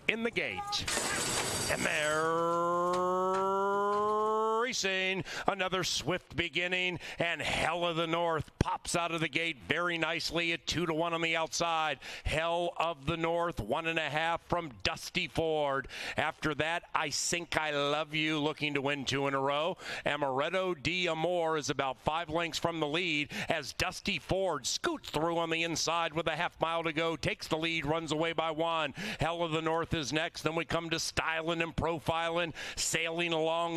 in the gate. And they're racing. Another swift beginning, and Hell of the North pops out of the gate very nicely at 2-1 on the outside. Hell of the North, 1.5 from Dusty Ford. After that, I Think I Love You, looking to win 2 in a row. Amaretto D'Amore is about 5 lengths from the lead as Dusty Ford scoots through on the inside with a half mile to go, takes the lead, runs away by 1. Hell of the North is next. Then we come to Styling and Profiling. Sailing along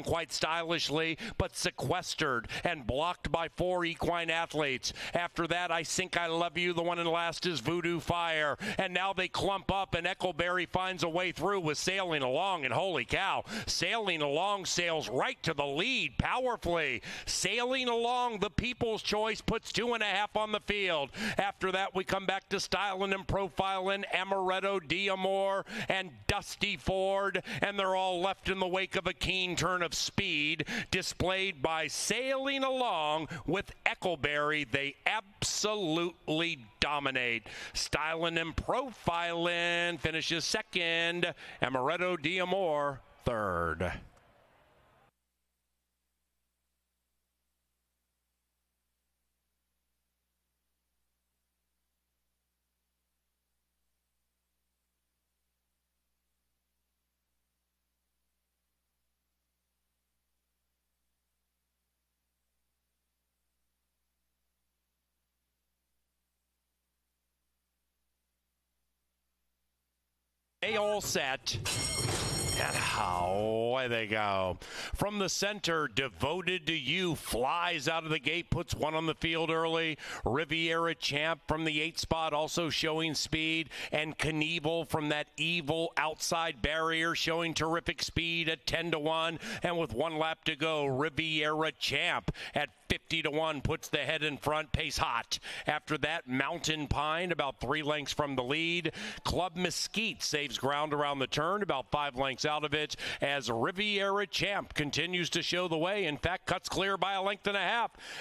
quite stylishly, but sequestered and blocked by 4 equine athletes. After that, I Think I Love You. The one in last is Voodoo Fire. And now they clump up, and Eckleberry finds a way through with Sailing Along, and holy cow, Sailing Along sails right to the lead powerfully. Sailing Along, the People's Choice, puts 2.5 on the field. After that, we come back to Styling and Profiling, Amaretto D'Amore, and Dusty Ford, and they're all left in the wake of a keen turn of speed displayed by Sailing Along with Eckleberry. They absolutely dominate. Styling and Profiling finishes second. Amaretto D'Amore third. They all set. And away they go. From the center, Devoted to You flies out of the gate, puts 1 on the field early. Riviera Champ from the 8th spot, also showing speed. And Knievel from that evil outside barrier, showing terrific speed at 10-1. And with 1 lap to go, Riviera Champ at 50-1 puts the head in front, pace hot. After that, Mountain Pine about 3 lengths from the lead. Club Mesquite saves ground around the turn, about 5 lengths out of it, as Riviera Champ continues to show the way. In fact, cuts clear by 1.5 lengths.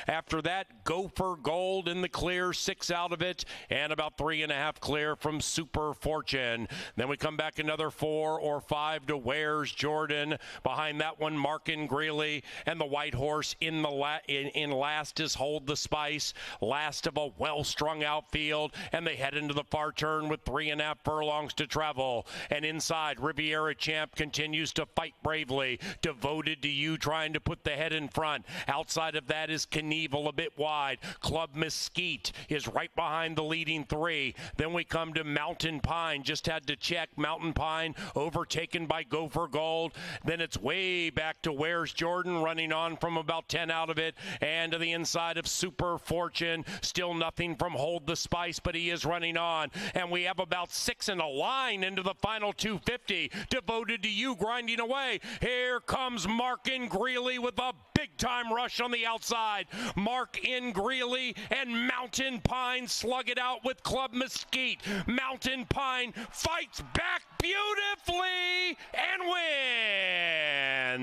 After that, Gopher Gold in the clear, 6 out of it, and about 3.5 clear from Super Fortune. Then we come back another 4 or 5 to Where's Jordan. Behind that one, Markin Greeley, and the white horse in last is Hold the Spice, last of a well-strung outfield, and they head into the far turn with 3.5 furlongs to travel. And inside, Riviera Champ continues to fight bravely. Devoted to You trying to put the head in front. Outside of that is Knievel a bit wide. Club Mesquite is right behind the leading 3. Then we come to Mountain Pine. Just had to check. Mountain Pine overtaken by Gopher Gold. Then it's way back to Where's Jordan, running on from about 10 out of it. And to the inside of Super Fortune. Still nothing from Hold the Spice, but he is running on. And we have about 6 in a line into the final 250. Devoted to You grinding away. Here comes Markin Greeley with a big-time rush on the outside. Markin Greeley and Mountain Pine slug it out with Club Mesquite. Mountain Pine fights back beautifully and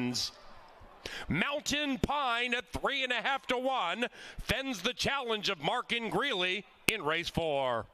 wins. Mountain Pine at 3.5-1 fends the challenge of Markin Greeley in race 4.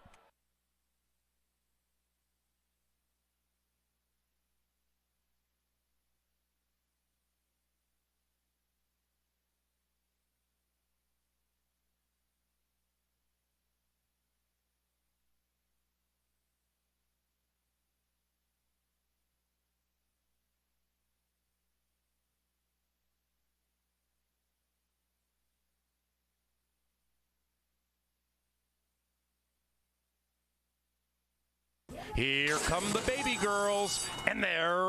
Here come the baby girls, and they're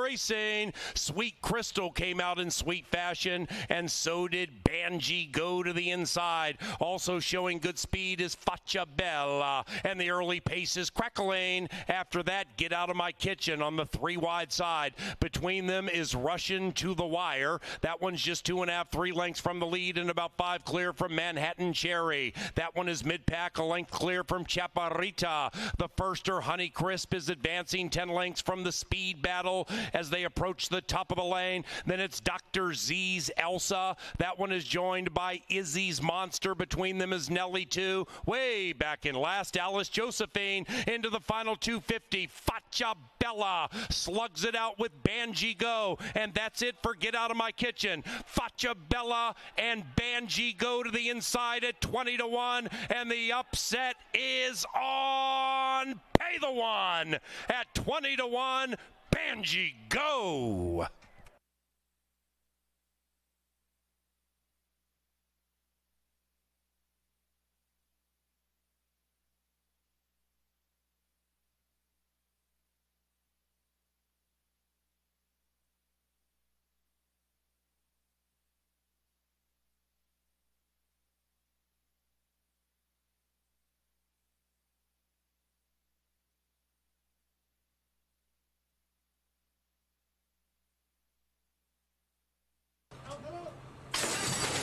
racing. Sweet Crystal came out in sweet fashion, and so did Banji Go to the inside. Also showing good speed is Faccia Bella, and the early pace is Crackling. After that, Get Out of My Kitchen on the 3 wide side. Between them is Russian to the Wire. That one's just 2.5, 3 lengths from the lead, and about 5 clear from Manhattan Cherry. That one is mid-pack, a length clear from Chaparrita. The firster, Honey Crisp, is advancing 10 lengths from the Speed Battle, as they approach the top of the lane. Then it's Dr. Z's Elsa. That one is joined by Izzy's Monster. Between them is Nelly 2. Way back in last, Alice Josephine into the final 250. Faccia Bella slugs it out with Banji Go, and that's it for Get Out of My Kitchen. Faccia Bella and Banji Go to the inside at 20-1, and the upset is on Pay the One at 20-1. Banji Go.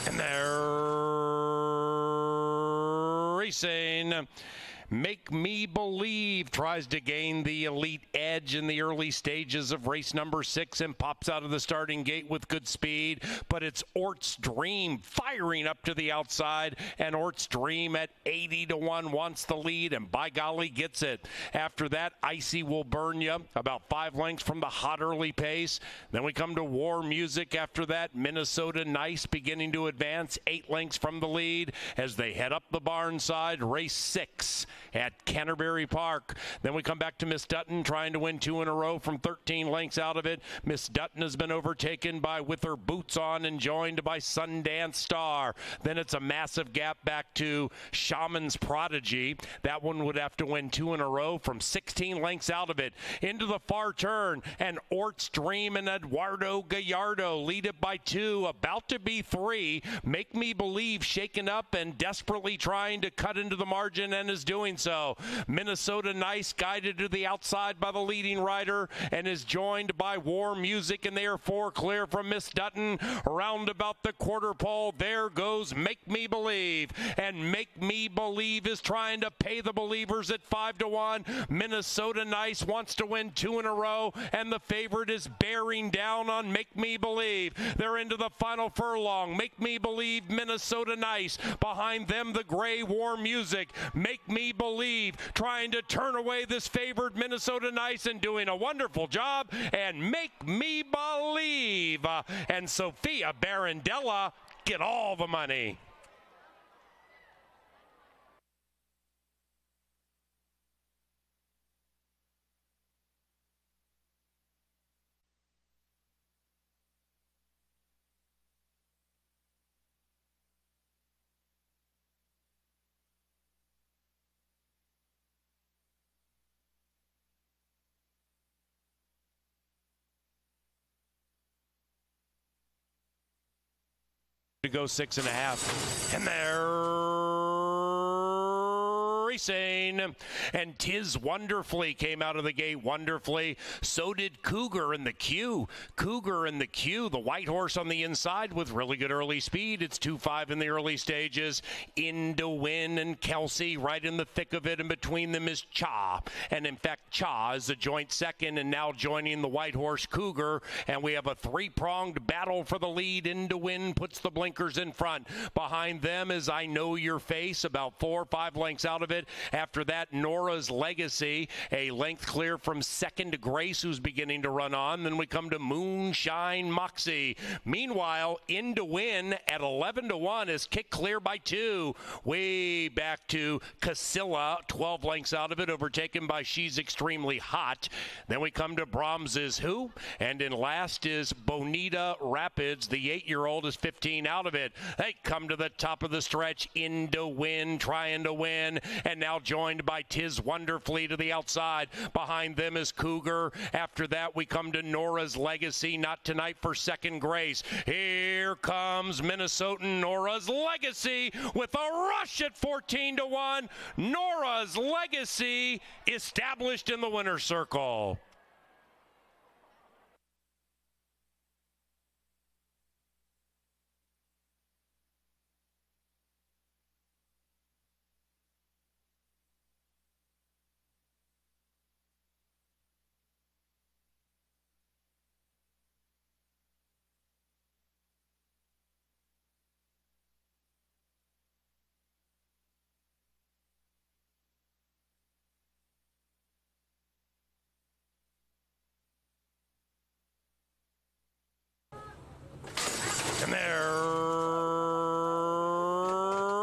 And they're racing. Make Me Believe tries to gain the elite edge in the early stages of race number 6 and pops out of the starting gate with good speed. But it's Ort's Dream firing up to the outside, and Ort's Dream at 80-1 wants the lead, and by golly gets it. After that, Icy Will Burn Ya, about 5 lengths from the hot early pace. Then we come to War Music after that. Minnesota Nice beginning to advance, 8 lengths from the lead as they head up the barn side. Race 6 at Canterbury Park. Then we come back to Miss Dutton trying to win 2 in a row from 13 lengths out of it. Miss Dutton has been overtaken by With Her Boots On and joined by Sundance Star. Then it's a massive gap back to Shaman's Prodigy. That one would have to win 2 in a row from 16 lengths out of it. Into the far turn, and Ort's Dream and Eduardo Gallardo lead it by 2, about to be 3. Make Me Believe shaken up and desperately trying to cut into the margin, and is doing so. Minnesota Nice guided to the outside by the leading rider and is joined by War Music, and they are 4 clear from Miss Dutton. Around about the quarter pole, there goes Make Me Believe, and Make Me Believe is trying to pay the believers at 5-1. Minnesota Nice wants to win 2 in a row, and the favorite is bearing down on Make Me Believe. They're into the final furlong. Make Me Believe, Minnesota Nice. Behind them, the gray War Music. Make Me Believe trying to turn away this favored Minnesota Nice and doing a wonderful job. And Make Me Believe and Sophia Barandella get all the money. To go 6.5, and they're racing, and Tiz Wonderfully came out of the gate wonderfully. So did Cougar in the queue. Cougar in the queue, the white horse on the inside with really good early speed. It's 2-5 in the early stages. Into Win and Kelsey right in the thick of it, and between them is Cha. And in fact, Cha is a joint second and now joining the white horse Cougar. And we have a 3-pronged battle for the lead. Into Win puts the blinkers in front. Behind them is I Know Your Face, about 4 or 5 lengths out of it. After that, Nora's Legacy, a length clear from second to Grace, who's beginning to run on. Then we come to Moonshine Moxie. Meanwhile, Into Win at 11-1 is kicked clear by 2. Way back to Casilla, 12 lengths out of it, overtaken by She's Extremely Hot. Then we come to Brahms's Who, and in last is Bonita Rapids. The 8-year-old is 15 out of it. They come to the top of the stretch. Into Win, trying to win, and now joined by Tiz Wonderfully to the outside. Behind them is Cougar. After that, we come to Nora's Legacy. Not tonight for second Grace. Here comes Minnesotan Nora's Legacy with a rush at 14-1. Nora's Legacy established in the winner's circle.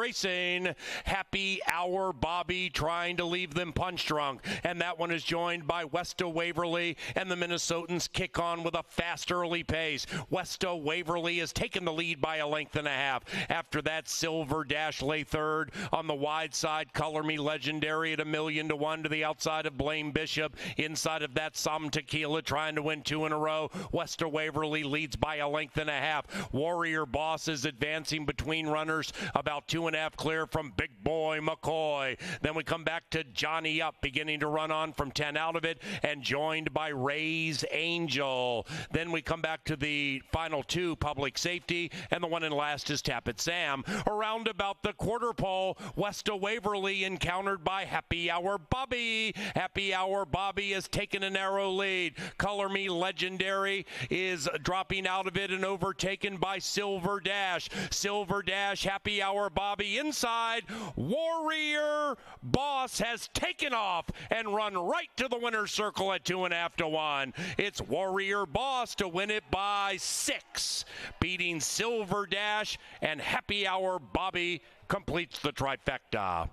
racing. Happy Hour Bobby trying to leave them punch drunk. And that one is joined by Westo Waverly, and the Minnesotans kick on with a fast early pace. Westo Waverly has taken the lead by a length and a half. After that, Silver Dash lay third. On the wide side, Color Me Legendary at 1,000,000 to the outside of Blame Bishop. Inside of that, Some Tequila trying to win 2 in a row. Westo Waverly leads by a length and a half. Warrior Boss is advancing between runners, about 2.5 clear from Big Boy McCoy. Then we come back to Johnny Up, beginning to run on from 10 out of it, and joined by Ray's Angel. Then we come back to the final 2, Public Safety, and the one in last is Tap It Sam. Around about the quarter pole, Westo Waverly encountered by Happy Hour Bobby. Happy Hour Bobby has taken a narrow lead. Color Me Legendary is dropping out of it and overtaken by Silver Dash. Silver Dash, Happy Hour Bobby inside. Warrior Boss has taken off and run right to the winner's circle at 2.5 to 1. It's Warrior Boss to win it by 6, beating Silver Dash, and Happy Hour Bobby completes the trifecta.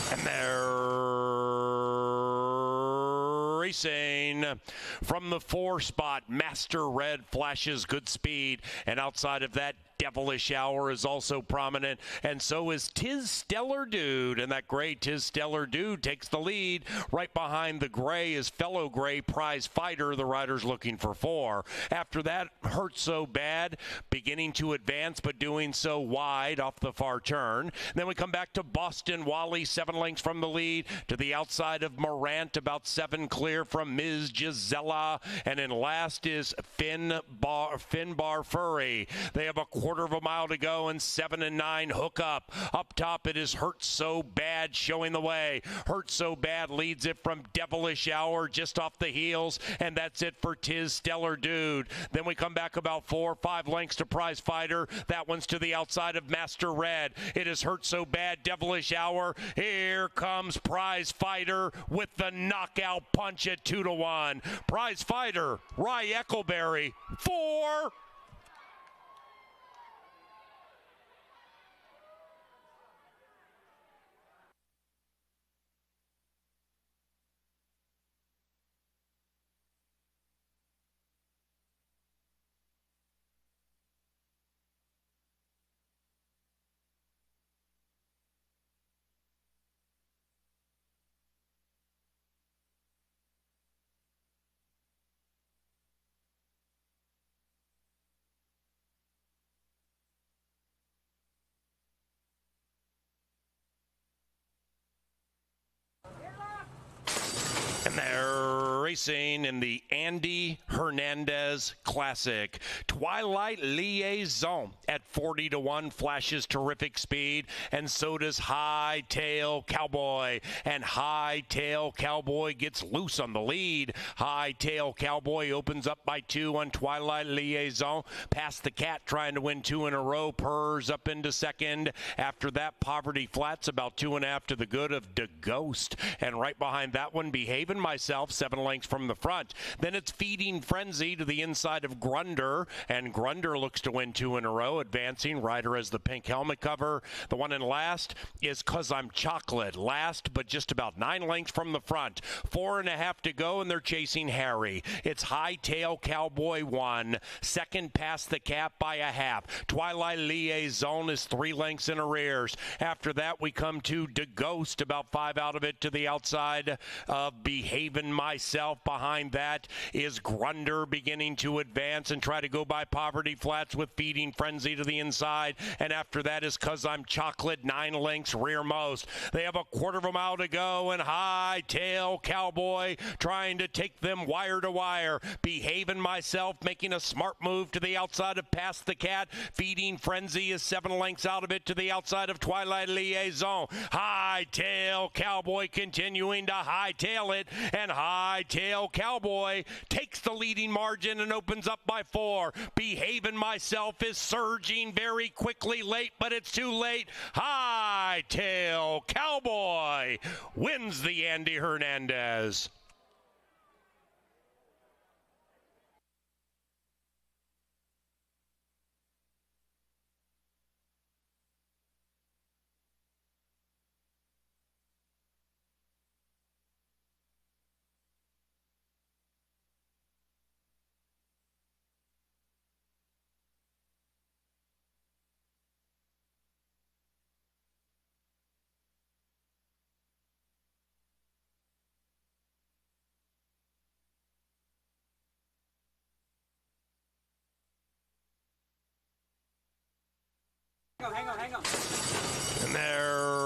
And they're racing from the 4 spot. Master Red flashes good speed, and outside of that, Devilish Hour is also prominent, and so is Tis Stellar Dude, and that gray Tis Stellar Dude takes the lead. Right behind the gray is fellow gray Prize Fighter. The rider's looking for 4. After that, Hurt So Bad beginning to advance, but doing so wide off the far turn. Then we come back to Boston Wally, 7 lengths from the lead, to the outside of Morant, about 7 clear from Ms. Gisela, and in last is Finbar Furry. They have a quarter of a mile to go, and 7 and 9 hook up. Up top, it is Hurt So Bad showing the way. Hurt So Bad leads it from Devilish Hour just off the heels, and that's it for Tis Stellar Dude. Then we come back about 4 or 5 lengths to Prize Fighter. That one's to the outside of Master Red. It is Hurt So Bad, Devilish Hour. Here comes Prize Fighter with the knockout punch at 2 to 1. Prize Fighter, Rye Eckleberry, 4. And they're racing in the Andy Hernandez Classic. Twilight Liaison at 40 to 1 flashes terrific speed, and so does High Tail Cowboy. And High Tail Cowboy gets loose on the lead. High Tail Cowboy opens up by 2 on Twilight Liaison. Past the Cat trying to win 2 in a row. Purrs up into second. After that, Poverty Flats about 2.5 to the good of the Ghost. And right behind that one, Behaving Myself, 7 lengths from the front. Then it's Feeding Frenzy to the inside of Grunder, and Grunder looks to win 2 in a row, advancing. Rider has the pink helmet cover. The one in last is 'Cause I'm Chocolate. Last, but just about 9 lengths from the front. 4.5 to go, and they're chasing Harry. It's High Tail Cowboy 1. Second past the Cap by a half. Twilight Liaison is 3 lengths in arrears. After that, we come to De Ghost, about 5 out of it to the outside of Behaving Myself. myself. Behind that is Grunder beginning to advance and try to go by Poverty Flats with Feeding Frenzy to the inside. And after that is 'Cause I'm Chocolate, 9 lengths rearmost. They have a quarter of a mile to go, and Hightail Cowboy trying to take them wire to wire. Behaving Myself making a smart move to the outside of Past the Cat. Feeding Frenzy is 7 lengths out of it to the outside of Twilight Liaison. Hightail Cowboy continuing to hightail it, and Hightail Cowboy takes the leading margin and opens up by 4. Behaving Myself is surging very quickly late, but it's too late. Hightail Cowboy wins the Andy Hernandez. Hang on. And they're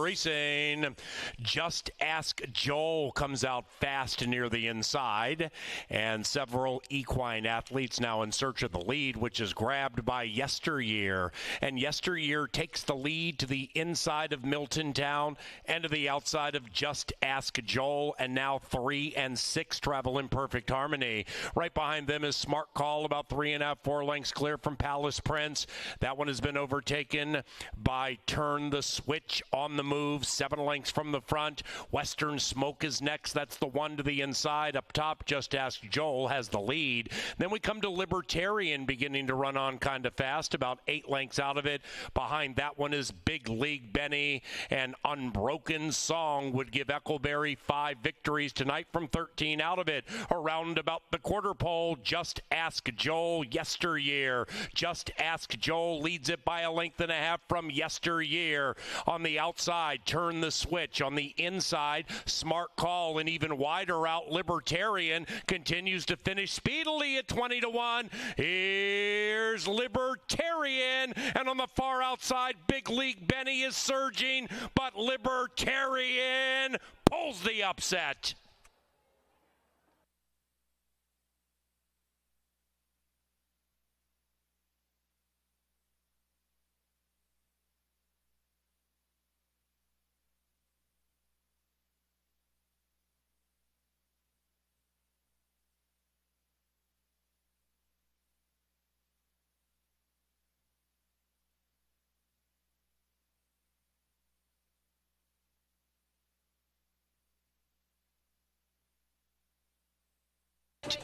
racing. Just Ask Joel comes out fast near the inside, and several equine athletes now in search of the lead, which is grabbed by Yesteryear. And Yesteryear takes the lead to the inside of Milton Town and to the outside of Just Ask Joel, and now 3 and 6 travel in perfect harmony. Right behind them is Smart Call, about 3.5, 4 lengths clear from Palace Prince. That one has been overtaken by Turn the Switch on the move, 7 lengths from the front. Western Smoke is next. That's the one to the inside. Up top, Just Ask Joel has the lead. Then we come to Libertarian beginning to run on kind of fast, about 8 lengths out of it. Behind that one is Big League Benny, and Unbroken Song would give Eckleberry 5 victories tonight from 13 out of it. Around about the quarter pole, Just Ask Joel, Yesteryear. Just Ask Joel leads it by 1.5 lengths from Yesteryear. On the outside, Turn the Switch. On the inside, Smart Call, and even wider out, Libertarian continues to finish speedily at 20-1. Here's Libertarian, and on the far outside, Big League Benny is surging, but Libertarian pulls the upset.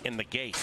In the gate,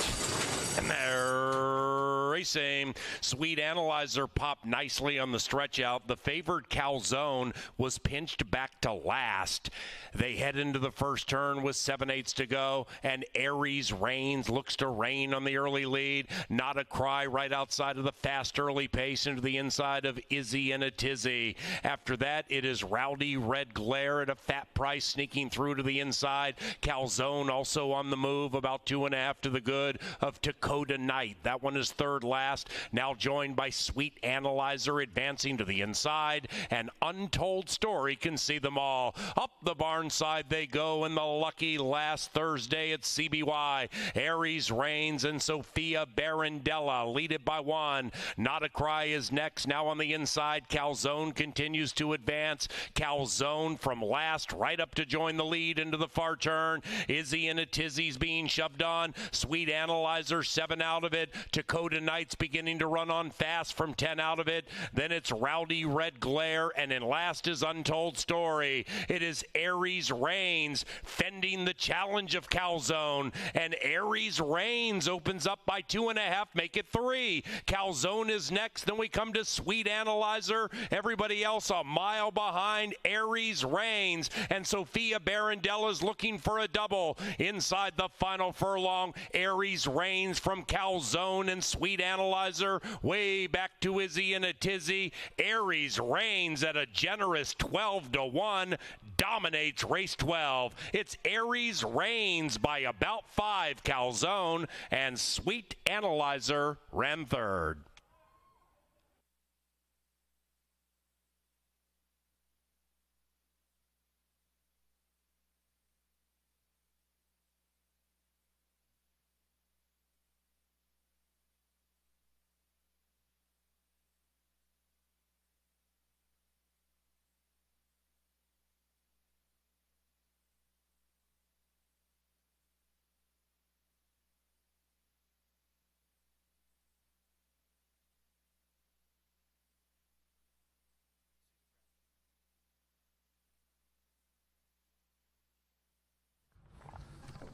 and they're racing. Sweet Analyzer popped nicely on the stretch out. The favored Calzone was pinched back to last. They head into the first turn with 7/8 to go, and Aries Reigns looks to reign on the early lead. Not a Cry right outside of the fast early pace into the inside of Izzy and a Tizzy. After that, it is Rowdy Red Glare at a fat price sneaking through to the inside. Calzone also on the move, about 2.5 to the good of Dakota Knight. That one is third last, now joined by Sweet Analyzer advancing to the inside, and Untold Story can see them all. Up the barn side they go in the lucky last Thursday at CBY. Aries Reigns and Sophia Barandella lead it by 1. Not a Cry is next, now on the inside. Calzone continues to advance. Calzone from last right up to join the lead into the far turn. Izzy and a Tizzy's being shoved on. Sweet Analyzer 7 out of it. Dakota Knight's beginning to run on fast from 10 out of it. Then it's Rowdy Red Glare, and in last is Untold Story. It is Aries Reigns fending the challenge of Calzone, and Aries Reigns opens up by 2.5, make it 3. Calzone is next. Then we come to Sweet Analyzer. Everybody else a mile behind Aries Reigns, and Sophia Barandella's looking for a double. Inside the final furlong, Aries Reigns from Calzone and Sweet Analyzer way back to Izzy and a Tizzy. Aries Reigns at a generous 12-1. dominates race 12. It's Aries Reigns by about 5. Calzone and Sweet Analyzer ran third.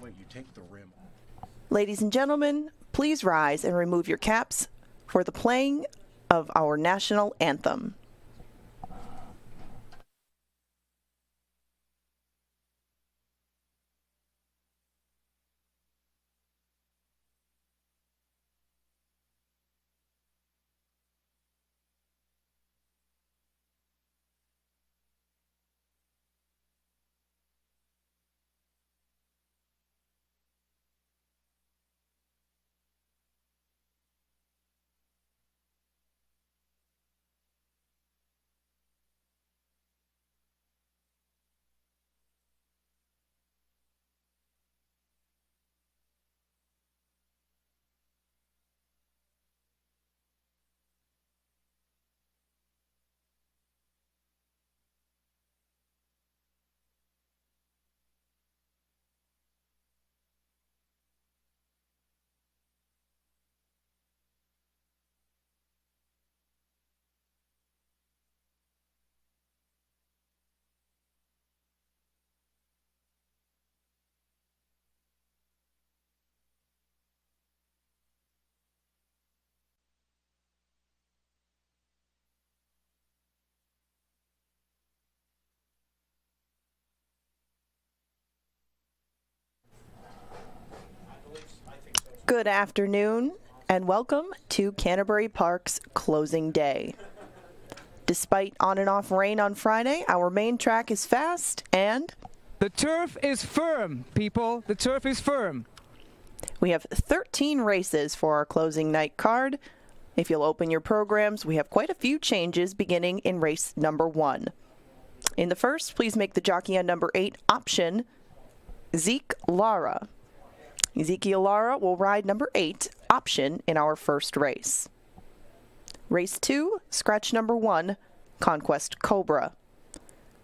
Wait, you take the rim. Ladies and gentlemen, please rise and remove your caps for the playing of our national anthem. Good afternoon and welcome to Canterbury Park's closing day. Despite on and off rain on Friday, our main track is fast and the turf is firm, people. The turf is firm. We have 13 races for our closing night card. If you'll open your programs, we have quite a few changes beginning in race number 1. In the first, please make the jockey on number 8 option Zeke Lara. Ezekiel Lara will ride number 8 option in our first race. Race 2, scratch number 1, Conquest Cobra.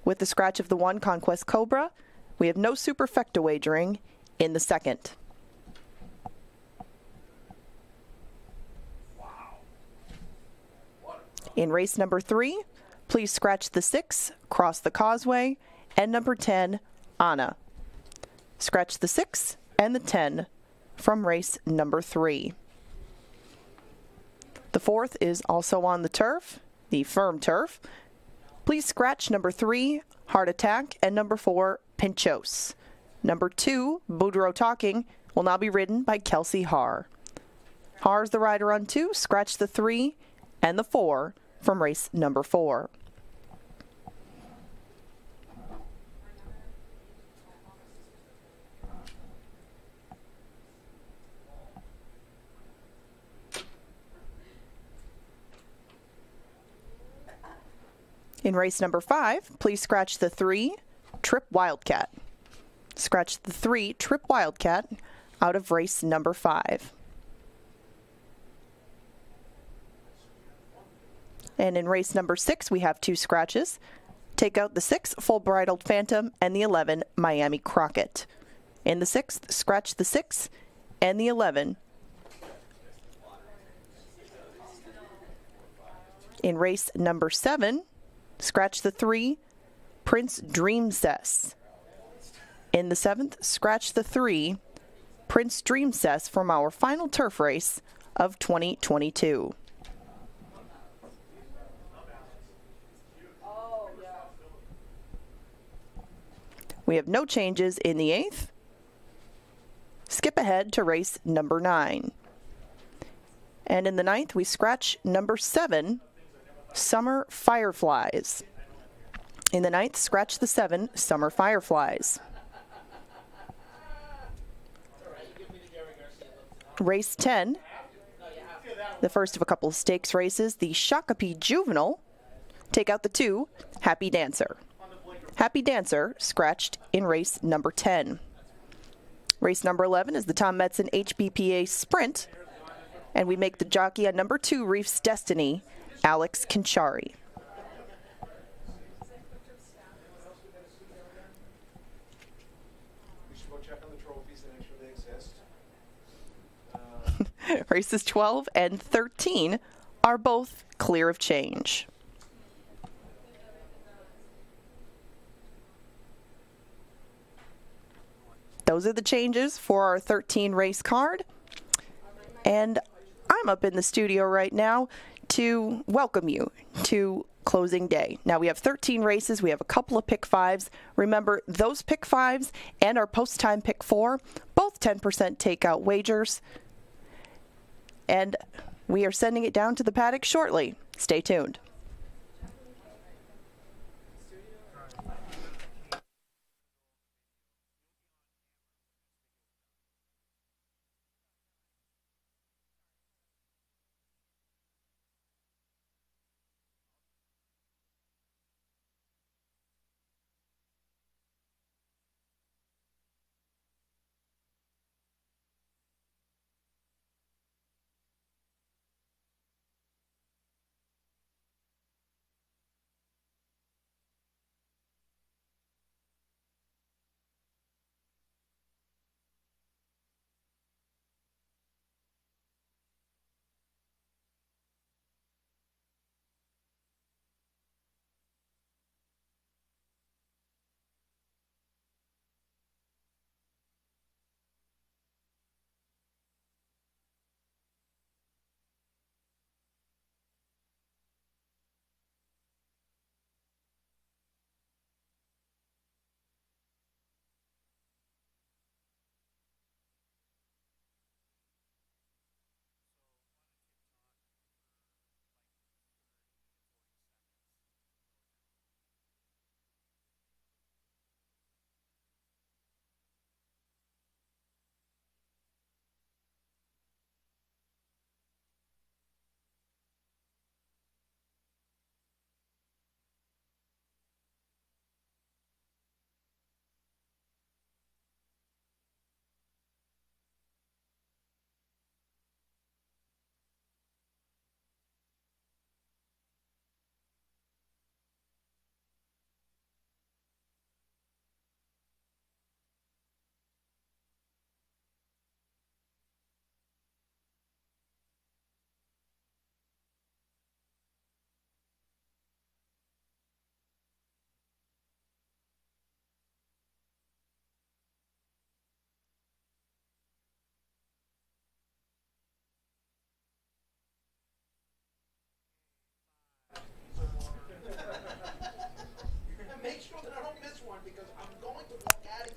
With the scratch of the 1 Conquest Cobra, we have no superfecta wagering in the second. In race number 3, please scratch the 6, Cross the Causeway, and number 10, Anna. Scratch the 6 and the 10 from race number 3. The fourth is also on the turf, the firm turf. Please scratch number 3, Heart Attack, and number 4, Pinchos. Number 2, Boudreaux Talking, will now be ridden by Kelsey Haar. Haar's the rider on 2, scratch the 3 and the 4 from race number 4. In race number 5, please scratch the 3, Trip Wildcat. Scratch the 3, Trip Wildcat, out of race number 5. And in race number 6, we have 2 scratches. Take out the 6, Full Bridled Phantom, and the 11, Miami Crockett. In the 6th, scratch the 6 and the 11. In race number 7, scratch the 3, Prince Dreamcess. In the 7th, scratch the 3, Prince Dreamcess from our final turf race of 2022. We have no changes in the 8th. Skip ahead to race number 9. And in the 9th, we scratch number 7, Summer Fireflies. In the 9th, scratch the 7, Summer Fireflies. Race 10, the first of a couple of stakes races, the Shakopee Juvenile. Take out the 2, Happy Dancer. Happy Dancer scratched in race number 10. Race number 11 is the Tom Metzen HBPA Sprint, and we make the jockey on number 2, Reef's Destiny, Alex Kinchari. Races 12 and 13 are both clear of change. Those are the changes for our 13 race card. And I'm up in the studio right now to welcome you to closing day. Now we have 13 races. We have a couple of pick 5s. Remember, those pick 5s and our post-time pick 4, both 10% takeout wagers. And we are sending it down to the paddock shortly. Stay tuned.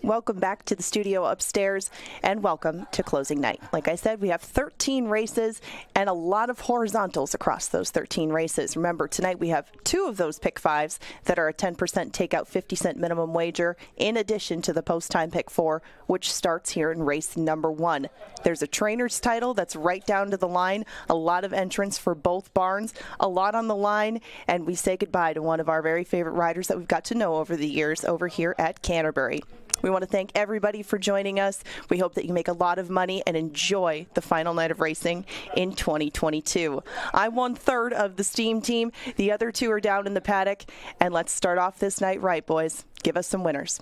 Welcome back to the studio upstairs, and welcome to closing night. Like I said, we have 13 races and a lot of horizontals across those 13 races. Remember, tonight we have 2 of those pick 5s that are a 10% takeout 50-cent minimum wager, in addition to the post-time pick 4, which starts here in race number 1. There's a trainer's title that's right down to the line, a lot of entrants for both barns, a lot on the line, and we say goodbye to one of our very favorite riders that we've got to know over the years over here at Canterbury. We want to thank everybody for joining us. We hope that you make a lot of money and enjoy the final night of racing in 2022. I'm 1/3 of the Steam team. The other 2 are down in the paddock. And let's start off this night right, boys. Give us some winners.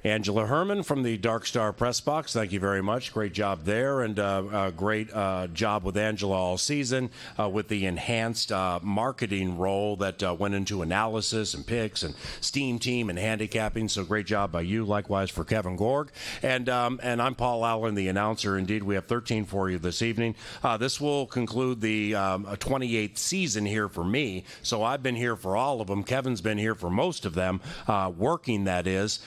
Angela Herman from the Dark Star Press Box, thank you very much. Great job there, and a great job with Angela all season with the enhanced marketing role that went into analysis and picks and Steam Team and handicapping. So great job by you. Likewise for Kevin Gorg. And I'm Paul Allen, the announcer. Indeed, we have 13 for you this evening. This will conclude the 28th season here for me. So I've been here for all of them. Kevin's been here for most of them, working, that is.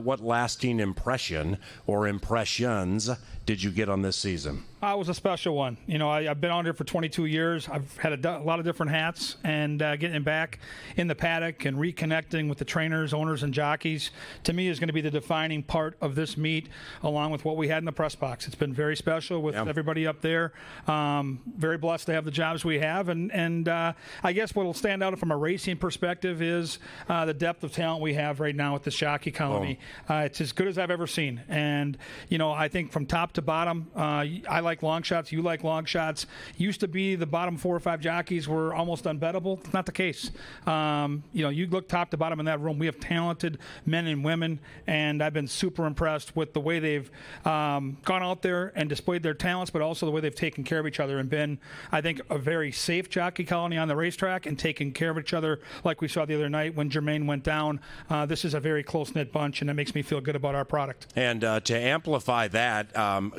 What lasting impression or impressions did you get on this season? It was a special one. You know, I've been on here for 22 years. I've had a lot of different hats, and getting back in the paddock and reconnecting with the trainers, owners, and jockeys, to me, is going to be the defining part of this meet, along with what we had in the press box. It's been very special with everybody up there. Very blessed to have the jobs we have, and I guess what will stand out from a racing perspective is the depth of talent we have right now with this jockey colony. It's as good as I've ever seen, and you know, I think from top to bottom, I like long shots. You like long shots. Used to be the bottom 4 or 5 jockeys were almost unbettable. It's not the case. You know, you look top to bottom in that room. We have talented men and women, and I've been super impressed with the way they've gone out there and displayed their talents, but also the way they've taken care of each other and been, I think, a very safe jockey colony on the racetrack and taking care of each other like we saw the other night when Jermaine went down. This is a very close-knit bunch, and it makes me feel good about our product. And to amplify that,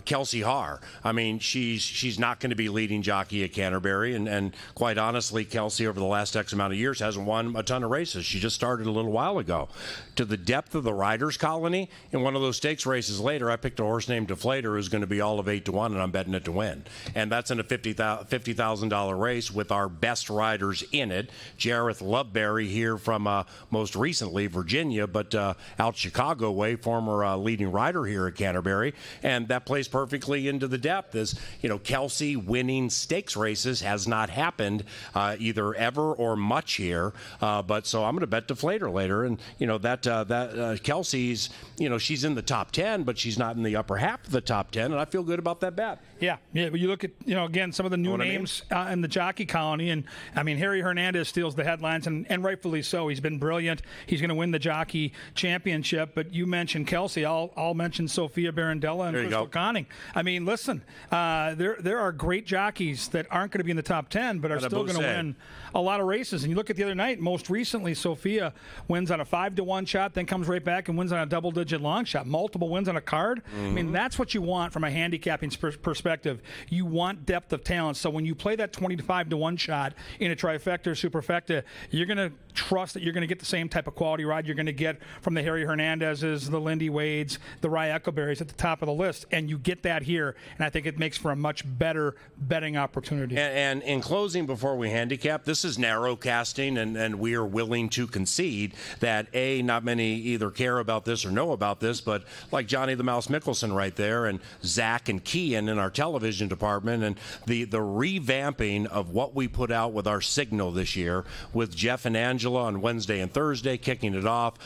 Kelsey Haar. I mean, she's not going to be leading jockey at Canterbury, and quite honestly, Kelsey over the last X amount of years hasn't won a ton of races. She just started a little while ago. To the depth of the riders colony, in one of those stakes races later, I picked a horse named Deflator who's going to be all of 8-1, and I'm betting it to win. And that's in a $50,000 race with our best riders in it. Jareth Loveberry here from most recently Virginia, but out Chicago way, former leading rider here at Canterbury, and that plays perfectly into the depth. As you know, Kelsey winning stakes races has not happened either ever or much here. But so I'm going to bet Deflator later, and you know that Kelsey's, you know, she's in the top 10, but she's not in the upper half of the top 10, and I feel good about that bet. Yeah. But you look at, you know, again, some of the new names in the jockey colony, and I mean, Harry Hernandez steals the headlines, and rightfully so. He's been brilliant. He's going to win the jockey championship. But you mentioned Kelsey. I'll mention Sophia Barandella and Crystal Conning. I mean, listen, there are great jockeys that aren't going to be in the top 10, but are still going to win a lot of races. And you look at the other night, most recently, Sophia wins on a 5-1 shot, then comes right back and wins on a double-digit long shot. Multiple wins on a card. I mean, that's what you want from a handicapping perspective. You want depth of talent. So when you play that 25-1 shot in a trifecta or superfecta, you're going to trust that you're going to get the same type of quality ride you're going to get from the Harry Hernandezes, the Lindy Wades, the Rye Echoberries at the top of the list. And you get that here. And I think it makes for a much better betting opportunity. And in closing, before we handicap, this is narrow casting, and we are willing to concede that, A, not many either care about this or know about this, but like Johnny the Mouse Mickelson right there, and Zach and Kean in our television department, and the revamping of what we put out with our signal this year with Jeff and Angela on Wednesday and Thursday, kicking it off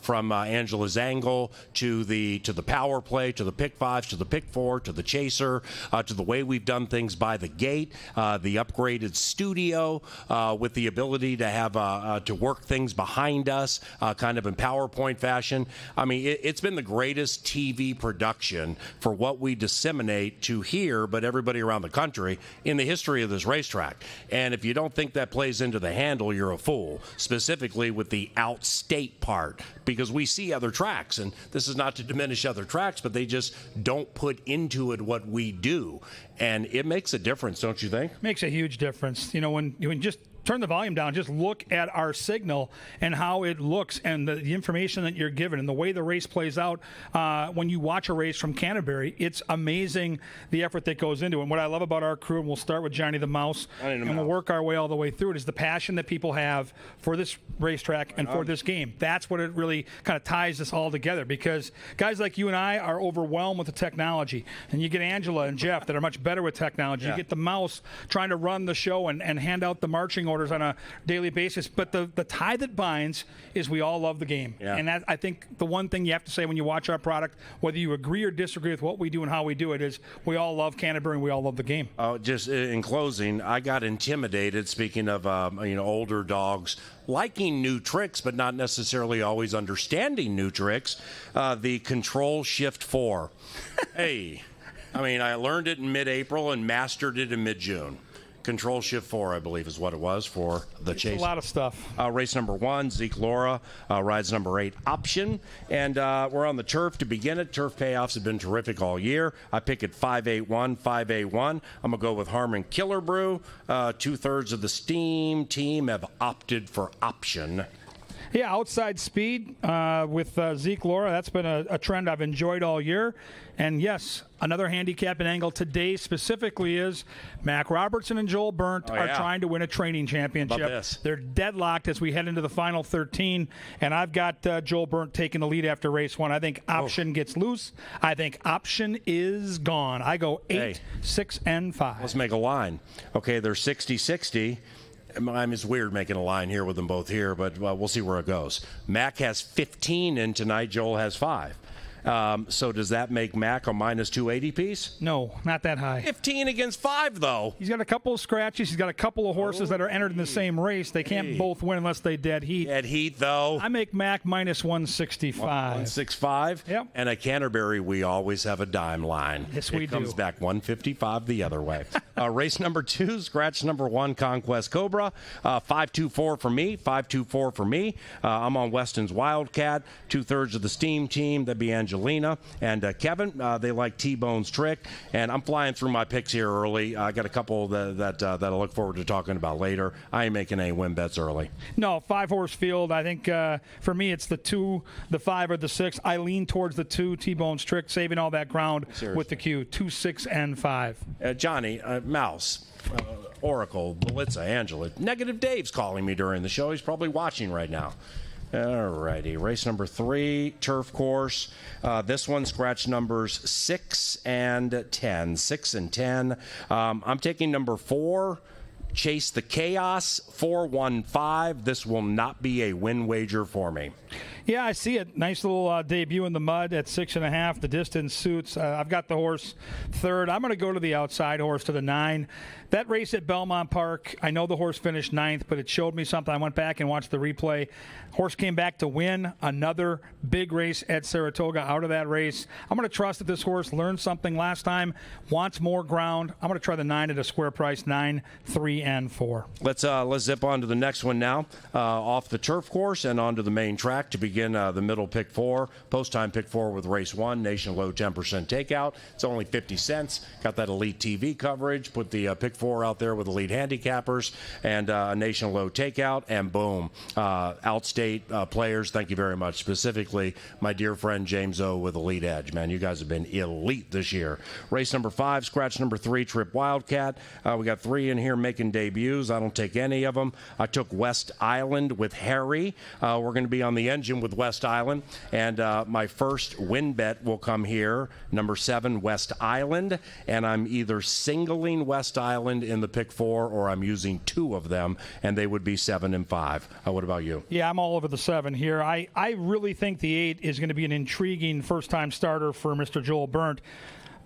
from Angela's angle to the power play, to the pick 5s, to the pick 4, to the chaser, to the way we've done things by the gate, the upgraded studio with the ability to have to work things behind us kind of in PowerPoint fashion. I mean, it's been the greatest TV production for what we disseminate to here, but everybody around the country in the history of this racetrack. And if you don't think that plays into the handle, you're a fool, specifically with the outstate part, because we see other tracks, and this is not to diminish other tracks, but they just don't put into it what we do. And it makes a difference, don't you think? Makes a huge difference. You know, when just turn the volume down, just look at our signal and how it looks and the information that you're given and the way the race plays out. When you watch a race from Canterbury, it's amazing the effort that goes into it. And what I love about our crew, and we'll start with Johnny the Mouse, and we'll work our way all the way through it, is the passion that people have for this racetrack and for this game. That's what it really kind of ties us all together, because guys like you and I are overwhelmed with the technology. And you get Angela and Jeff that are much better with technology. You get the Mouse trying to run the show and hand out the marching orders on a daily basis. But the tie that binds is we all love the game. And that, I think the one thing you have to say when you watch our product, whether you agree or disagree with what we do and how we do it, is we all love Canterbury and we all love the game. Just in closing, I got intimidated, speaking of older dogs liking new tricks but not necessarily always understanding new tricks. The Control Shift 4. Hey, I mean, I learned it in mid-April and mastered it in mid-June. Control Shift 4, I believe, is what it was for the chase. A lot of stuff. Race number 1, Zeke Laura rides number 8, Option. And we're on the turf to begin it. Turf payoffs have been terrific all year. I pick it 5-8-1, 5-8-1. I'm going to go with Harmon Killebrew. 2/3 of the Steam team have opted for Option. Yeah, outside speed with Zeke Laura. That's been a trend I've enjoyed all year. And yes, another handicapping angle today specifically is Mac Robertson and Joel Burnt are trying to win a training championship. They're deadlocked as we head into the final 13. And I've got Joel Burnt taking the lead after race 1. I think option gets loose. I think option is gone. I go 8, 6, and 5. Let's make a line. Okay, they're 60-60. I mean, it's weird making a line here with them both here, but we'll see where it goes. Mac has 15 in tonight. Joel has 5. So does that make Mac a minus 280 piece? No, not that high. 15 against 5, though. He's got a couple of scratches. He's got a couple of horses that are entered in the same race. They can't both win unless they dead heat. Dead heat, though. I make Mac minus 165. 165? Yep. And at Canterbury, we always have a dime line. Yes, we do. It comes back 155 the other way. Race number 2, scratch number 1, Conquest Cobra. 524 for me. 524 for me. I'm on Weston's Wildcat. 2/3 of the Steam team. That'd be Angelina and Kevin. They like T-Bone's Trick. And I'm flying through my picks here early. I got a couple that I look forward to talking about later. I ain't making any win bets early. No, 5-horse field. I think for me it's the 2, the 5, or the 6. I lean towards the 2, T-Bone's Trick, saving all that ground with the Q. 2, 6, and 5. Johnny, Mouse, Oracle, Belitza, Angela. Negative Dave's calling me during the show. He's probably watching right now. All righty. Race number 3, turf course. This one, scratch numbers 6 and 10. 6 and 10. I'm taking number 4. Chase the Chaos, 415. This will not be a win wager for me. Yeah, I see it. Nice little debut in the mud at 6.5. The distance suits. I've got the horse 3rd. I'm going to go to the outside horse to the 9. That race at Belmont Park, I know the horse finished 9th, but it showed me something. I went back and watched the replay. Horse came back to win another big race at Saratoga out of that race. I'm going to trust that this horse learned something last time, wants more ground. I'm going to try the 9 at a square price, 9, 3, and 4. Let's zip on to the next one now. Off the turf course and onto the main track to begin the middle pick 4. Post time pick 4 with race 1. Nation low 10% takeout. It's only 50 cents. Got that elite TV coverage. Put the pick 4 out there with elite handicappers and a nation low takeout. And boom, outstate players. Thank you very much. Specifically, my dear friend James O with Elite Edge. Man, you guys have been elite this year. Race number 5, scratch number 3, Trip Wildcat. We got 3 in here making debuts. I don't take any of them. I took West Island with Harry. We're going to be on the engine with West Island. And my first win bet will come here, number 7, West Island. And I'm either singling West Island in the pick 4 or I'm using 2 of them, and they would be 7 and 5. What about you? Yeah, I'm all over the 7 here. I really think the 8 is going to be an intriguing first-time starter for Mr. Joel Burnt.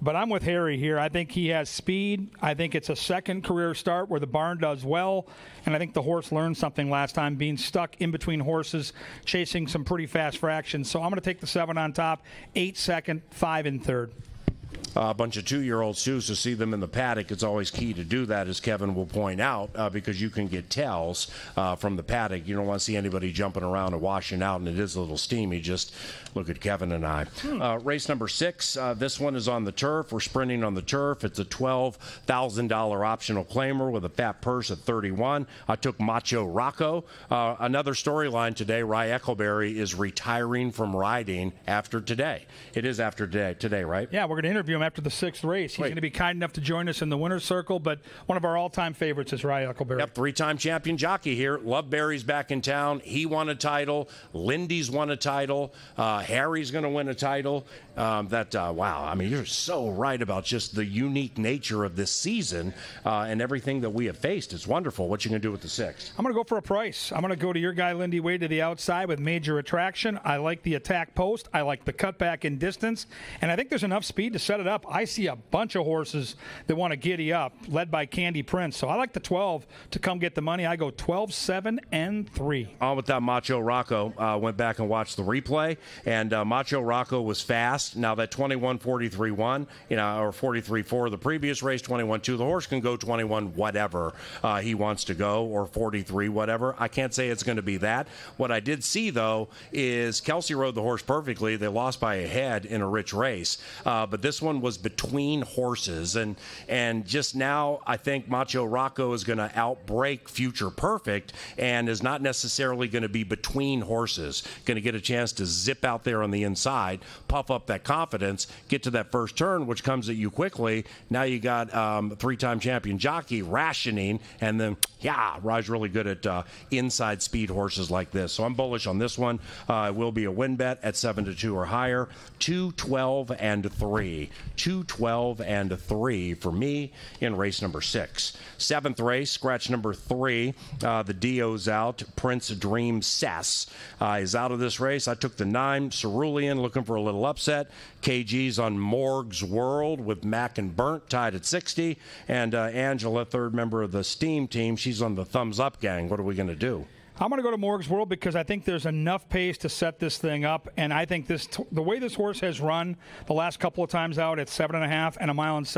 But I'm with Harry here. I think he has speed. I think it's a second career start where the barn does well. And I think the horse learned something last time, being stuck in between horses, chasing some pretty fast fractions. So I'm going to take the 7 on top, 8 second, 5 in third. A bunch of 2-year-olds, too, so see them in the paddock. It's always key to do that, as Kevin will point out, because you can get tells from the paddock. You don't want to see anybody jumping around and washing out, and it is a little steamy. Just look at Kevin and I. Race number 6, this one is on the turf. We're sprinting on the turf. It's a $12,000 optional claimer with a fat purse at 31. I took Macho Rocco. Another storyline today, Rye Eccleberry is retiring from riding after today. It is after today, right? Yeah, we're going to interview him after the 6th race. He's going to be kind enough to join us in the winner's circle, but one of our all-time favorites is Rye Eccleberry. Yep, 3-time champion jockey here. Loveberry's back in town. He won a title. Lindy's won a title. Harry's going to win a title. Wow, I mean, you're so right about just the unique nature of this season and everything that we have faced. It's wonderful. What you going to do with the 6th? I'm going to go for a price. I'm going to go to your guy, Lindy Wade, to the outside with major attraction. I like the attack post. I like the cutback in distance. And I think there's enough speed to set it up. I see a bunch of horses that want to giddy up, led by Candy Prince. So I like the 12 to come get the money. I go 12, 7, and 3. On with that Macho Rocco. Went back and watched the replay, and Macho Rocco was fast. Now that 21-43-1, or 43-4 the previous race, 21-2, the horse can go 21 whatever he wants to go, or 43 whatever. I can't say it's going to be that. What I did see, though, is Kelsey rode the horse perfectly. They lost by a head in a rich race. But this one one was between horses, and just now I think Macho Rocco is going to outbreak Future Perfect and is not necessarily going to be between horses. Going to get a chance to zip out there on the inside, puff up that confidence, get to that first turn, which comes at you quickly. Now you got three-time champion jockey rationing, and then Rye's really good at inside speed horses like this. So I'm bullish on this one. It will be a win bet at 7-2 or higher. 2, 12, and 3. 2, 12, and 3 for me in race number 6. Seventh race, scratch number 3. The Dio's out. Prince Dream Cess is out of this race. I took the 9, Cerulean, looking for a little upset. KG's on Morg's World with Mack and Burnt tied at 60. And Angela, third member of the Steam team, she's on the Thumbs Up gang. What are we going to do? I'm going to go to Morg's World because I think there's enough pace to set this thing up, and I think the way this horse has run the last couple of times out at 7.5 and 1.70 miles,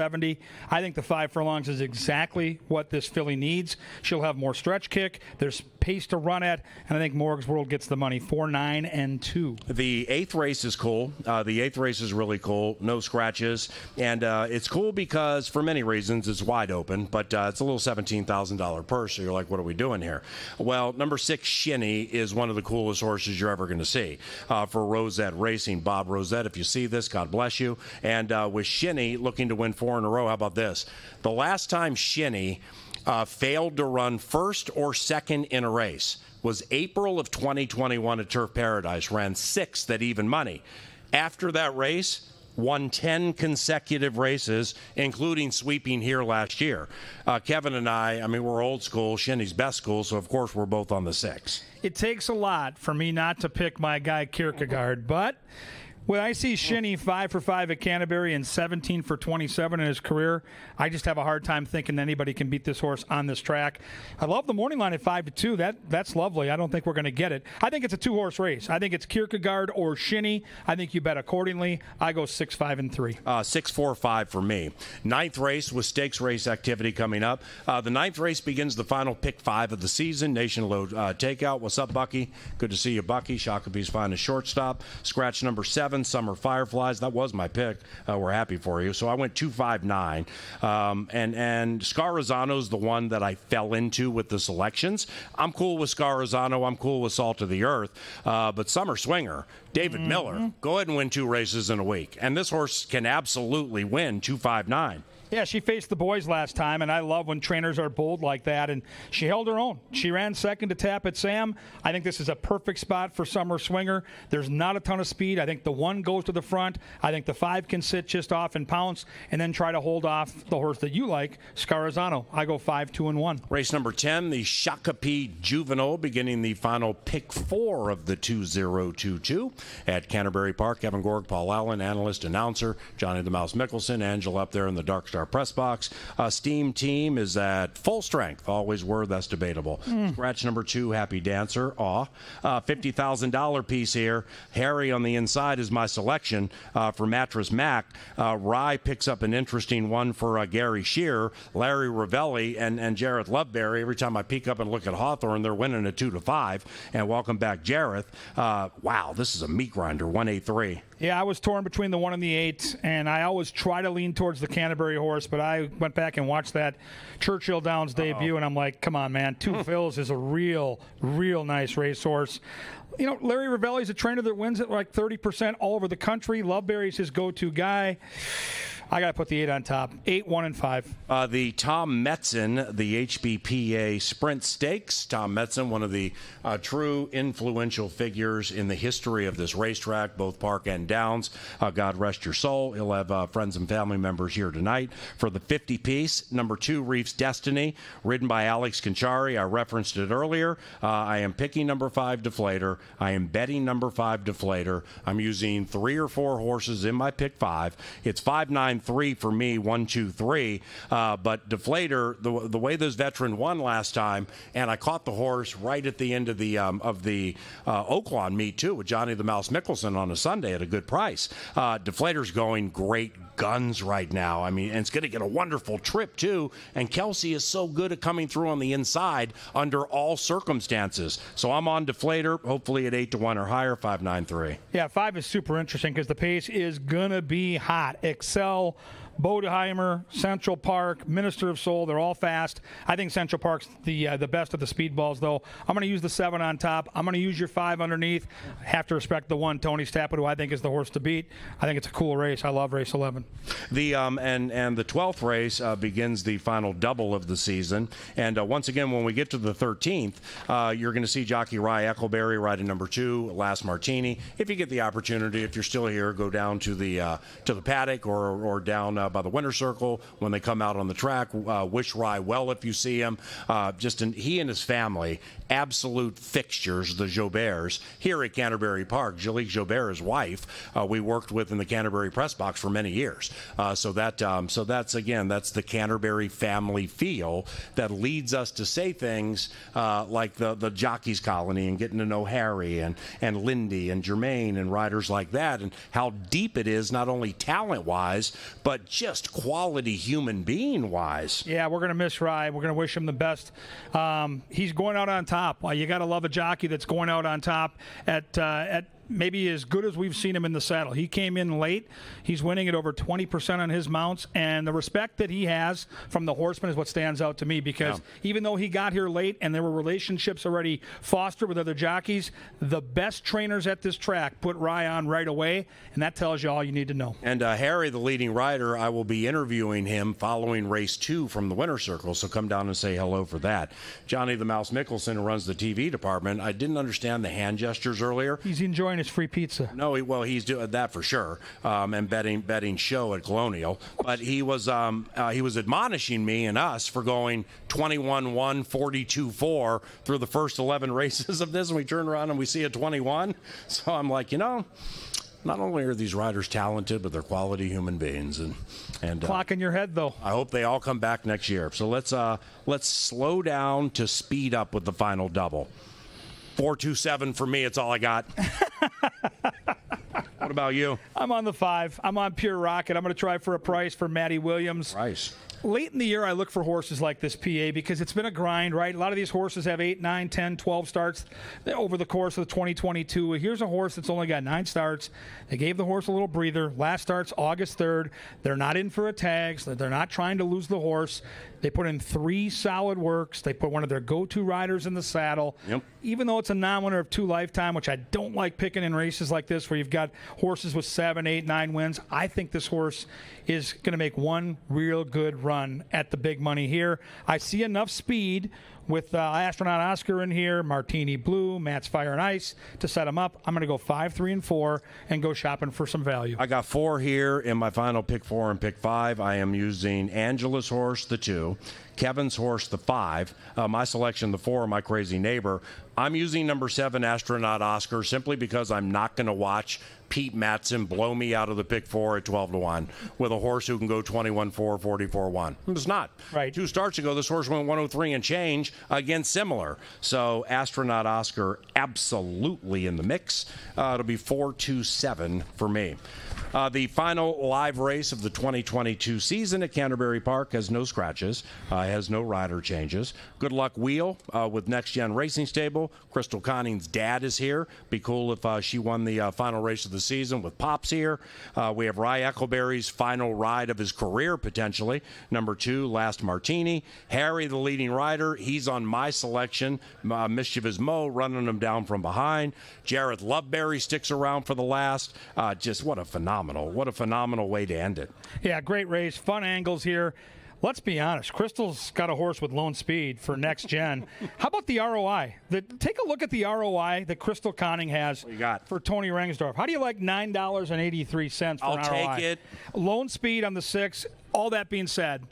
I think the 5 furlongs is exactly what this filly needs. She'll have more stretch kick. There's pace to run at, and I think Morg's World gets the money. 4, 9, and 2. The 8th race is cool. The 8th race is really cool. No scratches, and it's cool because for many reasons it's wide open, but it's a little $17,000 purse. So you're like, what are we doing here? Well, number 6. Shinny is one of the coolest horses you're ever going to see for Rosette Racing. Bob Rosette, if you see this, God bless you. And with Shinny looking to win 4 in a row, how about this? The last time Shinny failed to run first or second in a race was April of 2021 at Turf Paradise, ran 6th at even money. After that race, won 10 consecutive races, including sweeping here last year. Kevin and I mean, we're old school. Shinny's best school, so of course we're both on the 6. It takes a lot for me not to pick my guy Kierkegaard, but when I see Shinny 5 for 5 at Canterbury and 17 for 27 in his career, I just have a hard time thinking anybody can beat this horse on this track. I love the morning line at 5-2. That's lovely. I don't think we're going to get it. I think it's a 2-horse race. I think it's Kierkegaard or Shinny. I think you bet accordingly. I go 6, 5, and 3. 6, 4, 5 for me. 9th race with stakes race activity coming up. The 9th race begins the final pick 5 of the season. Nation Load Takeout. What's up, Bucky? Good to see you, Bucky. Shakopee's finest shortstop. Scratch number 7. Summer Fireflies. That was my pick. We're happy for you. So I went 2, 5, 9. And Scarazano's the one that I fell into with the selections. I'm cool with Scarazano. I'm cool with Salt of the Earth. But Summer Swinger, David Miller, go ahead and win 2 races in a week. And this horse can absolutely win 2, 5, 9. Yeah, she faced the boys last time, and I love when trainers are bold like that, and she held her own. She ran second to Tap at Sam. I think this is a perfect spot for Summer Swinger. There's not a ton of speed. I think the 1 goes to the front. I think the 5 can sit just off and pounce, and then try to hold off the horse that you like, Scarazano. I go 5, 2, and 1. Race number 10, the Shakopee Juvenile, beginning the final pick 4 of the 2022 at Canterbury Park. Kevin Gorg, Paul Allen, analyst, announcer, Johnny the Mouse Mickelson, Angela up there in the Dark Star press box. Steam team is at full strength. Always were, that's debatable. Scratch number 2, Happy Dancer. $50,000 piece here. Harry on the inside is my selection for Mattress Mac. Rye picks up an interesting one for Gary Shearer, Larry Ravelli, and Jareth Loveberry. Every time I peek up and look at Hawthorne, they're winning a 2-5. And welcome back, Jareth. Wow, this is a meat grinder, 183. Yeah, I was torn between the 1 and the 8, and I always try to lean towards the Canterbury horse, but I went back and watched that Churchill Downs debut, and I'm like, come on, man. 2 fills is a real nice racehorse. You know, Larry Ravelli's a trainer that wins at like 30% all over the country. Loveberry's his go-to guy. I got to put the 8 on top. 8, 1, and 5. The Tom Metzen, the HBPA Sprint Stakes. Tom Metzen, one of the true influential figures in the history of this racetrack, both Park and Downs. God rest your soul. He'll have friends and family members here tonight. For the 50-piece, number 2, Reef's Destiny, ridden by Alex Conchari. I referenced it earlier. I am picking number 5, Deflator. I am betting number 5, Deflator. I'm using 3 or 4 horses in my pick 5. It's 5, 9, 3 for me, 1, 2, 3. But Deflator, the way this veteran won last time, and I caught the horse right at the end of the Oaklawn meet too with Johnny the Mouse Mickelson on a Sunday at a good price. Deflator's going great guns right now. I mean, and it's going to get a wonderful trip too. And Kelsey is so good at coming through on the inside under all circumstances. So I'm on Deflator, hopefully at 8-1 or higher, 5, 9, 3. Yeah, 5 is super interesting because the pace is going to be hot. Excel Soul, Bodeheimer, Central Park, Minister of Soul. They're all fast. I think Central Park's the best of the speedballs, though. I'm going to use the 7 on top. I'm going to use your 5 underneath. I have to respect the 1, Tony Stappett, who I think is the horse to beat. I think it's a cool race. I love race 11. The and the 12th race begins the final double of the season. And once again, when we get to the 13th, you're going to see jockey Rye Eccleberry riding number 2, Last Martini. If you get the opportunity, if you're still here, go down to the paddock or down by the winter circle when they come out on the track. Wish Rye well if you see him. He and his family, absolute fixtures, the Joberts, here at Canterbury Park. Jalique Jobert, his wife, we worked with in the Canterbury press box for many years. So that's the Canterbury family feel that leads us to say things like the Jockeys Colony and getting to know Harry and Lindy and Jermaine and riders like that, and how deep it is, not only talent-wise, but just quality human being-wise. Yeah, we're going to miss Rye. We're going to wish him the best. He's going out on top. You got to love a jockey that's going out on top at maybe as good as we've seen him in the saddle. He came in late. He's winning at over 20% on his mounts, and the respect that he has from the horsemen is what stands out to me, because even though he got here late and there were relationships already fostered with other jockeys, the best trainers at this track put Rye on right away, and that tells you all you need to know. And Harry, the leading rider, I will be interviewing him following race 2 from the winter circle, so come down and say hello for that. Johnny the Mouse Mickelson, who runs the TV department, I didn't understand the hand gestures earlier. He's enjoying his free pizza. No, he's doing that for sure, and betting show at Colonial. But he was admonishing me and us for going 21-1, 42-4 through the first 11 races of this, and we turn around and we see a 21. So I'm like, not only are these riders talented, but they're quality human beings. And clock in your head, though. I hope they all come back next year. So let's slow down to speed up with the final double. 427 for me. It's all I got. What about you? I'm on the 5. I'm on Pure Rocket. I'm going to try for a price for Matty Williams. Price. Late in the year, I look for horses like this, PA, because it's been a grind, right? A lot of these horses have 8, 9, 10, 12 starts over the course of 2022. Here's a horse that's only got 9 starts. They gave the horse a little breather. Last start's August 3rd. They're not in for a tag. So they're not trying to lose the horse. They put in 3 solid works. They put one of their go-to riders in the saddle. Yep. Even though it's a non-winner of 2 lifetime, which I don't like picking in races like this where you've got horses with 7, 8, 9 wins, I think this horse is going to make one real good run at the big money here. I see enough speed with Astronaut Oscar in here, Martini Blue, Matt's Fire and Ice to set him up. I'm going to go 5, 3, and 4 and go shopping for some value. I got 4 here in my final pick 4 and pick 5. I am using Angela's horse, the 2, Kevin's horse, the 5, my selection, the 4, my crazy neighbor. I'm using number 7, Astronaut Oscar, simply because I'm not going to watch Pete Matson blow me out of the pick 4 at 12-1 with a horse who can go 21-4, 44-1. It's not. Right. 2 starts ago, this horse went 103 and change against similar. So Astronaut Oscar absolutely in the mix. It'll be 4-2-7 for me. The final live race of the 2022 season at Canterbury Park has no scratches, has no rider changes. Good Luck Wheel with Next Gen Racing Stable. Crystal Conning's dad is here. Be cool if she won the final race of the season with Pops here. We have Rye Eccleberry's final ride of his career, potentially. Number 2, Last Martini. Harry, the leading rider, he's on my selection. Mischievous Mo running him down from behind. Jareth Loveberry sticks around for the last. Just what a phenomenal way to end it. Yeah, great race. Fun angles here. Let's be honest. Crystal's got a horse with lone speed for next gen. How about the ROI? Take a look at the ROI that Crystal Conning has for Tony Rengsdorf. How do you like $9.83 for an ROI? I'll take it. Lone speed on the 6. All that being said,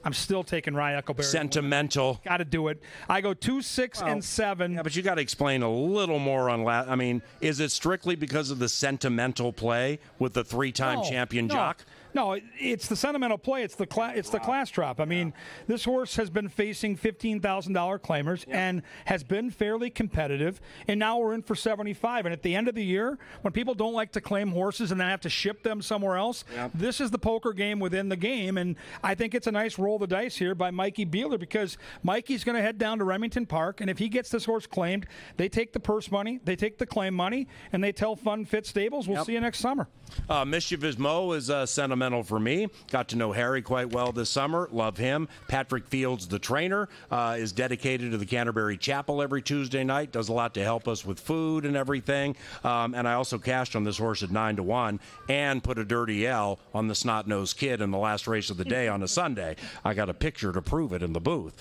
I'm still taking Rye Eccleberry. Sentimental. Got to do it. I go 2, 6, and 7. Yeah, but you got to explain a little more on that. I mean, is it strictly because of the sentimental play with the 3-time champion jock? No, it's the sentimental play. It's the class drop. I mean, this horse has been facing $15,000 claimers and has been fairly competitive, and now we're in for 75. And at the end of the year, when people don't like to claim horses and then have to ship them somewhere else, this is the poker game within the game. And I think it's a nice roll of the dice here by Mikey Beeler, because Mikey's going to head down to Remington Park, and if he gets this horse claimed, they take the purse money, they take the claim money, and they tell Fun Fit Stables, we'll see you next summer. Mischievous Mo is sentimental. sentimental for me. Got to know Harry quite well this summer. Love him. Patrick Fields, the trainer, is dedicated to the Canterbury Chapel every Tuesday night. Does a lot to help us with food and everything. And I also cashed on this horse at 9-1 and put a dirty L on the snot-nosed kid in the last race of the day on a Sunday. I got a picture to prove it in the booth.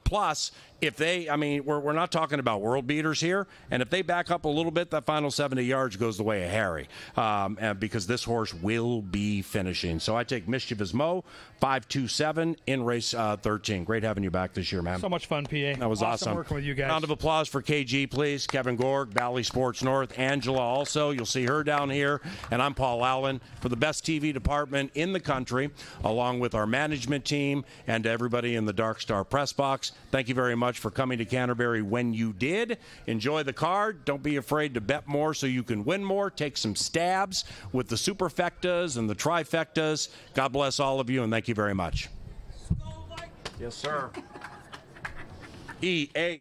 Plus, if they, I mean, we're not talking about world beaters here, and if they back up a little bit, that final 70 yards goes the way of Harry, and because this horse will be finishing. So I take Mischievous Mo, 5-2-7 in race 13. Great having you back this year, man. So much fun, PA. That was awesome working with you guys. Round of applause for KG, please. Kevin Gorg, Valley Sports North. Angela also. You'll see her down here. And I'm Paul Allen for the best TV department in the country, along with our management team and everybody in the Dark Star press box. Thank you very much for coming to Canterbury when you did. Enjoy the card. Don't be afraid to bet more so you can win more. Take some stabs with the superfectas and the trifectas. God bless all of you, and thank you very much. Yes, sir. EA.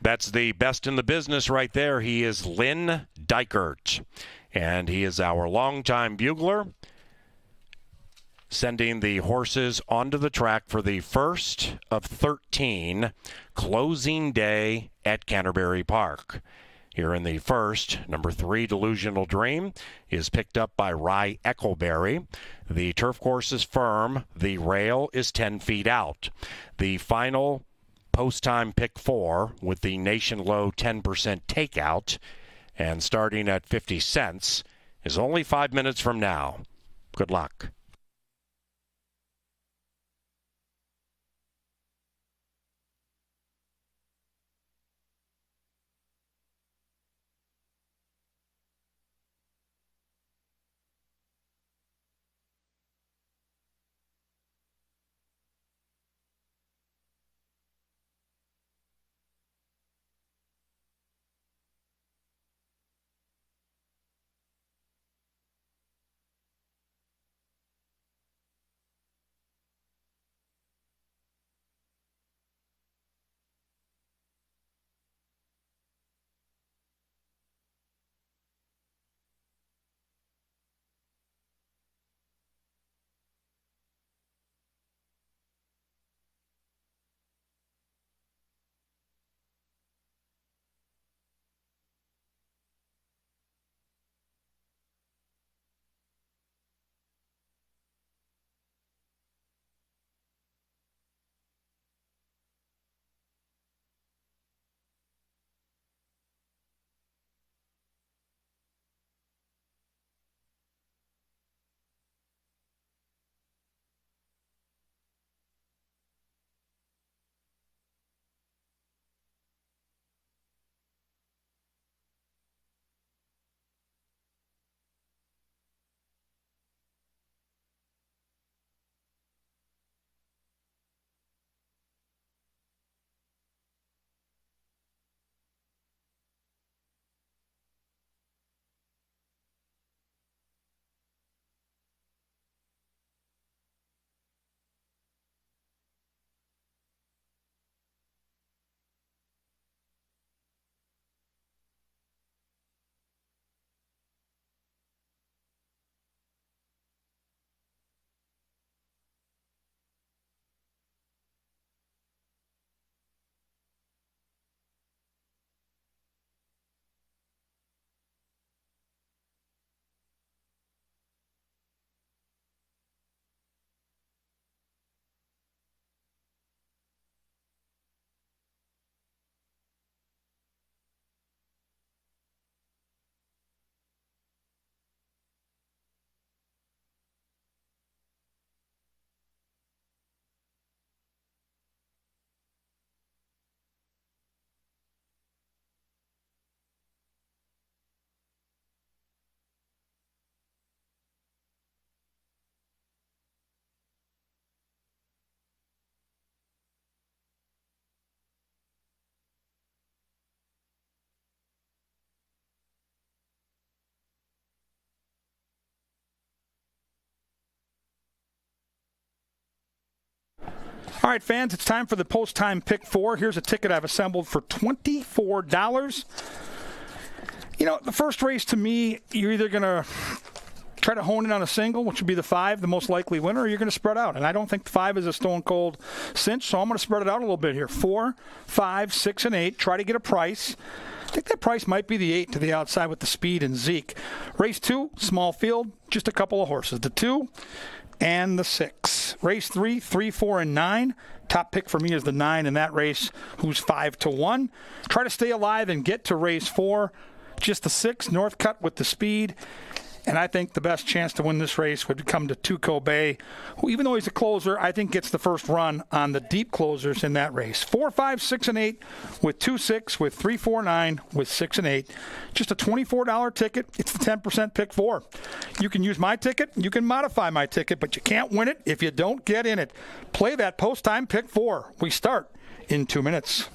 That's the best in the business right there. He is Lynn Dykert, and he is our longtime bugler, sending the horses onto the track for the first of 13 closing day at Canterbury Park. Here in the first, number 3, Delusional Dream, is picked up by Rye Eccleberry. The turf course is firm. The rail is 10 feet out. The final post-time pick 4 with the nation low 10% takeout and starting at 50 cents is only 5 minutes from now. Good luck. All right, fans, it's time for the post-time pick 4. Here's a ticket I've assembled for $24. You know, the first race to me, you're either going to try to hone in on a single, which would be the 5, the most likely winner, or you're going to spread out. And I don't think the 5 is a stone-cold cinch, so I'm going to spread it out a little bit here. 4, 5, 6, and 8. Try to get a price. I think that price might be the 8 to the outside with the speed and Zeke. Race 2, small field, just a couple of horses. The 2 and the 6. Race 3, 3, 4, and 9. Top pick for me is the 9 in that race, who's 5-1. Try to stay alive and get to race 4. Just the 6, Northcutt with the speed. And I think the best chance to win this race would come to Tuco Bay, who, even though he's a closer, I think gets the first run on the deep closers in that race. 4, 5, 6, and 8 with 2, 6, with 3, 4, 9, with 6 and 8. Just a $24 ticket. It's the 10% pick 4. You can use my ticket. You can modify my ticket, but you can't win it if you don't get in it. Play that post-time pick 4. We start in 2 minutes.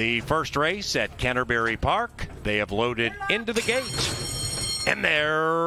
The first race at Canterbury Park, they have loaded into the gate. And they're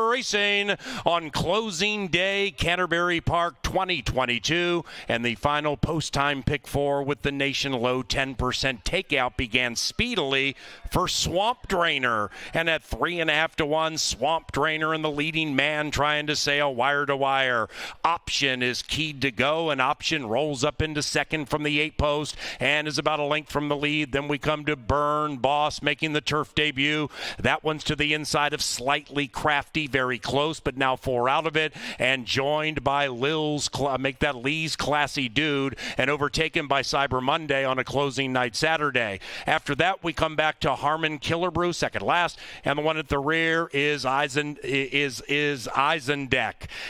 racing on closing day, Canterbury Park 2022. And the final post-time pick 4 with the nation low 10% takeout began speedily for Swamp Drainer. And at 3.5 to 1, Swamp Drainer and the leading man trying to sail wire to wire. Option is keyed to go, and Option rolls up into second from the 8 post and is about a length from the lead. Then we come to Burn Boss making the turf debut. That one's to the inside of Slightly Crafty, very close, but now 4 out of it, and joined by Lee's Classy Dude, and overtaken by Cyber Monday on a closing night Saturday. After that, we come back to Harmon Killerbrew, second last, and the one at the rear is Eisendeck.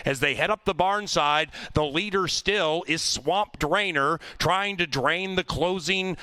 As they head up the barn side, the leader still is Swamp Drainer, trying to drain the closing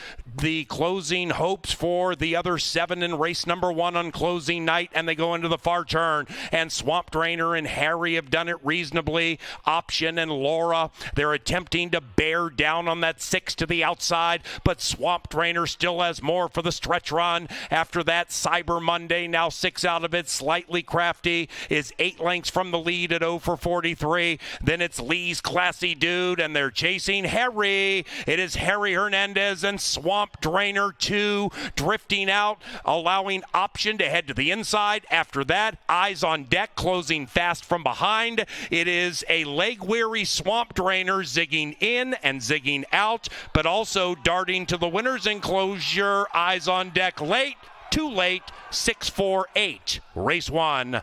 hopes for the other 7 in race number 1 on closing night, and they go into the far turn, and Swamp Drainer and Harry have done it reasonably. Option and Laura, they're attempting to bear down on that 6 to the outside, but Swamp Drainer still has more for the stretch run. After that, Cyber Monday, now 6 out of it. Slightly Crafty is 8 lengths from the lead at 0 for 43. Then it's Lee's Classy Dude, and they're chasing Harry. It is Harry Hernandez and Swamp Drainer 2 drifting out, allowing Option to head to the inside. After that, Eyes on Deck closing fast from behind. It is a leg-weary Swamp Drainer zigging in and zigging out, but also darting to the winner's enclosure. Eyes on Deck late, too late, 6-4-8. Race 1.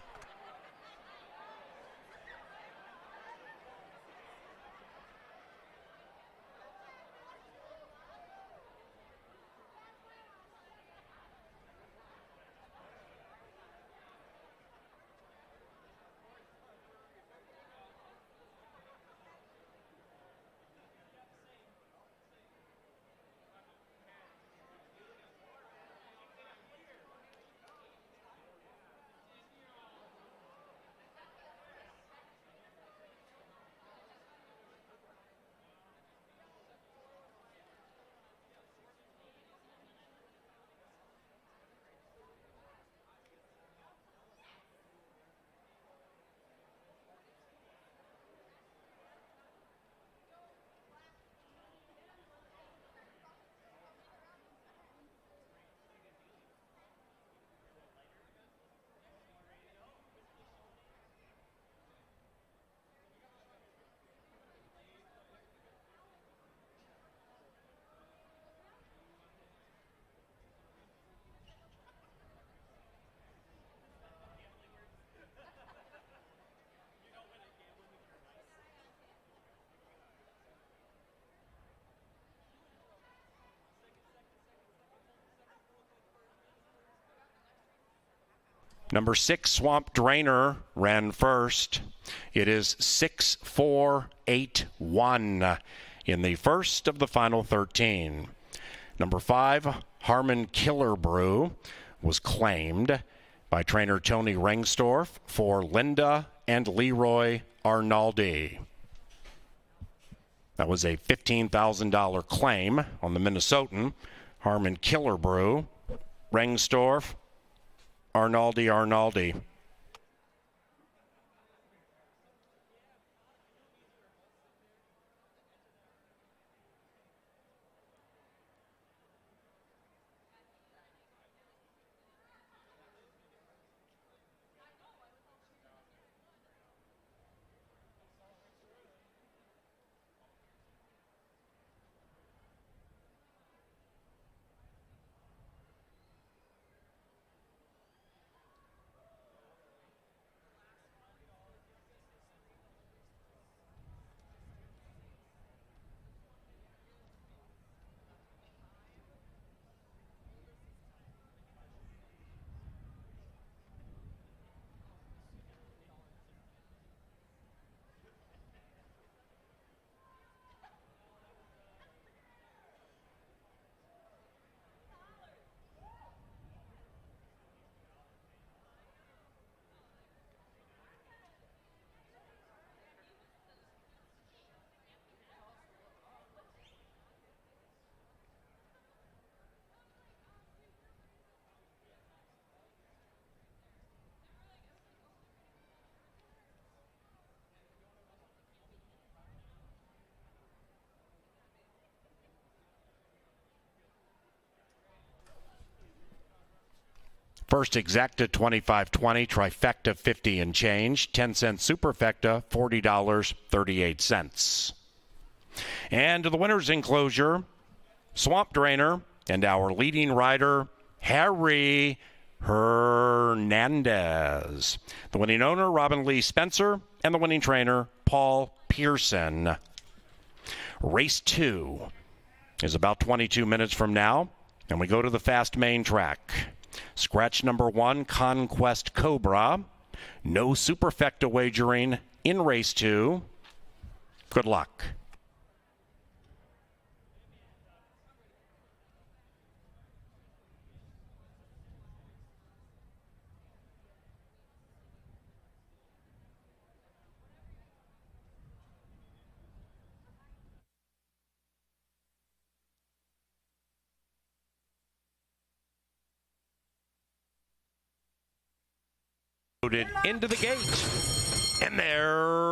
Number 6, Swamp Drainer, ran first. It is 6-4-8-1 in the first of the final 13. Number 5, Harmon Killerbrew, was claimed by trainer Tony Rengstorff for Linda and Leroy Arnaldi. That was a $15,000 claim on the Minnesotan. Harmon Killerbrew, Rengstorff, Arnaldi. First exacta 25.20, trifecta 50 and change, 10-cent superfecta $40.38. And to the winner's enclosure, Swamp Drainer and our leading rider, Harry Hernandez. The winning owner, Robin Lee Spencer, and the winning trainer, Paul Pearson. Race 2 is about 22 minutes from now, and we go to the fast main track. Scratch number 1, Conquest Cobra. No superfecta wagering in race 2. Good luck. Into the gate, and they're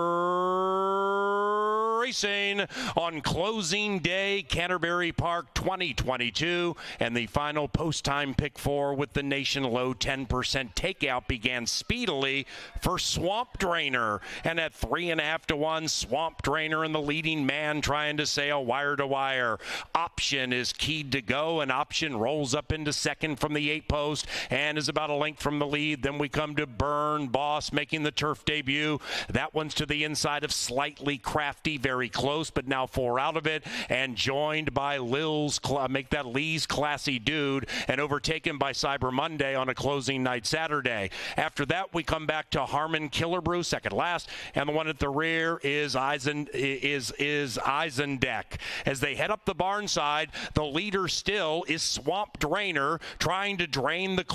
racing on closing day, Canterbury Park 2022, and the final post-time pick 4 with the nation low 10% takeout began speedily for Swamp Drainer, and at 3.5 to 1, Swamp Drainer and the leading man trying to sail wire to wire. Option is keyed to go, and Option rolls up into second from the 8 post and is about a length from the lead. Then we come to Burn Boss making the turf debut. That one's to the inside of Slightly Crafty, very close, but now 4 out of it, and joined by Lee's Classy Dude, and overtaken by Cyber Monday on a closing night Saturday. After that, we come back to Harmon Killerbrew, second last, and the one at the rear is Eisendeck. As they head up the barn side, the leader still is Swamp Drainer, trying to drain the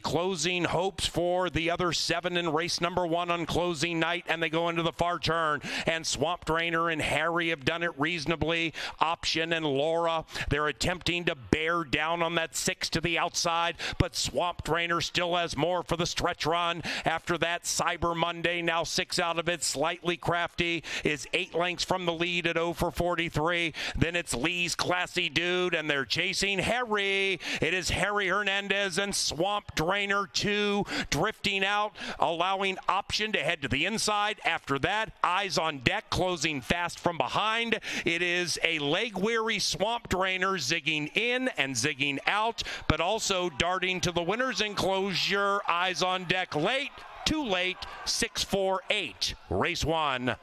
closing hopes for the other 7 in race number 1 on closing night, and they go into the far turn, and Swamp Drainer and Harry have done it reasonably. Option and Laura, they're attempting to bear down on that 6 to the outside, but Swamp Drainer still has more for the stretch run. After that, Cyber Monday, now 6 out of it. Slightly Crafty is 8 lengths from the lead at 0 for 43. Then it's Lee's Classy Dude, and they're chasing Harry. It is Harry Hernandez and Swamp Drainer 2 drifting out, allowing Option to head to the inside. After that, Eyes on Deck closing fast from behind. It is a leg-weary Swamp Drainer zigging in and zigging out, but also darting to the winner's enclosure. Eyes on Deck late, too late, 6-4-8. Race 1.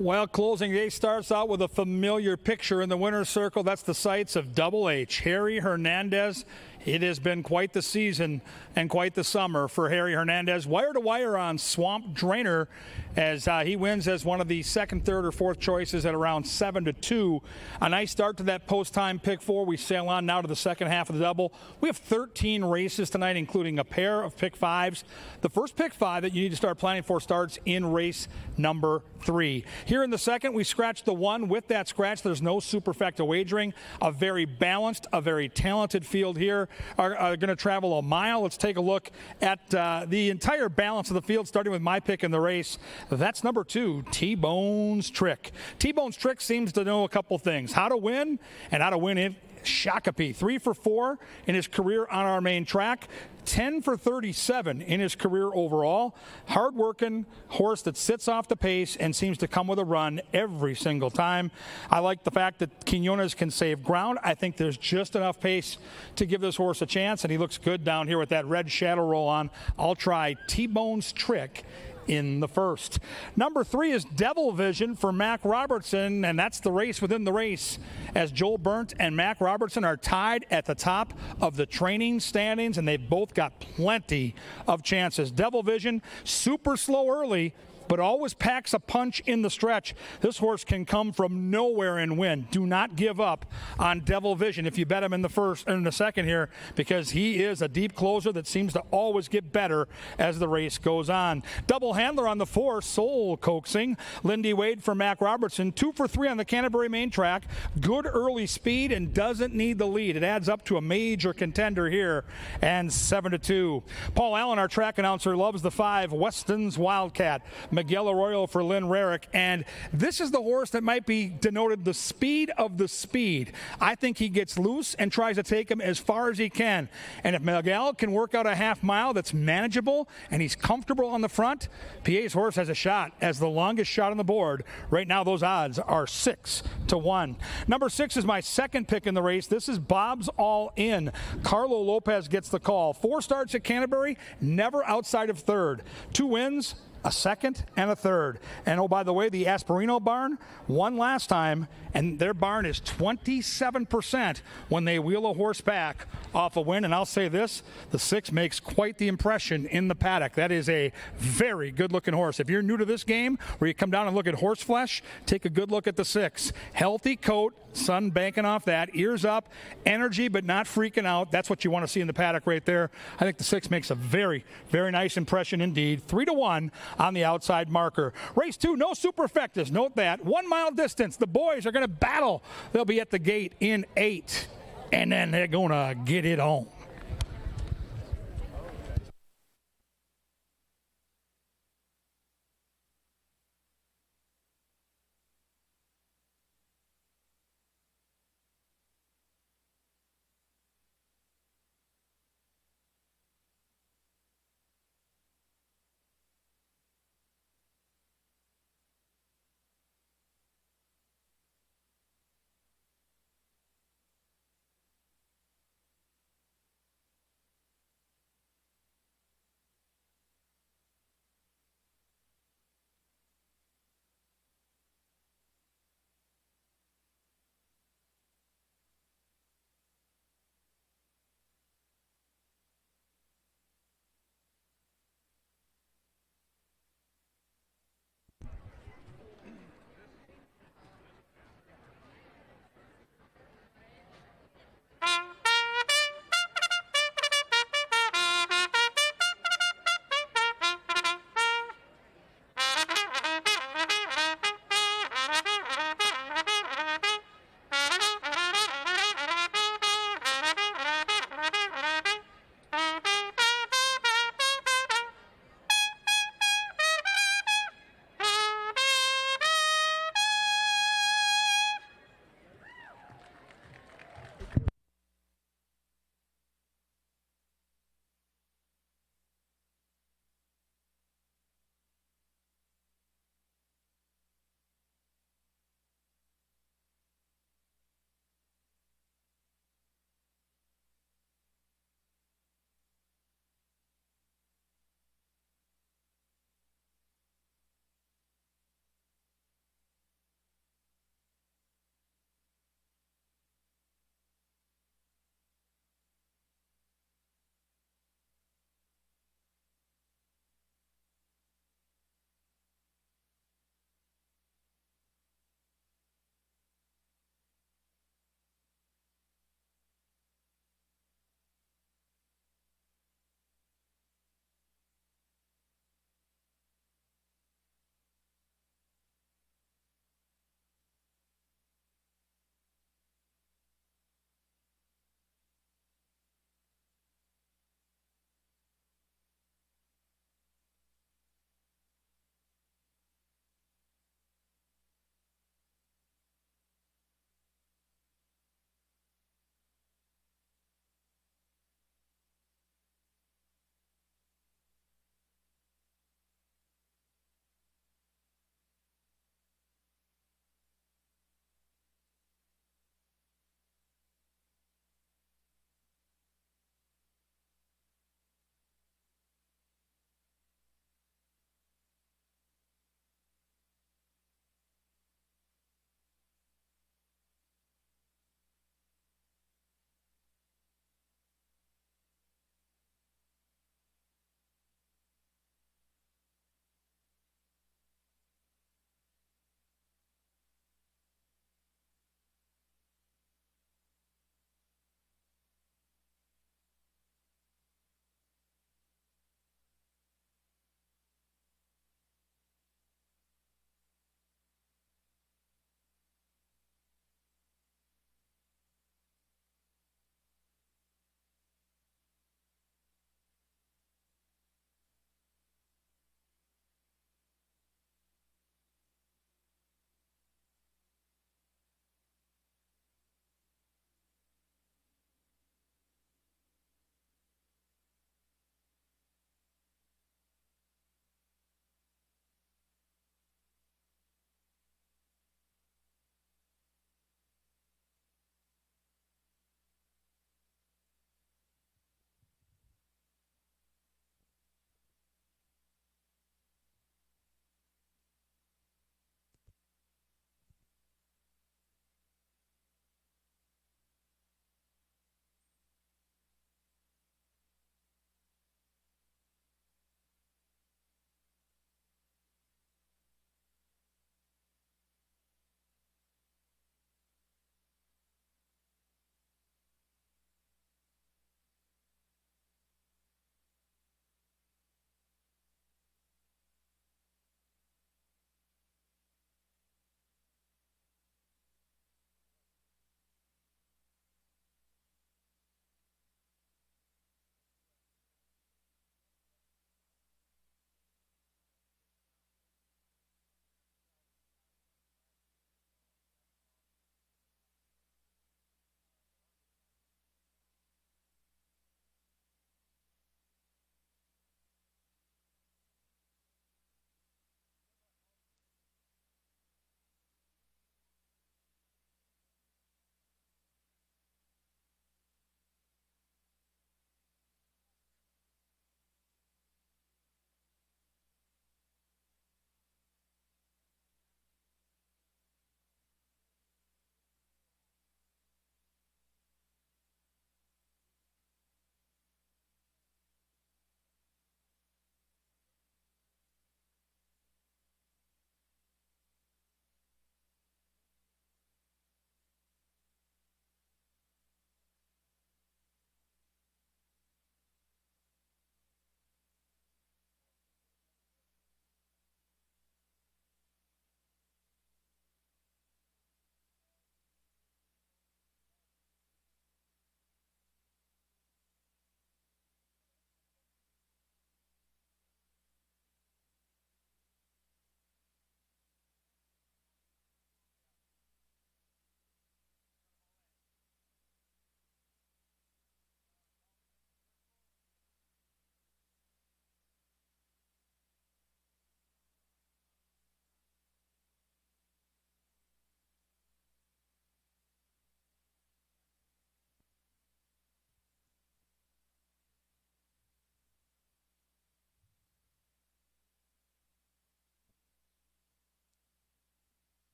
Well, closing day starts out with a familiar picture in the winner's circle. That's the sights of Double H, Harry Hernandez. It has been quite the season and quite the summer for Harry Hernandez. Wire to wire on Swamp Drainer as he wins as one of the second, third, or fourth choices at around 7-2. A nice start to that post-time pick four. We sail on now to the second half of the double. We have 13 races tonight, including a pair of pick fives. The first pick five that you need to start planning for starts in race number 3. Here in the second, we scratched the 1. With that scratch, there's no superfecta wagering. A very balanced, a very talented field here are going to travel a mile. Let's take a look at the entire balance of the field, starting with my pick in the race. That's number 2, T-Bone's Trick. T-Bone's Trick seems to know a couple things: how to win and how to win it. Shakopee, 3 for 4 in his career on our main track, 10 for 37 in his career overall. Hard-working horse that sits off the pace and seems to come with a run every single time. I like the fact that Quinones can save ground. I think there's just enough pace to give this horse a chance, and he looks good down here with that red shadow roll on. I'll try T-Bone's Trick in the first. Number 3 is Devil Vision for Mac Robertson, and that's the race within the race, as Joel Burnt and Mac Robertson are tied at the top of the training standings, and they've both got plenty of chances. Devil Vision, super slow early, but always packs a punch in the stretch. This horse can come from nowhere and win. Do not give up on Devil Vision if you bet him in the first or in the second here, because he is a deep closer that seems to always get better as the race goes on. Double handler on the 4, Soul Coaxing. Lindy Wade for Mac Robertson, 2 for 3 on the Canterbury main track. Good early speed and doesn't need the lead. It adds up to a major contender here, and 7-2. Paul Allen, our track announcer, loves the 5, Weston's Wildcat. Miguel Arroyo for Lynn Rarick, and this is the horse that might be denoted the speed of the speed. I think he gets loose and tries to take him as far as he can, and if Miguel can work out a half mile that's manageable and he's comfortable on the front, PA's horse has a shot as the longest shot on the board. Right now those odds are 6-1. Number 6 is my second pick in the race. This is Bob's All In. Carlo Lopez gets the call. 4 starts at Canterbury, never outside of third. 2 wins, a second, and a third. And oh, by the way, the Asperino barn won last time, and their barn is 27% when they wheel a horse back off a win. And I'll say this, the 6 makes quite the impression in the paddock. That is a very good-looking horse. If you're new to this game, where you come down and look at horse flesh, take a good look at the 6. Healthy coat, sun banking off that, ears up, energy but not freaking out. That's what you want to see in the paddock right there. I think the 6 makes a very, very nice impression indeed. 3-1 on the outside marker. Race 2, no superfectas. Note that. 1 mile distance. The boys are going to battle. They'll be at the gate in 8, and then they're going to get it on.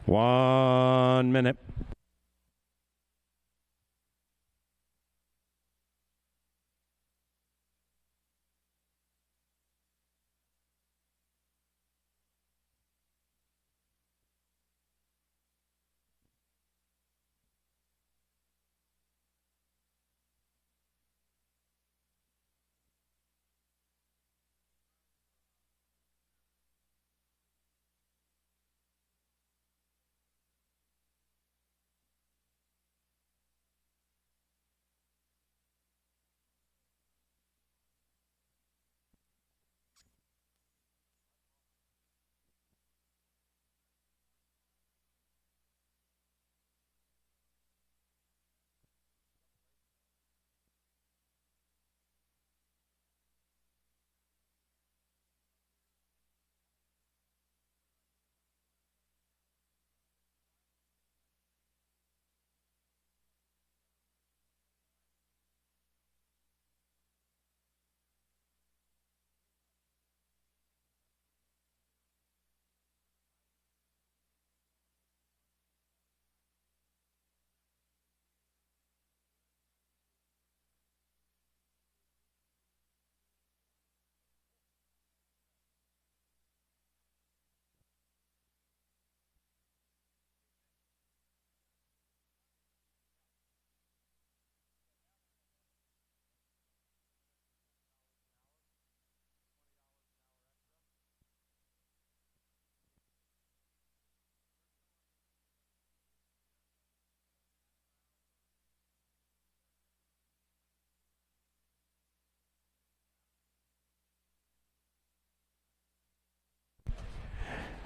1 minute.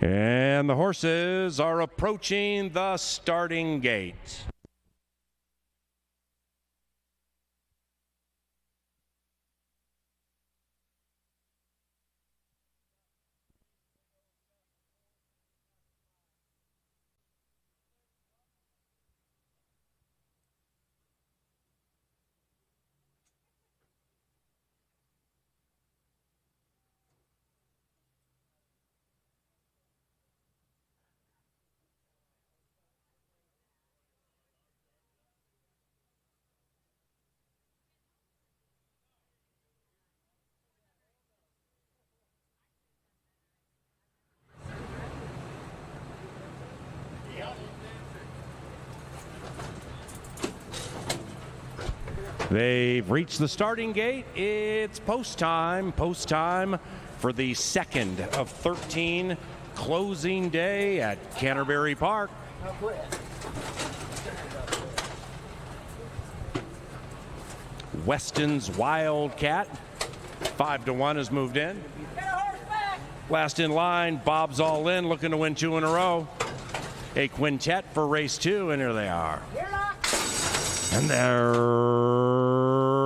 And the horses are approaching the starting gate. They've reached the starting gate. It's post time for the second of 13 closing day at Canterbury Park. Weston's Wildcat, 5-1 has moved in. Last in line, Bob's All In, looking to win 2 in a row. A quintet for race 2, and here they are. And they're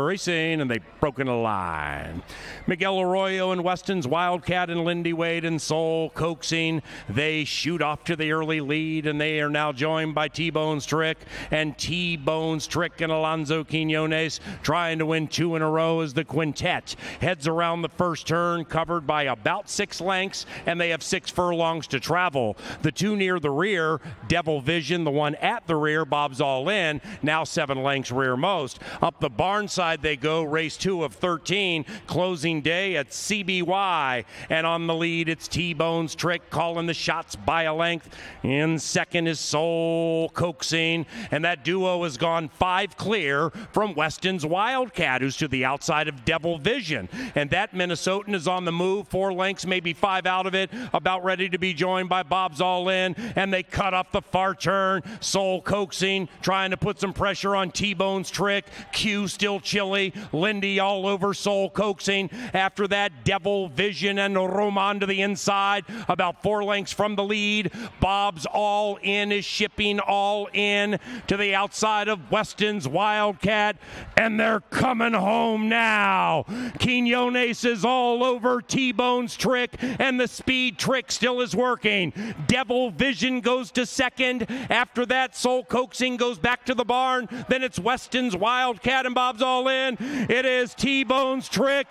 racing, and they've broken a line. Miguel Arroyo and Weston's Wildcat and Lindy Wade and Soul Coaxing. They shoot off to the early lead, and they are now joined by T-Bone's Trick and T-Bone's Trick and Alonzo Quinones, trying to win 2 in a row as the quintet heads around the first turn, covered by about 6 lengths, and they have 6 furlongs to travel. The 2 near the rear, Devil Vision, the one at the rear, Bob's All In, now 7 lengths rearmost. Up the barn side they go, race 2 of 13, closing day at CBY, and on the lead it's T-Bone's Trick calling the shots by a length. In second is Soul Coaxing, and that duo has gone 5 clear from Weston's Wildcat, who's to the outside of Devil Vision, and that Minnesotan is on the move, 4 lengths, maybe 5 out of it, about ready to be joined by Bob's All In, and they cut up the far turn. Soul Coaxing trying to put some pressure on T-Bone's Trick. Q still chilly. Lindy all over Soul Coaxing. After that, Devil Vision and Roman to the inside, about 4 lengths from the lead. Bob's All In is shipping All In to the outside of Weston's Wildcat, and they're coming home now. Quinones is all over T-Bone's Trick, and the speed trick still is working. Devil Vision goes to second. After that, Soul Coaxing goes back to the barn. Then it's Weston's Wildcat and Bob's All In. It is T-Bone's trick,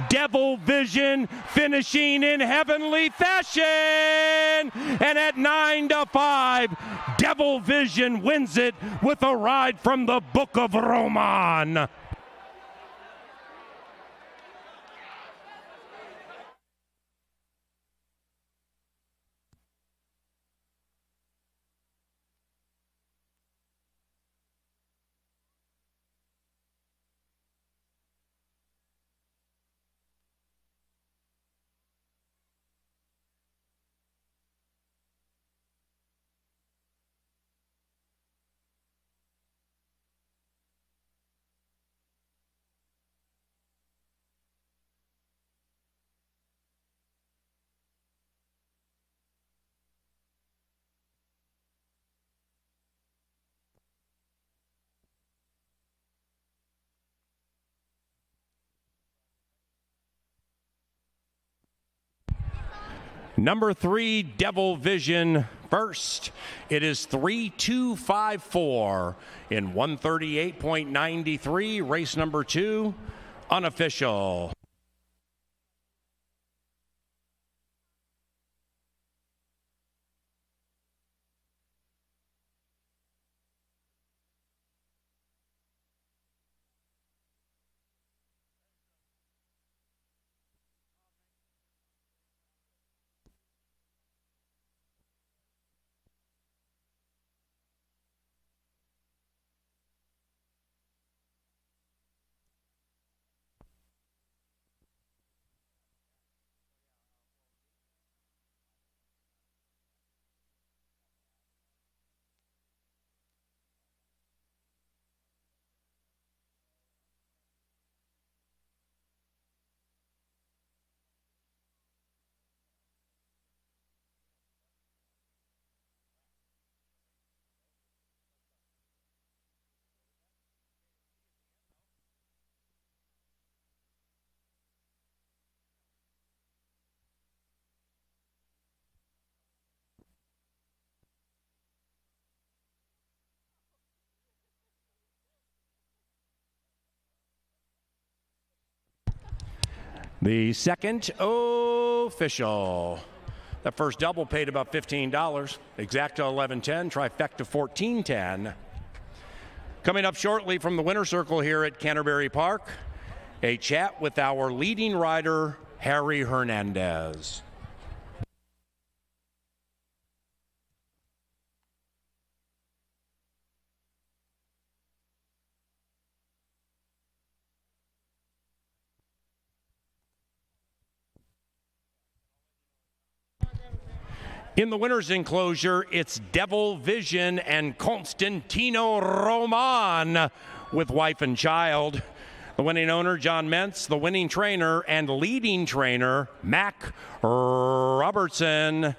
Devil Vision, finishing in heavenly fashion. And at 9-5, Devil Vision wins it with a ride from the Book of Roman. Number 3, Devil Vision first. It is 3-2-5-4 in 138.93. Race number 2, unofficial. The second official. That first double paid about $15. Exacta 11.10, trifecta 14.10. Coming up shortly from the winner's circle here at Canterbury Park, a chat with our leading rider, Harry Hernandez. In the winner's enclosure, it's Devil Vision and Constantino Roman with wife and child. The winning owner, John Mentz, the winning trainer and leading trainer, Mac Robertson.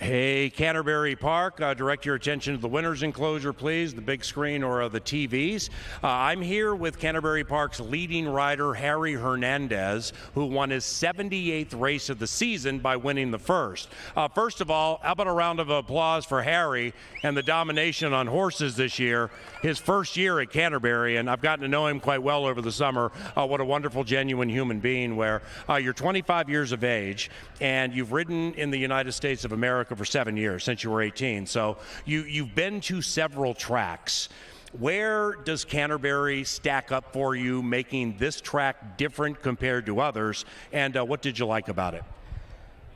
Hey, Canterbury Park, direct your attention to the winner's enclosure, please, the big screen or the TVs. I'm here with Canterbury Park's leading rider, Harry Hernandez, who won his 78th race of the season by winning the first. First of all, how about a round of applause for Harry and the domination on horses this year, his first year at Canterbury, and I've gotten to know him quite well over the summer. What a wonderful, genuine human being, where you're 25 years of age, and you've ridden in the United States of America for 7 years, since you were 18. So you've been to several tracks. Where does Canterbury stack up for you, making this track different compared to others? And what did you like about it?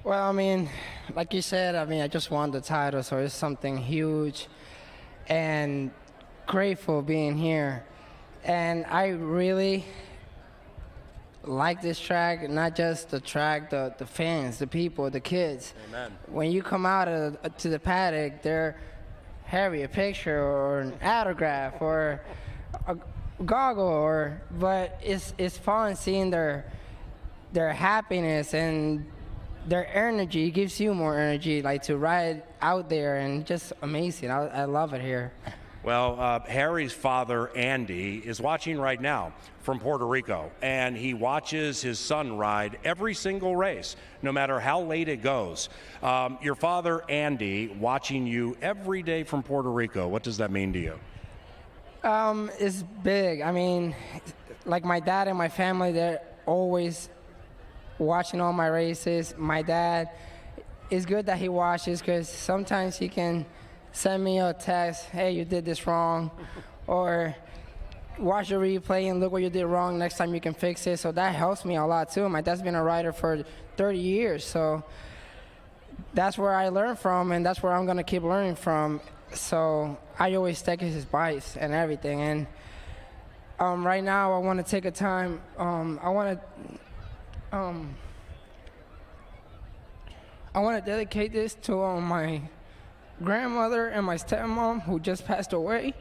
Well, I mean, like you said, I just won the title, so it's something huge and grateful being here. And I really like this track, not just the track, the fans, the people, the kids. Amen. When you come out to the paddock, they're Harry, a picture or an autograph or a goggle, but it's fun seeing their happiness and their energy. It gives you more energy, like to ride out there, and just amazing. I love it here. Well, Harry's father, Andy, is watching right now from Puerto Rico, and he watches his son ride every single race, no matter how late it goes. Your father, Andy, watching you every day from Puerto Rico, what does that mean to you? It's big. I mean, like my dad and my family, they're always watching all my races. My dad, it's good that he watches, because sometimes he can send me a text, hey, you did this wrong, or watch the replay and look what you did wrong, next time you can fix it. So that helps me a lot too. My dad's been a rider for 30 years, so that's where I learn from, and that's where I'm gonna keep learning from. So I always take his advice and everything. And right now I want to take a time, I want to dedicate this to my grandmother and my stepmom, who just passed away.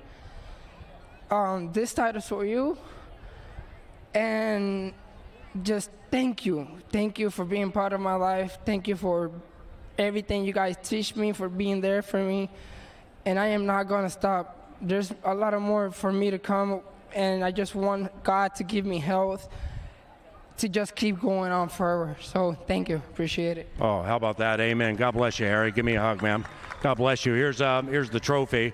This title's for you, and just thank you for being part of my life. Thank you for everything you guys teach me, for being there for me, and I am not gonna stop. There's a lot of more for me to come, and I just want God to give me health to just keep going on forever. So thank you, appreciate it. Oh, how about that? Amen. God bless you, Harry. Give me a hug, man. God bless you. Here's the trophy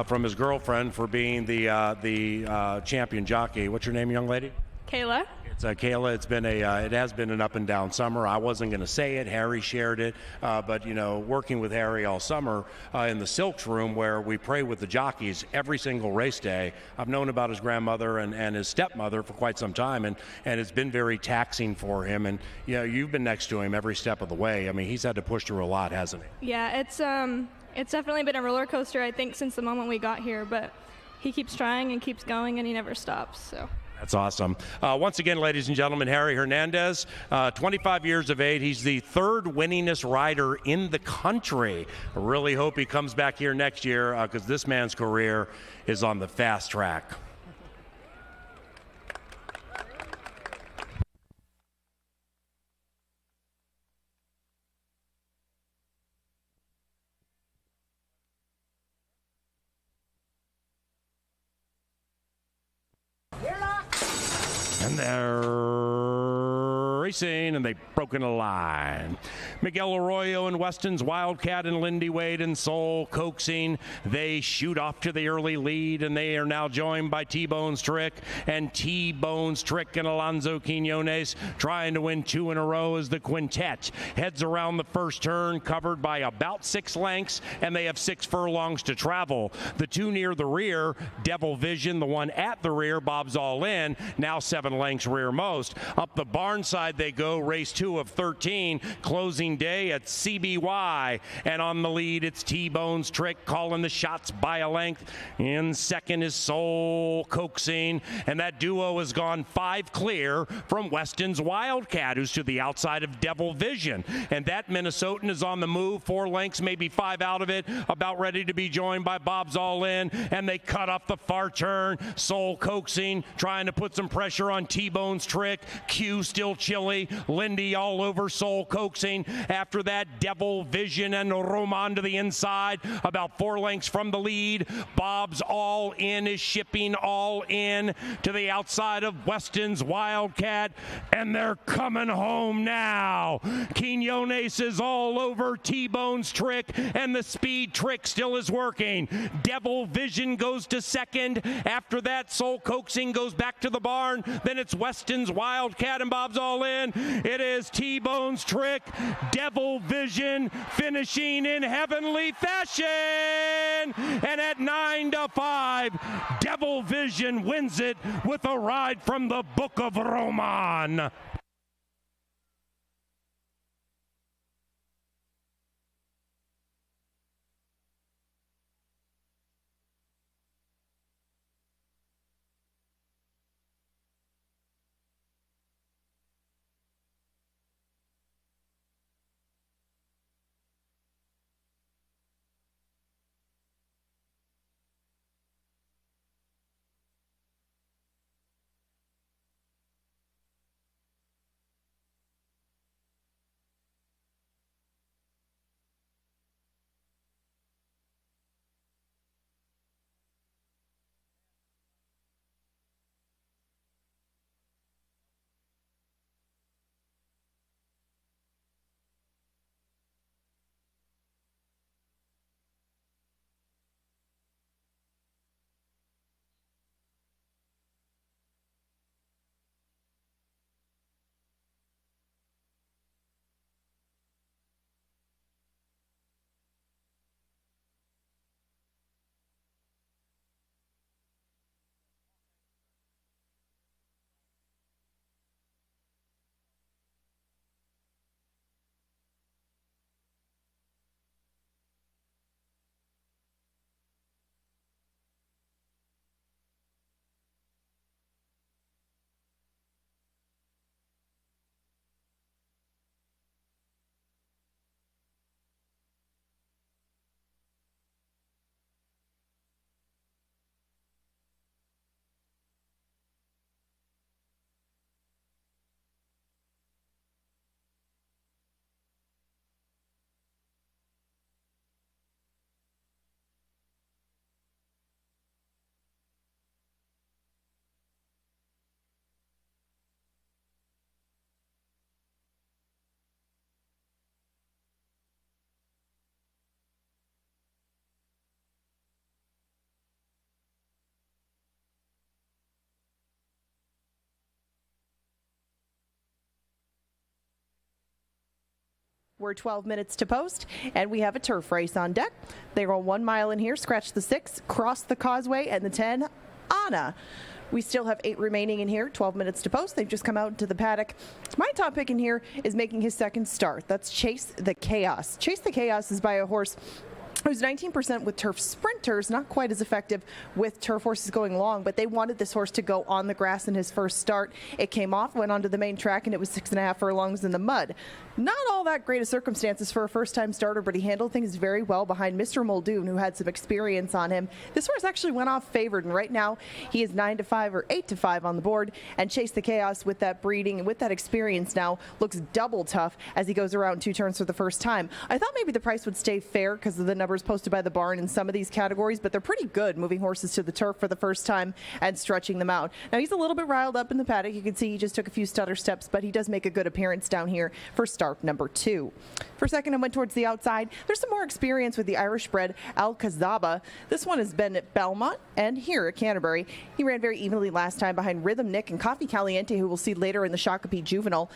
from his girlfriend for being the champion jockey. What's your name, young lady? Kayla. It's Kayla. It's been it has been an up and down summer. I wasn't going to say it. Harry shared it, but working with Harry all summer in the Silks room, where we pray with the jockeys every single race day. I've known about his grandmother and his stepmother for quite some time, and it's been very taxing for him. And you've been next to him every step of the way. I mean, he's had to push through a lot, hasn't he? Yeah, it's definitely been a roller coaster, I think, since the moment we got here. But he keeps trying and keeps going, and he never stops. So. That's awesome. Once again, ladies and gentlemen, Harry Hernandez, 25 years of age. He's the third winningest rider in the country. I really hope he comes back here next year, because this man's career is on the fast track. And they're racing, and they've broken a line. Miguel Arroyo and Weston's Wildcat and Lindy Wade and Soul coaxing. They shoot off to the early lead, and they are now joined by T-Bone's Trick. And T-Bone's Trick and Alonzo Quinones trying to win 2 in a row as the quintet heads around the first turn, covered by about 6 lengths, and they have 6 furlongs to travel. The 2 near the rear, Devil Vision, the one at the rear, Bob's All In, now 7 lengths rearmost. Up the barn side they go, race 2 of 13, closing day at CBY, and on the lead it's T-Bone's Trick calling the shots by a length. In second is Soul Coaxing, and that duo has gone 5 clear from Weston's Wildcat, who's to the outside of Devil Vision, and that Minnesotan is on the move, 4 lengths, maybe 5 out of it, about ready to be joined by Bob's All In, and they cut off the far turn. Soul Coaxing trying to put some pressure on T-Bone's Trick. Q still chilling early. Lindy all over Soul Coaxing. After that, Devil Vision and Roman to the inside, about 4 lengths from the lead. Bob's All In is shipping all in to the outside of Weston's Wildcat, and they're coming home now. Quinones is all over T-Bone's Trick, and the speed trick still is working. Devil Vision goes to second. After that, Soul Coaxing goes back to the barn. Then it's Weston's Wildcat and Bob's All In. It is T-Bone's Trick, Devil Vision finishing in heavenly fashion. And at 9-5, Devil Vision wins it with a ride from the Book of Roman. We're 12 minutes to post, and we have a turf race on deck. They roll 1 mile in here, scratch the 6, cross the causeway, and the 10, Anna. We still have 8 remaining in here, 12 minutes to post. They've just come out into the paddock. My top pick in here is making his second start. That's Chase the Chaos. Chase the Chaos is by a horse who's 19% with turf sprinters, not quite as effective with turf horses going long, but they wanted this horse to go on the grass in his first start. It came off, went onto the main track, and it was 6.5 furlongs in the mud. Not all that great of circumstances for a first-time starter, but he handled things very well behind Mr. Muldoon, who had some experience on him. This horse actually went off favored, and right now he is 9-5 or 8-5 on the board, and Chase the Chaos with that breeding and with that experience now looks double tough as he goes around 2 turns for the first time. I thought maybe the price would stay fair because of the numbers posted by the barn in some of these categories, but they're pretty good moving horses to the turf for the first time and stretching them out. Now he's a little bit riled up in the paddock. You can see he just took a few stutter steps, but he does make a good appearance down here for start number 2. For second, I went towards the outside. There's some more experience with the Irish bred Al Kazaba. This one has been at Belmont and here at Canterbury. He ran very evenly last time behind Rhythm Nick and Coffee Caliente, who we'll see later in the Shakopee Juvenile.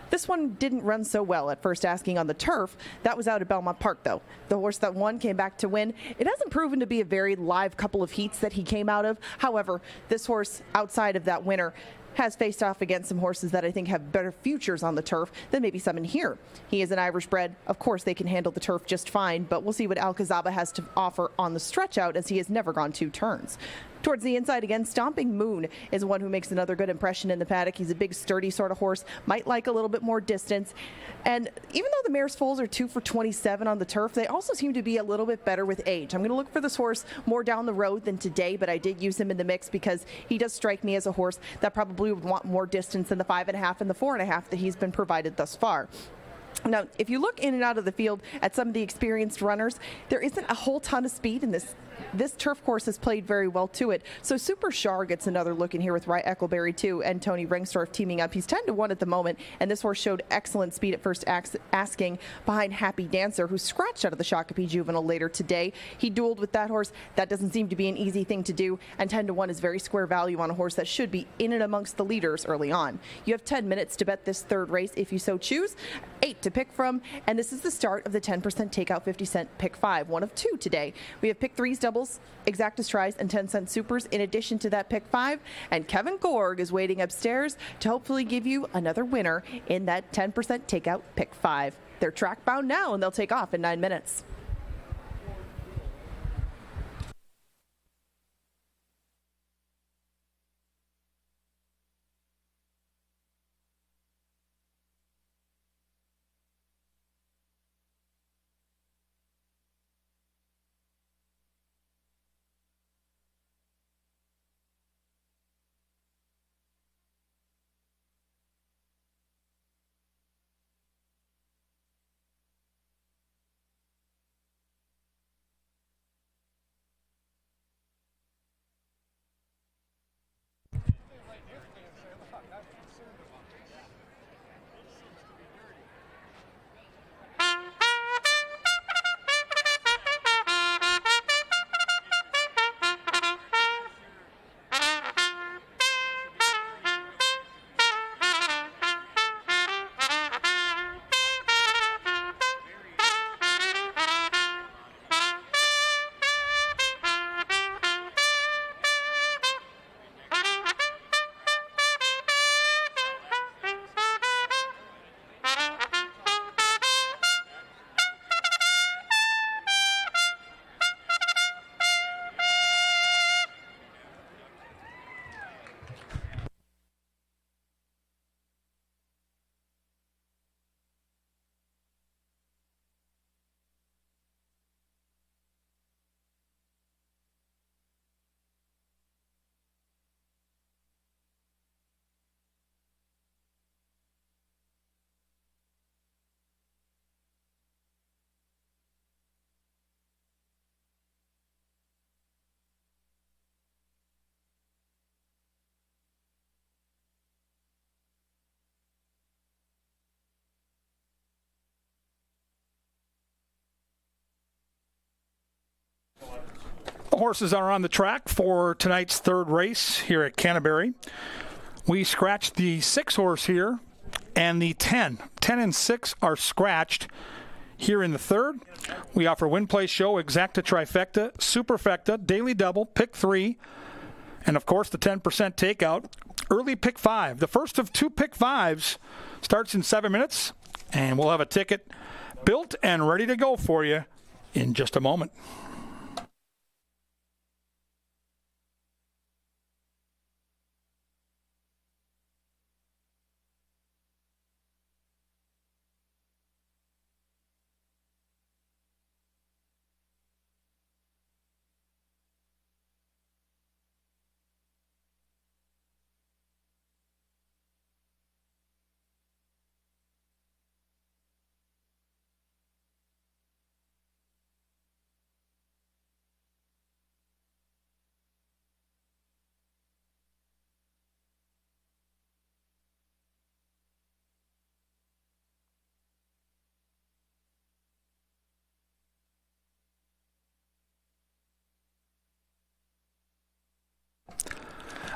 This one didn't run so well at first asking on the turf. That was out at Belmont Park, though. The horse that won came back to win. It hasn't proven to be a very live couple of heats that he came out of. However, this horse outside of that winner has faced off against some horses that I think have better futures on the turf than maybe some in here. He is an Irish bred. Of course, they can handle the turf just fine, but we'll see what Al Kazaba has to offer on the stretch out as he has never gone 2 turns. Towards the inside again, Stomping Moon is one who makes another good impression in the paddock. He's a big, sturdy sort of horse, might like a little bit more distance. And even though the mare's foals are 2 for 27 on the turf, they also seem to be a little bit better with age. I'm going to look for this horse more down the road than today, but I did use him in the mix because he does strike me as a horse that probably would want more distance than the 5.5 and the 4.5 that he's been provided thus far. Now, if you look in and out of the field at some of the experienced runners, there isn't a whole ton of speed in this. This turf course has played very well to it. So Super Shar gets another look in here with Rye Eccleberry too and Tony Rengstorff teaming up. He's 10-1 at the moment, and this horse showed excellent speed at first asking behind Happy Dancer, who scratched out of the Shakopee Juvenile later today. He dueled with that horse. That doesn't seem to be an easy thing to do, and 10-1 is very square value on a horse that should be in and amongst the leaders early on. You have 10 minutes to bet this third race if you so choose, 8 to pick from, and this is the start of the 10% takeout 50-cent pick 5, one of 2 today. We have pick 3s, doubles, exactas tries, and 10-cent supers in addition to that pick 5, and Kevin Gorg is waiting upstairs to hopefully give you another winner in that 10% takeout pick 5. They're track bound now, and they'll take off in 9 minutes. Horses are on the track for tonight's third race here at Canterbury. We scratched the 6 horse here, and the 10 and 6 are scratched here in the third. We offer win, play, show, exacta, trifecta, superfecta, daily double, pick 3, and of course the 10% takeout. Early pick 5. The first of 2 pick 5s starts in 7 minutes, and we'll have a ticket built and ready to go for you in just a moment.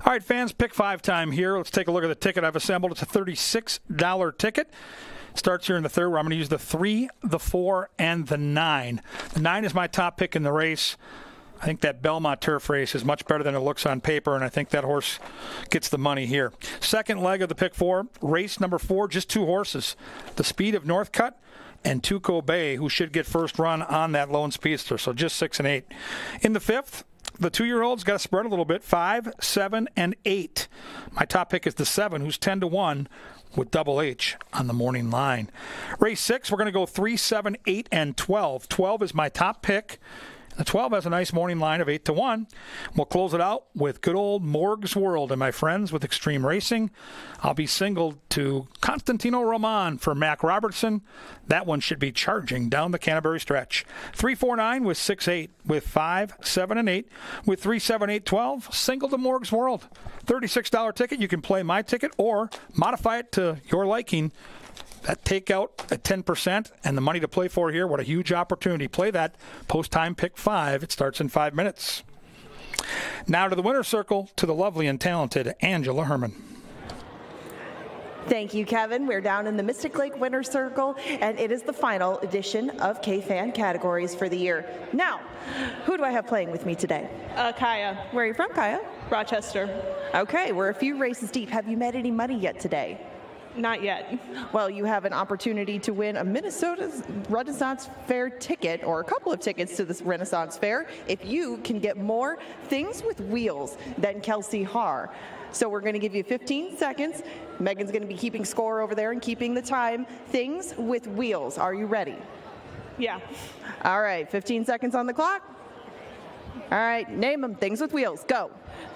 All right, fans, pick 5 time here. Let's take a look at the ticket I've assembled. It's a $36 ticket. Starts here in the third, where I'm going to use the 3, the 4, and the 9. The 9 is my top pick in the race. I think that Belmont turf race is much better than it looks on paper, and I think that horse gets the money here. Second leg of the pick 4, race number 4, just 2 horses. The Speed of Northcutt and Tuco Bay, who should get first run on that lone speedster, so just 6 and 8. In the fifth, the 2-year-olds got to spread a little bit. 5, 7, and 8. My top pick is the 7, who's 10-1 with Double H on the morning line. Race 6, we're going to go 3, 7, 8, and 12. 12 is my top pick. The 12 has a nice morning line of 8-1. We'll close it out with good old Morg's World and my friends with Extreme Racing. I'll be singled to Constantino Roman for Mac Robertson. That one should be charging down the Canterbury stretch. 3-4-9 with 6-8 with 5, 7, and 8 with 3, 7, 8, 12. Single to Morg's World. $36 ticket. You can play my ticket or modify it to your liking. That takeout at 10% and the money to play for here, what a huge opportunity. Play that post-time pick 5. It starts in 5 minutes. Now to the winner's circle, to the lovely and talented Angela Herman. Thank you, Kevin. We're down in the Mystic Lake Winner's Circle, and it is the final edition of K-Fan categories for the year. Now, who do I have playing with me today? Kaya, Where are you from, Kaya? Rochester. Okay, we're a few races deep. Have you made any money yet today? Not yet. Well, you have an opportunity to win a Minnesota Renaissance Fair ticket, or a couple of tickets to this Renaissance Fair, if you can get more things with wheels than Kelsey Haar. So we're going to give you 15 seconds. Megan's going to be keeping score over there and keeping the time. Things with wheels. Are you ready? Yeah. All right, 15 seconds on the clock. All right, name them. Things with wheels. Go.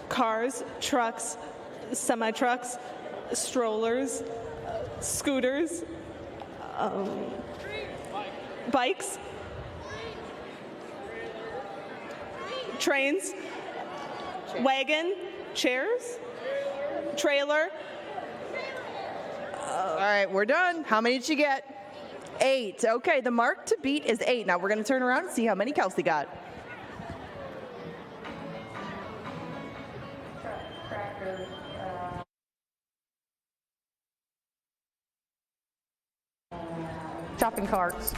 Cars, trucks, semi-trucks, strollers, scooters, bikes, trains, wagon, chairs, trailer. All right, we're done. How many did you get? 8. Okay, the mark to beat is 8. Now we're going to turn around and see how many Kelsey got. Shopping carts.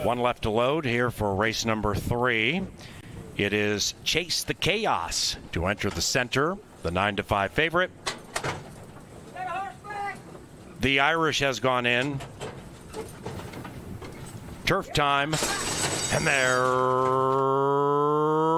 One left to load here for race number 3. It is Chase the Chaos to enter the center, the 9-5 favorite. The Irish has gone in. Turf time, and they're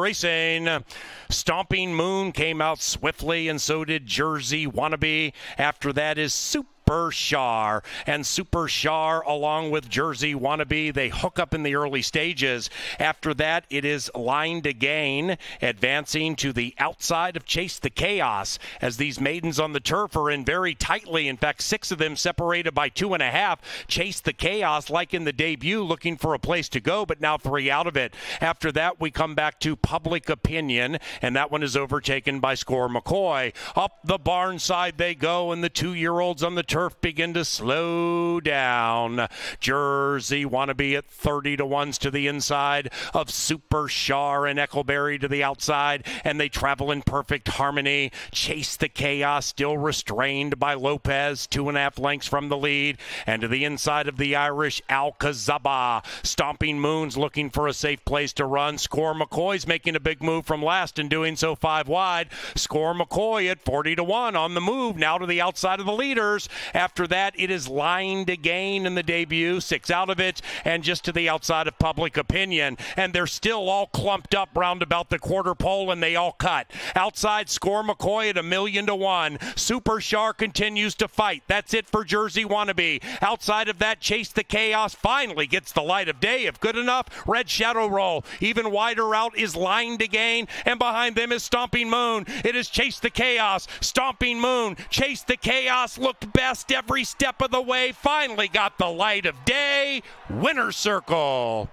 racing. Stomping Moon came out swiftly, and so did Jersey Wannabe. After that is Super Shar, and Super Shar along with Jersey Wannabe, they hook up in the early stages. After that, it is Line to Gain, advancing to the outside of Chase the Chaos, as these maidens on the turf are in very tightly. In fact, 6 of them separated by 2.5. Chase the Chaos, like in the debut, looking for a place to go, but now 3 out of it. After that, we come back to Public Opinion, and that one is overtaken by Score McCoy. Up the barn side they go, and the 2-year-olds on the turf begin to slow down. Jersey Wannabe at 30-1s to the inside of Super Shar and Eccleberry to the outside, and they travel in perfect harmony. Chase the Chaos still restrained by Lopez, 2.5 lengths from the lead, and to the inside of the Irish, Alcazaba. Stomping Moon's looking for a safe place to run. Score McCoy's making a big move from last and doing so 5 wide. Score McCoy at 40-1 on the move now to the outside of the leaders. After that, it is Line to Gain in the debut, 6 out of it, and just to the outside of Public Opinion. And they're still all clumped up round about the quarter pole, and they all cut. Outside, Score McCoy at 1,000,000-1. Super Shar continues to fight. That's it for Jersey Wannabe. Outside of that, Chase the Chaos finally gets the light of day. If good enough, Red Shadow Roll. Even wider out is Line to Gain, and behind them is Stomping Moon. It is Chase the Chaos, Stomping Moon. Chase the Chaos looked best every step of the way, finally got the light of day. Winner's circle.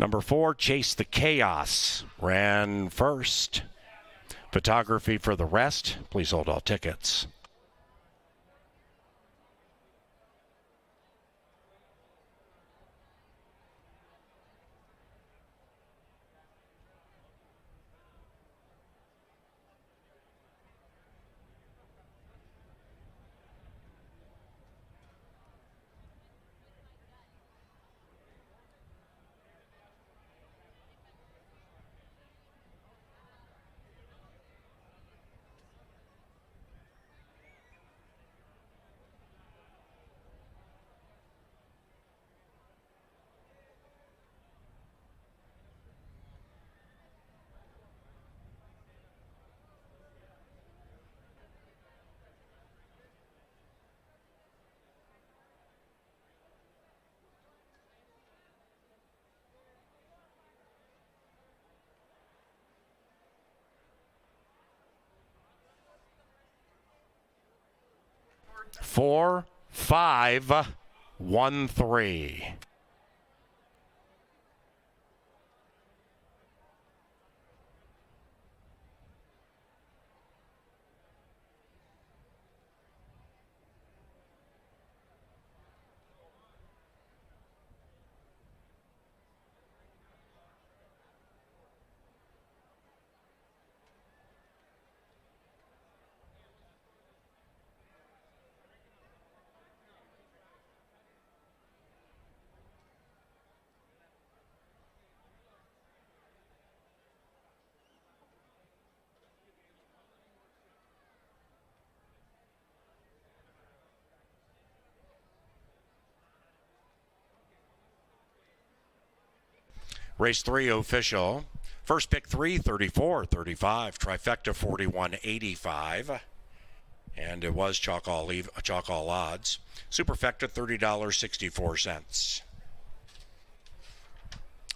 Number 4, Chase the Chaos, ran first. Photography for the rest. Please hold all tickets. Four, 5, 1, 3. Race 3 official. First pick 3, 34.35. Trifecta 41.85. And it was chalk all odds. Superfecta $30.64.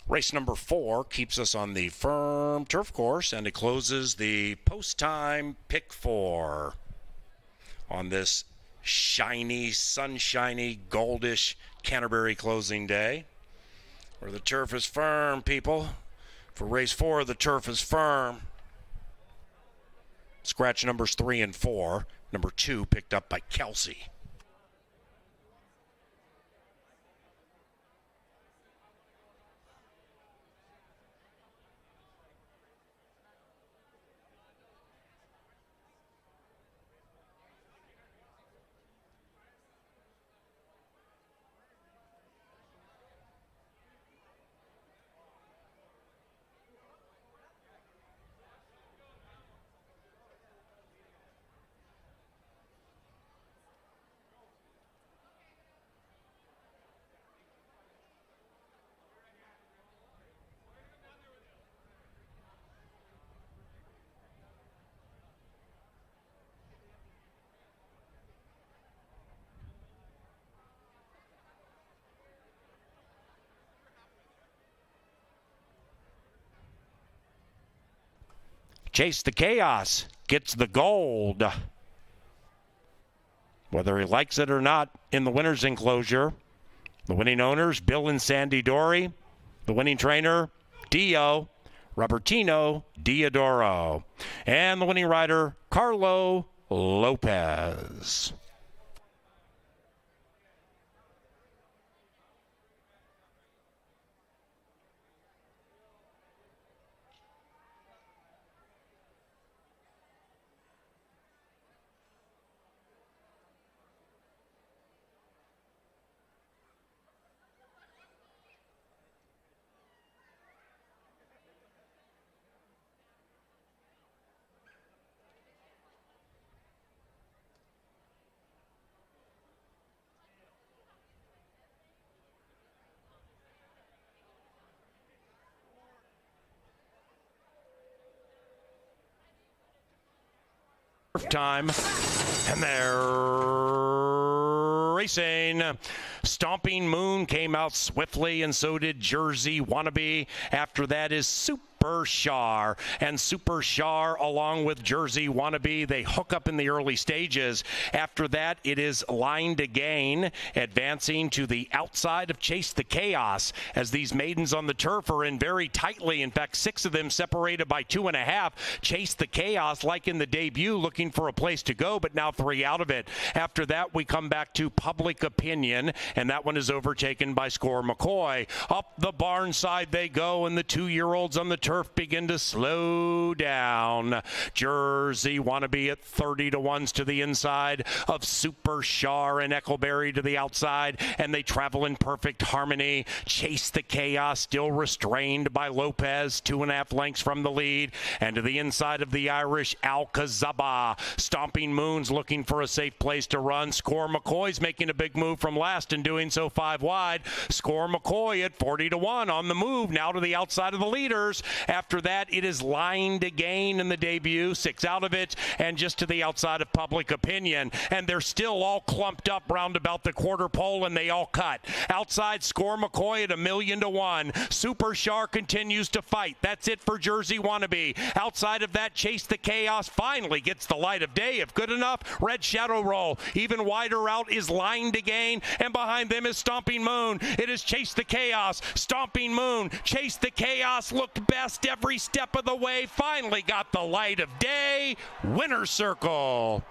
Race number 4 keeps us on the firm turf course, and it closes the post-time pick 4 on this shiny, sunshiny, goldish Canterbury closing day, where the turf is firm, people. For race 4, the turf is firm. Scratch numbers 3 and 4. Number 2 picked up by Kelsey. Chase the Chaos gets the gold. Whether he likes it or not in the winner's enclosure, the winning owners, Bill and Sandy Dory, the winning trainer, Dio Robertino Diodoro, and the winning rider, Carlo Lopez. Time, and they're racing. Stomping Moon came out swiftly, and so did Jersey Wannabe. After that is Super Shar, and Super Shar along with Jersey Wannabe, they hook up in the early stages. After that, it is Line to Gain, advancing to the outside of Chase the Chaos, as these maidens on the turf are in very tightly. In fact, 6 of them separated by 2.5. Chase the Chaos, like in the debut, looking for a place to go, but now 3 out of it. After that, we come back to Public Opinion, and that one is overtaken by Score McCoy. Up the barn side they go, and the 2-year-olds on the turf begin to slow down. Jersey Wannabe at 30-1s to the inside of Super Shar and Eccleberry to the outside, and they travel in perfect harmony. Chase the Chaos still restrained by Lopez, 2.5 lengths from the lead, and to the inside of the Irish Alcazaba. Stomping Moon's looking for a safe place to run. Score McCoy's making a big move from last and doing so 5 wide. Score McCoy at 40-1 on the move now to the outside of the leaders. After that, it is Line to Gain in the debut, 6 out of it, and just to the outside of Public Opinion. And they're still all clumped up round about the quarter pole, and they all cut. Outside, Score McCoy at 1,000,000-1. Super Shar continues to fight. That's it for Jersey Wannabe. Outside of that, Chase the Chaos finally gets the light of day. If good enough, Red Shadow Roll. Even wider out is Line to Gain, and behind them is Stomping Moon. It is Chase the Chaos, Stomping Moon. Chase the Chaos looked best every step of the way, finally got the light of day. Winner's circle.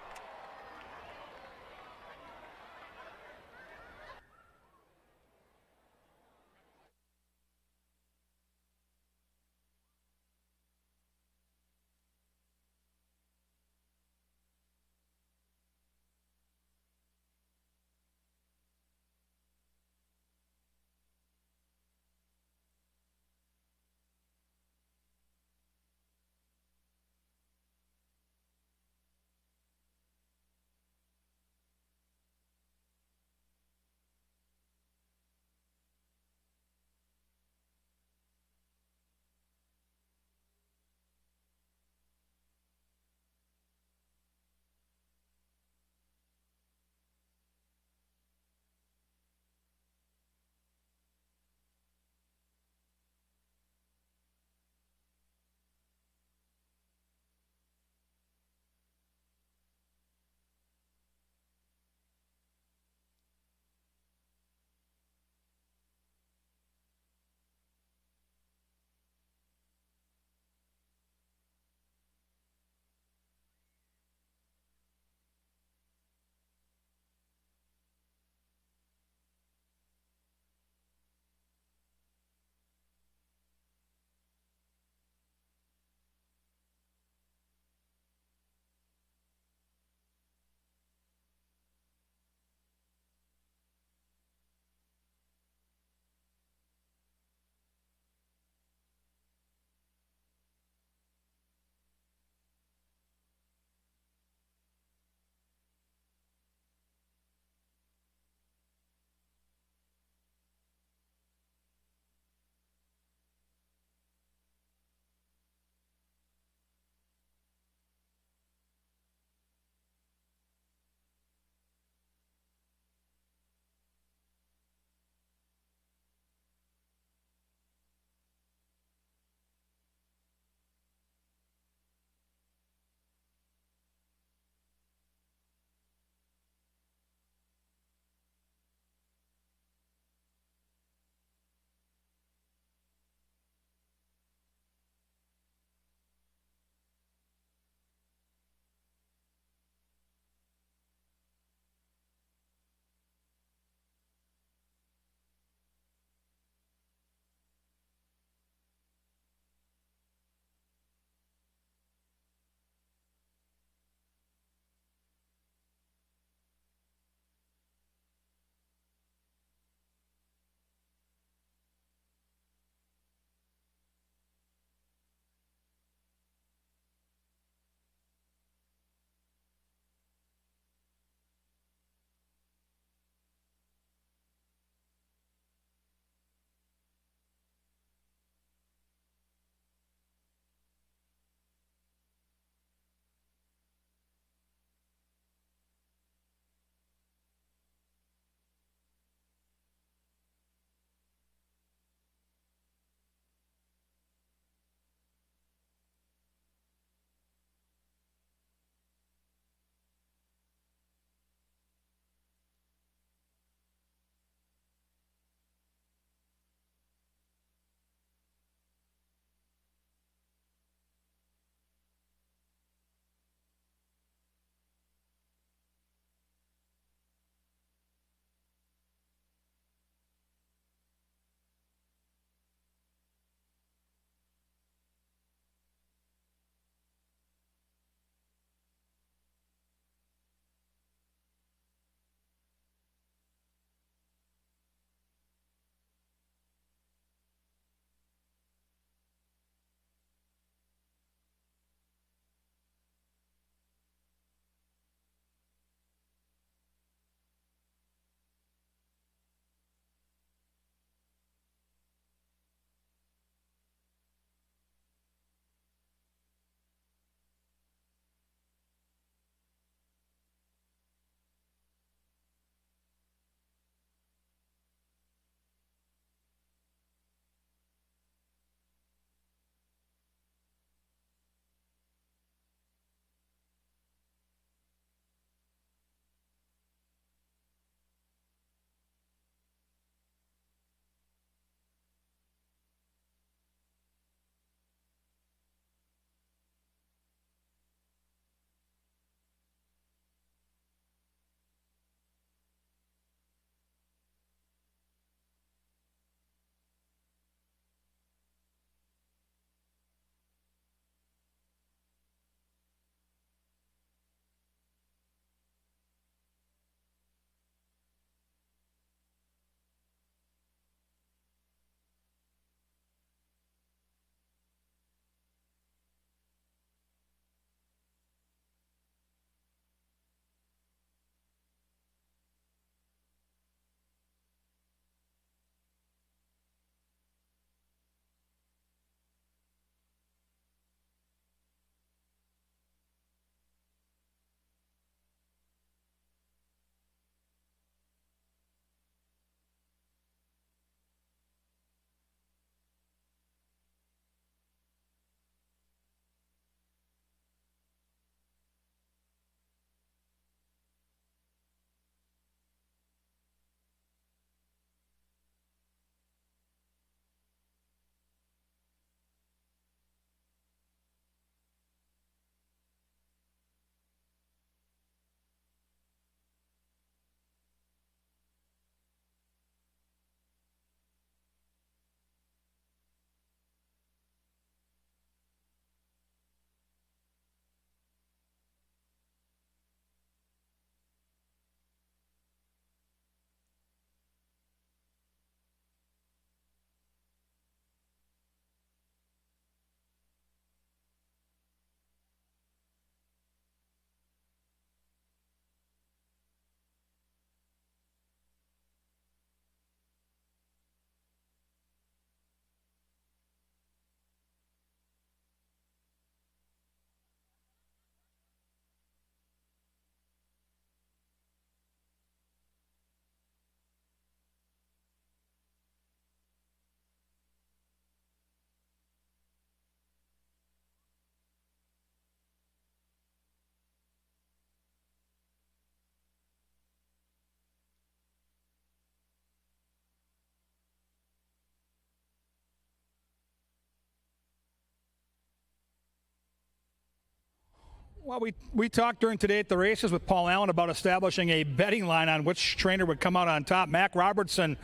Well, we talked during today at the races with Paul Allen about establishing a betting line on which trainer would come out on top. Mac Robertson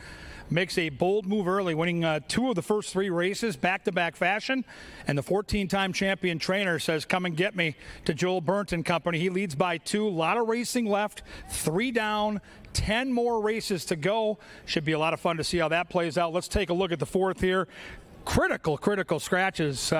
makes a bold move early, winning 2 of the first 3 races back-to-back fashion. And the 14-time champion trainer says, come and get me, to Joel Burnt and company. He leads by 2. A lot of racing left, 3 down, 10 more races to go. Should be a lot of fun to see how that plays out. Let's take a look at the 4th here. Critical scratches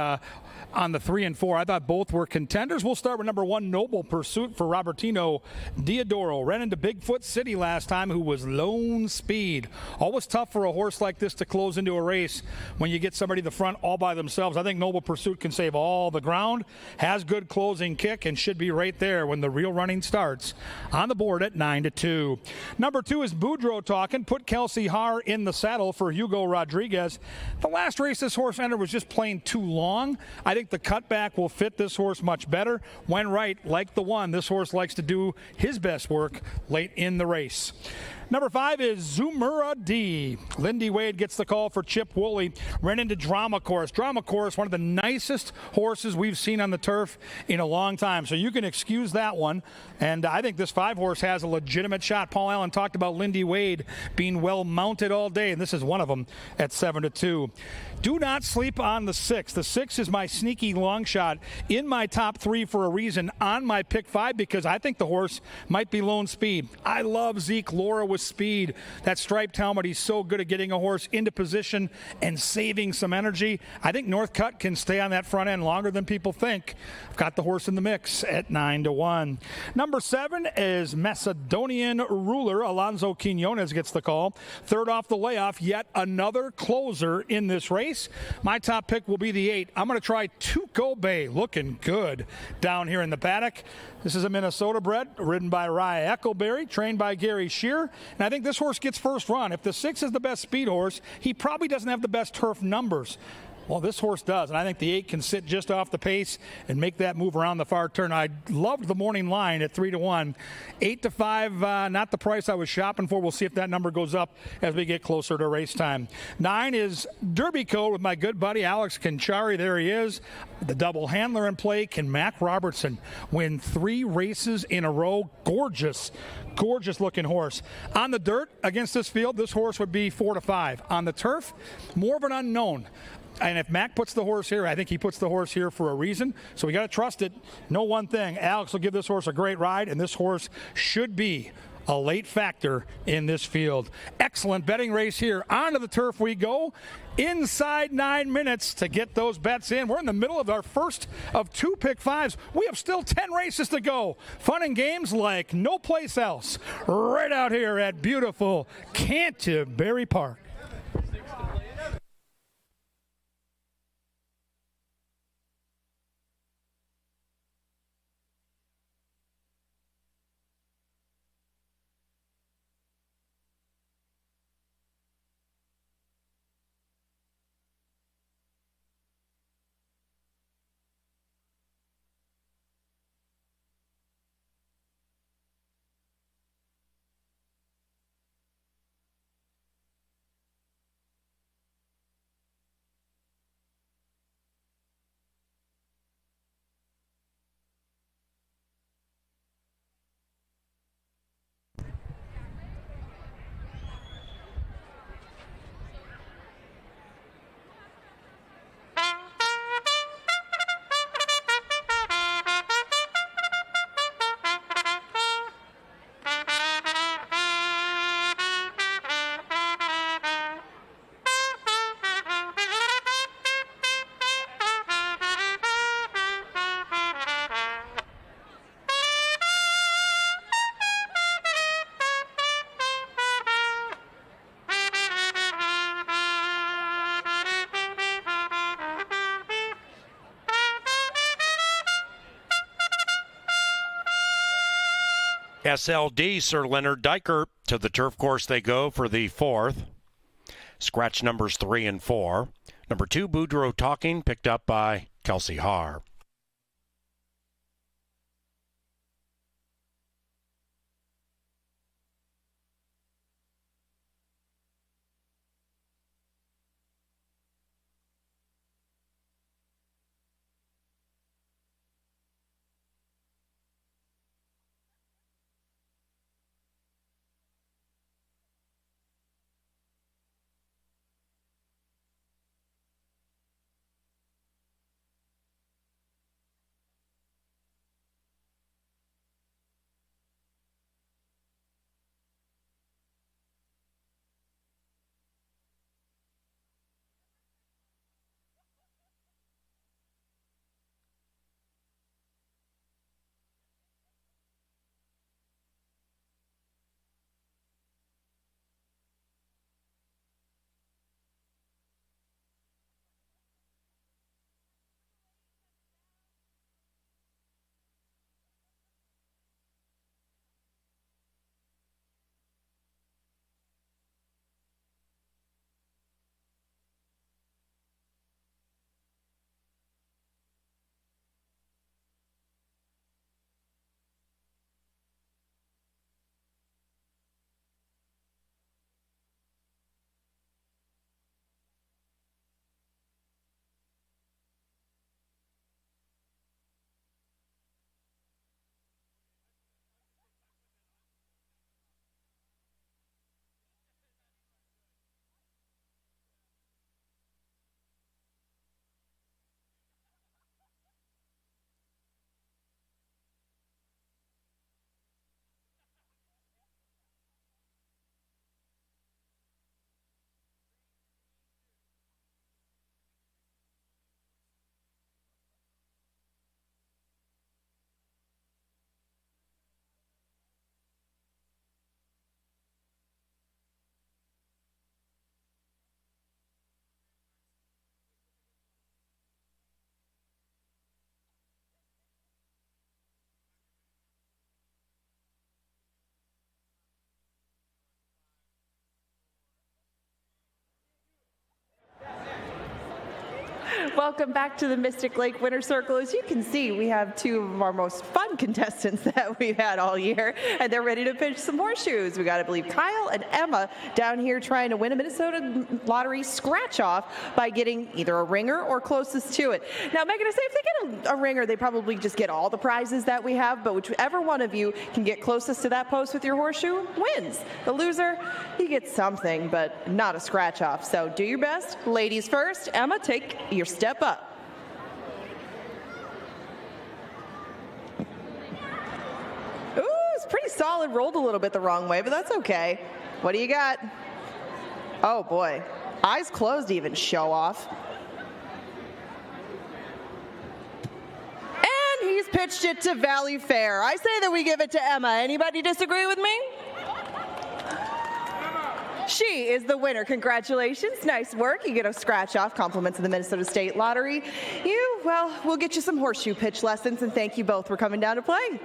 on the 3 and 4. I thought both were contenders. We'll start with number 1, Noble Pursuit for Robertino Diodoro. Ran into Bigfoot City last time, who was lone speed. Always tough for a horse like this to close into a race when you get somebody in the front all by themselves. I think Noble Pursuit can save all the ground, has good closing kick, and should be right there when the real running starts. On the board at 9-2. Number 2 is Boudreaux Talking. Put Kelsey Haar in the saddle for Hugo Rodriguez. The last race this horse entered was just plain too long. I think the cutback will fit this horse much better. When right, like the one, this horse likes to do his best work late in the race. Number 5 is Zumura D. Lindy Wade gets the call for Chip Woolley. Ran into Drama Course. Drama Course, one of the nicest horses we've seen on the turf in a long time. So you can excuse that one. And I think this 5 horse has a legitimate shot. Paul Allen talked about Lindy Wade being well mounted all day, and this is one of them at 7-2. Do not sleep on the 6. The 6 is my sneaky long shot in my top 3 for a reason on my pick 5, because I think the horse might be lone speed. I love Zeke Laura with speed. That striped helmet, he's so good at getting a horse into position and saving some energy. I think Northcutt can stay on that front end longer than people think. I've got the horse in the mix at 9-1. Number 7 is Macedonian Ruler. Alonso Quinones gets the call. 3rd off the layoff, yet another closer in this race. My top pick will be the 8. I'm going to try Tuco Bay, looking good down here in the paddock. This is a Minnesota bred, ridden by Rye Eckleberry, trained by Gary Shear. And I think this horse gets first run. If the 6 is the best speed horse, he probably doesn't have the best turf numbers. Well, this horse does, and I think the 8 can sit just off the pace and make that move around the far turn. I loved the morning line at 3-1. 8-5, not the price I was shopping for. We'll see if that number goes up as we get closer to race time. 9 is Derby Code with my good buddy Alex Conchari. There he is. The double handler in play. Can Mac Robertson win 3 races in a row? Gorgeous looking horse. On the dirt against this field, this horse would be 4-5. On the turf, more of an unknown. And if Mac puts the horse here, I think he puts the horse here for a reason. So we got to trust it. Know one thing, Alex will give this horse a great ride, and this horse should be a late factor in this field. Excellent betting race here. Onto the turf we go. Inside 9 minutes to get those bets in. We're in the middle of our first of 2 pick 5s. We have still 10 races to go. Fun and games like no place else. Right out here at beautiful Canterbury Park. SLD, Sir Leonard Diker. To the turf course they go for the 4th. Scratch numbers 3 and 4. Number 2, Boudreaux Talking, picked up by Kelsey Haar. Welcome back to the Mystic Lake Winter Circle. As you can see, we have two of our most fun contestants that we've had all year, and they're ready to pitch some horseshoes. We got to believe Kyle and Emma down here trying to win a Minnesota Lottery scratch-off by getting either a ringer or closest to it. Now, Megan, I say if they get a ringer, they probably just get all the prizes that we have, but whichever one of you can get closest to that post with your horseshoe wins. The loser, he gets something, but not a scratch-off. So do your best. Ladies first. Emma, take your step up. Ooh, it's pretty solid. Rolled a little bit the wrong way, but that's okay. What do you got? Oh, boy. Eyes closed even, show off. And he's pitched it to Valley Fair. I say that we give it to Emma. Anybody disagree with me? She is the winner. Congratulations. Nice work. You get a scratch off. Compliments of the Minnesota State Lottery. Well, we'll get you some horseshoe pitch lessons, and thank you both for coming down to play.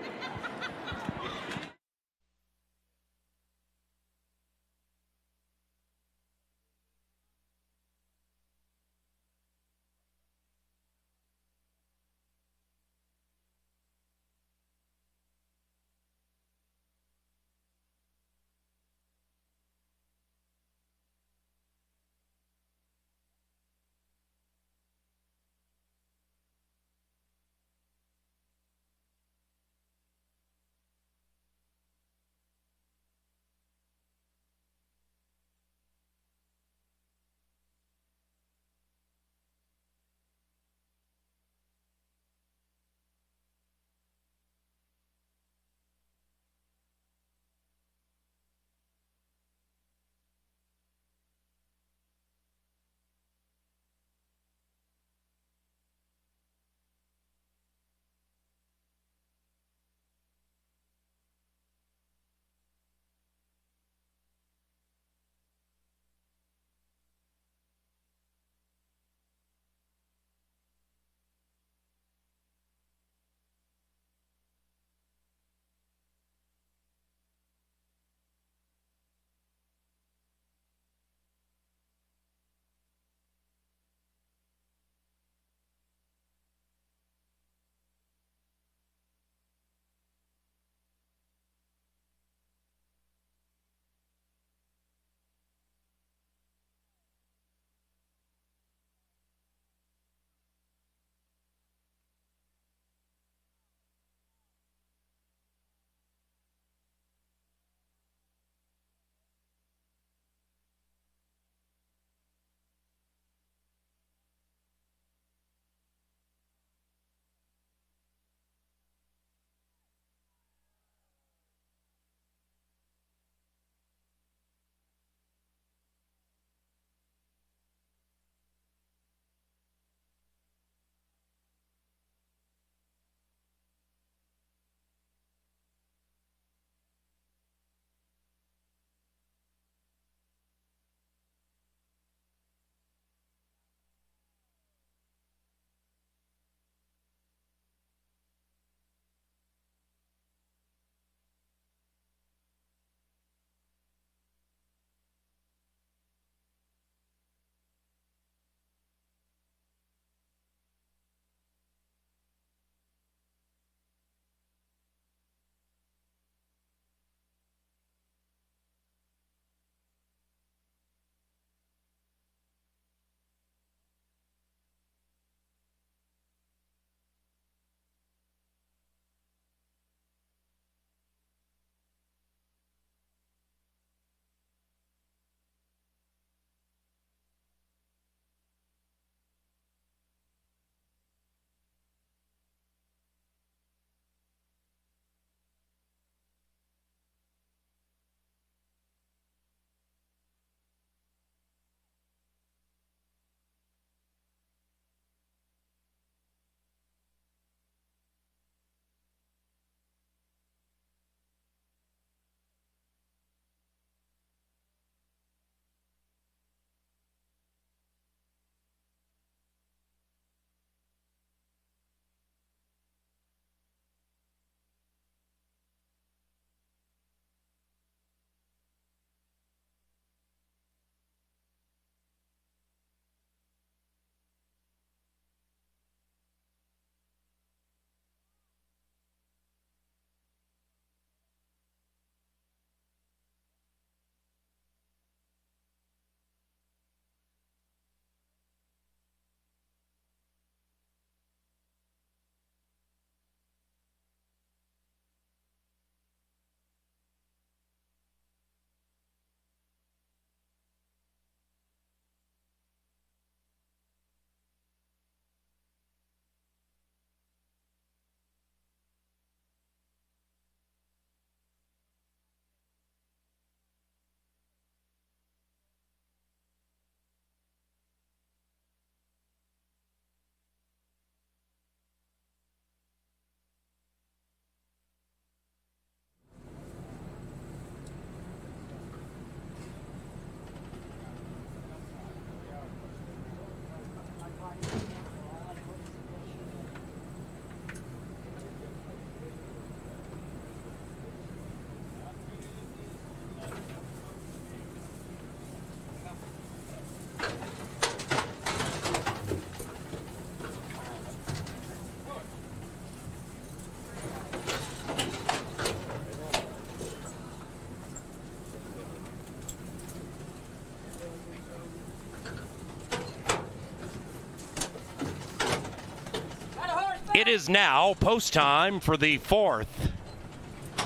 It is now post time for the 4th.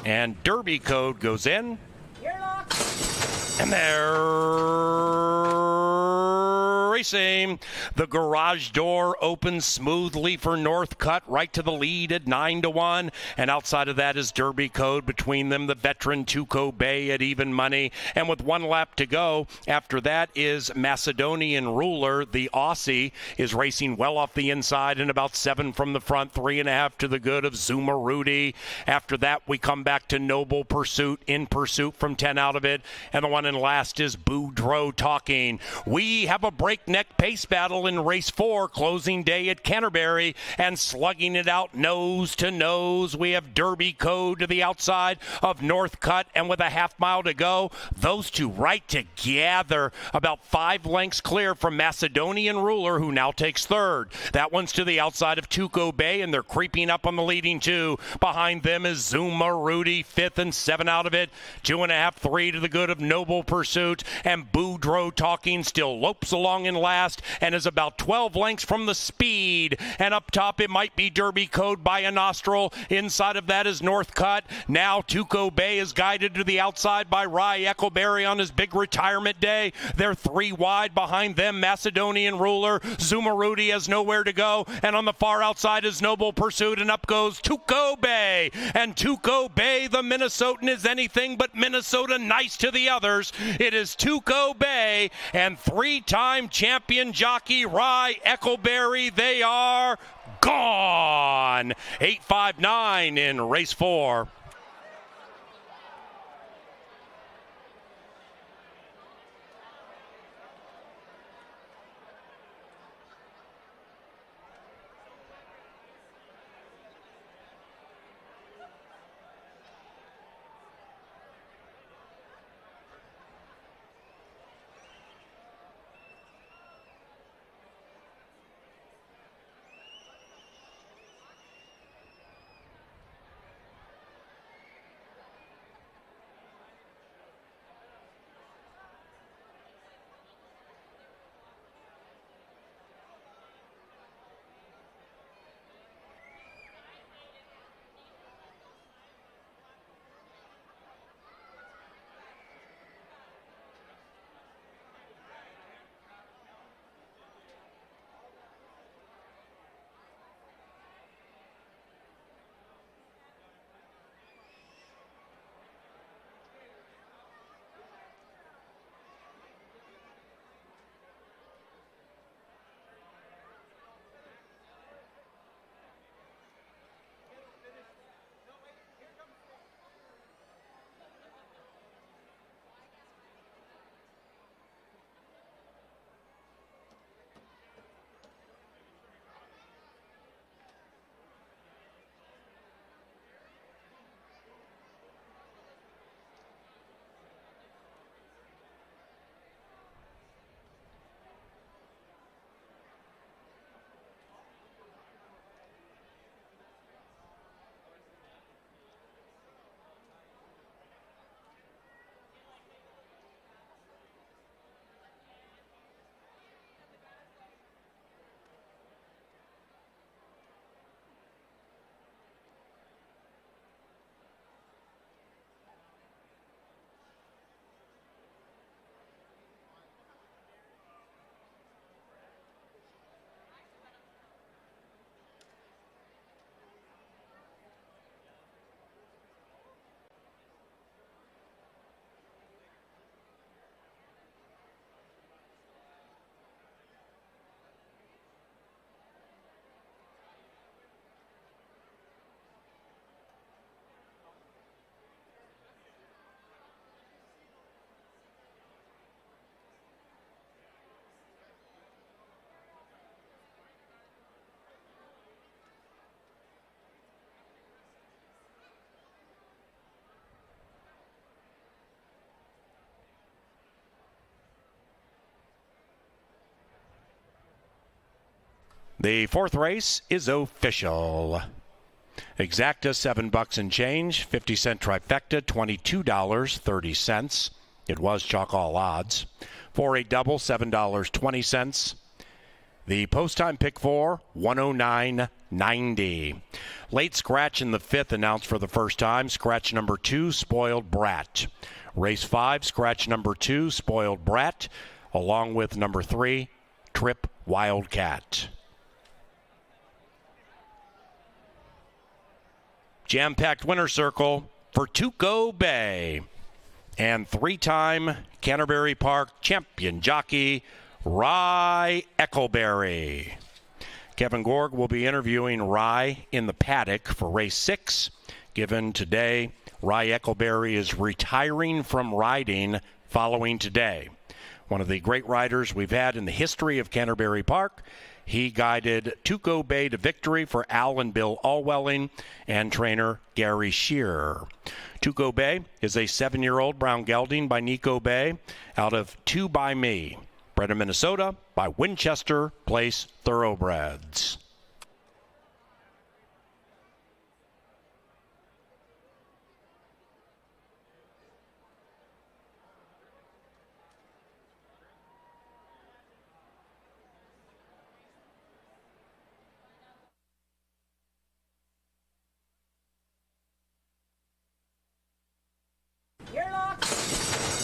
And Derby code goes in. And they're racing. The garage door opens smoothly for Northcutt, right to the lead at 9-1. And outside of that is Derby code. Between them, the veteran Tuco Bay at even money. And with 1 lap to go, after that is Macedonian Ruler. The Aussie is racing well off the inside and about 7 from the front, 3.5 to the good of Zuma Rudy. After that, we come back to Noble Pursuit, in pursuit from 10 out of it. And the one in last is Boudreaux Talking. We have a breakneck pace battle in race 4, closing day at Canterbury, and slugging it out nose to nose. We have Derby code to the outside of Northcutt, and with a half mile to go, those two right together, about 5 lengths clear from Macedonian Ruler, who now takes third. That one's to the outside of Tuco Bay, and they're creeping up on the leading 2. Behind them is Zuma Rudy, 5th and 7 out of it. 2.5, 3 to the good of Noble Pursuit, and Boudreaux Talking still lopes along in last and is about 12 lengths from the speed. And up top, it might be Derby code by a nostril. Inside of that is Northcutt. Now Tuco Bay is guided to the outside by Rye Eccleberry on his big retirement day. They're 3 wide. Behind them, Macedonian Ruler. Zuma Rudy has nowhere to go. And on the far outside is Noble Pursuit, and up goes Tuco Bay. And Tuco Bay, the Minnesotan, is anything but Minnesota nice to the others. It is Tuco Bay and 3-time champion jockey Rye Eccleberry. They are gone. 8-5-9 in race 4. The 4th race is official. Exacta, $7 and change. 50-cent trifecta, $22.30. It was chalk all odds. For a double, $7.20. The post time pick 4, 109.90. 90. Late scratch in the 5th announced for the first time. Scratch number 2, Spoiled Brat. Race 5, scratch number 2, Spoiled Brat, along with number 3, Trip Wildcat. Jam-packed winner circle for Tuco Bay and 3-time Canterbury Park champion jockey Rye Eccleberry. Kevin Gorg will be interviewing Rye in the paddock for race 6. Given today, Rye Eccleberry is retiring from riding following today. One of the great riders we've had in the history of Canterbury Park. He guided Tuco Bay to victory for Al and Bill Allwelling and trainer Gary Shearer. Tuco Bay is a 7-year-old brown gelding by Nico Bay out of 2 by Me. Bred in Minnesota by Winchester Place Thoroughbreds.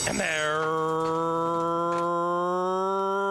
And they're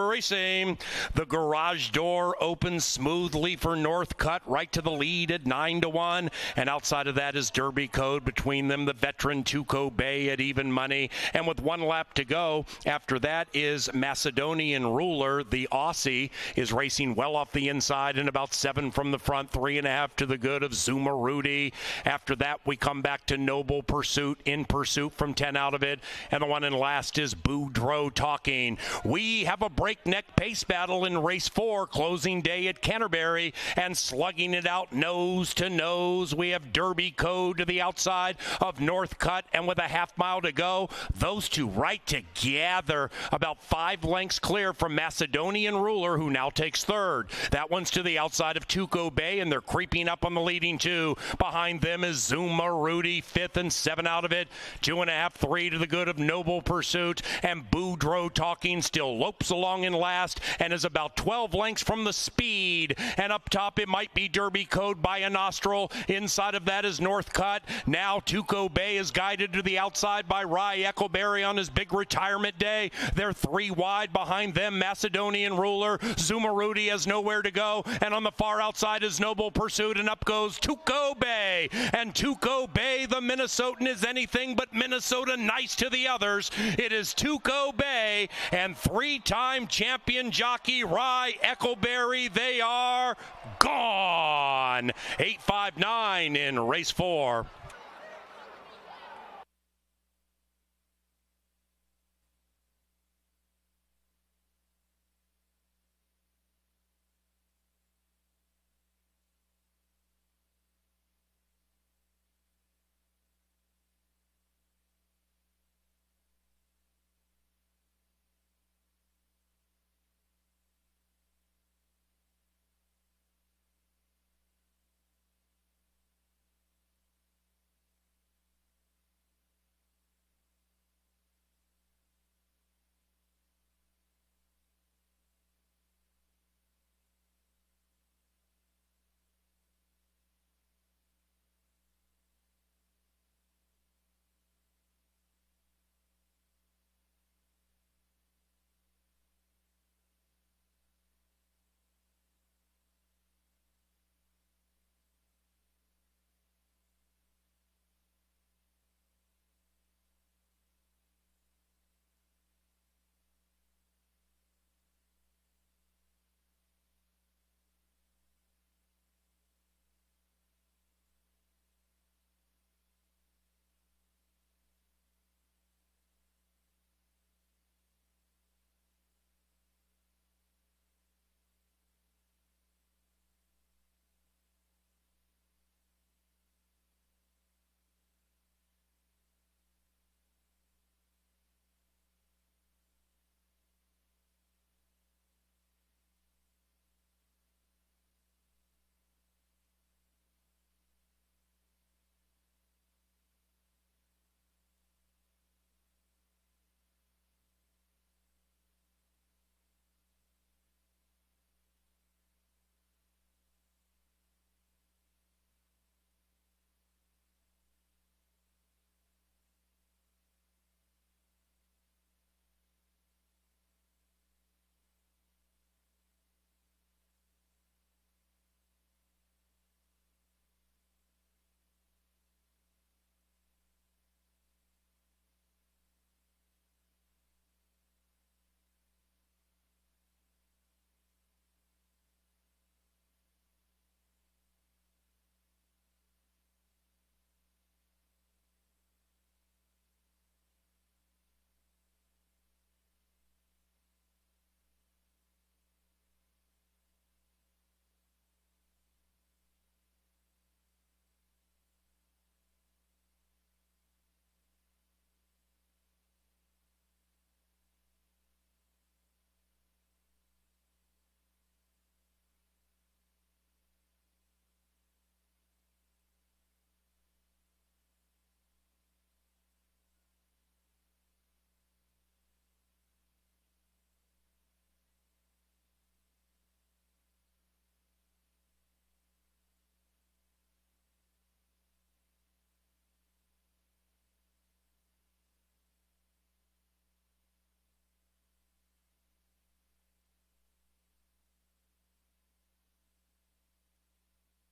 racing. The garage door opens smoothly for Northcutt, right to the lead at 9-1. And outside of that is Derby Code. Between them, the veteran Tuco Bay at even money. And with 1 lap to go, after that is Macedonian Ruler. The Aussie is racing well off the inside and about 7 from the front, 3.5 to the good of Zuma Rudy. After that, we come back to Noble Pursuit, in pursuit from 10 out of it. And the one in last is Boudreaux Talking. We have a breakneck pace battle in race 4, closing day at Canterbury, and slugging it out nose to nose. We have Derby Code to the outside of Northcutt, and with a half mile to go, those two right together, about 5 lengths clear from Macedonian Ruler, who now takes third. That one's to the outside of Tuco Bay, and they're creeping up on the leading 2. Behind them is Zuma Rudy, 5th and 7 out of it. 2.5, 3 to the good of Noble Pursuit, and Boudreaux Talking still lopes along in last and is about 12 lengths from the speed. And up top, it might be Derby Code by a nostril. Inside of that is Northcutt. Now Tuco Bay is guided to the outside by Rye Eccleberry on his big retirement day. They're 3 wide. Behind them, Macedonian Ruler. Zuma Rudy has nowhere to go. And on the far outside is Noble Pursuit, and up goes Tuco Bay. And Tuco Bay, the Minnesotan, is anything but Minnesota nice to the others. It is Tuco Bay and 3-time champion jockey Rye Eccleberry. They are gone. 8-5-9 in race 4.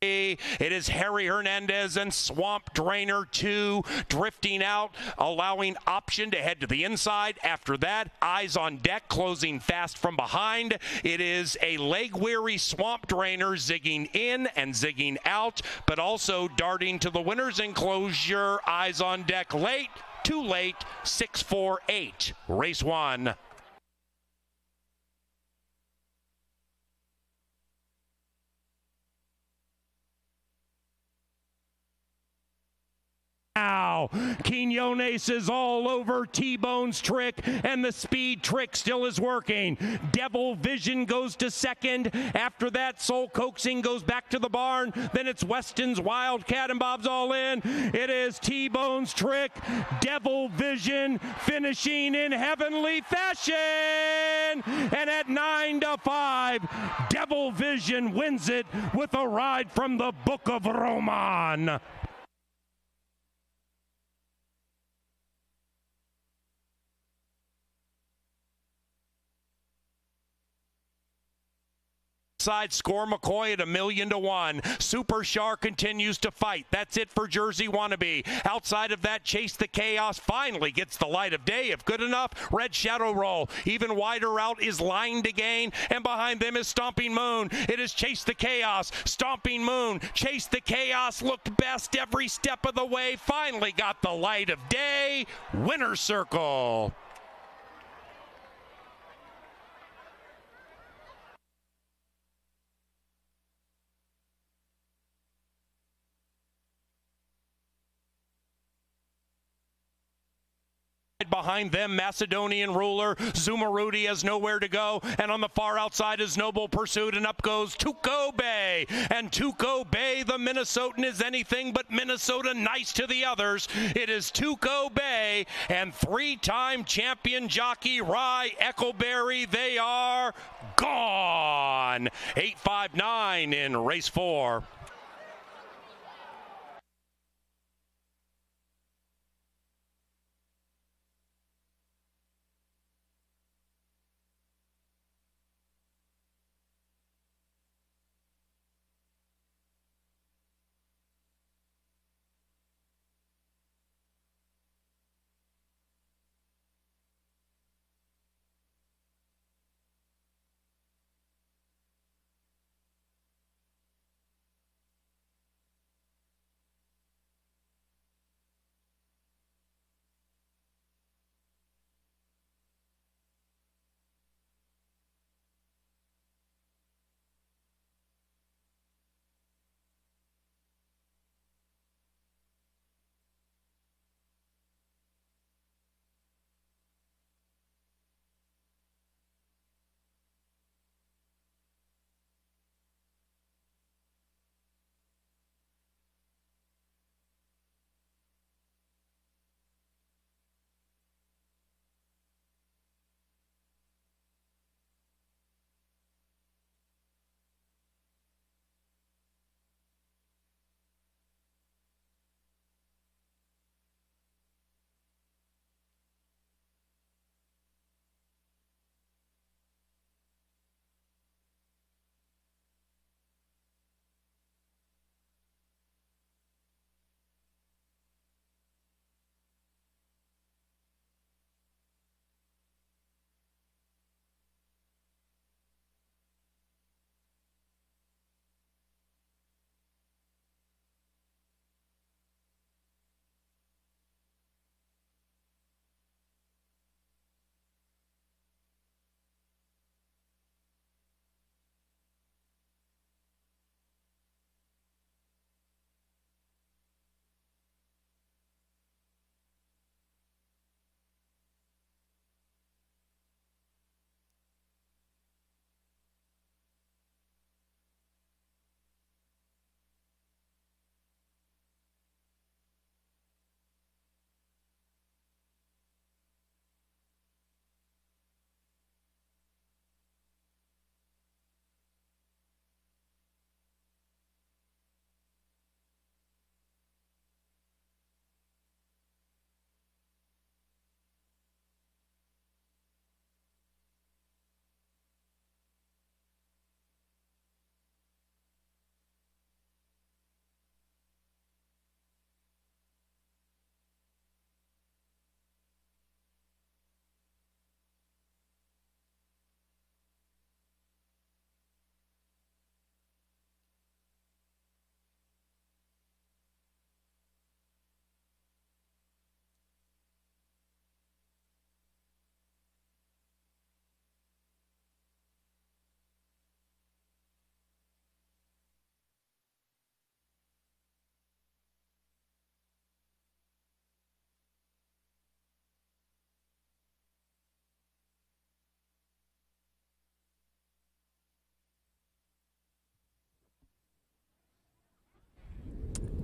It is Harry Hernandez and Swamp Drainer 2 drifting out, allowing Option to head to the inside. After that, Eyes on Deck closing fast from behind. It is a leg-weary Swamp Drainer zigging in and zigging out, but also darting to the winner's enclosure. Eyes on Deck late, too late, 6-4-8. Race 1. Now, Quinones is all over T-Bone's trick, and the speed trick still is working. Devil Vision goes to second. After that, Soul Coaxing goes back to the barn. Then it's Weston's Wildcat and Bob's all in. It is T-Bone's trick. Devil Vision finishing in heavenly fashion. And at 9-5, Devil Vision wins it with a ride from the Book of Roman. Side score McCoy at 1,000,000-1. Super Char continues to fight. That's it for Jersey Wannabe. Outside of that, Chase the Chaos finally gets the light of day. If good enough, Red Shadow Roll. Even wider out is Line to Gain, and behind them is Stomping Moon. It is Chase the Chaos, Stomping Moon. Chase the Chaos looked best every step of the way. Finally got the light of day. Winner's circle. Behind them, Macedonian Ruler. Zumarudi has nowhere to go. And on the far outside is Noble Pursuit. And up goes Tuco Bay. And Tuco Bay, the Minnesotan, is anything but Minnesota nice to the others. It is Tuco Bay and three-time champion jockey Rye Eccleberry. They are gone. 8-5-9 in race 4.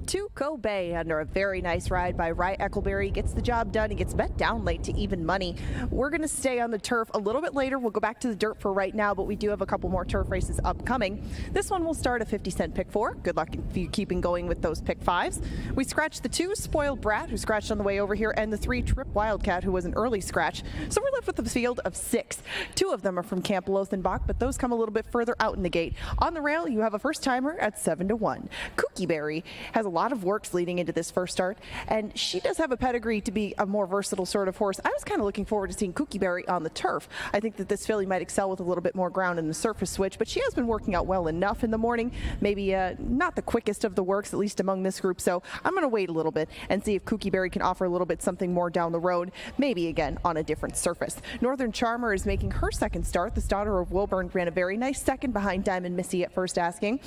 To Kobe under a very nice ride by Rye Eccleberry. Gets the job done. He gets bet down late to even money. We're going to stay on the turf a little bit later. We'll go back to the dirt for right now, but we do have a couple more turf races upcoming. This one will start a 50-cent pick 4. Good luck if you keeping going with those pick 5s. We scratched the 2 Spoiled Brat, who scratched on the way over here, and the 3 Trip Wildcat, who was an early scratch. So we're left with a field of 6. 2 of them are from Camp Lothenbach, but those come a little bit further out in the gate. On the rail, you have a first timer at 7-1. Cookie Berry has a lot of works leading into this first start, and she does have a pedigree to be a more versatile sort of horse. I was kind of looking forward to seeing Cookie Berry on the turf. I think that this filly might excel with a little bit more ground in the surface switch, but she has been working out well enough in the morning. Maybe not the quickest of the works, at least among this group, so I'm going to wait a little bit and see if Cookie Berry can offer a little bit something more down the road, maybe again on a different surface. Northern Charmer is making her second start. This daughter of Wilburn ran a very nice second behind Diamond Missy at first asking.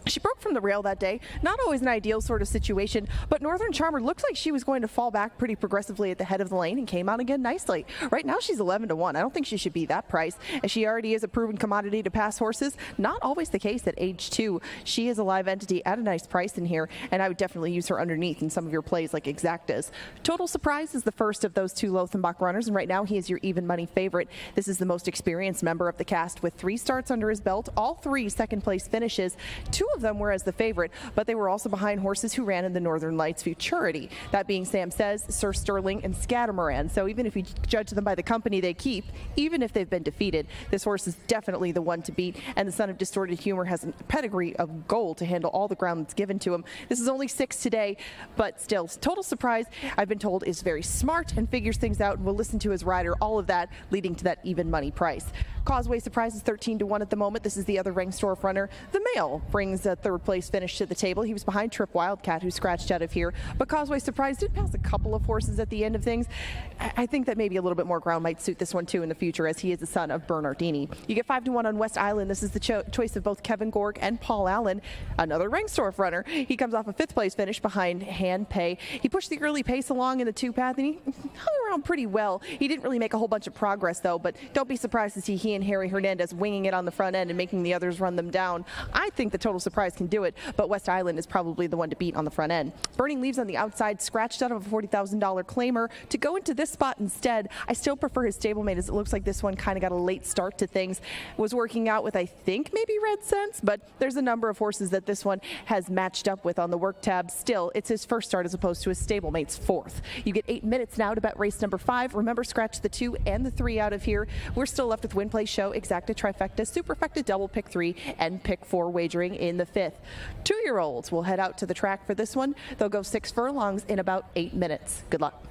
She broke from the rail that day. Not always an ideal sort of situation, but Northern Charmer looks like she was going to fall back pretty progressively at the head of the lane and came out again nicely. Right now she's 11-1. I don't think she should be that price, as she already is a proven commodity to pass horses. Not always the case at age 2. She is a live entity at a nice price in here, and I would definitely use her underneath in some of your plays like Exactas. Total Surprise is the first of those 2 Lothenbach runners, and right now he is your even money favorite. This is the most experienced member of the cast with 3 starts under his belt, all 3 second place finishes. 2 of them were as the favorite, but they were also behind horses who ran in the Northern Lights Futurity. That being Sam Says, Sir Sterling, and Scatamaran. So even if you judge them by the company they keep, even if they've been defeated, this horse is definitely the one to beat, and the Son of Distorted Humor has a pedigree of gold to handle all the ground that's given to him. This is only 6 today, but still, Total Surprise, I've been told, is very smart and figures things out and will listen to his rider, all of that leading to that even money price. Causeway Surprise is 13-1 at the moment. This is the other Rengstorff runner. The male brings a third place finish to the table. He was behind Trip Wildcat, who scratched out of here, but Causeway Surprise did pass a couple of horses at the end of things. I think that maybe a little bit more ground might suit this one too in the future, as he is the son of Bernardini. You get 5-1 on West Island. This is the choice of both Kevin Gorg and Paul Allen, another Rengstorff runner. He comes off a 5th place finish behind Hand Pay. He pushed the early pace along in the 2 path, and he hung around pretty well. He didn't really make a whole bunch of progress though, but don't be surprised to see he and Harry Hernandez winging it on the front end and making the others run them down. I think the Total Surprise can do it, but West Island is probably the one to beat on the front end. Burning Leaves on the outside, scratched out of a $40,000 claimer to go into this spot instead. I still prefer his stablemate, as it looks like this one kind of got a late start to things. Was working out with, I think, maybe Red Sense, but there's a number of horses that this one has matched up with on the work tab. Still, it's his first start as opposed to his stablemate's 4th. You get 8 minutes now to bet race number 5. Remember, scratch the 2 and the 3 out of here. We're still left with Win Play Show, Exacta Trifecta, Superfecta Double Pick 3, and Pick 4 wagering in the 5th. 2-year-olds will head out to the track for this one. They'll go 6 furlongs in about 8 minutes. Good luck.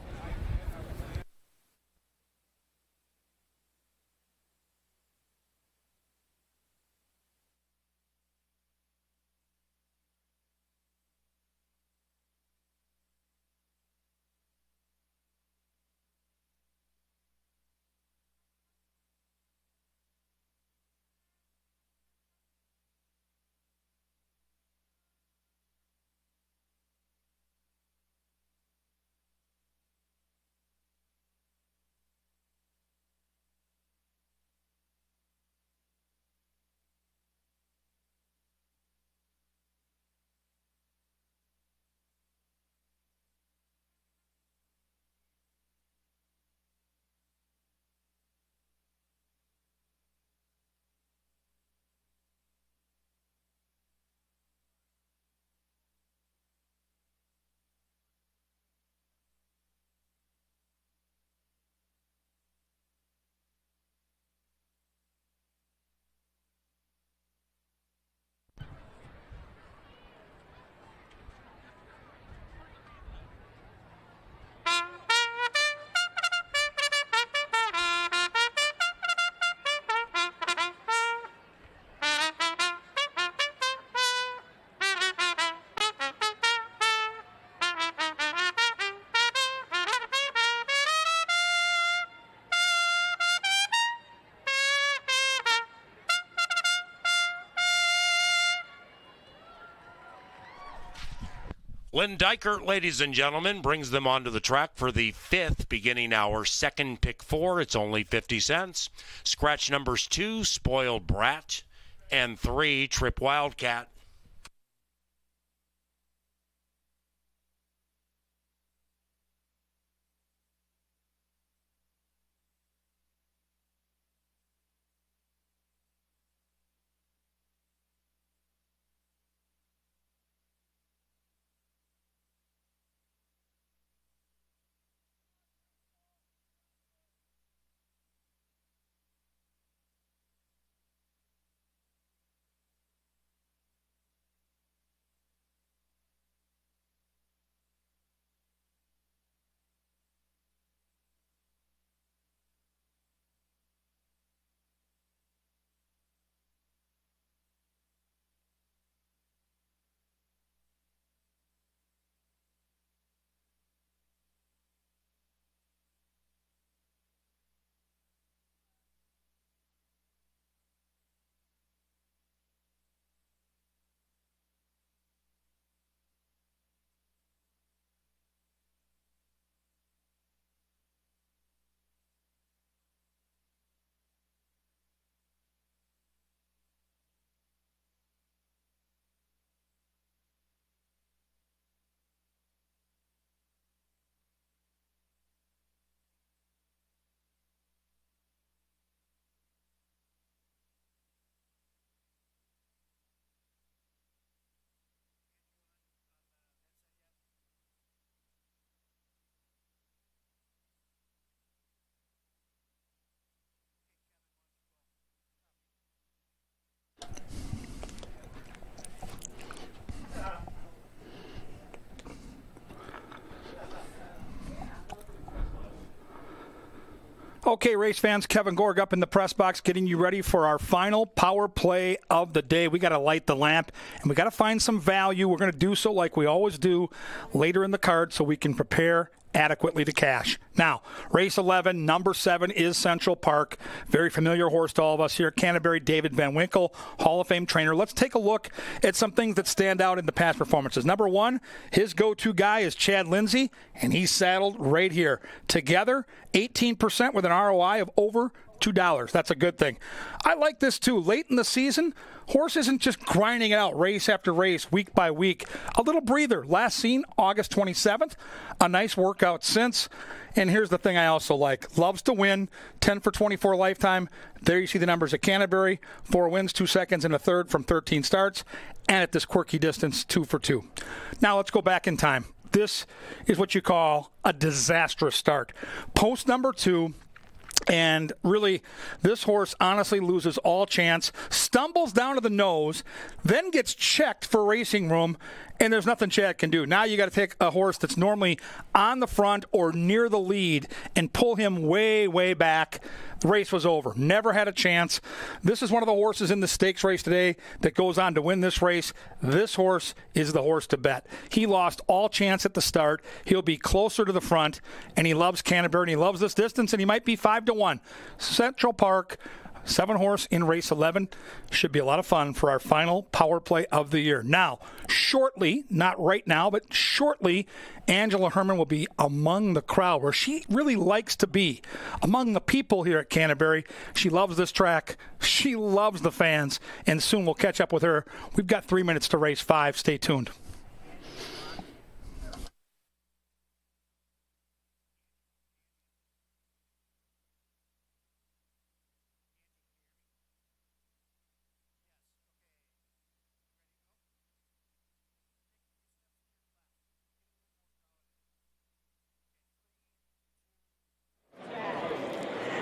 Lynn Dykert, ladies and gentlemen, brings them onto the track for the 5th beginning hour, second pick 4. It's only 50 cents. Scratch numbers 2, Spoiled Brat, and 3, Trip Wildcat. Okay, race fans, Kevin Gorg up in the press box getting you ready for our final power play of the day. We got to light the lamp, and we got to find some value. We're going to do so like we always do later in the card so we can prepare adequately to cash. Now, race 11, number 7 is Central Park. Very familiar horse to all of us here. Canterbury, David Van Winkle, Hall of Fame trainer. Let's take a look at some things that stand out in the past performances. Number 1, his go-to guy is Chad Lindsay, and he's saddled right here. Together, 18% with an ROI of over $2. That's a good thing. I like this too. Late in the season, horse isn't just grinding it out race after race, week by week. A little breather. Last seen August 27th. A nice workout since. And here's the thing I also like. Loves to win. 10 for 24 lifetime. There you see the numbers at Canterbury. 4 wins, 2 seconds, and a third from 13 starts. And at this quirky distance, 2 for 2. Now let's go back in time. This is what you call a disastrous start. Post number 2. And really, this horse honestly loses all chance, stumbles down to the nose, then gets checked for racing room, and there's nothing Chad can do. Now you got to take a horse that's normally on the front or near the lead and pull him way, way back. The race was over. Never had a chance. This is one of the horses in the stakes race today that goes on to win this race. This horse is the horse to bet. He lost all chance at the start. He'll be closer to the front, and he loves Canterbury, and he loves this distance, and he might be 5-1. Central Park, 7 horse in race 11. Should be a lot of fun for our final power play of the year. Now, shortly, not right now, but shortly, Angela Herman will be among the crowd where she really likes to be, among the people here at Canterbury. She loves this track. She loves the fans, and soon we'll catch up with her. We've got 3 minutes to race 5. Stay tuned.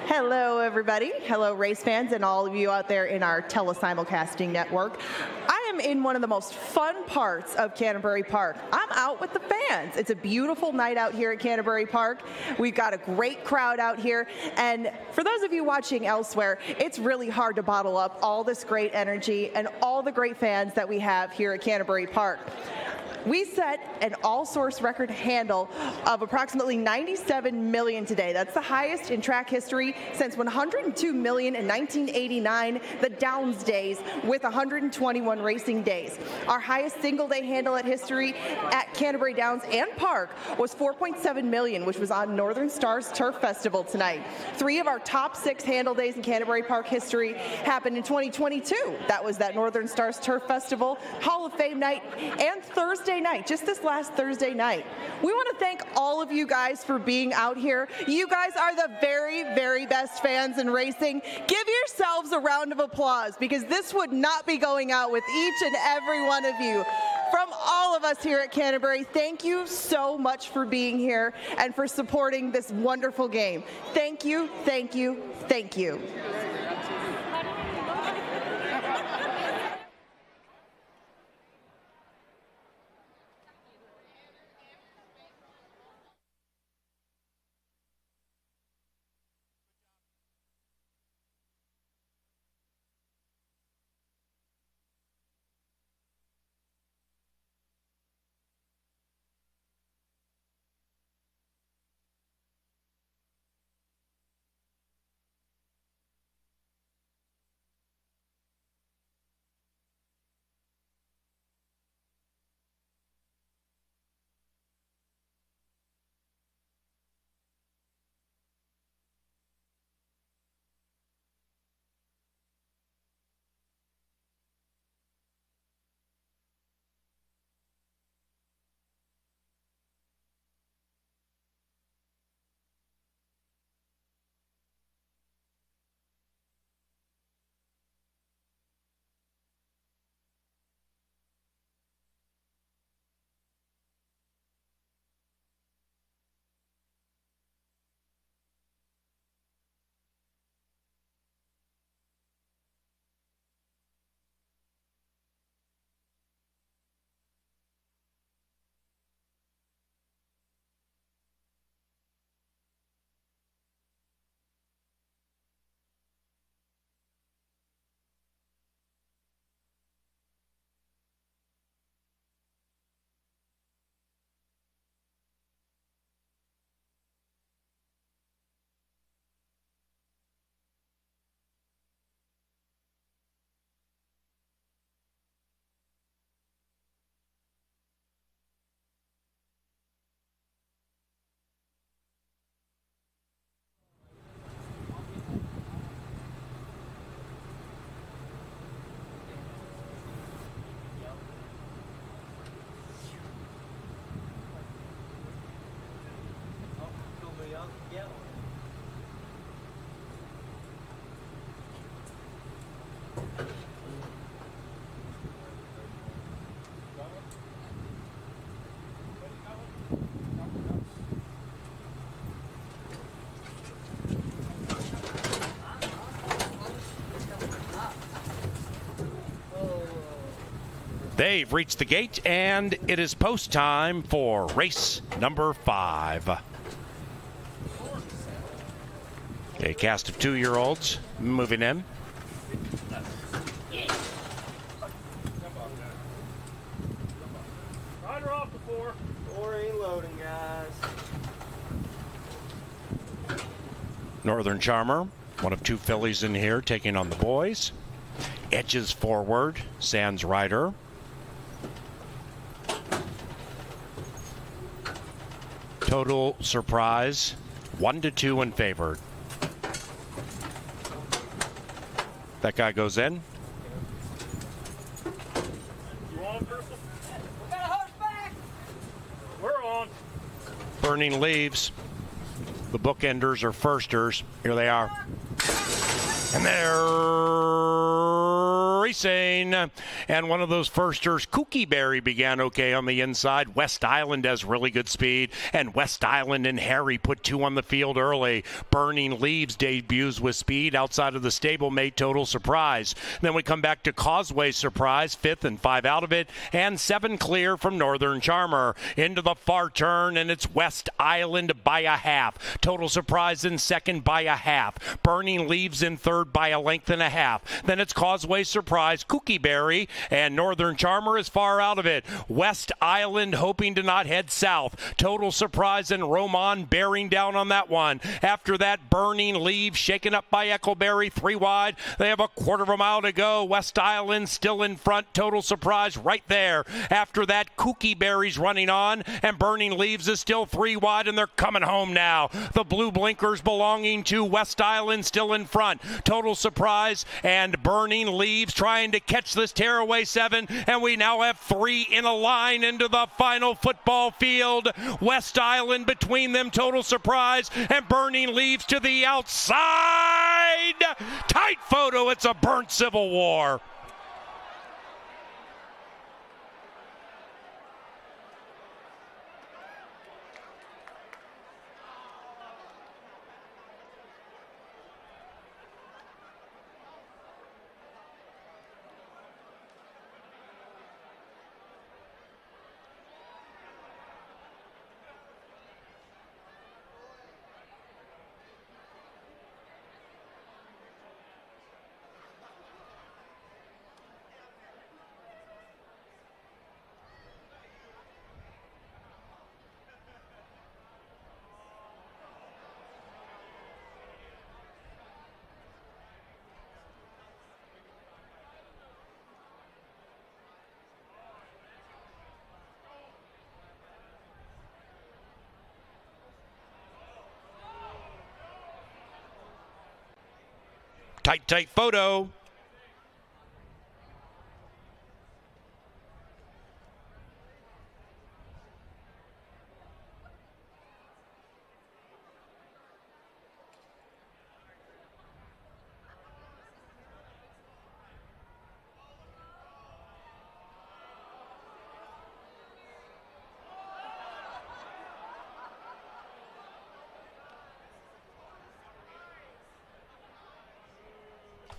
Hello, everybody. Hello, race fans, and all of you out there in our telesimulcasting network. I am in one of the most fun parts of Canterbury Park. I'm out with the fans. It's a beautiful night out here at Canterbury Park. We've got a great crowd out here, and for those of you watching elsewhere, it's really hard to bottle up all this great energy and all the great fans that we have here at Canterbury Park. We set an all-source record handle of approximately 97 million today. That's the highest in track history since 102 million in 1989, the Downs days, with 121 racing days. Our highest single-day handle at history at Canterbury Downs and Park was 4.7 million, which was on Northern Stars Turf Festival tonight. 3 of our top 6 handle days in Canterbury Park history happened in 2022. That was that Northern Stars Turf Festival, Hall of Fame night, and Thursday night, just this last Thursday night. We want to thank all of you guys for being out here. You guys are the very, very best fans in racing. Give yourselves a round of applause, because this would not be going out with each and every one of you. From all of us here at Canterbury, thank you so much for being here and for supporting this wonderful game. Thank you, thank you, thank you. They've reached the gate, and it is post time for race number 5. A cast of 2-year-olds moving in. Rider off the 4. 4 ain't loading, guys. Northern Charmer, one of 2 fillies in here, taking on the boys. Edges forward, Sands Rider. Total Surprise, 1-2 in favor. That guy goes in. You on, Crystal? We got a horse back. We're on. Burning Leaves. The bookenders or firsters. Here they are. And they're racing. And one of those firsters, Kooky Berry, began okay on the inside. West Island has really good speed. And West Island and Harry put 2 on the field early. Burning Leaves debuts with speed outside of the stablemate Total Surprise. Then we come back to Causeway Surprise, 5th and 5 out of it. And 7 clear from Northern Charmer. Into the far turn, and it's West Island by a half. Total Surprise in second by a half. Burning Leaves in third by a length and a half. Then it's Causeway Surprise, Kooky Berry, and Northern Charmer is far out of it. West Island hoping to not head south. Total Surprise and Roman bearing down on that one. After that, Burning Leaves shaken up by Eckleberry, 3 wide. They have a quarter of a mile to go. West Island still in front. Total Surprise right there. After that, Kooky Berry's running on, and Burning Leaves is still 3 wide, and they're coming home now. The blue blinkers belonging to West Island still in front. Total Surprise and Burning Leaves trying to catch this tearaway 7, and we now have 3 in a line into the final football field. West Island between them, Total Surprise, and Burning Leaves to the outside. Tight photo, it's a burnt Civil War. Tight photo.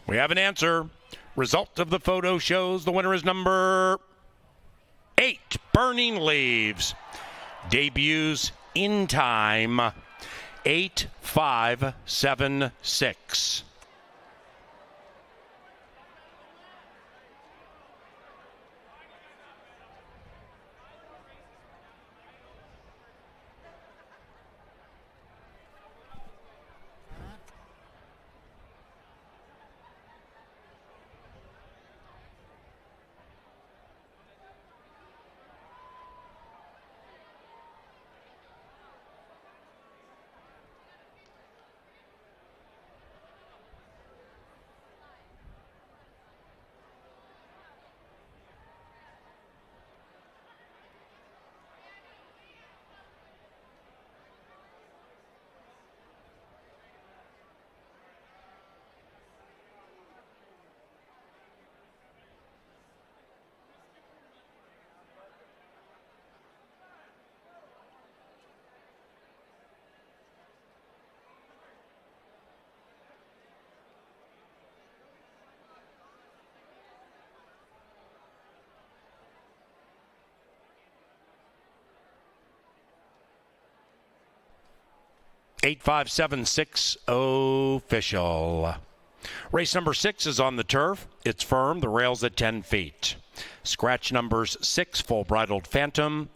We have an answer. Result of the photo shows the winner is number 8, Burning Leaves. Debuts in time, 8:5.76. 857-6 official. Race number 6 is on the turf. It's firm. The rail's at 10 feet. Scratch numbers 6, Full Bridled Phantom,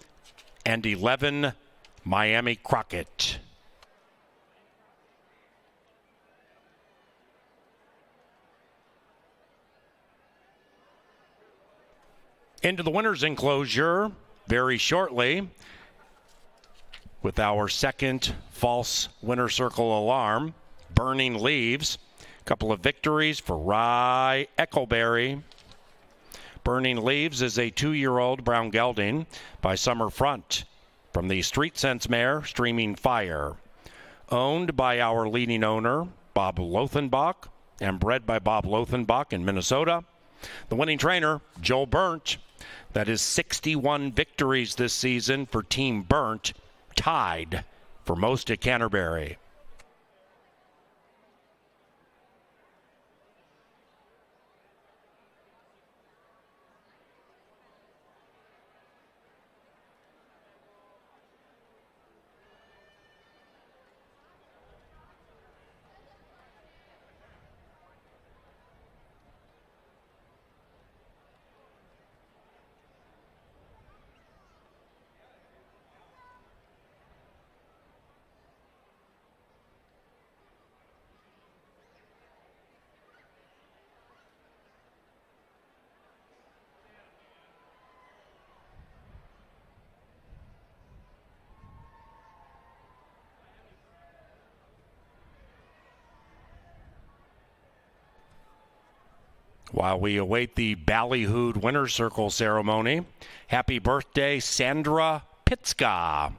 and 11, Miami Crockett. Into the winner's enclosure very shortly with our second false winner circle alarm. Burning Leaves. A couple of victories for Rye Eccleberry. Burning Leaves is a 2-year-old brown gelding by Summer Front from the Street Sense mare Streaming Fire. Owned by our leading owner, Bob Lothenbach, and bred by Bob Lothenbach in Minnesota. The winning trainer, Joel Burnt. That is 61 victories this season for Team Burnt, tied for most at Canterbury. While we await the Ballyhood Winner's Circle ceremony, happy birthday, Sandra Pitska.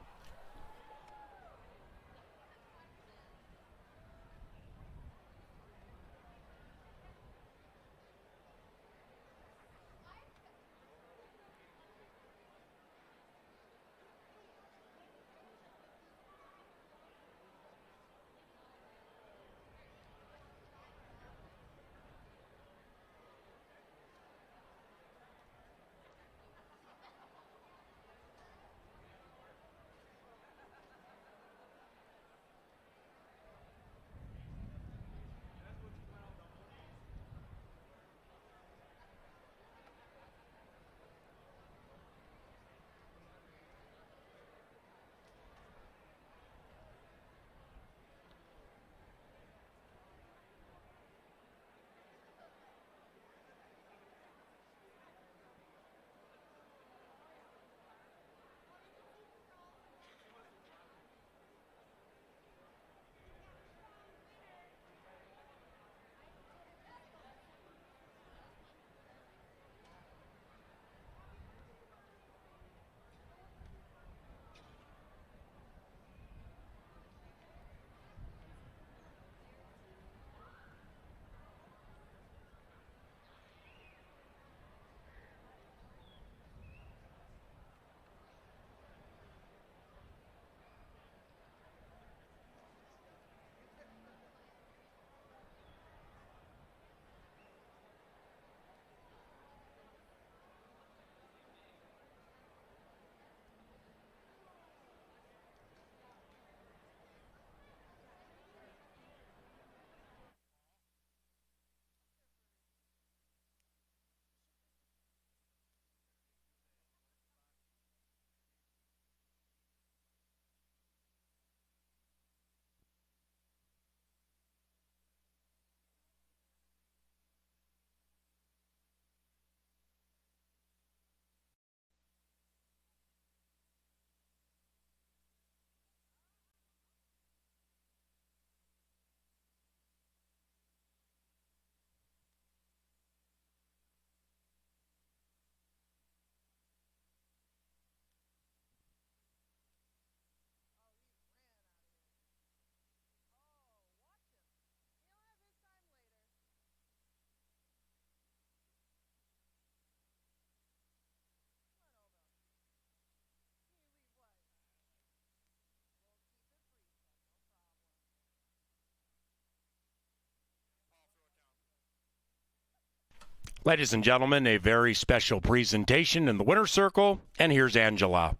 Ladies and gentlemen, a very special presentation in the winner's circle, and here's Angela.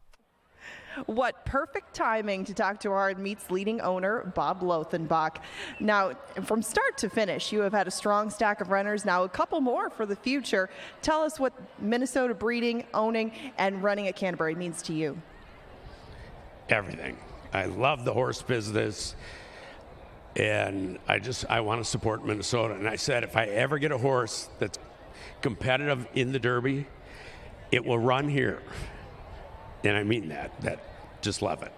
What perfect timing to talk to our meet's leading owner, Bob Lothenbach. Now, from start to finish, you have had a strong stack of runners, now a couple more for the future. Tell us what Minnesota breeding, owning, and running at Canterbury means to you. Everything. I love the horse business, and I want to support Minnesota. And I said, if I ever get a horse that's competitive in the Derby, it will run here. And I mean that just love it.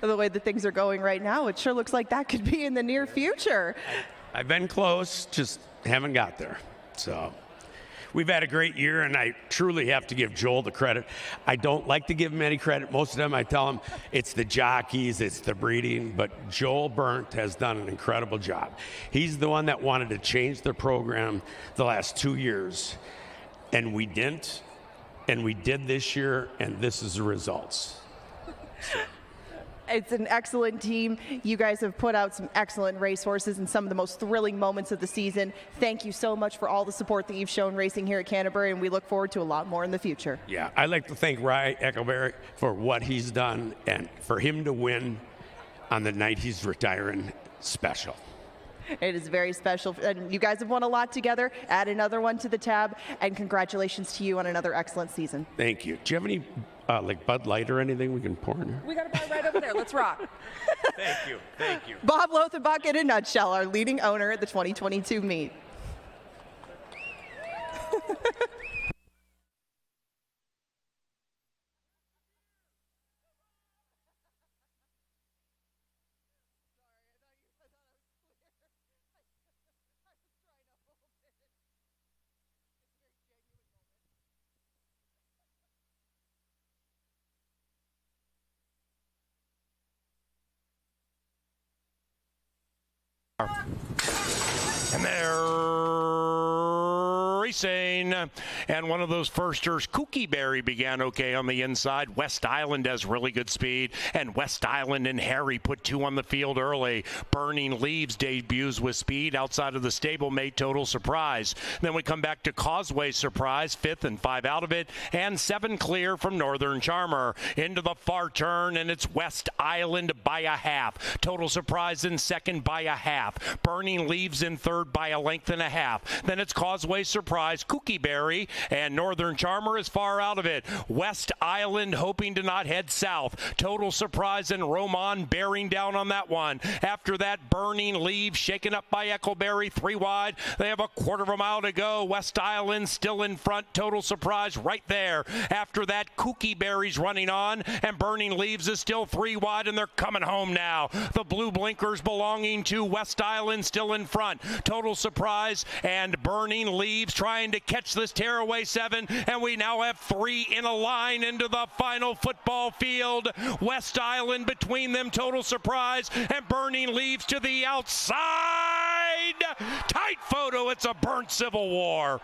The way that things are going right now, it sure looks like that could be in the near future. I've been close, just haven't got there. So we've had a great year, and I truly have to give Joel the credit. I don't like to give him any credit. Most of them I tell him it's the jockeys, it's the breeding, but Joel Burnt has done an incredible job. He's the one that wanted to change the program the last 2 years, and we didn't, and we did this year, and this is the results. It's an excellent team. You guys have put out some excellent racehorses and some of the most thrilling moments of the season. Thank you so much for all the support that you've shown racing here at Canterbury, and we look forward to a lot more in the future. Yeah, I'd like to thank Rye Eckleberry for what he's done, and for him to win on the night he's retiring, special. It is very special. And you guys have won a lot together. Add another one to the tab, and congratulations to you on another excellent season. Thank you. Do you have any like Bud Light or anything we can pour in here? We got a bar right over there. Let's rock. Thank you. Thank you. Bob Lothenbach in a nutshell, our leading owner at the 2022 meet. And they're racing. And one of those firsters, Kooky Berry, began okay on the inside. West Island has really good speed. And West Island and Harry put 2 on the field early. Burning Leaves debuts with speed outside of the stablemate, Total Surprise. Then we come back to Causeway Surprise, 5th and 5 out of it. And 7 clear from Northern Charmer. Into the far turn, and it's West Island by a half. Total Surprise in second by a half. Burning Leaves in third by a length and a half. Then it's Causeway Surprise, Kooky Berry, and Northern Charmer is far out of it. West Island hoping to not head south. Total Surprise and Roman bearing down on that one. After that, Burning Leaves shaken up by Eckleberry, 3 wide. They have a quarter of a mile to go. West Island still in front. Total Surprise right there. After that, Kooky Berry's running on, and Burning Leaves is still 3 wide, and they're coming home now. The blue blinkers belonging to West Island still in front. Total Surprise and Burning Leaves trying to catch this tearaway 7, and we now have 3 in a line into the final football field. West Island between them, Total Surprise, and Burning Leaves to the outside. Tight photo. It's a burnt Civil War.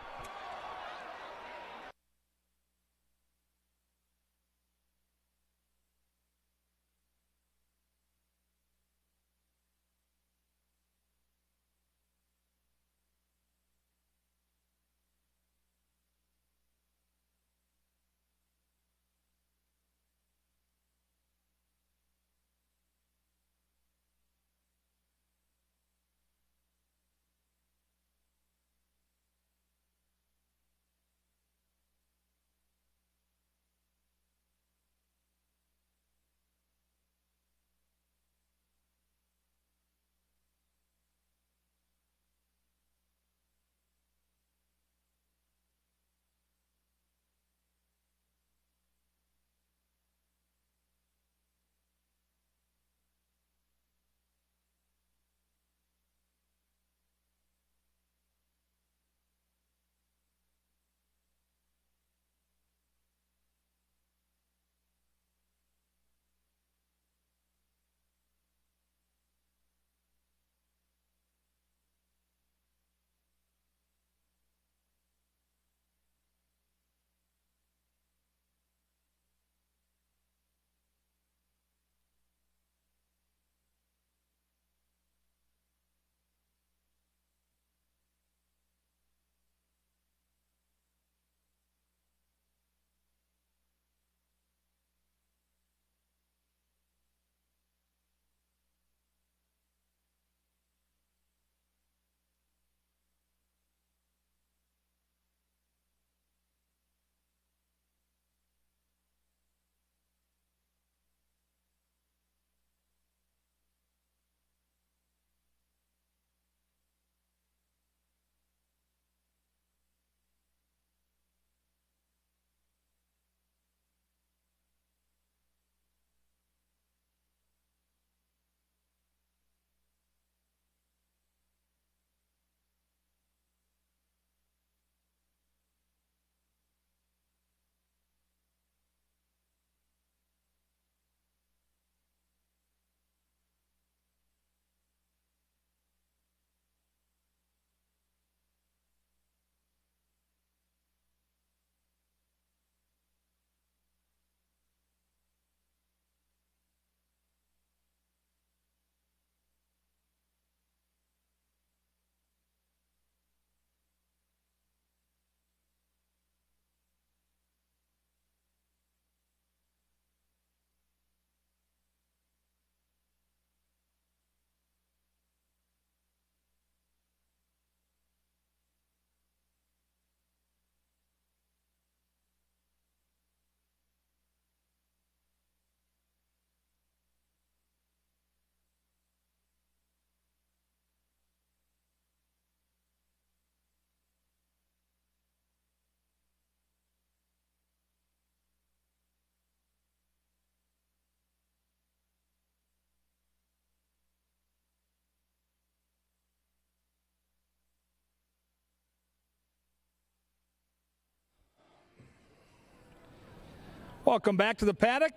Welcome back to the paddock.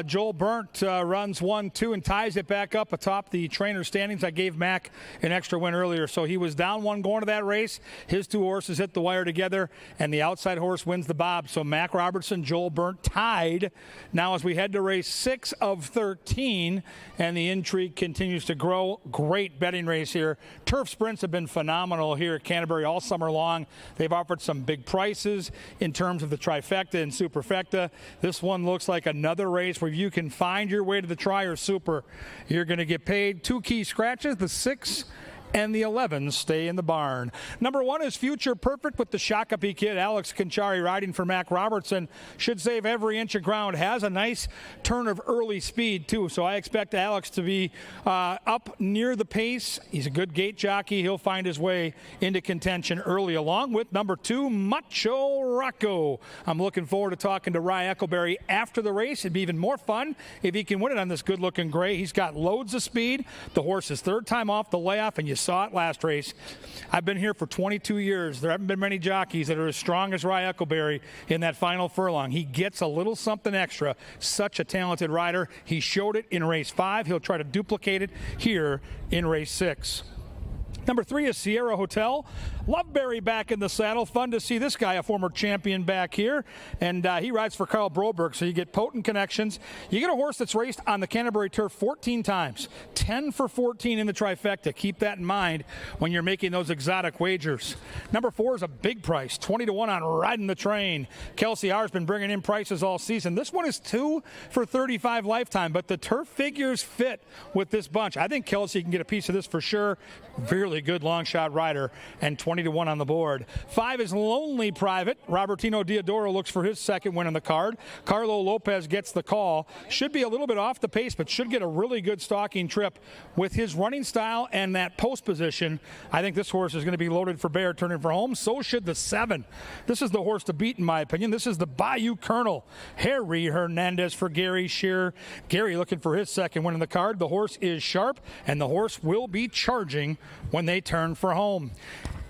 Joel Burnt runs 1-2 and ties it back up atop the trainer standings. I gave Mac an extra win earlier, so he was down one going to that race. His two horses hit the wire together, and the outside horse wins the bob. So Mac Robertson, Joel Burnt tied. Now as we head to race 6 of 13, and the intrigue continues to grow. Great betting race here. Turf sprints have been phenomenal here at Canterbury all summer long. They've offered some big prices in terms of the trifecta and superfecta. This one looks like another race where you can find your way to the tri or super. You're going to get paid. Two key scratches, the 6 and the 11 stay in the barn. Number 1 is Future Perfect with the Shakopee kid, Alex Conchari, riding for Mac Robertson. Should save every inch of ground. Has a nice turn of early speed, too. So I expect Alex to be up near the pace. He's a good gate jockey. He'll find his way into contention early, along with number 2, Macho Rocco. I'm looking forward to talking to Rye Eccleberry after the race. It'd be even more fun if he can win it on this good-looking gray. He's got loads of speed. The horse is third time off the layoff, and you saw it last race. I've been here for 22 years. There haven't been many jockeys that are as strong as Rye Eccleberry in that final furlong. He gets a little something extra. Such a talented rider. He showed it in race 5. He'll try to duplicate it here in race 6. Number 3 is Sierra Hotel. Loveberry back in the saddle. Fun to see this guy, a former champion, back here. And he rides for Carl Broberg, so you get potent connections. You get a horse that's raced on the Canterbury turf 14 times. 10 for 14 in the trifecta. Keep that in mind when you're making those exotic wagers. Number 4 is a big price, 20-1 on Riding the Train. Kelsey R's been bringing in prices all season. This one is 2 for 35 lifetime, but the turf figures fit with this bunch. I think Kelsey can get a piece of this for sure. Really good long shot rider, and 20-1 on the board. 5 is Lonely Private. Robertino Diodoro looks for his second win on the card. Carlo Lopez gets the call. Should be a little bit off the pace, but should get a really good stalking trip with his running style and that post position. I think this horse is going to be loaded for bear, turning for home. So should the 7. This is the horse to beat, in my opinion. This is the Bayou Colonel. Harry Hernandez for Gary Shearer. Gary looking for his second win on the card. The horse is sharp, and the horse will be charging when they turn for home.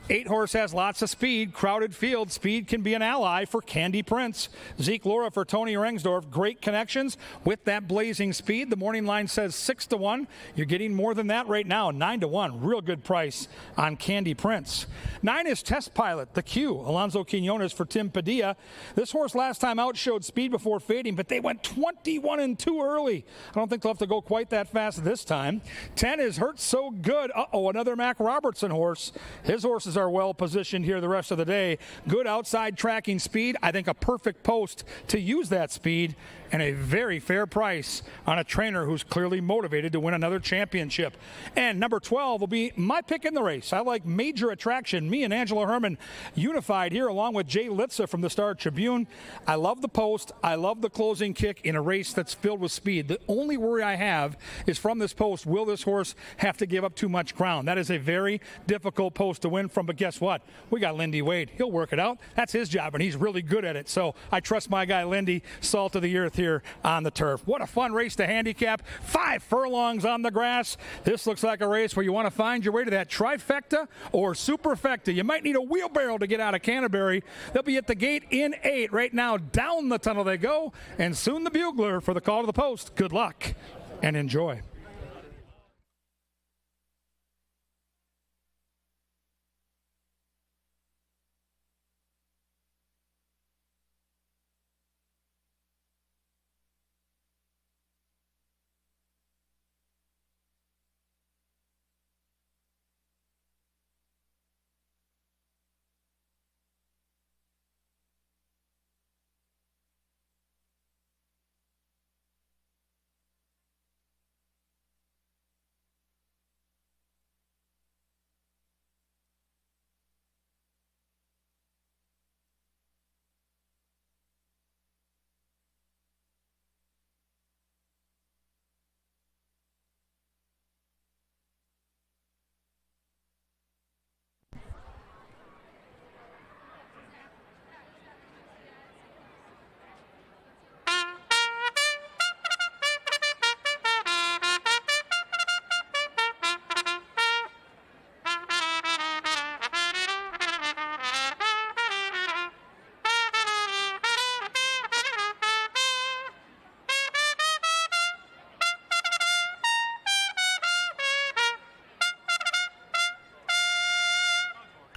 8 horse has lots of speed. Crowded field. Speed can be an ally for Candy Prince. Zeke Laura for Tony Rengsdorf. Great connections with that blazing speed. The morning line says 6-1. You're getting more than that right now. 9-1. Real good price on Candy Prince. 9 is Test Pilot. The Q. Alonso Quinones for Tim Padilla. This horse last time out showed speed before fading, but they went 21-2 early. I don't think they'll have to go quite that fast this time. 10 is Hurt So Good. Another Mac Robertson horse. His horses are well positioned here the rest of the day. Good outside tracking speed. I think a perfect post to use that speed, and a very fair price on a trainer who's clearly motivated to win another championship. And number 12 will be my pick in the race. I like Major Attraction. Me and Angela Herman unified here along with Jay Litza from the Star Tribune. I love the post. I love the closing kick in a race that's filled with speed. The only worry I have is from this post, will this horse have to give up too much ground? That is a very difficult post to win from, but guess what? We got Lindy Wade. He'll work it out. That's his job, and he's really good at it. So I trust my guy Lindy, salt of the earth here on the turf. What a fun race to handicap. 5 furlongs on the grass. This looks like a race where you want to find your way to that trifecta or superfecta. You might need a wheelbarrow to get out of Canterbury. They'll be at the gate in 8. Right now, down the tunnel they go, and soon the bugler for the call to the post. Good luck and enjoy.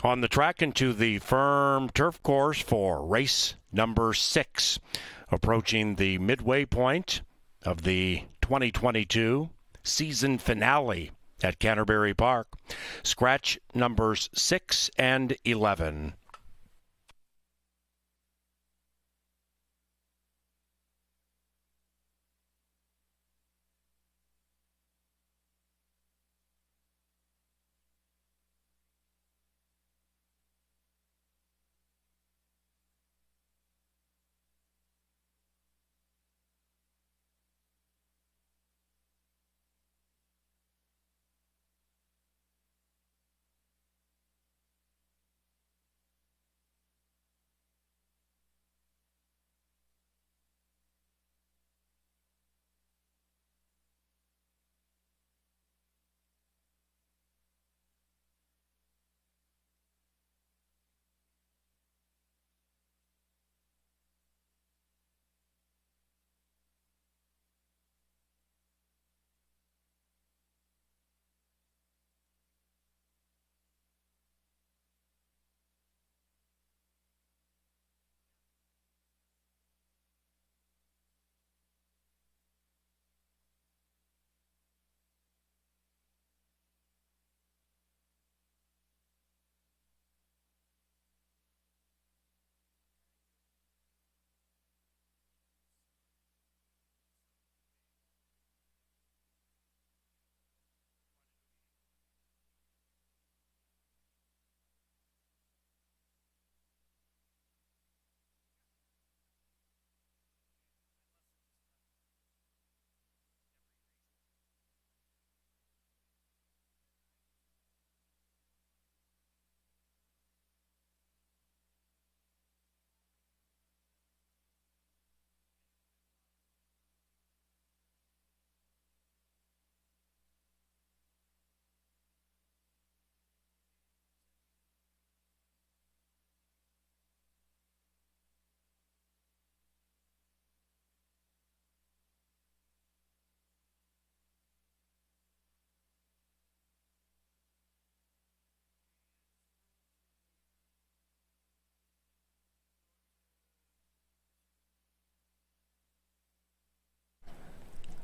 On the track into the firm turf course for race number 6, approaching the midway point of the 2022 season finale at Canterbury Park. Scratch numbers 6 and 11.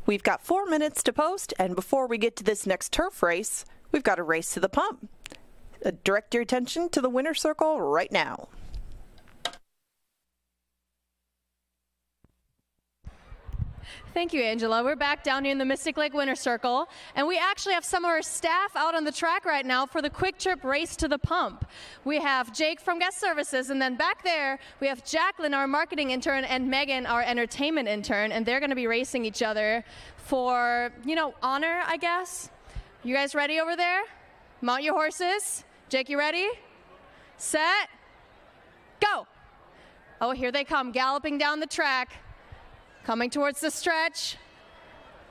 We've got 4 minutes to post, and before we get to this next turf race, we've got a race to the pump. Direct your attention to the winner's circle right now. Thank you, Angela. We're back down here in the Mystic Lake Winter Circle, and we actually have some of our staff out on the track right now for the Quick Trip Race to the Pump. We have Jake from Guest Services, and then back there we have Jacqueline, our marketing intern, and Megan, our entertainment intern, and they're going to be racing each other for, honor, I guess. You guys ready over there? Mount your horses. Jake, you ready? Set. Go. Oh, here they come, galloping down the track. Coming towards the stretch.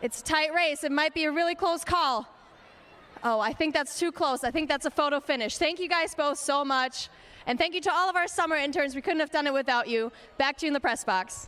It's a tight race. It might be a really close call. Oh, I think that's too close. I think that's a photo finish. Thank you guys both so much. And thank you to all of our summer interns. We couldn't have done it without you. Back to you in the press box.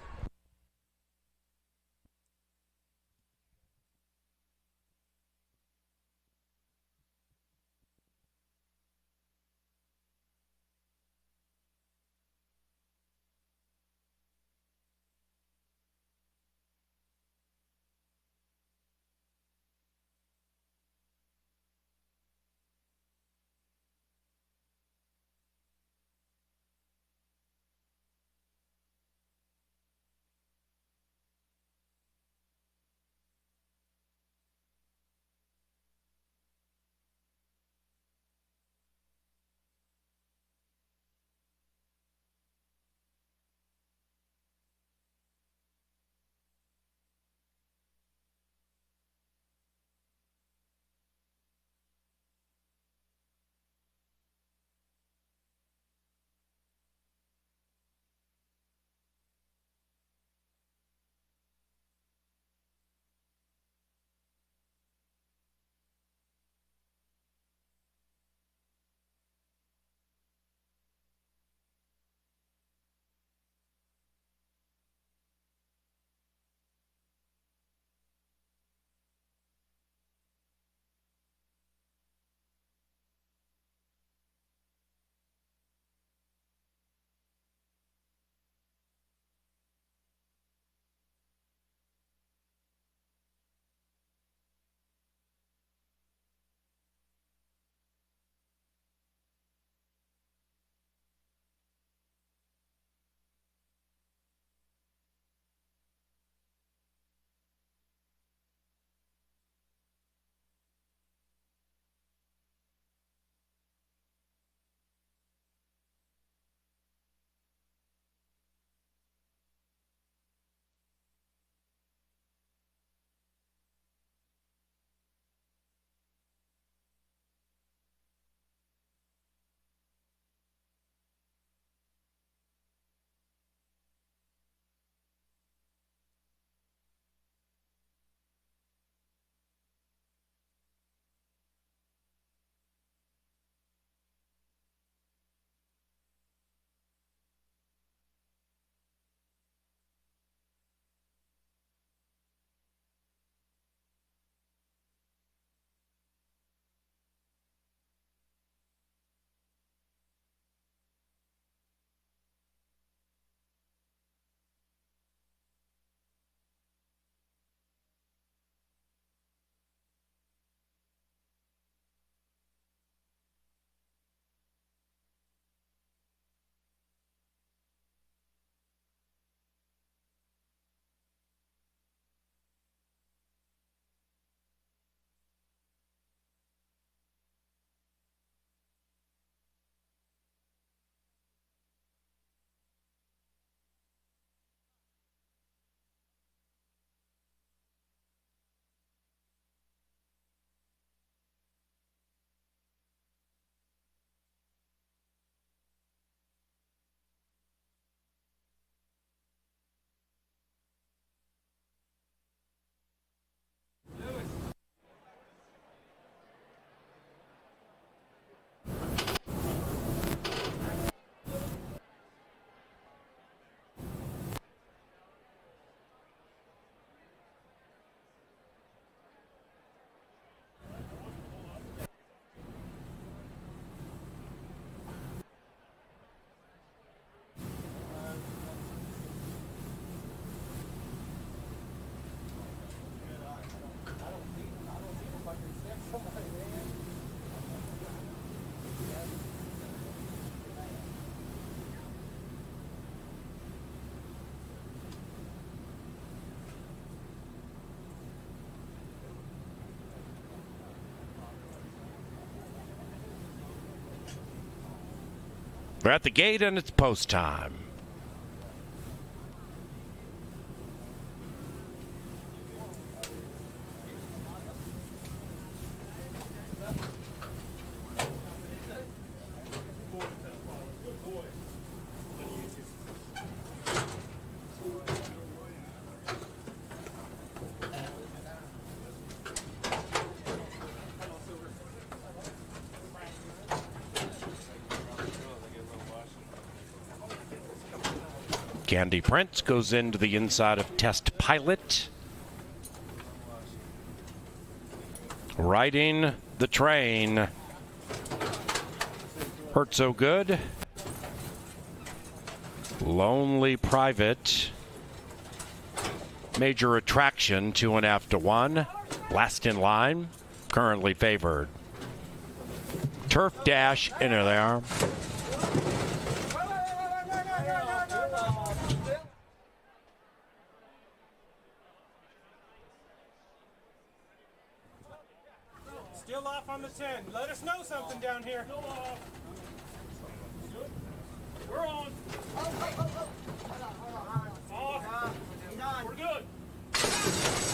We're at the gate and it's post time. Candy Prince goes into the inside of Test Pilot. Riding the train. Hurt So Good. Lonely Private. Major Attraction, 2.5 to 1. Last in line, currently favored. Turf Dash, and there they are. Still off on the 10. Let us know something down here. We're on. Off. We're good.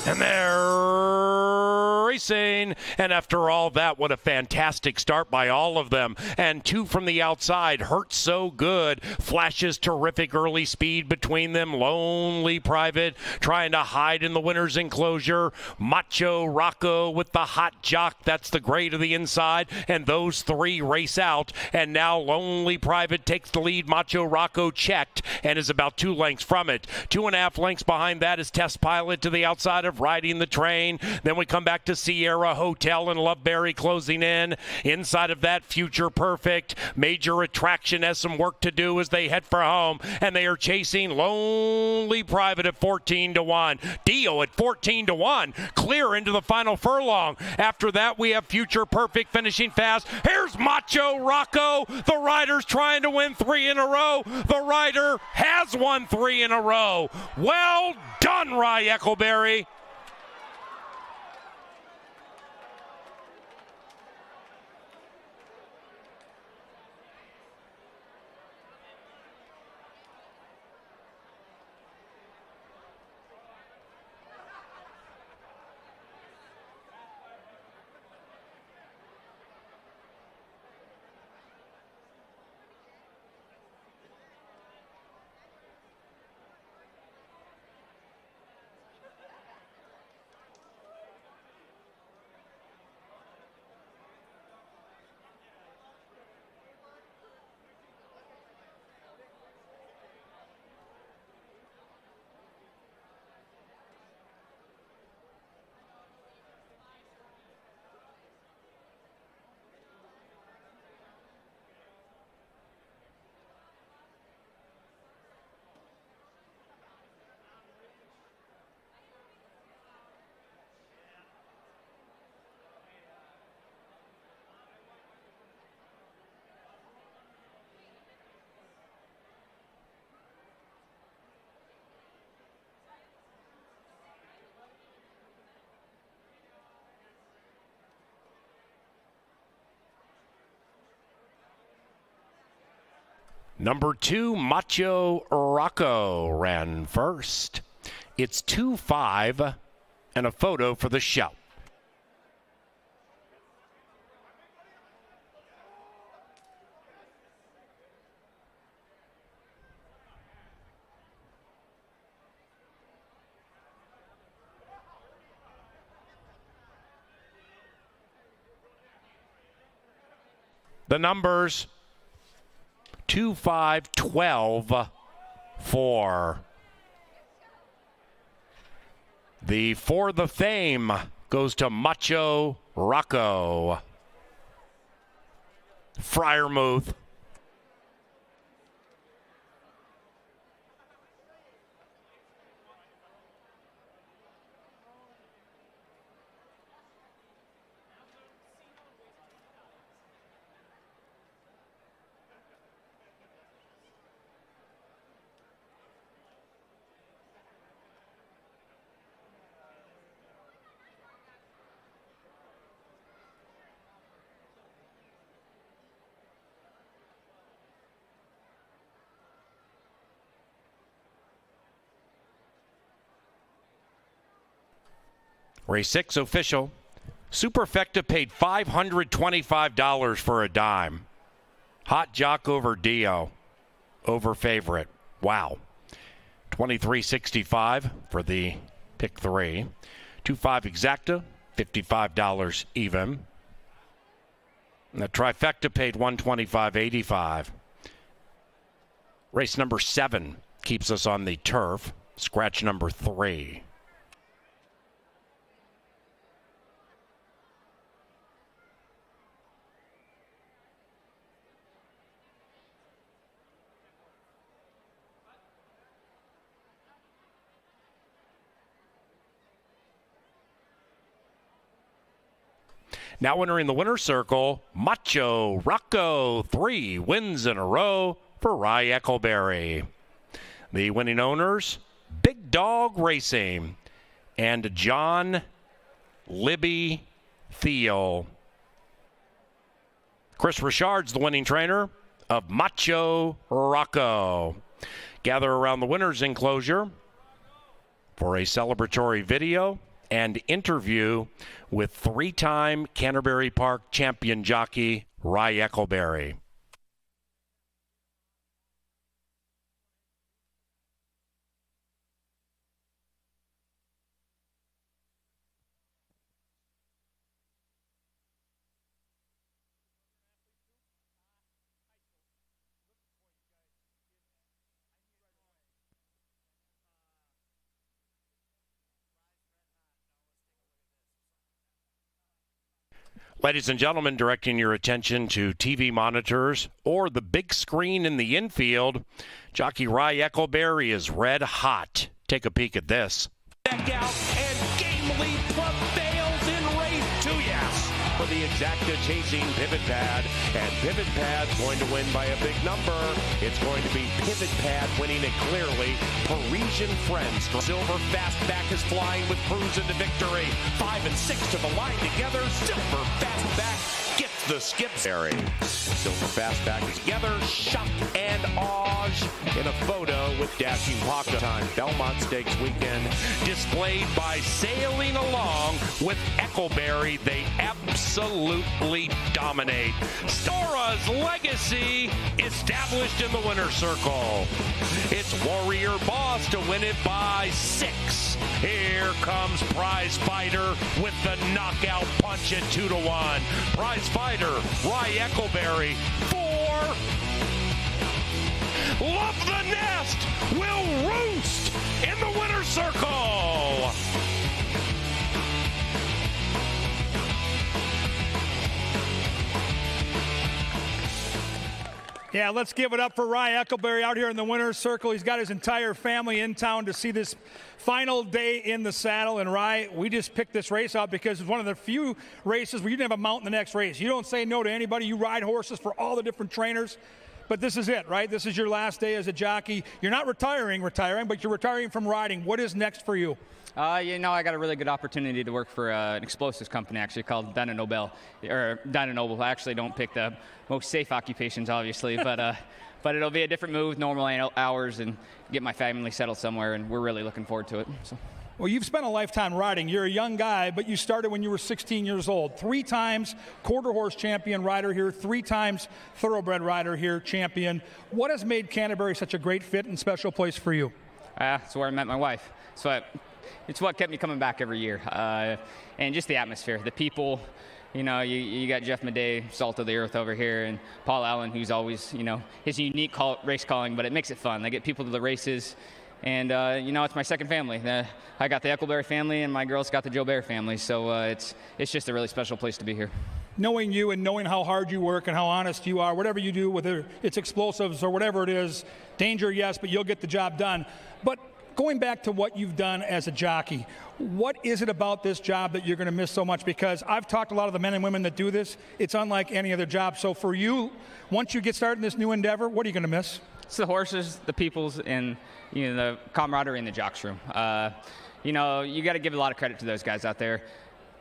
And they're racing. And after all that, what a fantastic start by all of them. And two from the outside. Hurt So Good. Flashes terrific early speed between them. Lonely Private trying to hide in the winner's enclosure. Macho Rocco with the hot jock. That's the gray to the inside. And those three race out. And now Lonely Private takes the lead. Macho Rocco checked and is about 2 lengths from it. 2.5 lengths behind that is Test Pilot to the outside of Riding the Train. Then we come back to Sierra Hotel and Loveberry closing in. Inside of that, Future Perfect. Major Attraction has some work to do as they head for home. And they are chasing Lonely Private at 14 to 1. Dio at 14 to 1. Clear into the final furlong. After that, we have Future Perfect finishing fast. Here's Macho Rocco. The rider's trying to win 3 in a row. The rider has won 3 in a row. Well done, Rye Eccleberry. Number 2, Macho Rocco ran first. It's 2-5 and a photo for the show. The numbers 2, 5, 12, 4. The For the Fame goes to Macho Rocco. Friarmouth. Race 6 official. Superfecta paid $525 for a dime. Hot Jock over Dio. Over favorite. Wow. $23.65 for the pick 3. 2-5 exacta. $55 even. And the trifecta paid $125.85. Race number 7 keeps us on the turf. Scratch number 3. Now entering the winner's circle, Macho Rocco, 3 wins in a row for Rye Eccleberry. The winning owners, Big Dog Racing and John Libby Thiel. Chris Richard's the winning trainer of Macho Rocco. Gather around the winner's enclosure for a celebratory video and interview with 3-time Canterbury Park champion jockey Rye Eccleberry. Ladies and gentlemen, directing your attention to TV monitors or the big screen in the infield, jockey Rye Eccleberry is red hot. Take a peek at this. Deck out and game lead prevails in race 2, yes, for the exacta chasing Pivot Pad. And Pivot Pad's going to win by a big number. It's going to be Pivot Pad winning it clearly. Parisian Friends. Silver Fastback is flying with Cruz into victory. 5 and 6 to the line together. Silver Fastback gets the skip. Silver Fastback is together. Shock and Auge in a photo with Dashing Pocket Time. Belmont Stakes weekend displayed by Sailing Along with Eccleberry. They absolutely dominate. Stora's legacy established in the winner's circle. It's Warrior Boss to win it by 6. Here comes Prize Fighter with the knockout punch at 2-1. Prize Fighter, Rye Eccleberry, 4. Love the Nest will roost in the winner's circle. Yeah, let's give it up for Rye Eccleberry out here in the winner's circle. He's got his entire family in town to see this final day in the saddle. And Rye, we just picked this race out because it's one of the few races where you didn't have a mount in the next race. You don't say no to anybody. You ride horses for all the different trainers. But this is it, right? This is your last day as a jockey. You're not retiring, but you're retiring from riding. What is next for you? I got a really good opportunity to work for an explosives company actually called Dyna Noble. I actually don't pick the most safe occupations, obviously, but it'll be a different move, normal hours, and get my family settled somewhere, and we're really looking forward to it. So. Well, you've spent a lifetime riding. You're a young guy, but you started when you were 16 years old. 3 times quarter horse champion rider here, 3 times thoroughbred rider here, champion. What has made Canterbury such a great fit and special place for you? It's where I met my wife. It's what kept me coming back every year. And just the atmosphere, the people. You know, you got Jeff Madej, salt of the earth over here, and Paul Allen, who's always, his unique race calling, but it makes it fun. They get people to the races. And, it's my second family. I got the Eccleberry family, and my girls got the Joe Bear family. So it's just a really special place to be here. Knowing you and knowing how hard you work and how honest you are, whatever you do, whether it's explosives or whatever it is, danger, yes, but you'll get the job done. But going back to what you've done as a jockey, what is it about this job that you're going to miss so much? Because I've talked to a lot of the men and women that do this. It's unlike any other job. So for you, once you get started in this new endeavor, what are you going to miss? It's the horses, the peoples, and the camaraderie in the jocks room. You got to give a lot of credit to those guys out there.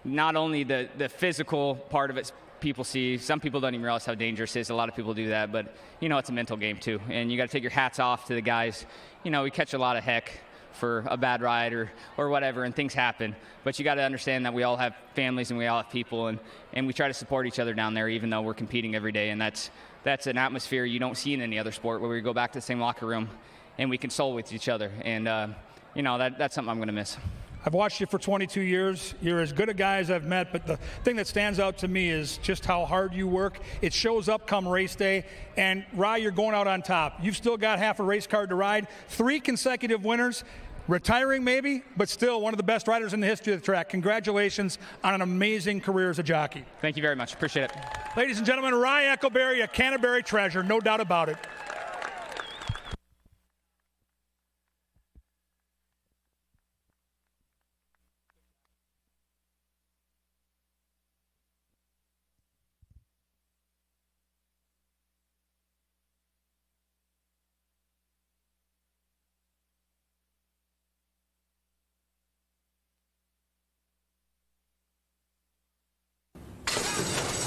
Not only the physical part of it, people see. Some people don't even realize how dangerous it is. A lot of people do that, but it's a mental game too. And you got to take your hats off to the guys. We catch a lot of heck for a bad ride or whatever, and things happen. But you got to understand that we all have families and we all have people, and we try to support each other down there, even though we're competing every day. And that's an atmosphere you don't see in any other sport, where we go back to the same locker room and we console with each other. And that's something I'm going to miss. I've watched you for 22 years. You're as good a guy as I've met, but the thing that stands out to me is just how hard you work. It shows up come race day, and Rye, you're going out on top. You've still got half a race card to ride. 3 consecutive winners, retiring maybe, but still one of the best riders in the history of the track. Congratulations on an amazing career as a jockey. Thank you very much. Appreciate it. Ladies and gentlemen, Rye Eccleberry, a Canterbury treasure, no doubt about it.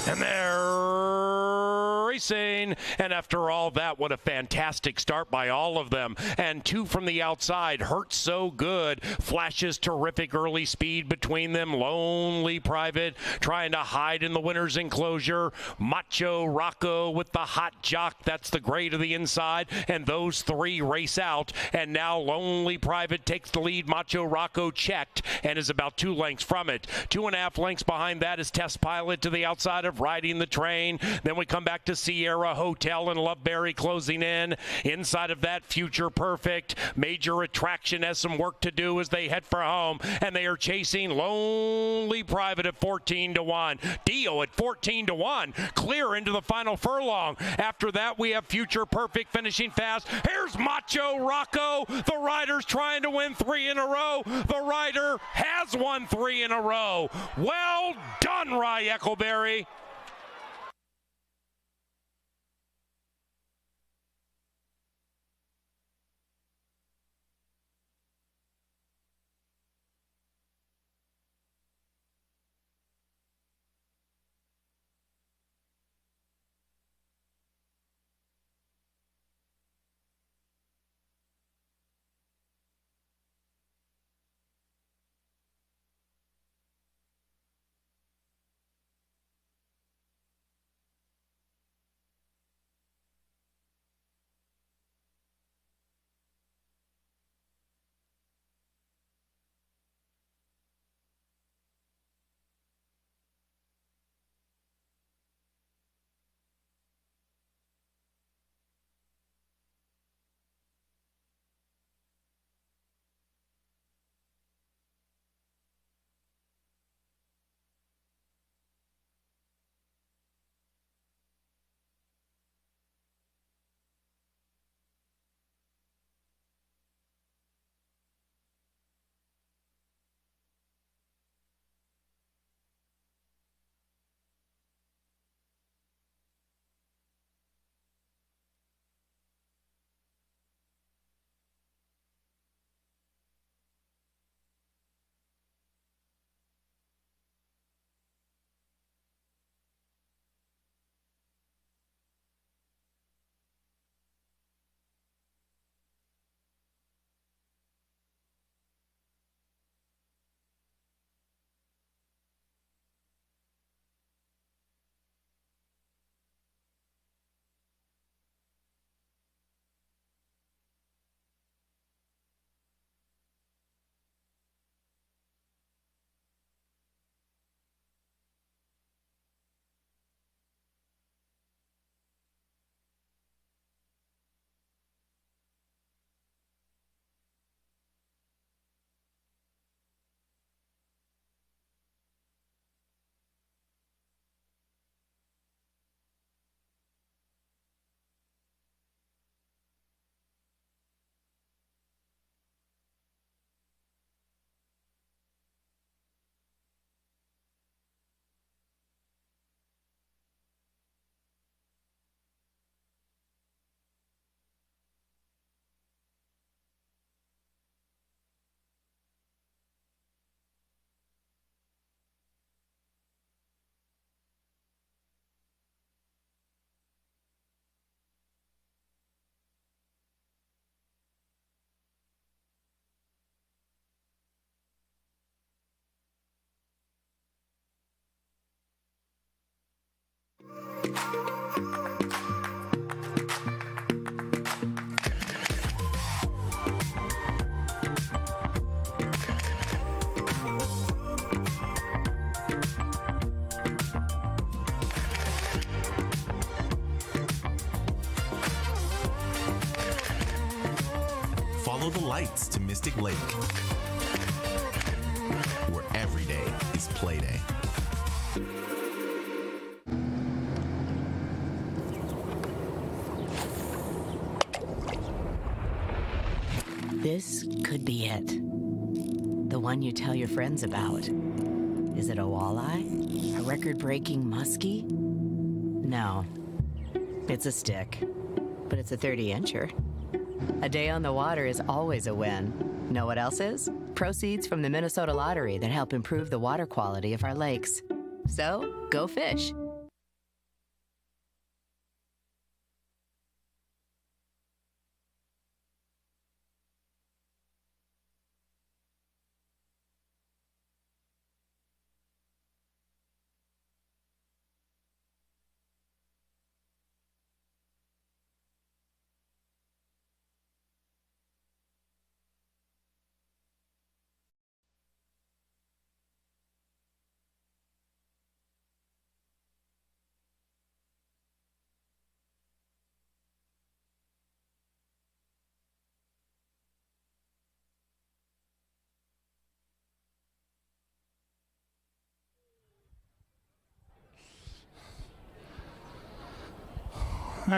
And they're racing. And after all that, what a fantastic start by all of them. And 2 from the outside. Hurt so good. Flashes terrific early speed between them. Lonely Private trying to hide in the winner's enclosure. Macho Rocco with the hot jock. That's the grade of the inside. And those 3 race out. And now Lonely Private takes the lead. Macho Rocco checked and is about 2 lengths from it. 2.5 lengths behind that is Test Pilot to the outside of Riding the Train. Then we come back to Sierra Hotel and Loveberry closing in. Inside of that, Future Perfect. Major Attraction has some work to do as they head for home. And they are chasing Lonely Private at 14-1. Dio at 14-1. Clear into the final furlong. After that, we have Future Perfect finishing fast. Here's Macho Rocco. The rider's trying to win 3 in a row. The rider has won 3 in a row. Well done, Rye Eccleberry. follow the lights to Mystic Lake, where every day is play day. This could be it. The one you tell your friends about. Is it a walleye? A record-breaking muskie? No. It's a stick. But it's a 30-incher. A day on the water is always a win. Know what else is? Proceeds from the Minnesota Lottery that help improve the water quality of our lakes. So, go fish.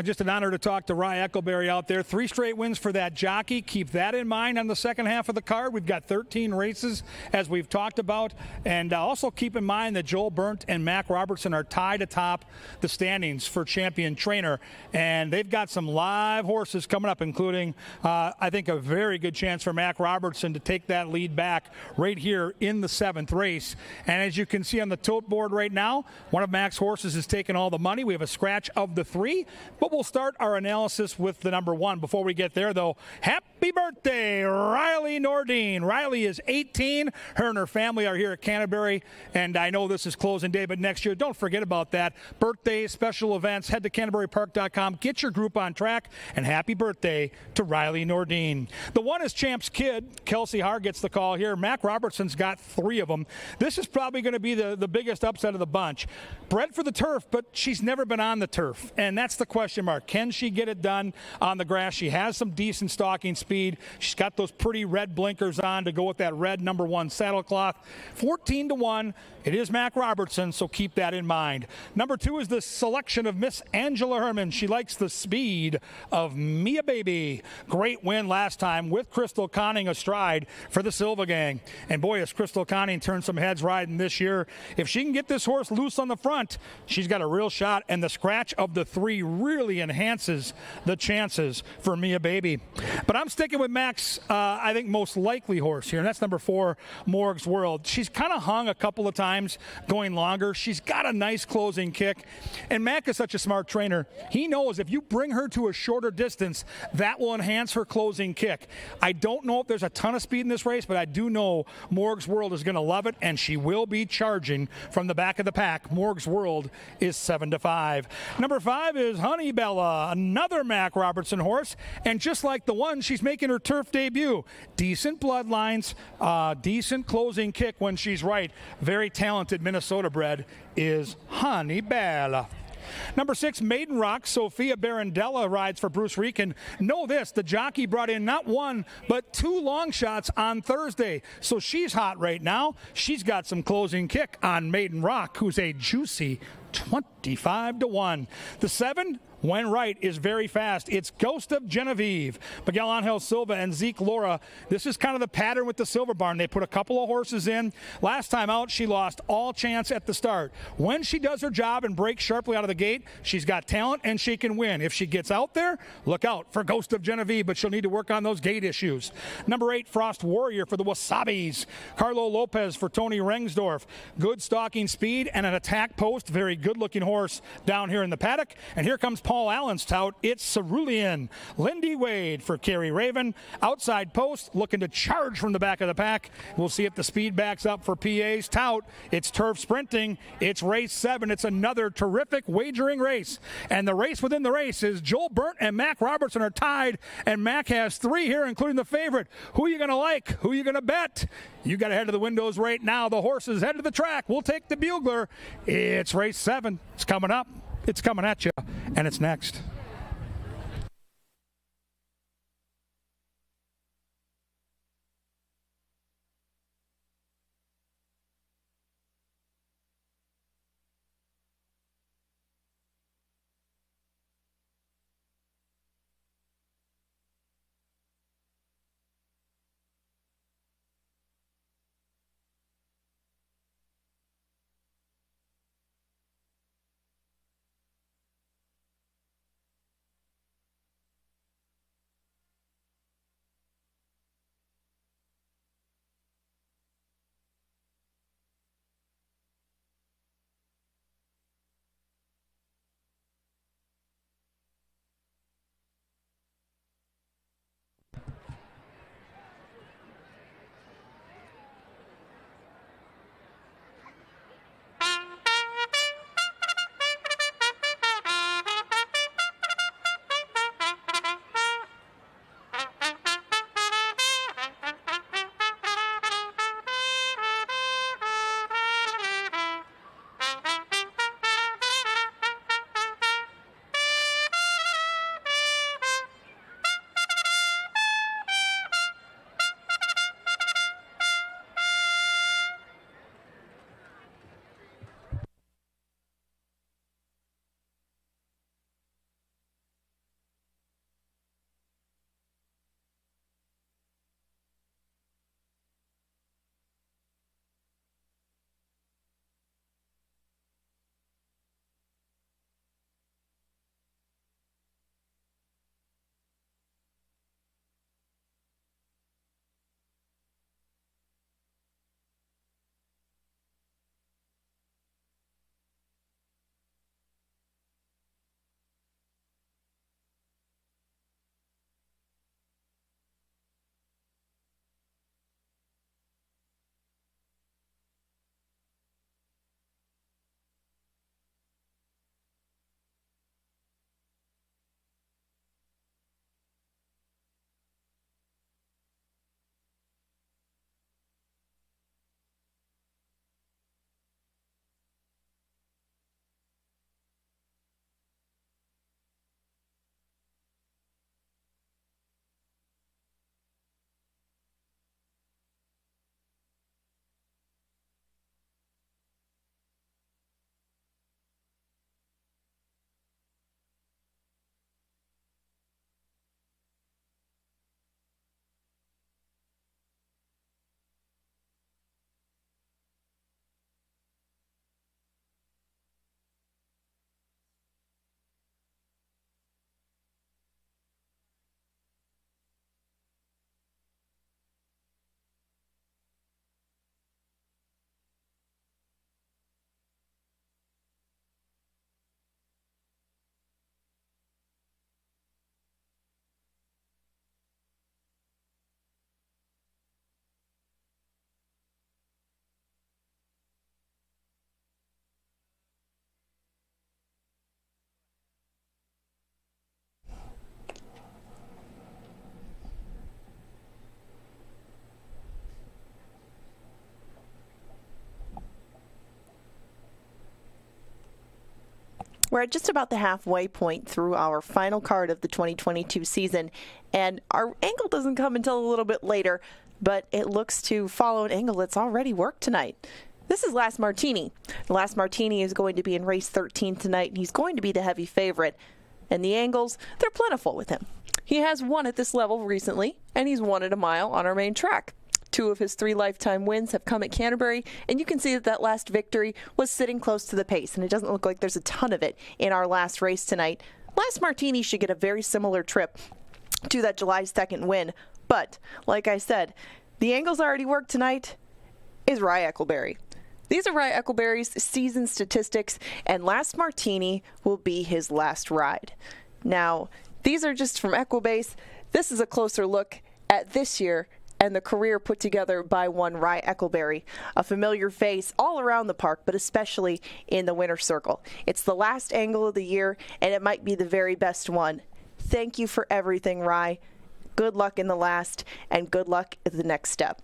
Just an honor to talk to Rye Eckleberry out there. 3 straight wins for that jockey. Keep that in mind on the second half of the card. We've got 13 races, as we've talked about. And also keep in mind that Joel Burnt and Mac Robertson are tied atop the standings for champion trainer. And they've got some live horses coming up, including, I think, a very good chance for Mac Robertson to take that lead back right here in the 7th race. And as you can see on the tote board right now, one of Mac's horses is taking all the money. We have a scratch of the 3. But we'll start our analysis with the number 1. Before we get there, though, happy birthday, Riley Nordine. Riley is 18. Her and her family are here at Canterbury, and I know this is closing day, but next year, don't forget about that. Birthdays, special events, head to CanterburyPark.com. Get your group on track, and happy birthday to Riley Nordine. The 1 is Champ's Kid. Kelsey Haar gets the call here. Mac Robertson's got 3 of them. This is probably going to be the biggest upset of the bunch. Bred for the turf, but she's never been on the turf, and that's the question mark. Can she get it done on the grass? She has some decent stalking speed. She's got those pretty red blinkers on to go with that red number 1 saddlecloth. 14-1. It is Mac Robertson, so keep that in mind. Number 2 is the selection of Miss Angela Herman. She likes the speed of Mia Baby. Great win last time with Crystal Conning astride for the Silva Gang. And boy, has Crystal Conning turned some heads riding this year. If she can get this horse loose on the front, she's got a real shot, and the scratch of the 3 really enhances the chances for Mia Baby. But I'm sticking with Mac's, I think, most likely horse here, and that's number 4, Morg's World. She's kind of hung a couple of times going longer. She's got a nice closing kick, and Mac is such a smart trainer. He knows if you bring her to a shorter distance, that will enhance her closing kick. I don't know if there's a ton of speed in this race, but I do know Morg's World is going to love it, and she will be charging from the back of the pack. Morg's World is 7-5. Number 5 is Honey Bella, another Mac Robertson horse, and just like the 1, she's making her turf debut. Decent bloodlines, decent closing kick when she's right. Very talented Minnesota bred is Honey Bella. Number 6, Maiden Rock. Sophia Barandella rides for Bruce Rieken. Know this, the jockey brought in not 1, but 2 long shots on Thursday. So she's hot right now. She's got some closing kick on Maiden Rock, who's a juicy 25-1. The 7, when right, is very fast. It's Ghost of Genevieve. Miguel Angel Silva and Zeke Laura. This is kind of the pattern with the Silver Barn. They put a couple of horses in. Last time out, she lost all chance at the start. When she does her job and breaks sharply out of the gate, she's got talent and she can win. If she gets out there, look out for Ghost of Genevieve, but she'll need to work on those gate issues. Number 8, Frost Warrior for the Wasabis. Carlo Lopez for Tony Rengsdorf. Good stalking speed and an attack post. Very good-looking horse down here in the paddock. And here comes Paul Allen's tout. It's Cerulean. Lindy Wade for Kerry Raven. Outside post, looking to charge from the back of the pack. We'll see if the speed backs up for PA's tout. It's turf sprinting. It's race 7. It's another terrific wagering race. And the race within the race is Joel Burnt and Mac Robertson are tied. And Mac has 3 here, including the favorite. Who are you going to like? Who are you going to bet? You got to head to the windows right now. The horses head to the track. We'll take the bugler. It's race 7. It's coming up. It's coming at you, and it's next. We're at just about the halfway point through our final card of the 2022 season, and our angle doesn't come until a little bit later, but it looks to follow an angle that's already worked tonight. This is Last Martini. Last Martini is going to be in race 13 tonight, and he's going to be the heavy favorite. And the angles, they're plentiful with him. He has won at this level recently, and he's won at a mile on our main track. 2 of his 3 lifetime wins have come at Canterbury, and you can see that last victory was sitting close to the pace, and it doesn't look like there's a ton of it in our last race tonight. Last Martini should get a very similar trip to that July 2nd win, but like I said, the angles already worked tonight is Rye Eccleberry. These are Rye Eccleberry's season statistics, and Last Martini will be his last ride. Now, these are just from Equibase. This is a closer look at this year and the career put together by one Rye Eccleberry, a familiar face all around the park, but especially in the winner's circle. It's the last angle of the year, and it might be the very best one. Thank you for everything, Rye. Good luck in the last, and good luck at the next step.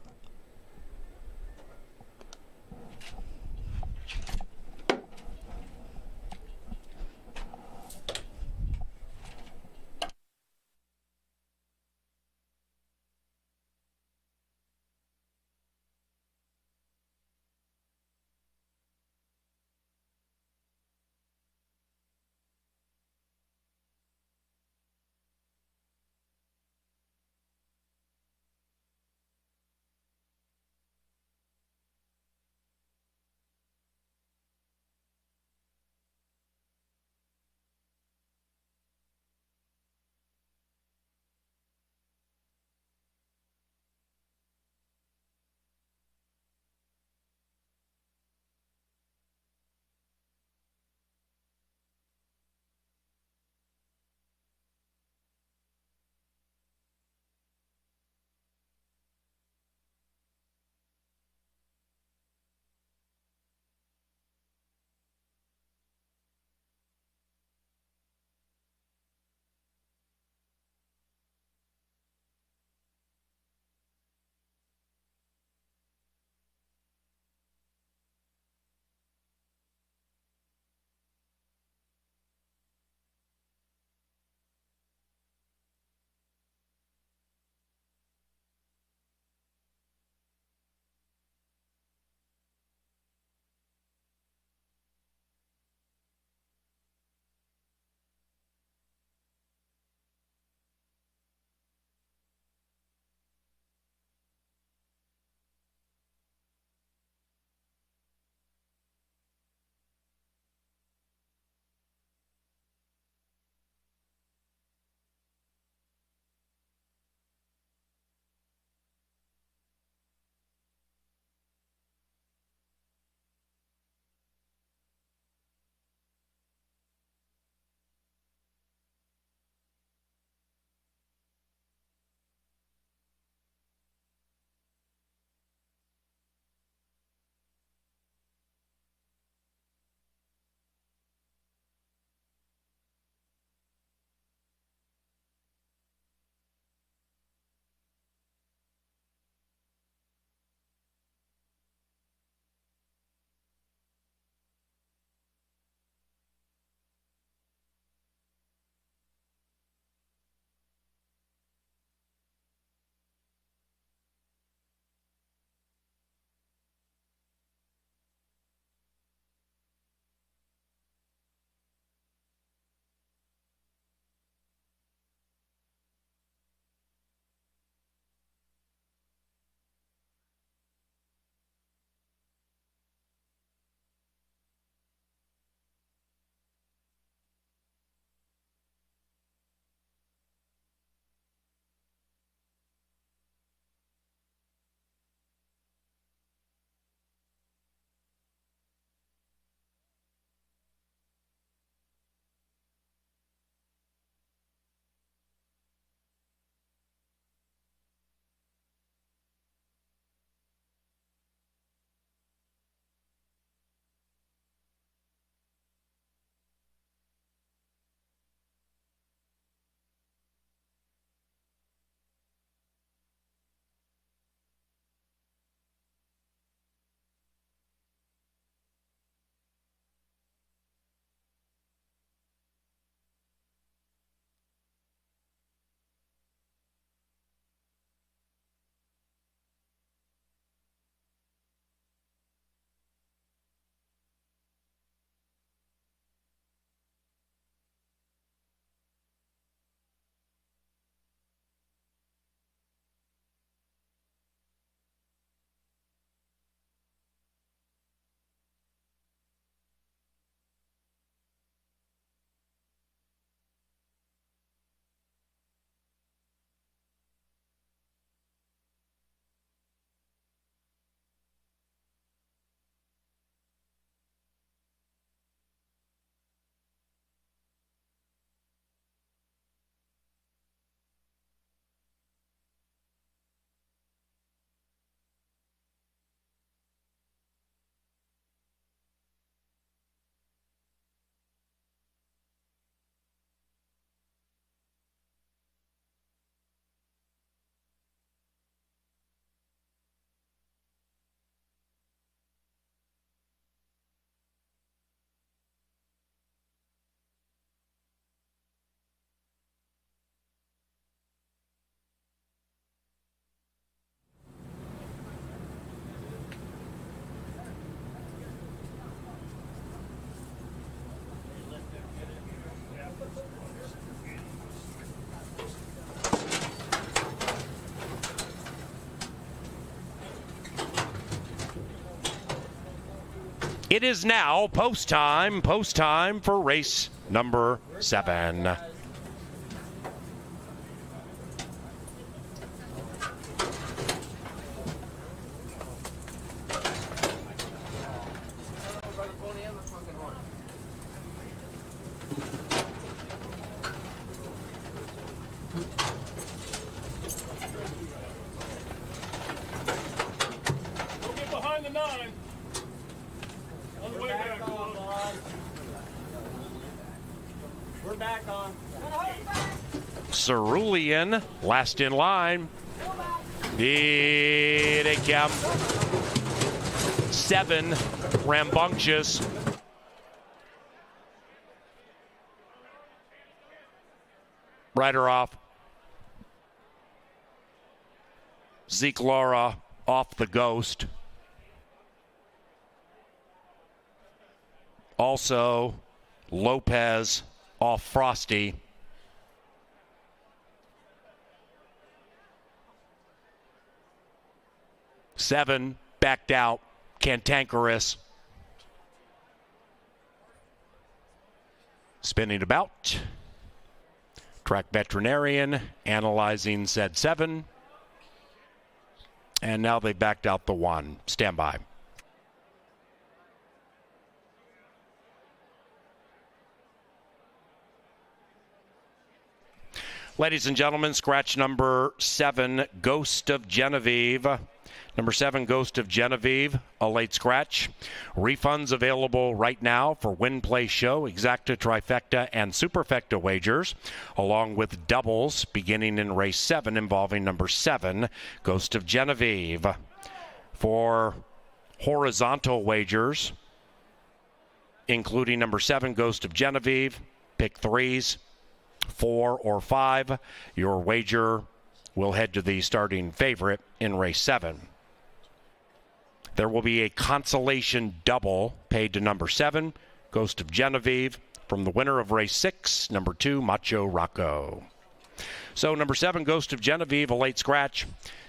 It is now post time for race number 7. Cerulean, last in line. Here they come. 7, Rambunctious. Rider off. Zeke Laura off the Ghost. Also, Lopez off Frosty. Seven backed out, Cantankerous. Spinning about. Track veterinarian analyzing said 7. And now they backed out the 1. Stand by. Ladies and gentlemen, scratch number 7, Ghost of Genevieve. Number 7, Ghost of Genevieve, a late scratch. Refunds available right now for Win Play Show, Exacta, Trifecta, and Superfecta wagers, along with doubles beginning in race 7 involving number 7, Ghost of Genevieve. For horizontal wagers, including number 7, Ghost of Genevieve, pick 3s, 4 or 5. Your wager will head to the starting favorite in race 7. There will be a consolation double paid to number 7, Ghost of Genevieve, from the winner of race 6, number 2, Macho Rocco. So number 7, Ghost of Genevieve, a late scratch.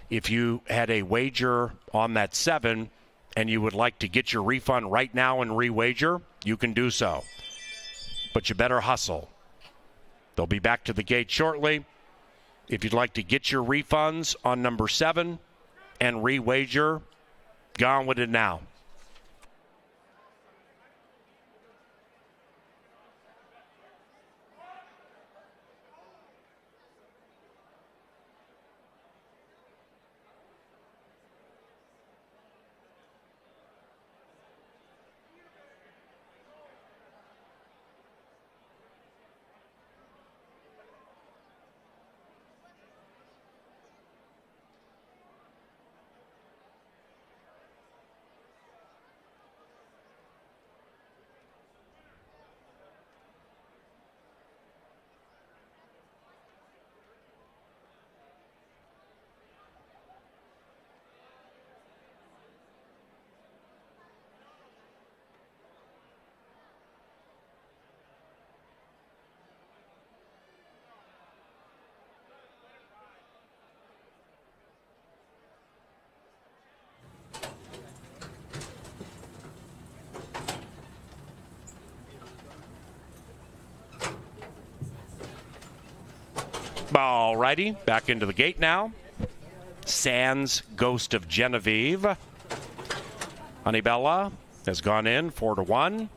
If you had a wager on that 7 and you would like to get your refund right now and re-wager, you can do so. But you better hustle. They'll be back to the gate shortly. If you'd like to get your refunds on number 7 and re-wager, gone with it now. All righty, back into the gate now. Sands, Ghost of Genevieve. Honeybella has gone in 4-1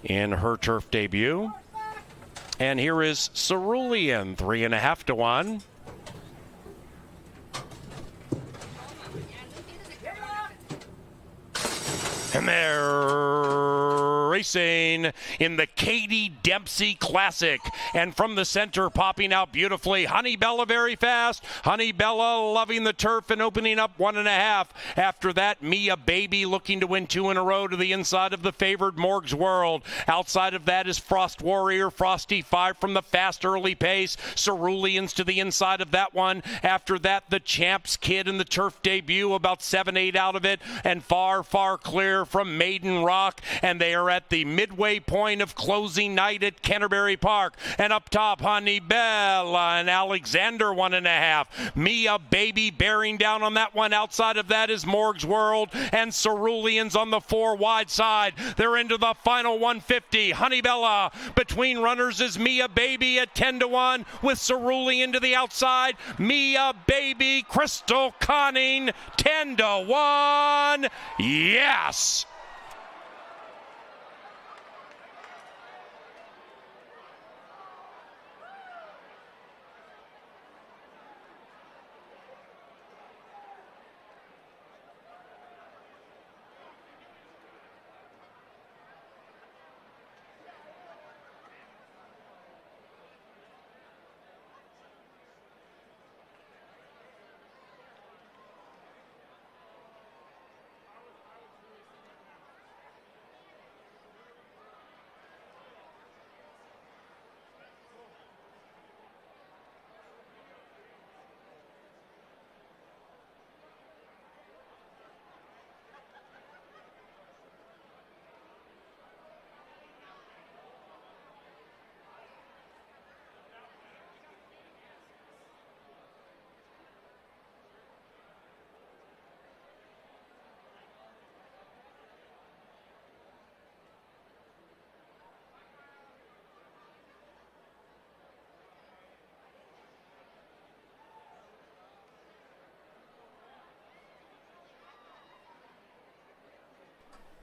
in her turf debut. And here is Cerulean, 3.5-1. And they're racing in the Katie Dempsey Classic. And from the center, popping out beautifully, Honeybella very fast. Honeybella loving the turf and opening up 1.5. After that, Mia Baby looking to win 2 in a row to the inside of the favored Morg's World. Outside of that is Frost Warrior, Frosty 5 from the fast early pace. Ceruleans to the inside of that one. After that, the Champs Kid in the turf debut, about 7-8 out of it. And far, far clear from Maiden Rock, and they are at the midway point of closing night at Canterbury Park. And up top, Honeybella and Alexander 1.5. Mia Baby bearing down on that one. Outside of that is Morg's World and Ceruleans on the 4 wide side. They're into the final 150. Honeybella between runners is Mia Baby at 10-1 with Cerulean to the outside. Mia Baby, Crystal Conning 10-1. Yes.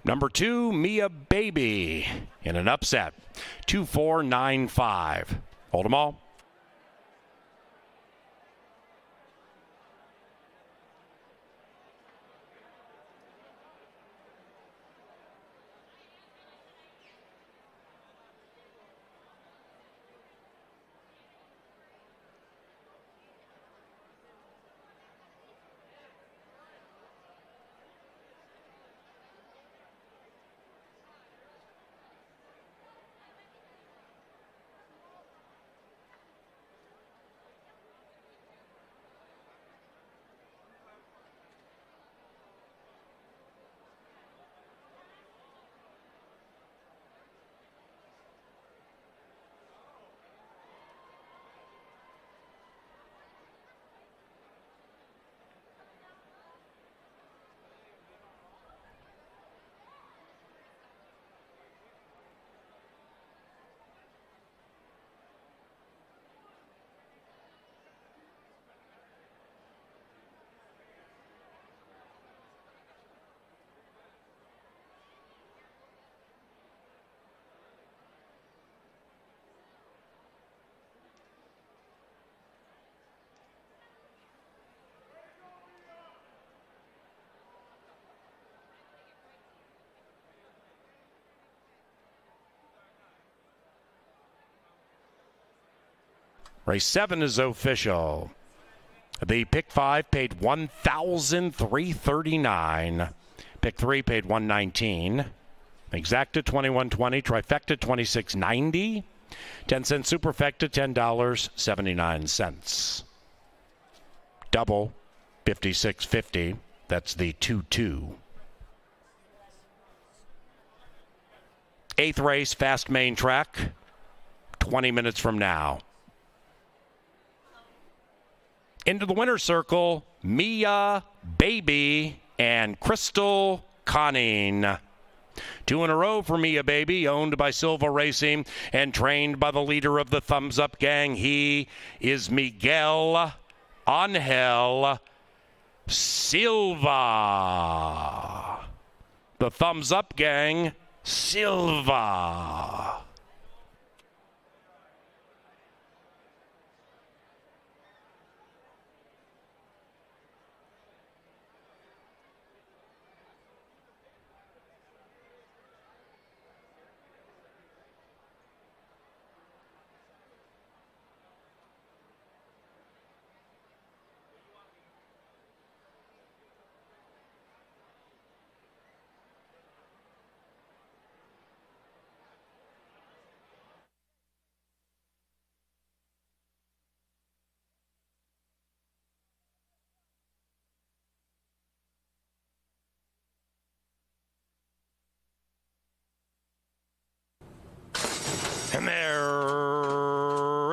Number 2, Mia Baby in an upset. 2-4-9-5. Hold them all. Race 7 is official. The pick 5 paid $1,339. Pick 3 paid $119. Exacta $21.20. Trifecta $26.90. 10-cent superfecta $10.79. Double $56.50. That's the 2-2. 8th race, fast main track. 20 minutes from now. Into the winner's circle, Mia Baby and Crystal Conning. 2 in a row for Mia Baby, owned by Silva Racing and trained by the leader of the Thumbs Up Gang. He is Miguel Angel Silva. The Thumbs Up Gang, Silva.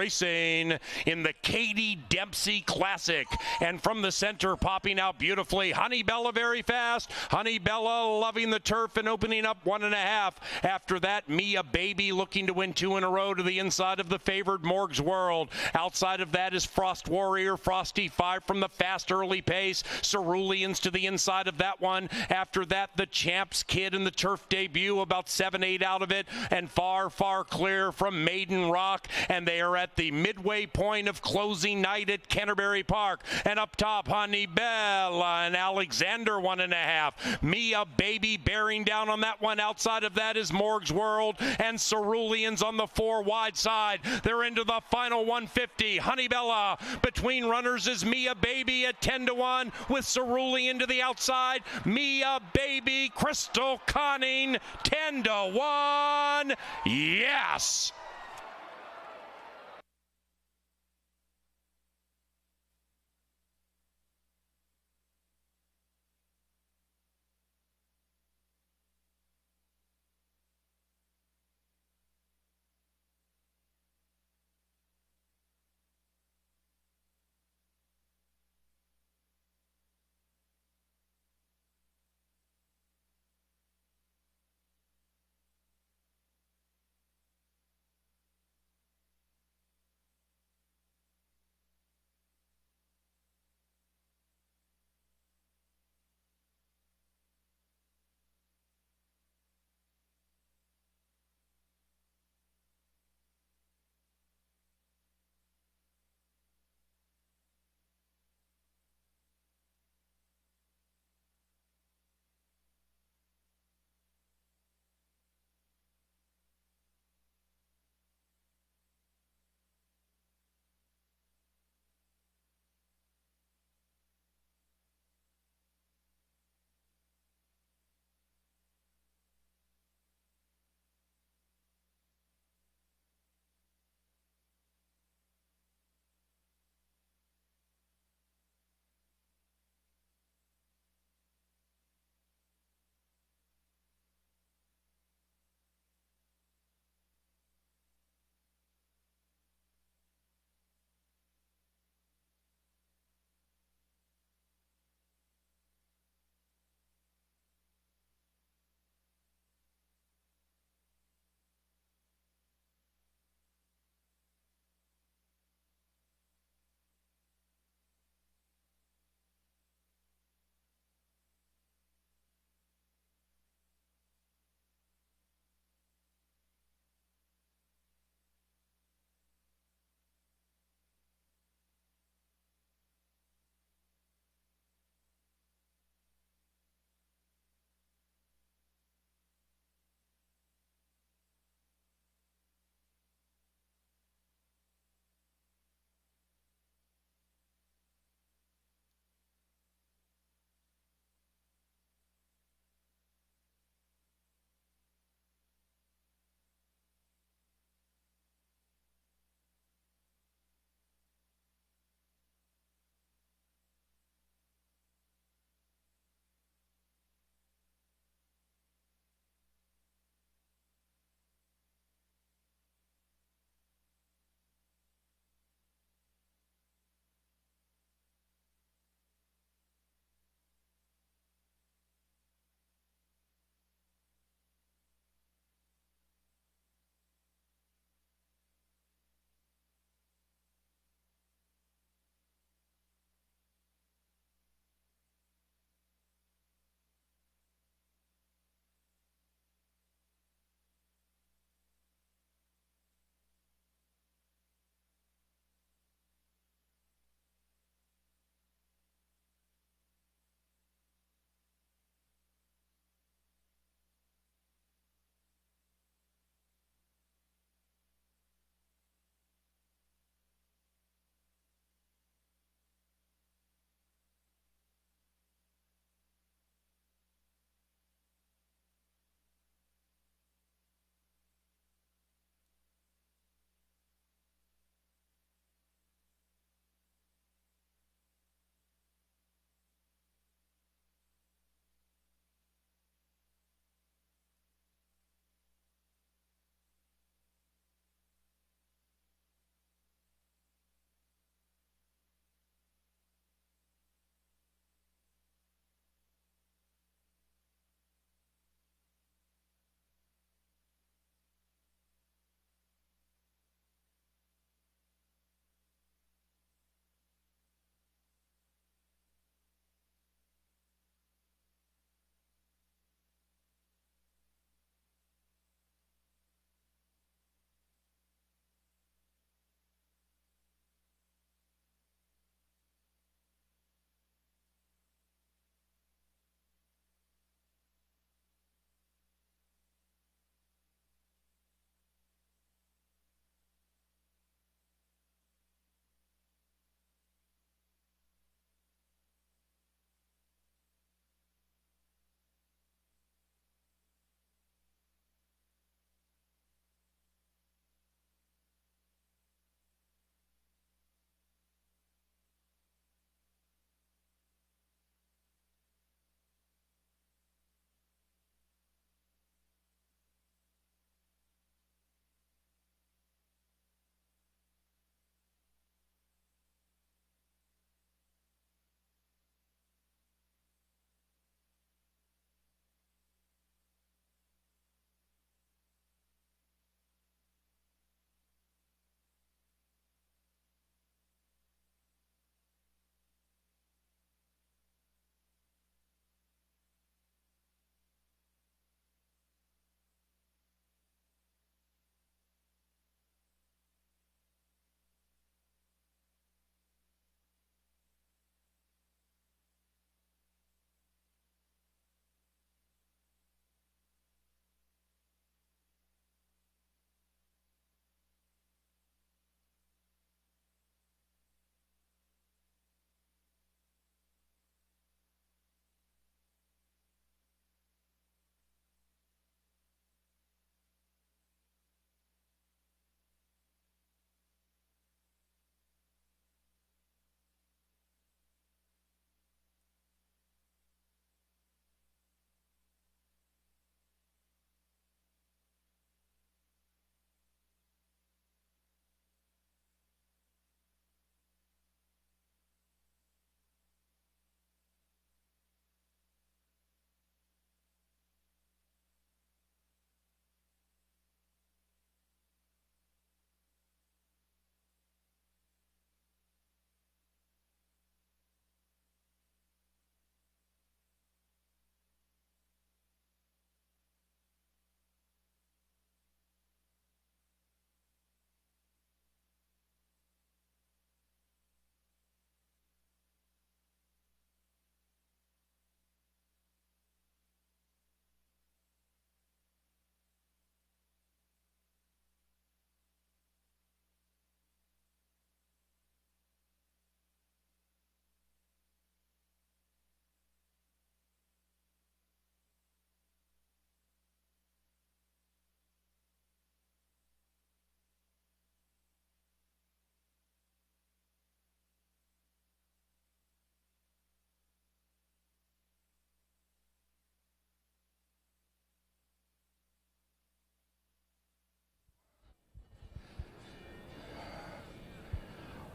racing in the Katie Dempsey Classic. And from the center, popping out beautifully, Honey Bella very fast. Honey Bella loving the turf and opening up 1.5. After that, Mia Baby looking to win 2 in a row to the inside of the favored Morg's World. Outside of that is Frost Warrior, Frosty 5 from the fast early pace. Ceruleans to the inside of that one. After that, the Champs Kid in the turf debut, about 7-8 out of it, and far, far clear from Maiden Rock. And they are at the midway point of closing night at Canterbury Park. And up top, Honey Bella and Alexander 1.5. Mia Baby bearing down on that one. Outside of that is Morg's World and Ceruleans on the 4 wide side. They're into the final 150. Honey Bella between runners is Mia Baby at 10-1 with Cerulean to the outside. Mia Baby, Crystal Conning 10-1. Yes.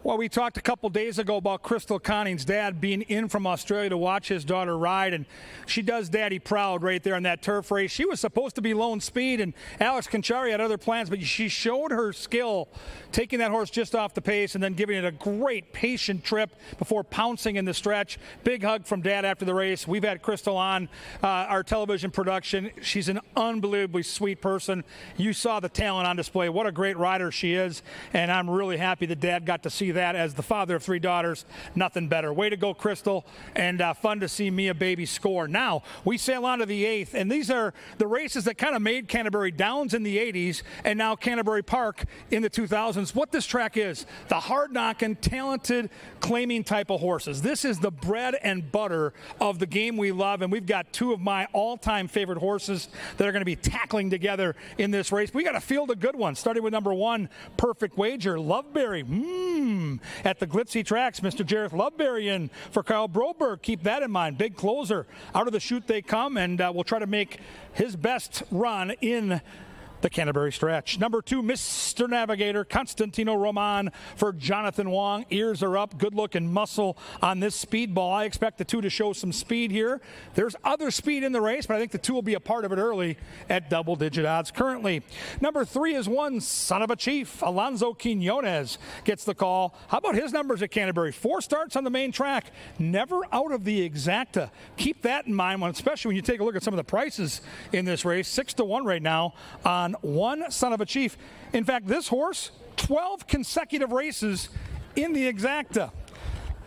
Well, we talked a couple days ago about Crystal Conning's dad being in from Australia to watch his daughter ride, and she does Daddy proud right there in that turf race. She was supposed to be lone speed, and Alex Conchari had other plans, but she showed her skill taking that horse just off the pace and then giving it a great patient trip before pouncing in the stretch. Big hug from Dad after the race. We've had Crystal on our television production. She's an unbelievably sweet person. You saw the talent on display. What a great rider she is, and I'm really happy that Dad got to see that as the father of 3 daughters. Nothing better. Way to go, Crystal, and fun to see Mia Baby score. Now, we sail on to the 8th, and these are the races that kind of made Canterbury Downs in the 80s and now Canterbury Park in the 2000s. What this track is, the hard-knocking, talented, claiming type of horses. This is the bread and butter of the game we love, and we've got 2 of my all-time favorite horses that are going to be tackling together in this race. We got a field of good ones, starting with number 1, Perfect Wager, Loveberry. At the glitzy tracks, Mr. Jareth Loveberry in for Kyle Broberg. Keep that in mind. Big closer. Out of the chute they come, and we'll try to make his best run in the Canterbury stretch. Number 2, Mr. Navigator, Constantino Roman for Jonathan Wong. Ears are up, good looking muscle on this speedball. I expect the 2 to show some speed here. There's other speed in the race, but I think the 2 will be a part of it early at double-digit odds currently. Number 3 is 1, Son of a Chief. Alonso Quinones gets the call. How about his numbers at Canterbury? 4 starts on the main track, never out of the exacta. Keep that in mind, especially when you take a look at some of the prices in this race. 6-1 right now on 1, Son of a Chief. In fact, this horse, 12 consecutive races in the exacta.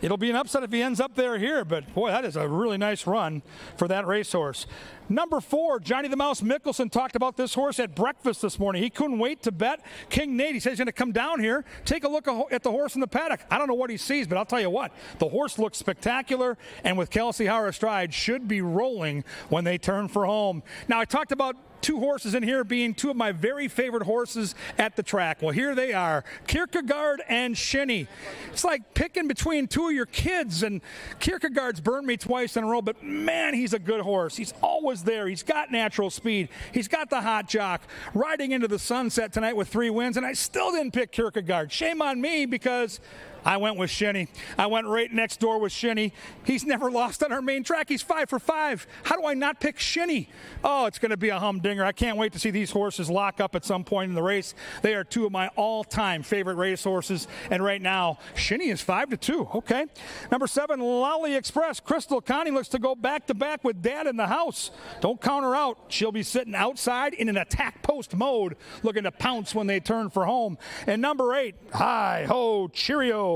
It'll be an upset if he ends up there here, but boy, that is a really nice run for that racehorse. Number 4, Johnny the Mouse Mickelson talked about this horse at breakfast this morning. He couldn't wait to bet King Nate. He said he's going to come down here, take a look at the horse in the paddock. I don't know what he sees, but I'll tell you what, the horse looks spectacular, and with Kelsey Howard astride, should be rolling when they turn for home. Now, I talked about 2 horses in here being 2 of my very favorite horses at the track. Well, here they are, Kierkegaard and Shinny. It's like picking between 2 of your kids, and Kierkegaard's burned me twice in a row, but man, he's a good horse. He's always there. He's got natural speed. He's got the hot jock. Riding into the sunset tonight with 3 wins, and I still didn't pick Kierkegaard. Shame on me, because I went with Shinny. I went right next door with Shinny. He's never lost on our main track. He's 5 for 5. How do I not pick Shinny? Oh, it's going to be a humdinger. I can't wait to see these horses lock up at some point in the race. They are 2 of my all-time favorite race horses, and right now, Shinny is 5-2. Okay. Number 7, Lolly Express. Crystal Conning looks to go back-to-back with Dad in the house. Don't count her out. She'll be sitting outside in an attack post mode, looking to pounce when they turn for home. And number 8, Hi-Ho Cheerio.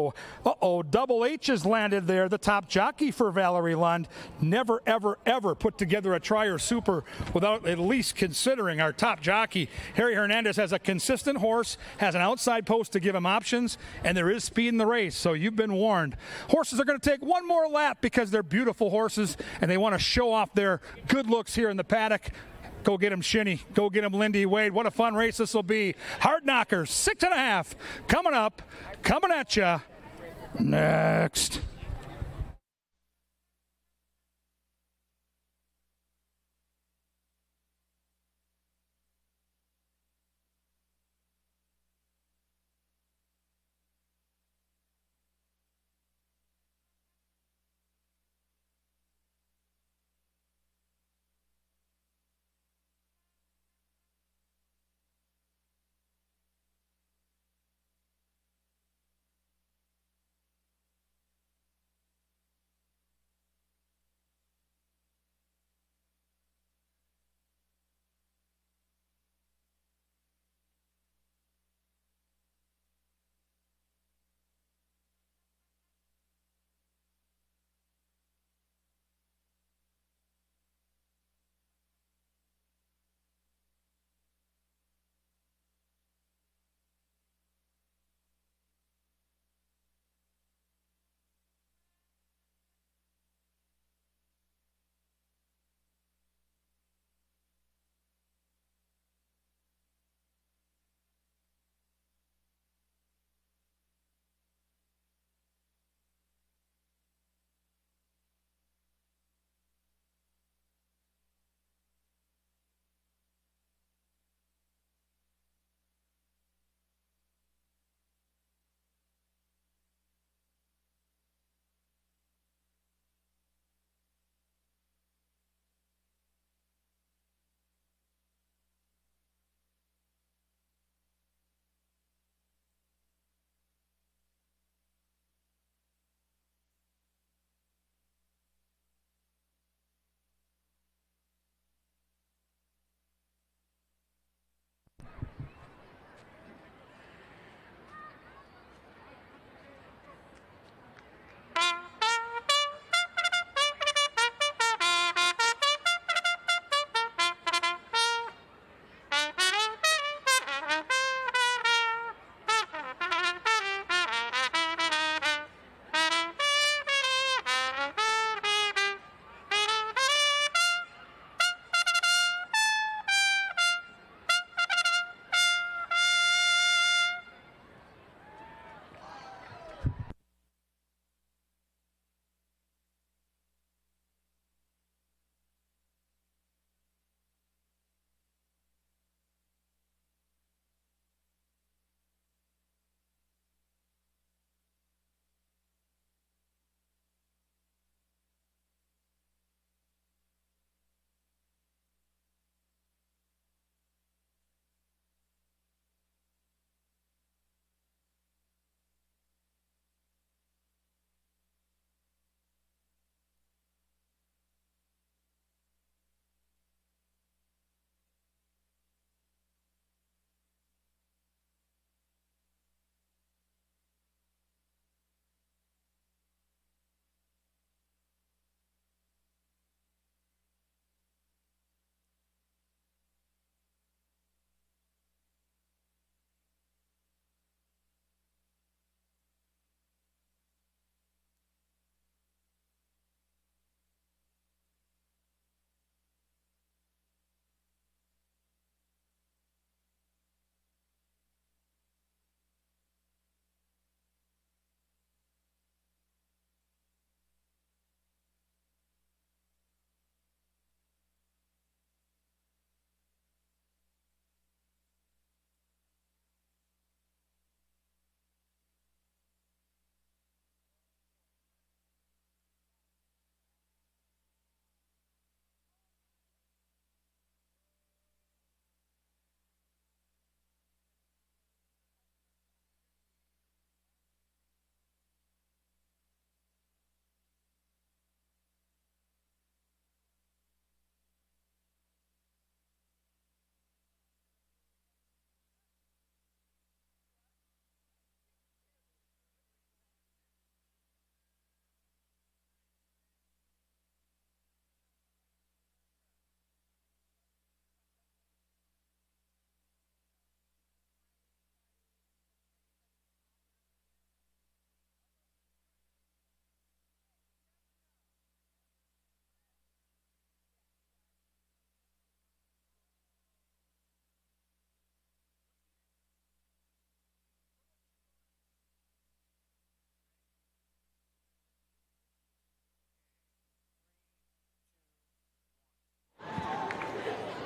Double H has landed there, the top jockey for Valerie Lund. Never, ever, ever put together a Trier Super without at least considering our top jockey. Harry Hernandez has a consistent horse, has an outside post to give him options, and there is speed in the race, so you've been warned. Horses are going to take one more lap because they're beautiful horses, and they want to show off their good looks here in the paddock. Go get him, Shinny. Go get him, Lindy Wade. What a fun race this will be. Hard Knockers, 6.5, coming up, coming at ya next.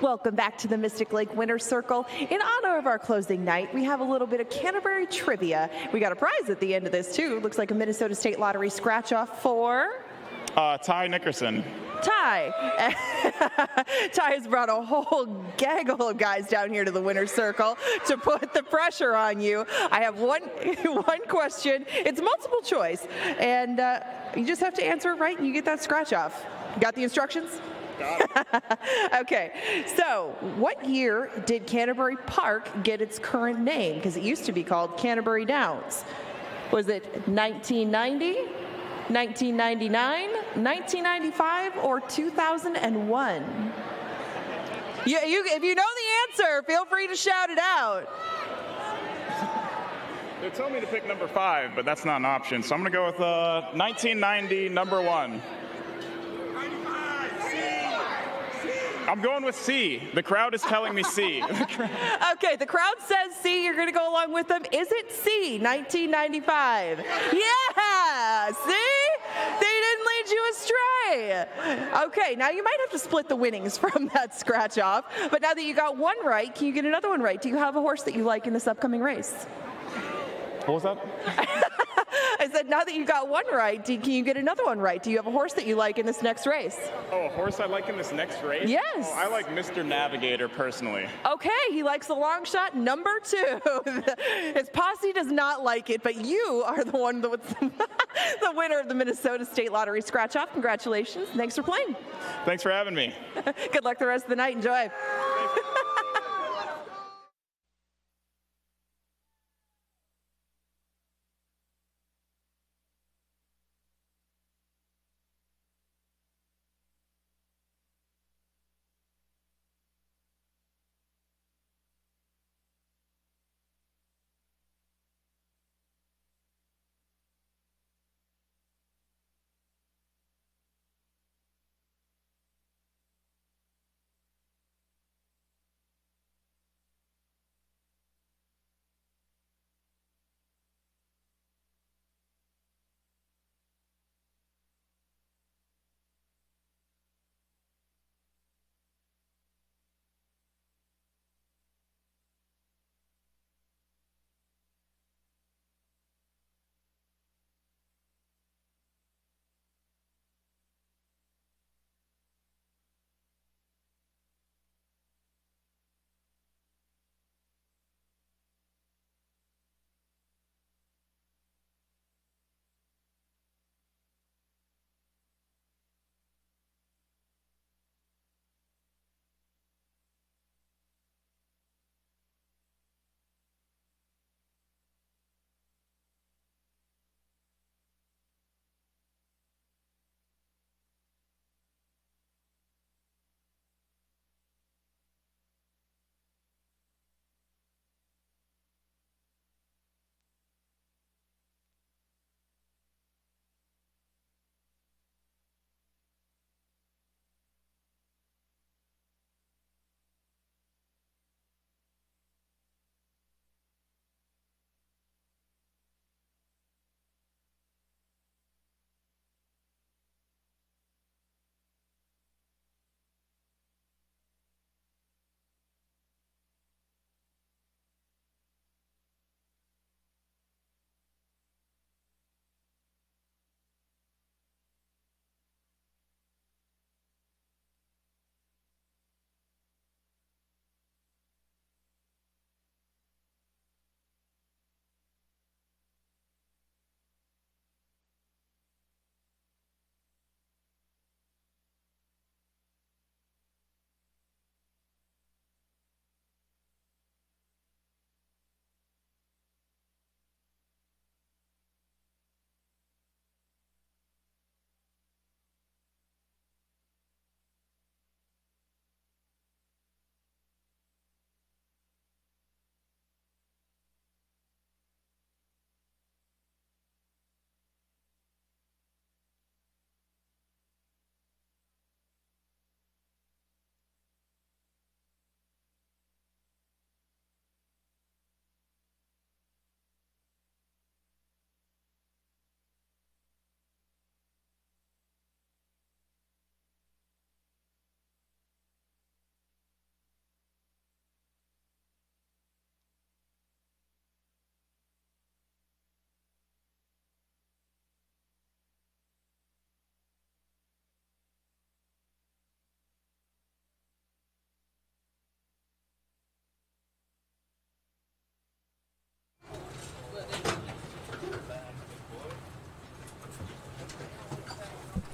Welcome back to the Mystic Lake Winner's Circle. In honor of our closing night, we have a little bit of Canterbury trivia. We got a prize at the end of this, too. Looks like a Minnesota State Lottery scratch-off for... Ty Nickerson. Ty. Ty has brought a whole gaggle of guys down here to the winner's circle to put the pressure on you. I have one question. It's multiple choice, and you just have to answer it right, and you get that scratch off. Got the instructions? Got it. Okay, so what year did Canterbury Park get its current name? Because it used to be called Canterbury Downs. Was it 1990? 1999, 1995, or 2001? If you know the answer, feel free to shout it out. They told me to pick number 5, but that's not an option. So I'm going to go with 1990, number 1. I'm going with C. The crowd is telling me C. Okay, the crowd says C. You're going to go along with them. Is it C, 1995? Yeah! See? They didn't lead you astray. Okay, now you might have to split the winnings from that scratch off. But now that you got one right, can you get another one right? Do you have a horse that you like in this upcoming race? What was that? I said, now that you got one right, can you get another one right? Do you have a horse that you like in this next race? Oh, a horse I like in this next race? Yes. Oh, I like Mr. Navigator personally. Okay, he likes the long shot, number 2. His posse does not like it, but you are the one that's the winner of the Minnesota State Lottery scratch-off. Congratulations. Thanks for playing. Thanks for having me. Good luck the rest of the night. Enjoy.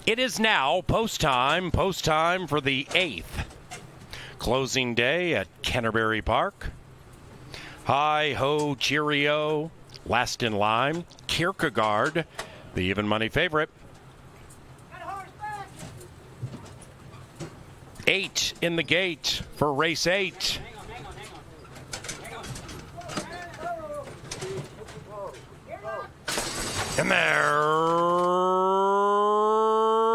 It is now post time for the 8th closing day at Canterbury Park. Hi ho, cheerio, last in line, Kierkegaard, the even money favorite. 8 in the gate for race 8. And they're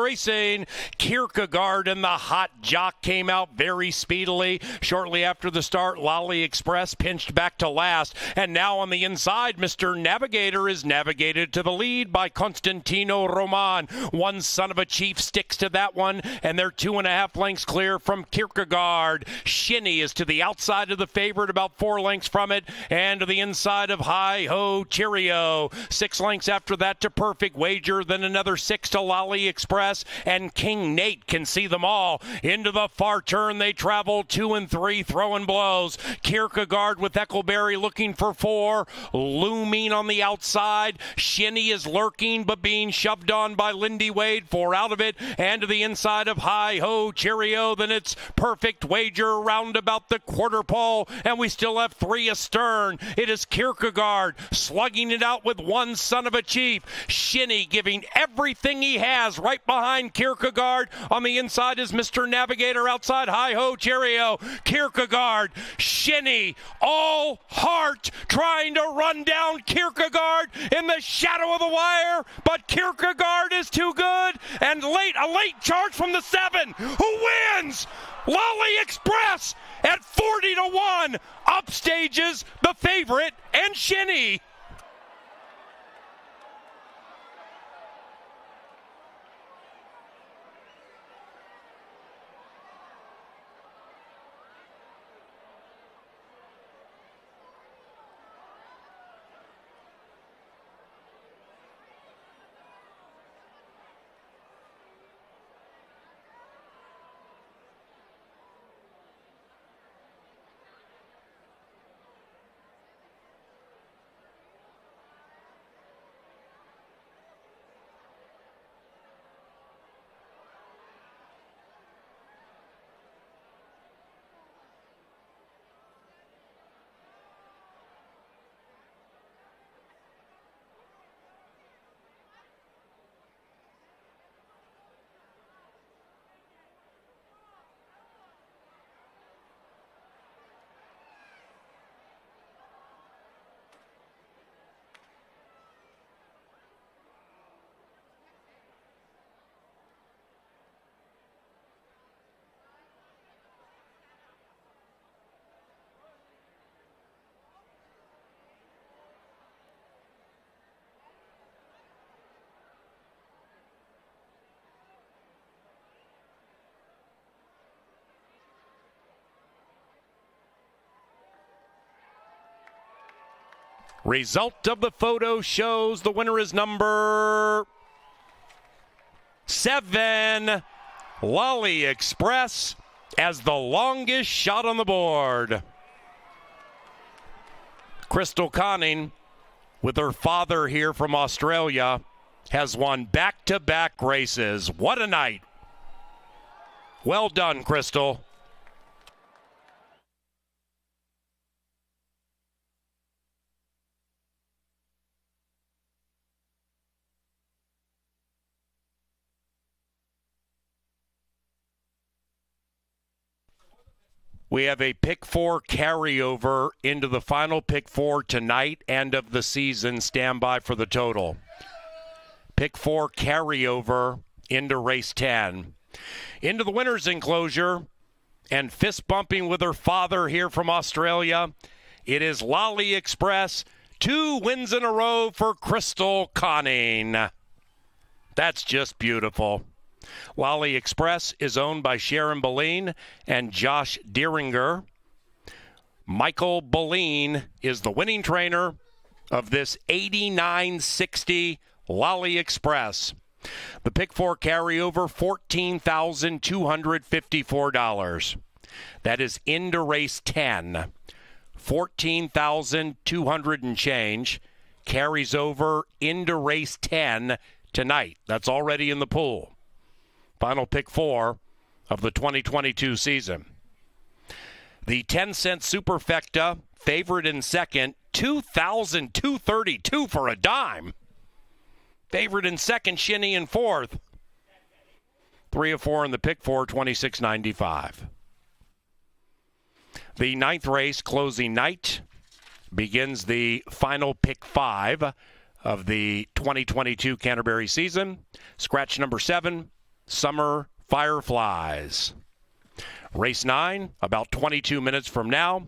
racing. Kierkegaard and the hot jock came out very speedily. Shortly after the start, Lolly Express pinched back to last. And now on the inside, Mr. Navigator is navigated to the lead by Constantino Roman. One son of a chief sticks to that one, and they're 2.5 lengths clear from Kierkegaard. Shinny is to the outside of the favorite, about 4 lengths from it, and to the inside of Hi Ho Cheerio. 6 lengths after that to Perfect Wager, then another 6 to Lolly Express, and King Nate can see them all. Into the far turn they travel, 2 and 3, throwing blows. Kierkegaard with Eckleberry looking for 4, looming on the outside. Shinny is lurking but being shoved on by Lindy Wade, 4 out of it, and to the inside of Hi Ho Cheerio. Then it's Perfect Wager round about the quarter pole, and we still have 3 astern. It is Kierkegaard slugging it out with one son of a chief. Shinny giving everything he has right behind Kierkegaard. On the inside is Mr. Navigator, outside Hi Ho Cheerio. Kierkegaard, Shinny, all heart, trying to run down Kierkegaard in the shadow of the wire, but Kierkegaard is too good, and a late charge from the 7, who wins? Lolly Express at 40-1, upstages the favorite and Shinny. Result of the photo shows the winner is number 7, Lolly Express, as the longest shot on the board. Crystal Conning, with her father here from Australia, has won back-to-back races. What a night. Well done, Crystal. We have a pick 4 carryover into the final pick 4 tonight and of the season. Stand by for the total. Pick 4 carryover into race 10. Into the winner's enclosure and fist bumping with her father here from Australia. It is Lolly Express. 2 wins in a row for Crystal Conning. That's just beautiful. Lolly Express is owned by Sharon Boleen and Josh Deeringer. Michael Boleen is the winning trainer of this 8960 Lolly Express. The pick 4 carryover, $14,254. That is into race 10. $14,200 and change carries over into race 10 tonight. That's already in the pool. Final pick 4 of the 2022 season. The 10-cent Superfecta, favorite in second, $2,232 for a dime. Favorite in second, Shinny in fourth. 3 of 4 in the pick 4, $26.95. The 9th race, closing night, begins the final pick 5 of the 2022 Canterbury season. Scratch number 7, Summer Fireflies. Race 9, about 22 minutes from now.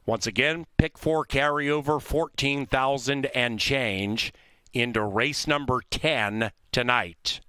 Once again, pick 4 carryover, 14,000 and change into race number 10 tonight.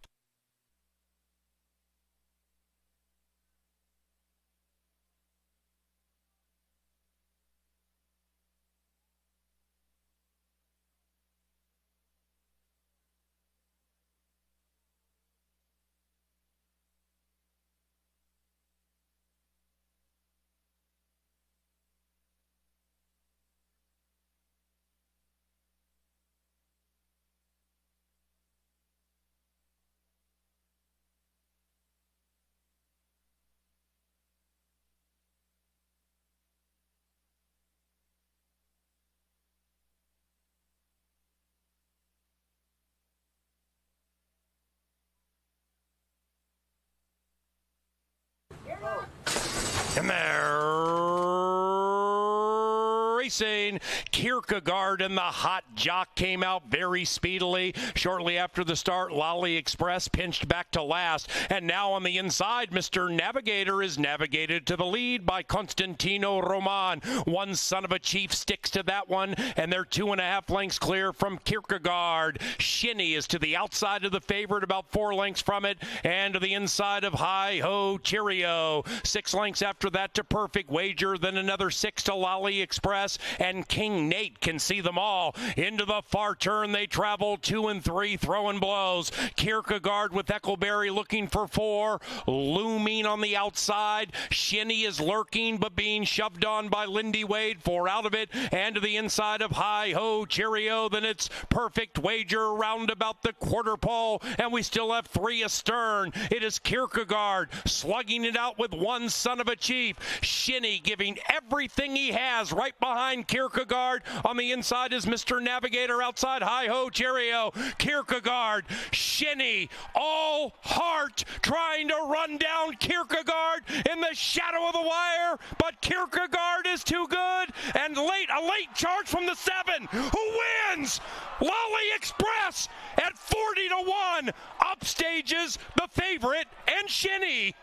And they're racing. Kierkegaard and the Hot Jock came out very speedily. Shortly after the start, Lolly Express pinched back to last. And now on the inside, Mr. Navigator is navigated to the lead by Constantino Roman. One Son of a Chief sticks to that one, and they're 2.5 lengths clear from Kierkegaard. Shinny is to the outside of the favorite, about 4 lengths from it, and to the inside of Hi Ho Cheerio. 6 lengths after that to Perfect Wager, then another 6 to Lolly Express, and King Nate can see them all. Into the far turn they travel, 2 and 3, throwing blows. Kierkegaard with Eckleberry looking for 4, looming on the outside. Shinny is lurking, but being shoved on by Lindy Wade, 4 out of it, and to the inside of Hi Ho Cheerio. Then it's Perfect Wager round about the quarter pole, and we still have 3 astern. It is Kierkegaard slugging it out with One Son of a Chief. Shinny giving everything he has right behind Kierkegaard. On the inside is Mr. Navigator, outside Hi Ho Cheerio. Kierkegaard, Shinny, all heart, trying to run down Kierkegaard in the shadow of the wire, but Kierkegaard is too good, and a late charge from the 7, who wins? Lolly Express at 40-1, upstages the favorite and Shinny.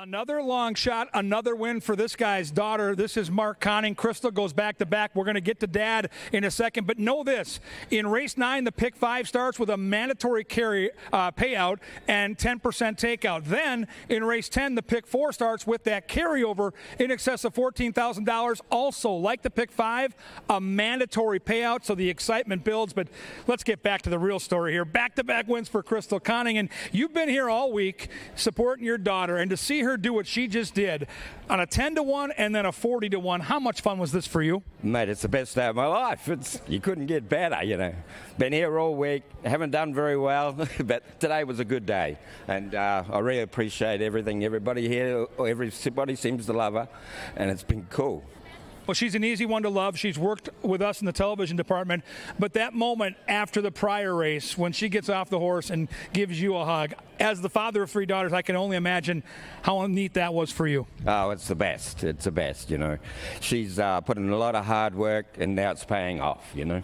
Another long shot, another win for this guy's daughter. This is Mark Conning. Crystal goes back to back. We're going to get to Dad in a second, but know this. In race 9, the pick 5 starts with a mandatory carry payout and 10% takeout. Then in race 10, the pick 4 starts with that carryover in excess of $14,000. Also, like the pick 5, a mandatory payout, so the excitement builds. But let's get back to the real story here. Back-to-back wins for Crystal Conning, and you've been here all week supporting your daughter, and to see her do what she just did on a 10-1 and then a 40-1. How much fun was this for you? Mate, it's the best day of my life. You couldn't get better, you know. Been here all week, haven't done very well, but today was a good day. And I really appreciate everything. Everybody here, everybody seems to love her, and it's been cool. Well, she's an easy one to love. She's worked with us in the television department. But that moment after the prior race, when she gets off the horse and gives you a hug, as the father of 3 daughters, I can only imagine how neat that was for you. Oh, it's the best. It's the best, you know. She's put in a lot of hard work, and now it's paying off, you know.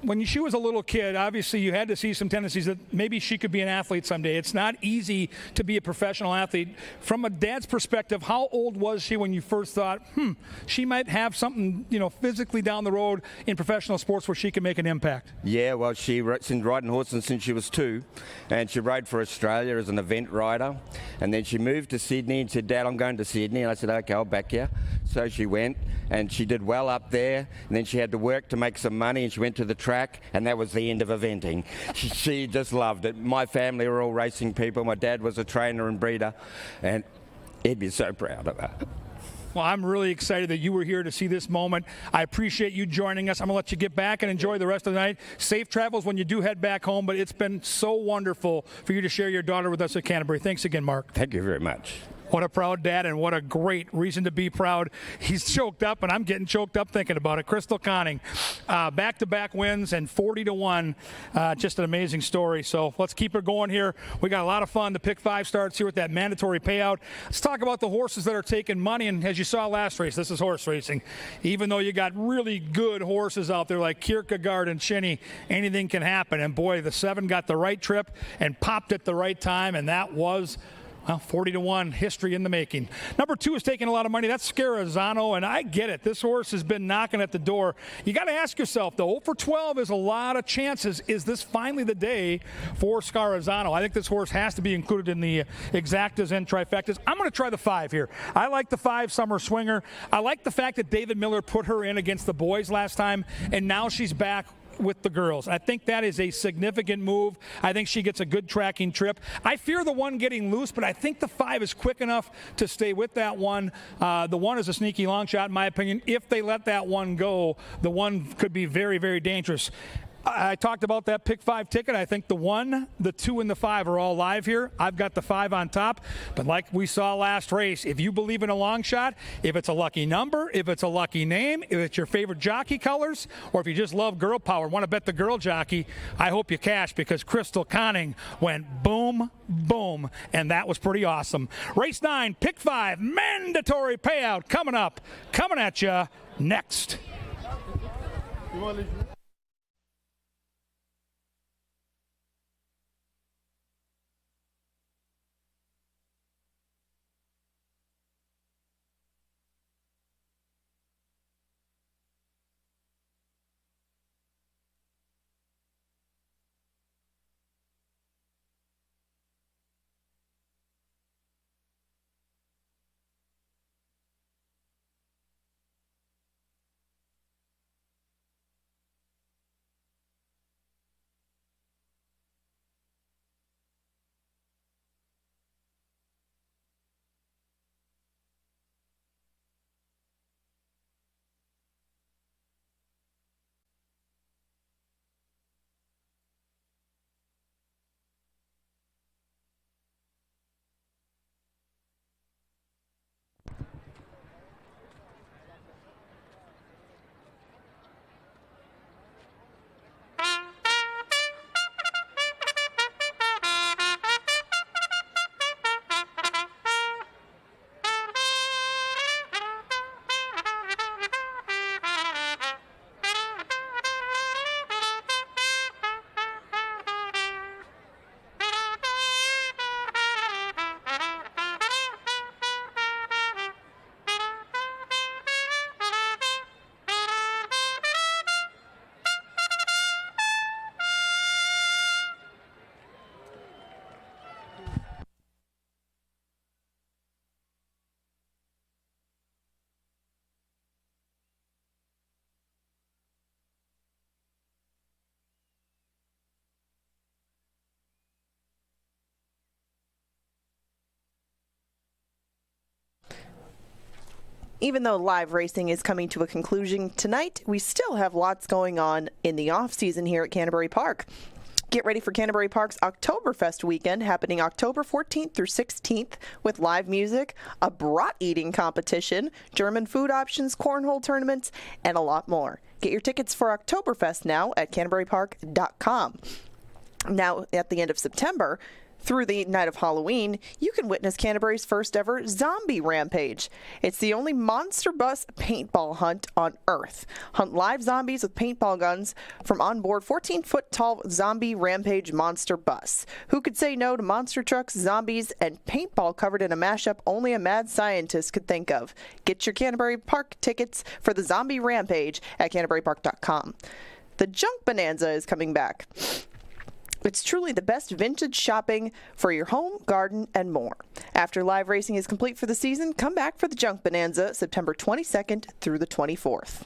When she was a little kid, obviously you had to see some tendencies that maybe she could be an athlete someday. It's not easy to be a professional athlete. From a dad's perspective, how old was she when you first thought, she might have something, you know, physically down the road in professional sports where she can make an impact? Yeah, well, she's been riding horses since she was 2, and she rode for Australia as an event rider. And then she moved to Sydney and said, Dad, I'm going to Sydney. And I said, okay, I'll back you. So she went, and she did well up there. And then she had to work to make some money, and she went to the track, and that was the end of eventing. She just loved it. My family were all racing people. My dad was a trainer and breeder, and he'd be so proud of her. Well, I'm really excited that you were here to see this moment. I appreciate you joining us. I'm going to let you get back and enjoy the rest of the night. Safe travels when you do head back home, but it's been so wonderful for you to share your daughter with us at Canterbury. Thanks again, Mark. Thank you very much. What a proud dad, and what a great reason to be proud. He's choked up, and I'm getting choked up thinking about it. Crystal Conning, back-to-back wins and 40-1. Just an amazing story. So let's keep it going here. We got a lot of fun. The pick 5 starts here with that mandatory payout. Let's talk about the horses that are taking money. And as you saw last race, this is horse racing. Even though you got really good horses out there like Kierkegaard and Chinny, anything can happen. And boy, the 7 got the right trip and popped at the right time, and that was, well, 40-1, history in the making. Number 2 is taking a lot of money. That's Scarazano, and I get it. This horse has been knocking at the door. You got to ask yourself, though, 0 for 12 is a lot of chances. Is this finally the day for Scarazano? I think this horse has to be included in the exactas and trifectas. I'm going to try the 5 here. I like the 5, Summer Swinger. I like the fact that David Miller put her in against the boys last time, and now she's back with the girls. I think that is a significant move. I think she gets a good tracking trip. I fear the 1 getting loose, but I think the 5 is quick enough to stay with that 1. The 1 is a sneaky long shot, in my opinion. If they let that 1 go, the 1 could be very, very dangerous. I talked about that pick 5 ticket. I think the 1, the 2, and the 5 are all live here. I've got the 5 on top. But like we saw last race, if you believe in a long shot, if it's a lucky number, if it's a lucky name, if it's your favorite jockey colors, or if you just love girl power, want to bet the girl jockey, I hope you cash, because Crystal Conning went boom, boom, and that was pretty awesome. Race 9, pick 5, mandatory payout coming up, coming at you next. Even though live racing is coming to a conclusion tonight, we still have lots going on in the off-season here at Canterbury Park. Get ready for Canterbury Park's Oktoberfest weekend happening October 14th through 16th with live music, a brat eating competition, German food options, cornhole tournaments, and a lot more. Get your tickets for Oktoberfest now at canterburypark.com. Now, at the end of September, through the night of Halloween, you can witness Canterbury's first ever zombie rampage. It's the only monster bus paintball hunt on Earth. Hunt live zombies with paintball guns from onboard 14-foot tall zombie rampage monster bus. Who could say no to monster trucks, zombies, and paintball covered in a mashup only a mad scientist could think of? Get your Canterbury Park tickets for the zombie rampage at canterburypark.com. The Junk Bonanza is coming back. It's truly the best vintage shopping for your home, garden, and more. After live racing is complete for the season, come back for the Junk Bonanza September 22nd through the 24th.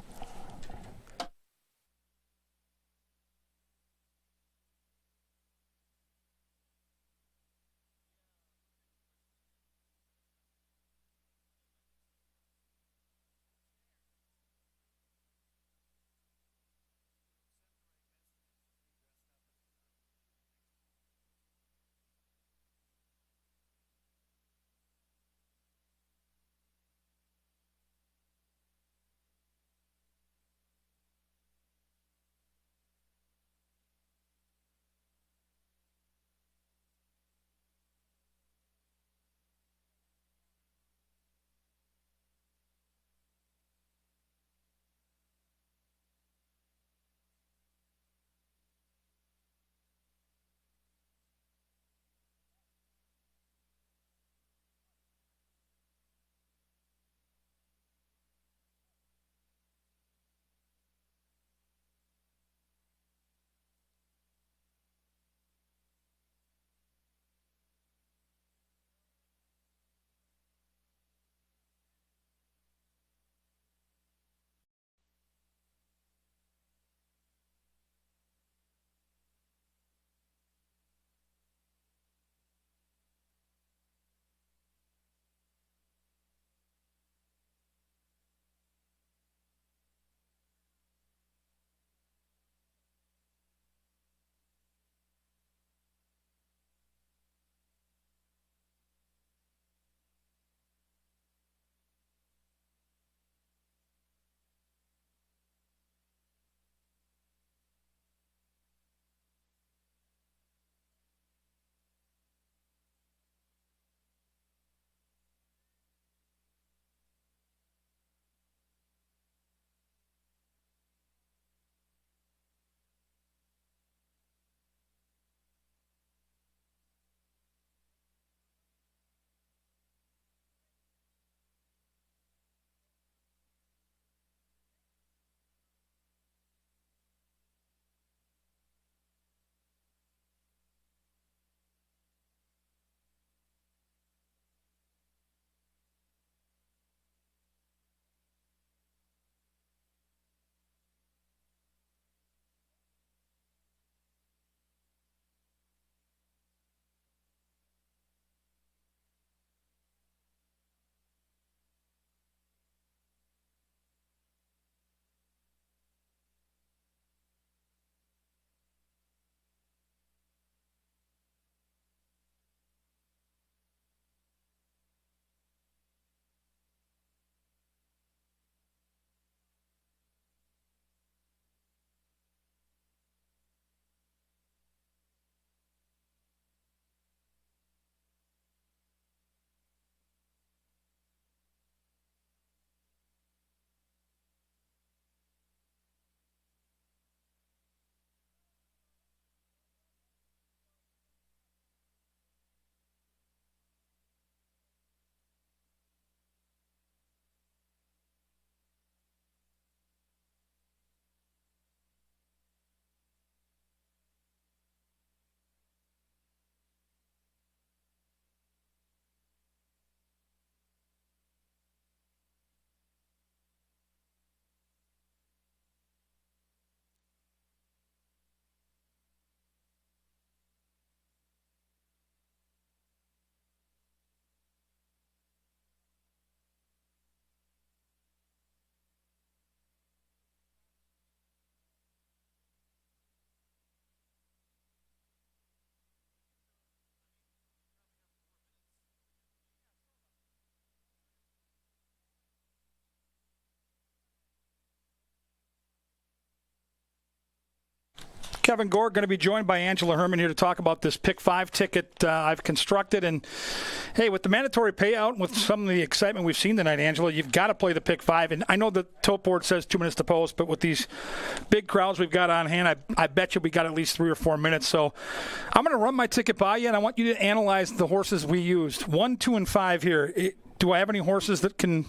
Kevin Gore, going to be joined by Angela Herman here to talk about this Pick 5 ticket I've constructed. And, hey, with the mandatory payout and with some of the excitement we've seen tonight, Angela, you've got to play the Pick 5. And I know the tote board says 2 minutes to post, but with these big crowds we've got on hand, I bet you we got at least 3 or 4 minutes. So I'm going to run my ticket by you, and I want you to analyze the horses we used. 1, 2, and 5 here. Do I have any horses that can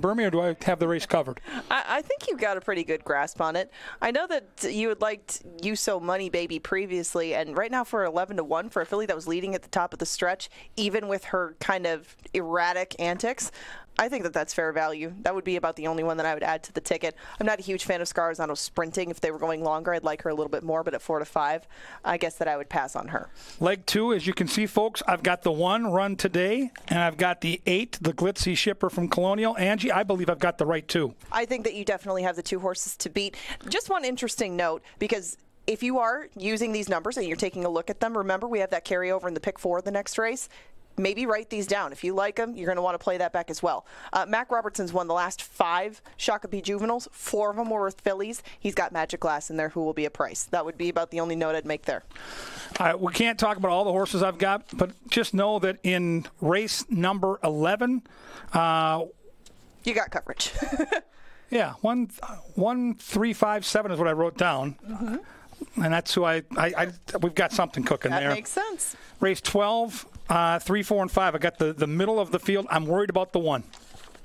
burn me, or do I have the race covered? I think you've got a pretty good grasp on it. I know that you had liked You So Money Baby previously, and right now for 11-1 for a filly that was leading at the top of the stretch, even with her kind of erratic antics, I think that that's fair value. That would be about the only one that I would add to the ticket. I'm not a huge fan of Scarazano sprinting. If they were going longer, I'd like her a little bit more, but at 4-5, I guess that I would pass on her. Leg 2, as you can see, folks, I've got the 1 run today, and I've got the 8, the Glitzy Shipper from Colonial. Angie, I believe I've got the right 2. I think that you definitely have the 2 horses to beat. Just one interesting note, because if you are using these numbers and you're taking a look at them, remember we have that carryover in the Pick 4 the next race. Maybe write these down. If you like them, you're going to want to play that back as well. Mac Robertson's won the last 5 Shakopee Juveniles. 4 of them were with fillies. He's got Magic Glass in there who will be a price. That would be about the only note I'd make there. We can't talk about all the horses I've got, but just know that in race number 11, you got coverage. Yeah, 1, 3, 5, 7 is what I wrote down. Mm-hmm. And that's who we've got something cooking there. That makes sense. Race 12, 3, 4, and 5. I got the middle of the field. I'm worried about the 1.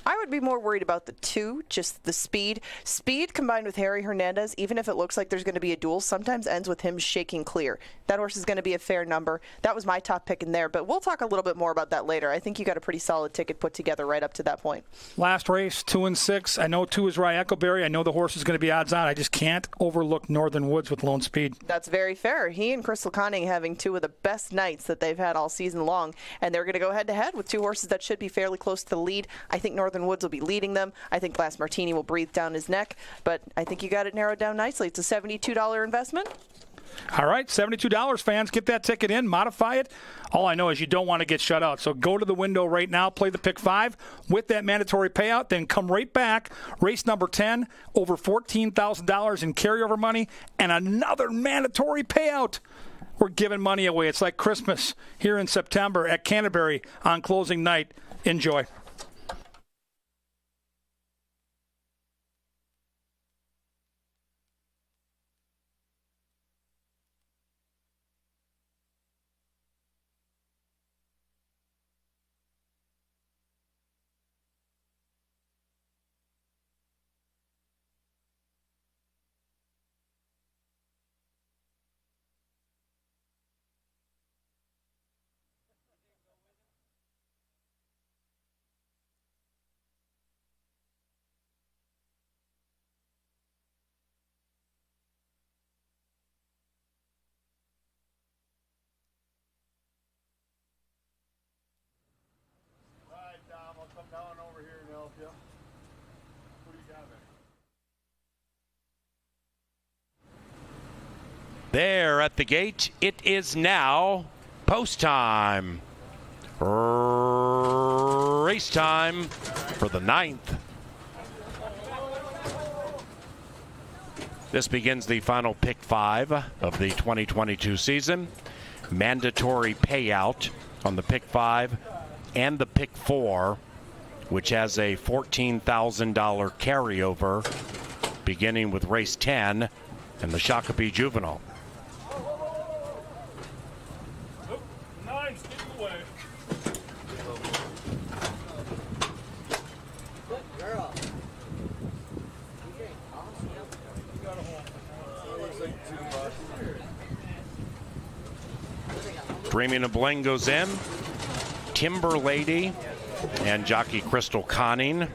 I would be more worried about the 2, just the speed. Speed combined with Harry Hernandez, even if it looks like there's going to be a duel, sometimes ends with him shaking clear. That horse is going to be a fair number. That was my top pick in there, but we'll talk a little bit more about that later. I think you got a pretty solid ticket put together right up to that point. Last race, 2 and 6. I know 2 is Rye Echoberry. I know the horse is going to be odds on. I just can't overlook Northern Woods with Lone Speed. That's very fair. He and Crystal Conning having 2 of the best nights that they've had all season long, and they're going to go head-to-head with 2 horses that should be fairly close to the lead. I think Northern Woods will be leading them. I think Glass Martini will breathe down his neck, but I think you got it narrowed down nicely. It's a $72 investment. All right, $72, fans. Get that ticket in, modify it. All I know is you don't want to get shut out. So go to the window right now, play the Pick 5 with that mandatory payout, then come right back. Race number 10, over $14,000 in carryover money, and another mandatory payout. We're giving money away. It's like Christmas here in September at Canterbury on closing night. Enjoy. There at the gate, it is now post time. Race time for the 9th. This begins the final Pick 5 of the 2022 season. Mandatory payout on the Pick 5 and the Pick 4, which has a $14,000 carryover beginning with race 10 and the Shakopee Juvenile. Dreaming of Bling goes in. Timber Lady and jockey Crystal Conning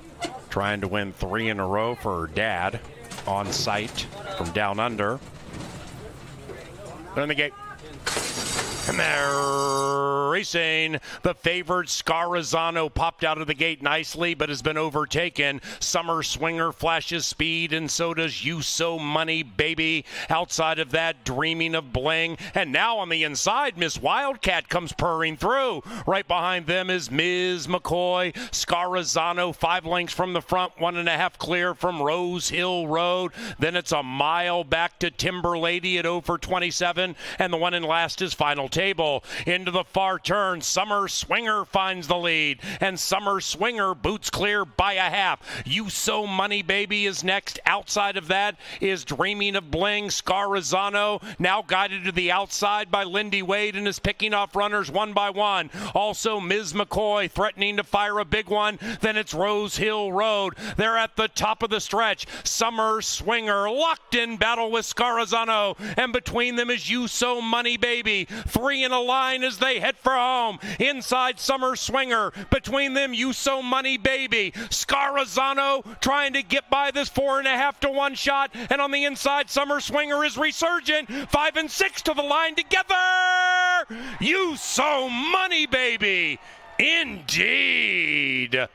trying to win 3 in a row for her dad on site from down under. They're in the gate. And they're racing. The favored Scarazano popped out of the gate nicely, but has been overtaken. Summer Swinger flashes speed, and so does You So Money Baby. Outside of that, Dreaming of Bling. And now on the inside, Miss Wildcat comes purring through. Right behind them is Ms. McCoy. Scarazano 5 lengths from the front, 1.5 clear from Rose Hill Road. Then it's a mile back to Timber Lady at 0 for 27. And the one in last is Final Table. Into the far turn, Summer Swinger finds the lead, and Summer Swinger boots clear by a half. You So Money Baby is next. Outside of that is Dreaming of Bling. Scarazano now guided to the outside by Lindy Wade and is picking off runners one by one. Also Ms. McCoy threatening to fire a big one. Then it's Rose Hill Road. They're at the top of the stretch. Summer Swinger locked in battle with Scarazano, and between them is You So Money Baby. 3 in a line as they head for home. Inside Summer Swinger. Between them, You So Money Baby. Scarazano trying to get by this 4.5 to 1 shot. And on the inside, Summer Swinger is resurgent. 5 and 6 to the line together. You So Money Baby. Indeed.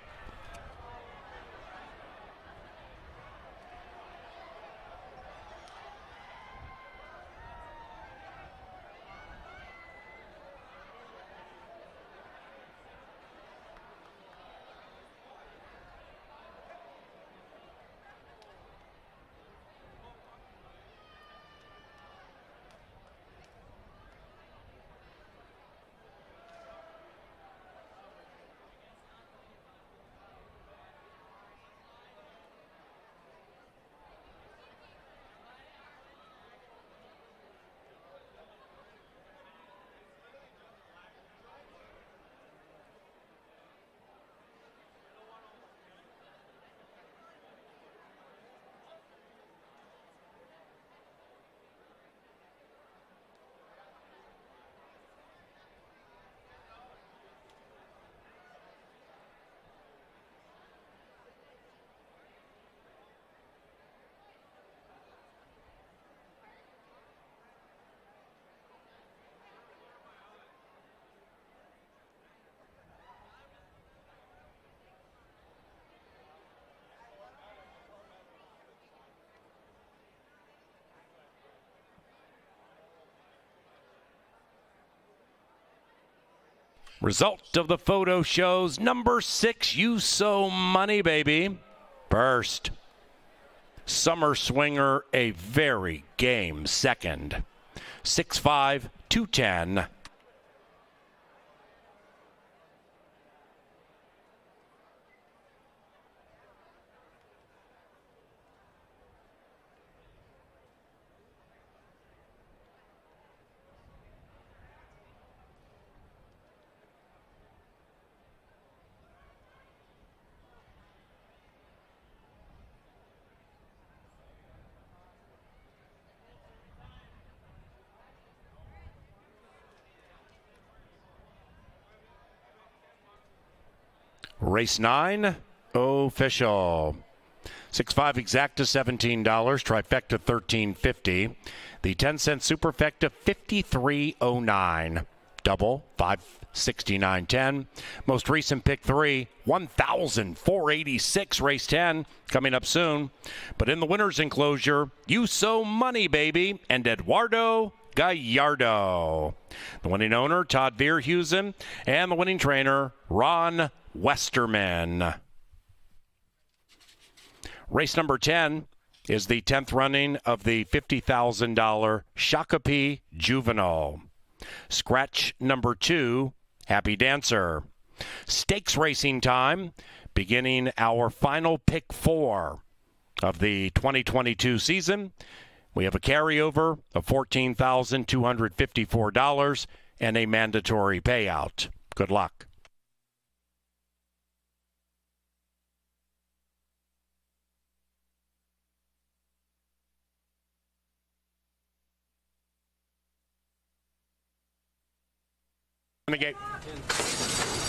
Result of the photo shows number 6, You So Money Baby, first. Summer Swinger, a very game second. 6'5", 210. Race 9, official. 6.5 exacta $17, trifecta $13.50. The 10-cent superfecta $53.09. Double $569.10. Most recent pick 3, $1,486. Race 10 coming up soon. But in the winner's enclosure, You So Money Baby and Eduardo Gallardo. The winning owner, Todd Veerhusen, and the winning trainer, Ron Westerman. Race number 10 is the 10th running of the $50,000 Shakopee Juvenile. Scratch number 2, Happy Dancer. Stakes racing time, beginning our final pick 4 of the 2022 season. We have a carryover of $14,254 and a mandatory payout. Good luck. The gate.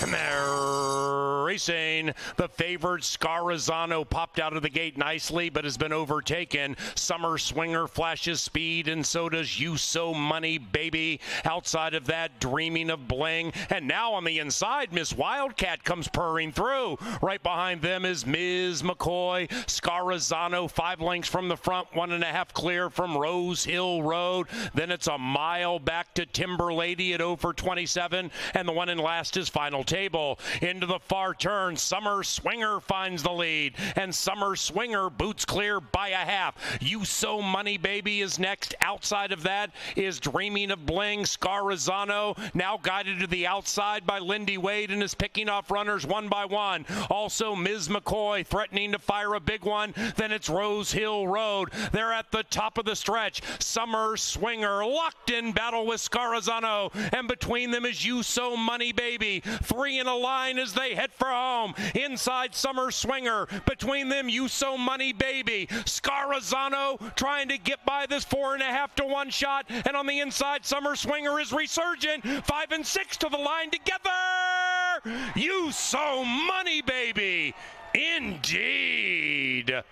And they're racing. The favored Scarazano popped out of the gate nicely, but has been overtaken. Summer Swinger flashes speed, and so does You So Money Baby. Outside of that, Dreaming of Bling. And now on the inside, Miss Wildcat comes purring through. Right behind them is Ms. McCoy. Scarazano 5 lengths from the front, 1.5 clear from Rose Hill Road. Then it's a mile back to Timber Lady at 0 for 27. And the one in last is Final Table. Into the far turn, Summer Swinger finds the lead. And Summer Swinger boots clear by a half. You So Money Baby is next. Outside of that is Dreaming of Bling. Scarazano now guided to the outside by Lindy Wade and is picking off runners one by one. Also Ms. McCoy threatening to fire a big one. Then it's Rose Hill Road. They're at the top of the stretch. Summer Swinger locked in battle with Scarazano, and between them is You So Money Baby. 3 in a line as they head for home. Inside Summer Swinger. Between them, You So Money Baby. Scarazano trying to get by this 4.5 to 1 shot, and on the inside, Summer Swinger is resurgent. 5 and 6 to the line together. You So Money Baby. Indeed.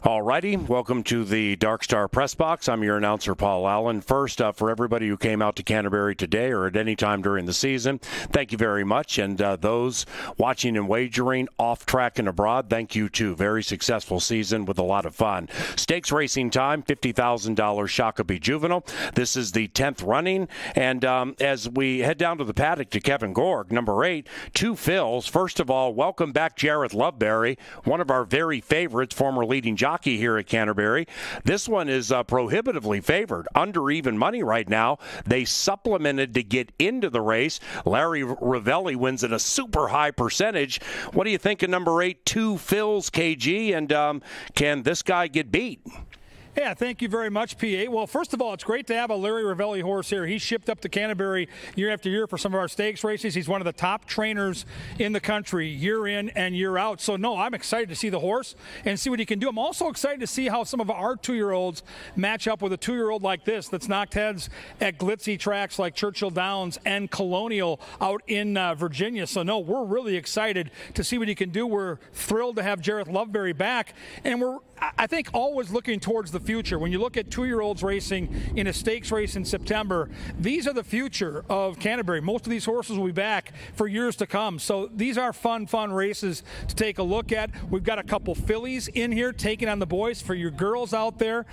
All righty, welcome to the Dark Star Press Box. I'm your announcer, Paul Allen. First, for everybody who came out to Canterbury today or at any time during the season, thank you very much. And those watching and wagering off track and abroad, thank you too. Very successful season with a lot of fun. Stakes racing time, $50,000 Shakopee Juvenile. This is the 10th running. And as we head down to the paddock to Kevin Gorg, number 8, 2 fills. First of all, welcome back Jareth Loveberry, one of our very favorites, former leading jockey here at Canterbury. This one is prohibitively favored, under even money right now. They supplemented to get into the race. Larry Ravelli wins at a super high percentage. What do you think of number 8, 2 fills, KG? And can this guy get beat? Yeah, thank you very much, PA. Well, first of all, it's great to have a Larry Ravelli horse here. He's shipped up to Canterbury year after year for some of our stakes races. He's one of the top trainers in the country year in and year out. So, no, I'm excited to see the horse and see what he can do. I'm also excited to see how some of our 2-year-olds match up with a 2-year-old like this that's knocked heads at glitzy tracks like Churchill Downs and Colonial out in Virginia. So, no, we're really excited to see what he can do. We're thrilled to have Jareth Loveberry back, and we're, I think, always looking towards the future. When you look at 2-year-olds racing in a stakes race in September, these are the future of Canterbury. Most of these horses will be back for years to come. So these are fun races to take a look at. We've got a couple fillies in here taking on the boys. For your girls out there,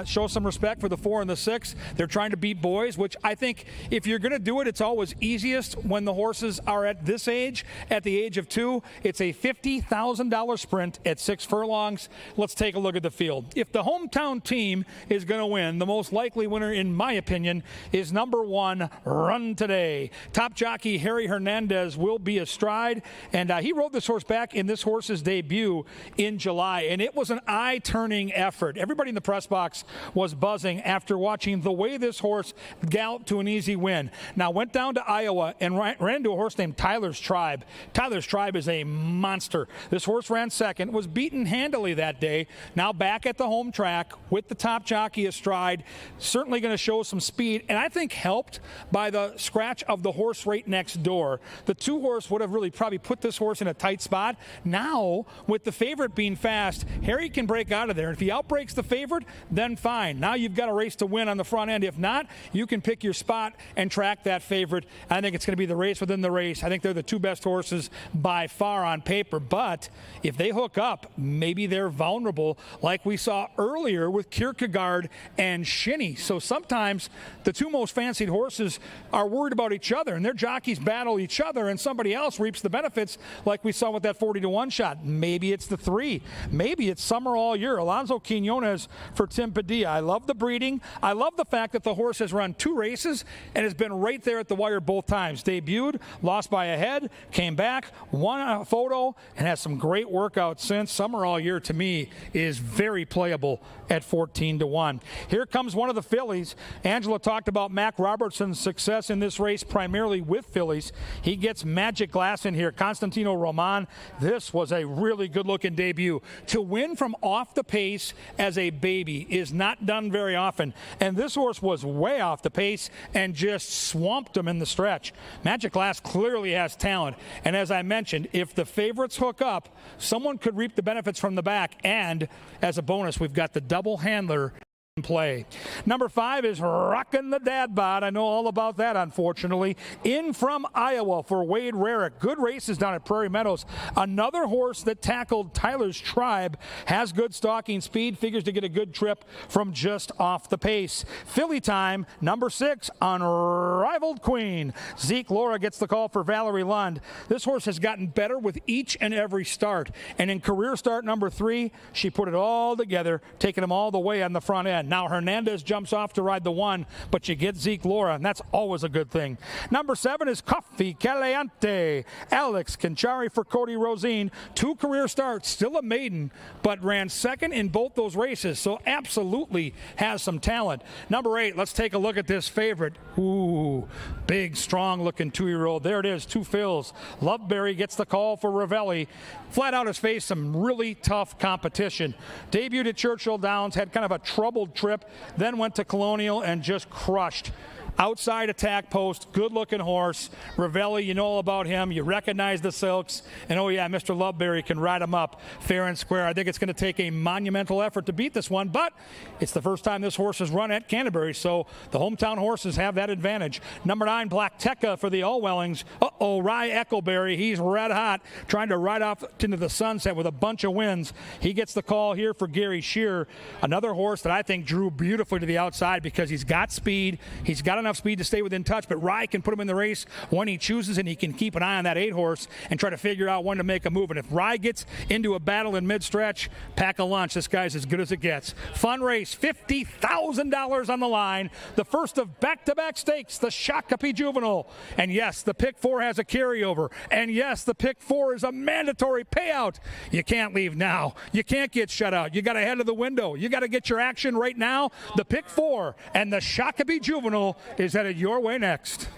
show some respect for the 4 and the 6. They're trying to beat boys, which I think if you're going to do it, it's always easiest when the horses are at this age, at the age of 2. It's a $50,000 sprint at 6 furlongs. Let's take a look at the field. If the hometown team is going to win, the most likely winner, in my opinion, is number 1, Run Today. Top jockey Harry Hernandez will be astride, and he rode this horse back in this horse's debut in July, and it was an eye-turning effort. Everybody in the press box was buzzing after watching the way this horse galloped to an easy win. Now, went down to Iowa and ran into a horse named Tyler's Tribe. Tyler's Tribe is a monster. This horse ran second, was beaten handily that day. Now back at the home track with the top jockey astride, certainly going to show some speed, and I think helped by the scratch of the horse right next door. The 2 horse would have really probably put this horse in a tight spot. Now, with the favorite being fast, Harry can break out of there. If he outbreaks the favorite, then fine. Now you've got a race to win on the front end. If not, you can pick your spot and track that favorite. I think it's going to be the race within the race. I think they're the 2 best horses by far on paper, but if they hook up, maybe they're vulnerable like we saw earlier with Kierkegaard and Shinny. So sometimes the 2 most fancied horses are worried about each other, and their jockeys battle each other, and somebody else reaps the benefits like we saw with that 40-1 shot. Maybe it's the 3. Maybe it's Summer All Year. Alonso Quinones for Tim Padilla. I love the breeding. I love the fact that the horse has run 2 races and has been right there at the wire both times. Debuted, lost by a head, came back, won a photo, and has some great workouts since. Summer All Year, to me, is very playable at 14-1. Here comes one of the fillies. Angela talked about Mac Robertson's success in this race, primarily with fillies. He gets Magic Glass in here. Constantino Roman. This was a really good-looking debut. To win from off the pace as a baby is not done very often, and this horse was way off the pace and just swamped him in the stretch. Magic Glass clearly has talent, and as I mentioned, if the favorites hook up, someone could reap the benefits from the back, and as a bonus, we've got the double handler in play. Number 5 is Rockin' the Dad Bod. I know all about that, unfortunately. In from Iowa for Wade Rarick. Good races down at Prairie Meadows. Another horse that tackled Tyler's Tribe. Has good stalking speed. Figures to get a good trip from just off the pace. Filly time, number 6, Unrivaled Queen. Zeke Laura gets the call for Valerie Lund. This horse has gotten better with each and every start. And in career start number 3, she put it all together, taking them all the way on the front end. Now Hernandez jumps off to ride the 1, but you get Zeke Laura, and that's always a good thing. Number 7 is Coffee Caliente. Alex Conchari for Cody Rosine. 2 career starts, still a maiden, but ran second in both those races, so absolutely has some talent. Number 8, let's take a look at this favorite. Ooh, big, strong-looking 2-year-old. There it is, 2 fills. Loveberry gets the call for Ravelli. Flat out has faced some really tough competition. Debuted at Churchill Downs, had kind of a troubled trip, then went to Colonial and just crushed. outside attack post, good-looking horse. Ravelli, you know all about him. You recognize the silks. And, oh, yeah, Mr. Loveberry can ride him up fair and square. I think it's going to take a monumental effort to beat this one, but it's the first time this horse has run at Canterbury, so the hometown horses have that advantage. Number 9, Black Tekka for the Allwellings. Uh-oh, Rye Eccleberry, he's red hot, trying to ride off into the sunset with a bunch of wins. He gets the call here for Gary Shearer, another horse that I think drew beautifully to the outside because he's got speed. He's got enough speed to stay within touch, but Rye can put him in the race when he chooses, and he can keep an eye on that 8 horse and try to figure out when to make a move. And if Rye gets into a battle in mid-stretch, pack a lunch. This guy's as good as it gets. Fun race, $50,000 on the line. The first of back-to-back stakes, the Shakopee Juvenile. And yes, the pick 4 has a carryover. And yes, the pick 4 is a mandatory payout. You can't leave now. You can't get shut out. You got to head to the window. You got to get your action right now. The pick 4 and the Shakopee Juvenile is headed your way next.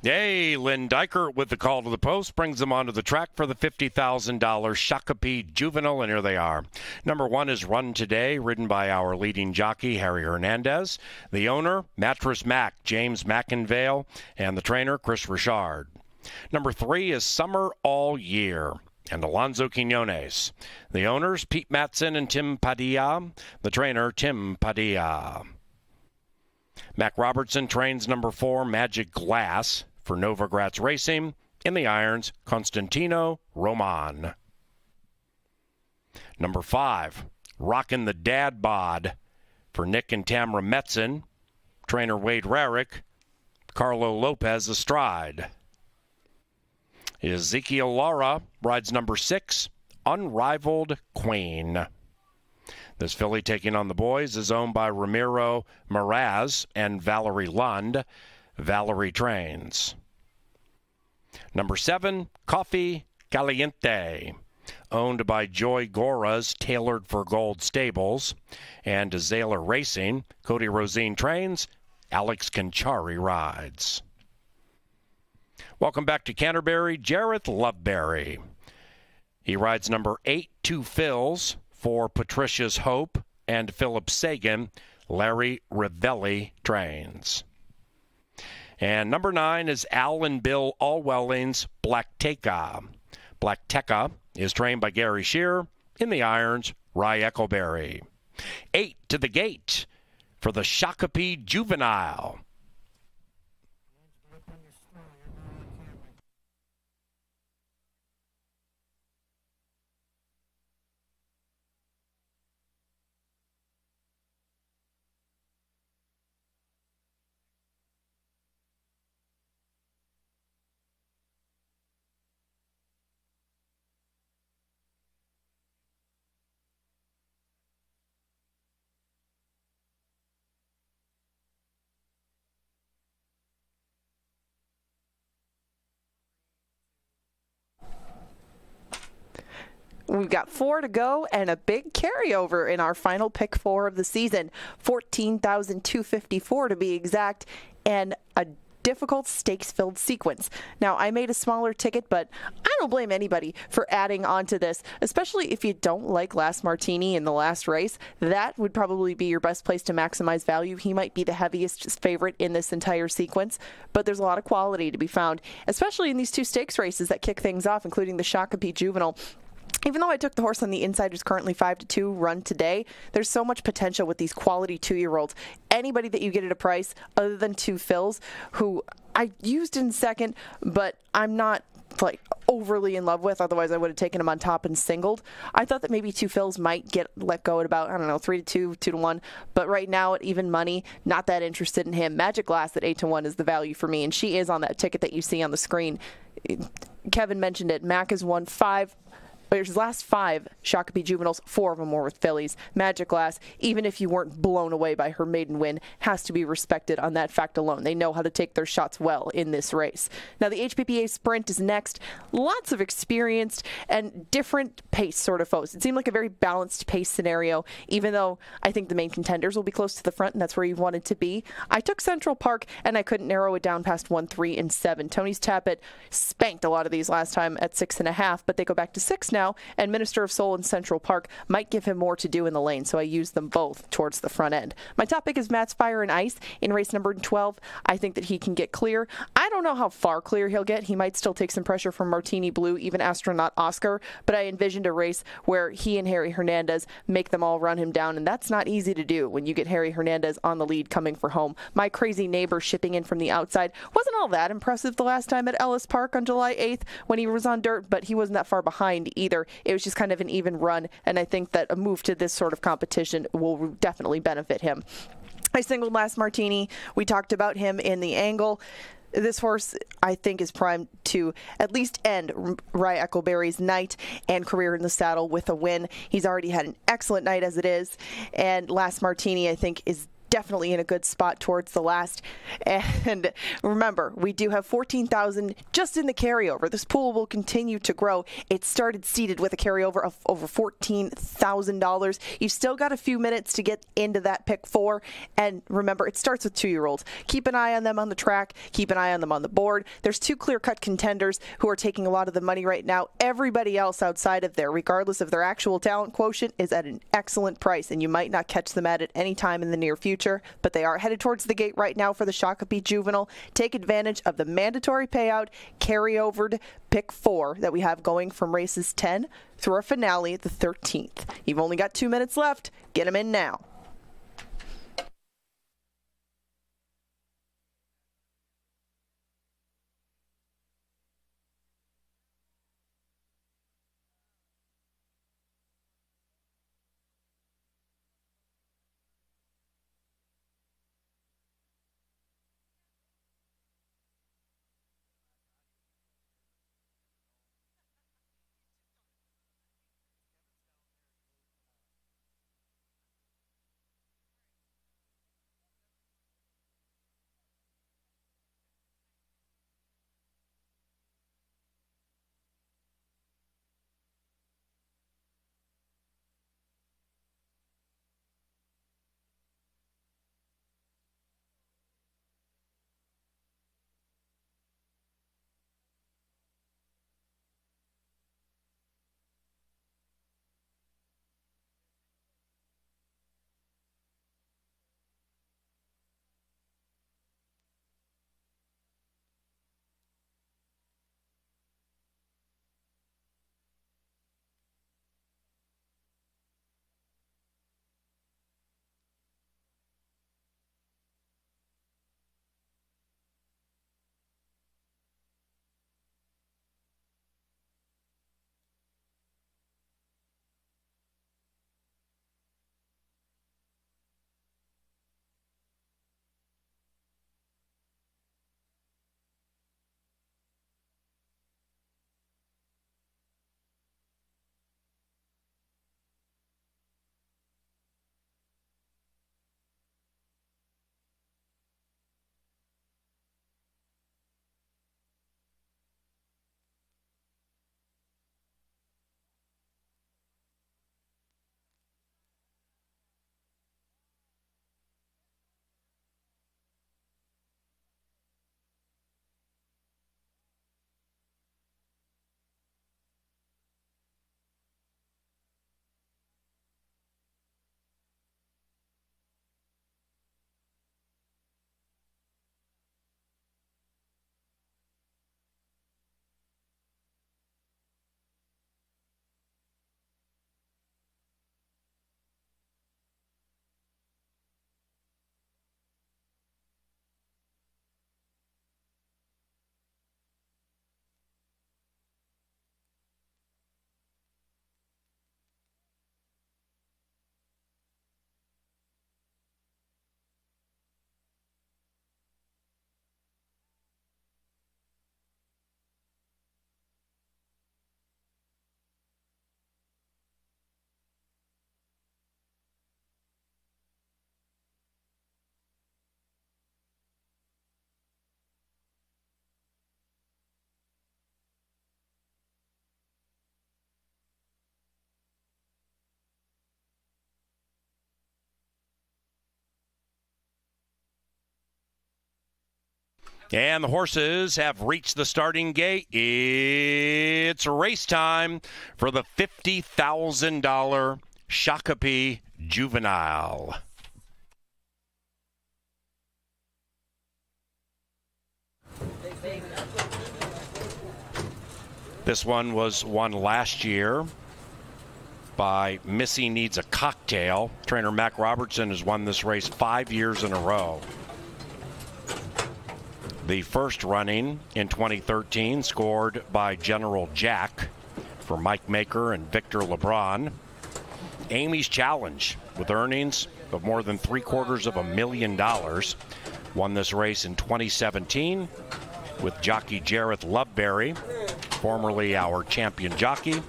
Yay, Lynn Dykert with the call to the post brings them onto the track for the $50,000 Shakopee Juvenile, and here they are. Number 1 is Run Today, ridden by our leading jockey, Harry Hernandez. The owner, Mattress Mac, James McInvale, and the trainer, Chris Richard. Number 3 is Summer All Year, and Alonzo Quinones. The owners, Pete Matson and Tim Padilla. The trainer, Tim Padilla. Mac Robertson trains number 4, Magic Glass, for Novogratz Racing. In the irons, Constantino Roman. Number 5, Rockin' the Dad Bod, for Nick and Tamara Metzen. Trainer Wade Rarick, Carlo Lopez astride. Ezekiel Lara rides number 6, Unrivaled Queen. This filly taking on the boys is owned by Ramiro Meraz and Valerie Lund. Valerie trains. Number 7, Coffee Caliente, owned by Joy Gora's Tailored for Gold Stables and Zayler Racing. Cody Rosine trains. Alex Conchari rides. Welcome back to Canterbury, Jareth Loveberry. He rides number 8, Two Fills, for Patricia's Hope and Philip Sagan. Larry Ravelli trains. And number 9 is Al and Bill Allwelling's Black Tekka. Black Tekka is trained by Gary Shearer. In the irons, Rye Eccleberry. 8 to the gate for the Shakopee Juvenile. We've got 4 to go and a big carryover in our final pick 4 of the season. 14,254 to be exact, and a difficult stakes-filled sequence. Now, I made a smaller ticket, but I don't blame anybody for adding on to this, especially if you don't like Last Martini in the last race. That would probably be your best place to maximize value. He might be the heaviest favorite in this entire sequence, but there's a lot of quality to be found, especially in these 2 stakes races that kick things off, including the Shakopee Juvenile. Even though I took the horse on the inside who's currently 5-2 run today, there's so much potential with these quality 2-year-olds. Anybody that you get at a price other than 2 Phils, who I used in second, but I'm not like overly in love with, otherwise I would have taken him on top and singled. I thought that maybe 2 Phils might get let go at about, 3-2, 2-1, but right now at even money, not that interested in him. Magic Glass at 8-1 is the value for me, and she is on that ticket that you see on the screen. Kevin mentioned it. Mac has won 5. His last 5 Shakopee Juveniles, 4 of them were with fillies. Magic Glass, even if you weren't blown away by her maiden win, has to be respected on that fact alone. They know how to take their shots well in this race. Now, the HPPA Sprint is next. Lots of experienced and different pace sort of foes. It seemed like a very balanced pace scenario, even though I think the main contenders will be close to the front, and that's where you wanted to be. I took Central Park, and I couldn't narrow it down past 1, 3, and 7. Tony's Tappet spanked a lot of these last time at 6.5, but they go back to 6 now. And Minister of Soul and Central Park might give him more to do in the lane, so I used them both towards the front end. My top pick is Matt's Fire and Ice in race number 12. I think that he can get clear. I don't know how far clear he'll get. He might still take some pressure from Martini Blue, even Astronaut Oscar, but I envisioned a race where he and Harry Hernandez make them all run him down, and that's not easy to do when you get Harry Hernandez on the lead coming for home. My Crazy Neighbor shipping in from the outside wasn't all that impressive the last time at Ellis Park on July 8th when he was on dirt, but he wasn't that far behind either. It was just kind of an even run, and I think that a move to this sort of competition will definitely benefit him. I singled Last Martini. We talked about him in the angle. This horse, I think, is primed to at least end Rye Eccleberry's night and career in the saddle with a win. He's already had an excellent night as it is, and Last Martini, I think, is definitely in a good spot towards the last. And remember, we do have 14,000 just in the carryover. This pool will continue to grow. It started seated with a carryover of over $14,000. You've still got a few minutes to get into that pick 4. And remember, it starts with 2-year-olds. Keep an eye on them on the track. Keep an eye on them on the board. There's 2 clear-cut contenders who are taking a lot of the money right now. Everybody else outside of there, regardless of their actual talent quotient, is at an excellent price, and you might not catch them at any time in the near future. But they are headed towards the gate right now for the Shakopee Juvenile. Take advantage of the mandatory payout carryover pick 4 that we have going from races 10 through our finale the 13th. You've only got 2 minutes left. Get them in now. And the horses have reached the starting gate. It's race time for the $50,000 Shakopee Juvenile. This one was won last year by Missy Needs a Cocktail. Trainer Mac Robertson has won this race 5 years in a row. The first running in 2013 scored by General Jack for Mike Maker and Victor LeBron. Amy's Challenge with earnings of more than $750,000 won this race in 2017 with jockey Jareth Loveberry, formerly our champion jockey,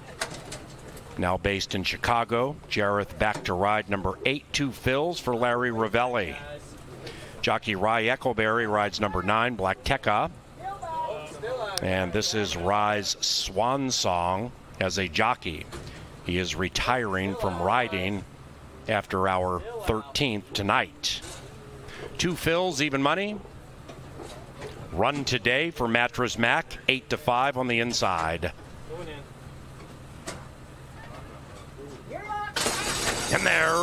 now based in Chicago. Jareth back to ride number 8, Two Fills for Larry Ravelli. Jockey Rye Eccleberry rides number 9, Black Tekka. And this is Rye's swan song as a jockey. He is retiring from riding after our 13th tonight. Two Fills, even money. Run Today for Mattress Mac, 8-5 on the inside. And they're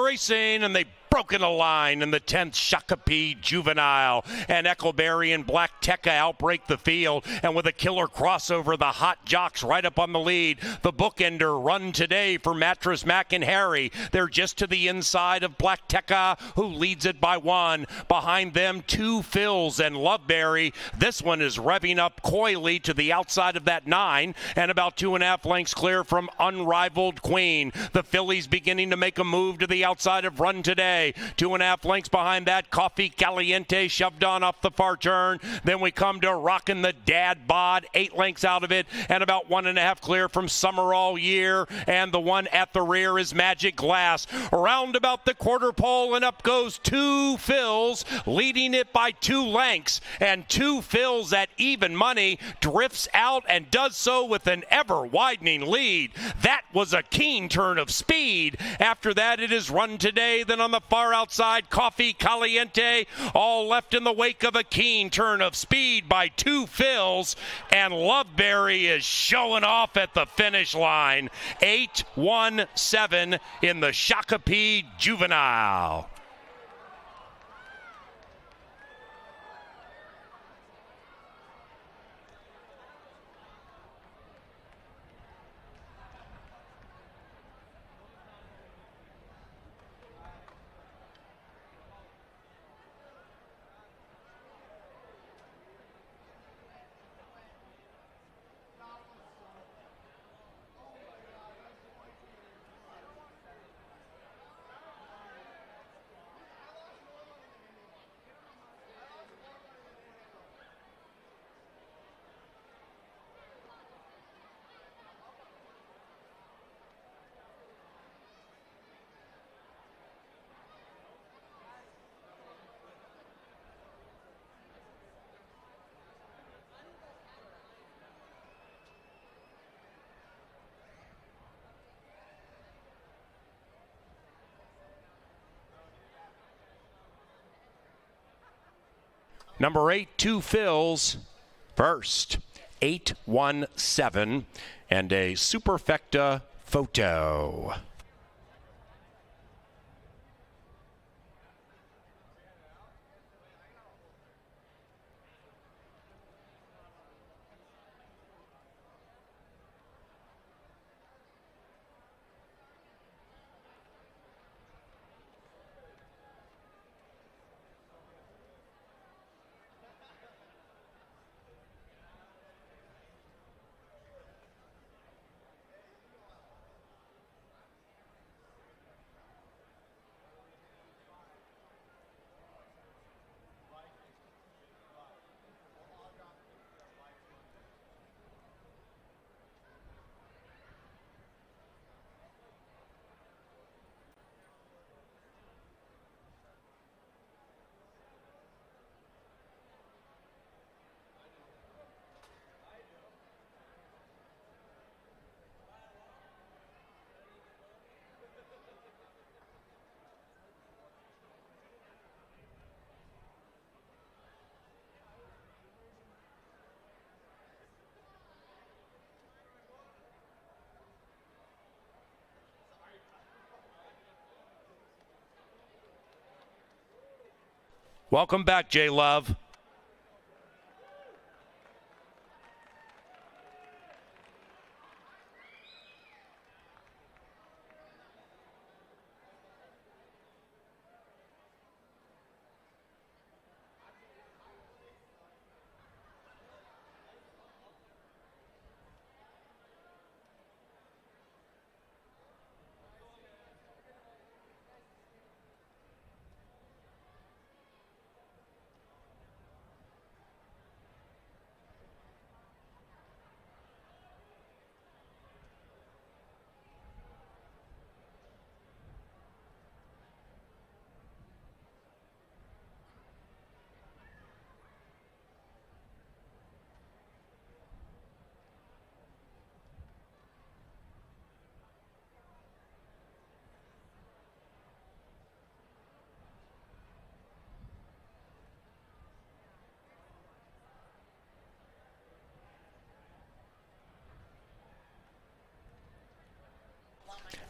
racing, and they broken a line in the 10th Shakopee Juvenile, and Eccleberry and Black Tekka outbreak the field, and with a killer crossover, the hot jocks right up on the lead. The bookender Run Today for Mattress Mac and Harry. They're just to the inside of Black Tekka, who leads it by 1. Behind them, Two Fills and Loveberry. This one is revving up coyly to the outside of that 9, and about 2.5 lengths clear from Unrivaled Queen. The fillies beginning to make a move to the outside of Run Today. 2.5 lengths behind that, Coffee Caliente shoved on off the far turn. Then we come to Rockin' the Dad Bod, 8 lengths out of it, and about 1.5 clear from Summer All Year. And the one at the rear is Magic Glass. Around about the quarter pole, and up goes Two Fills, leading it by 2 lengths. And Two Fills at even money drifts out and does so with an ever-widening lead. That was a keen turn of speed. After that, it is Run Today. Then on the far outside, Coffee Caliente, all left in the wake of a keen turn of speed by Two Fills, and Loveberry is showing off at the finish line. 8-1-7 in the Shakopee Juvenile. Number 8, Two Fills, first. 8-1-7, and a Superfecta photo. Welcome back, J. Love.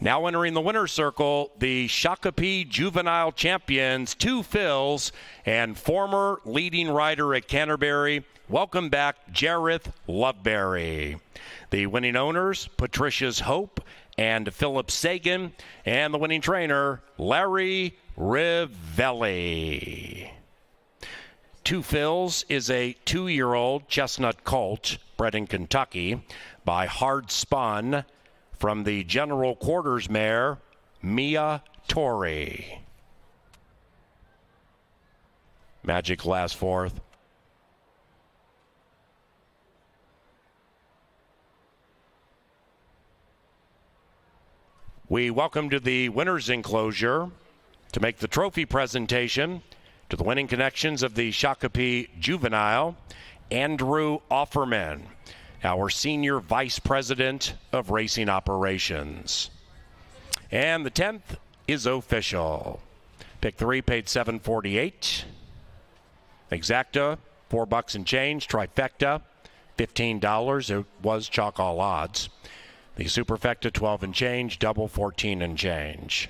Now entering the winner's circle, the Shakopee Juvenile Champions, 2 fills, and former leading rider at Canterbury. Welcome back, Jareth Loveberry. The winning owners, Patricia's Hope and Philip Sagan, and the winning trainer, Larry Rivelli. 2 fills is a 2-year-old chestnut colt bred in Kentucky by Hard Spun, from the General Quarters mare, Mia Torrey. Magic last fourth. We welcome to the winner's enclosure to make the trophy presentation to the winning connections of the Shakopee Juvenile, Andrew Offerman, our Senior Vice President of Racing Operations. And the 10th is official. Pick 3 paid $7.48. Exacta, $4 and change. Trifecta, $15. It was chalk all odds. The Superfecta, 12 and change. Double, 14 and change.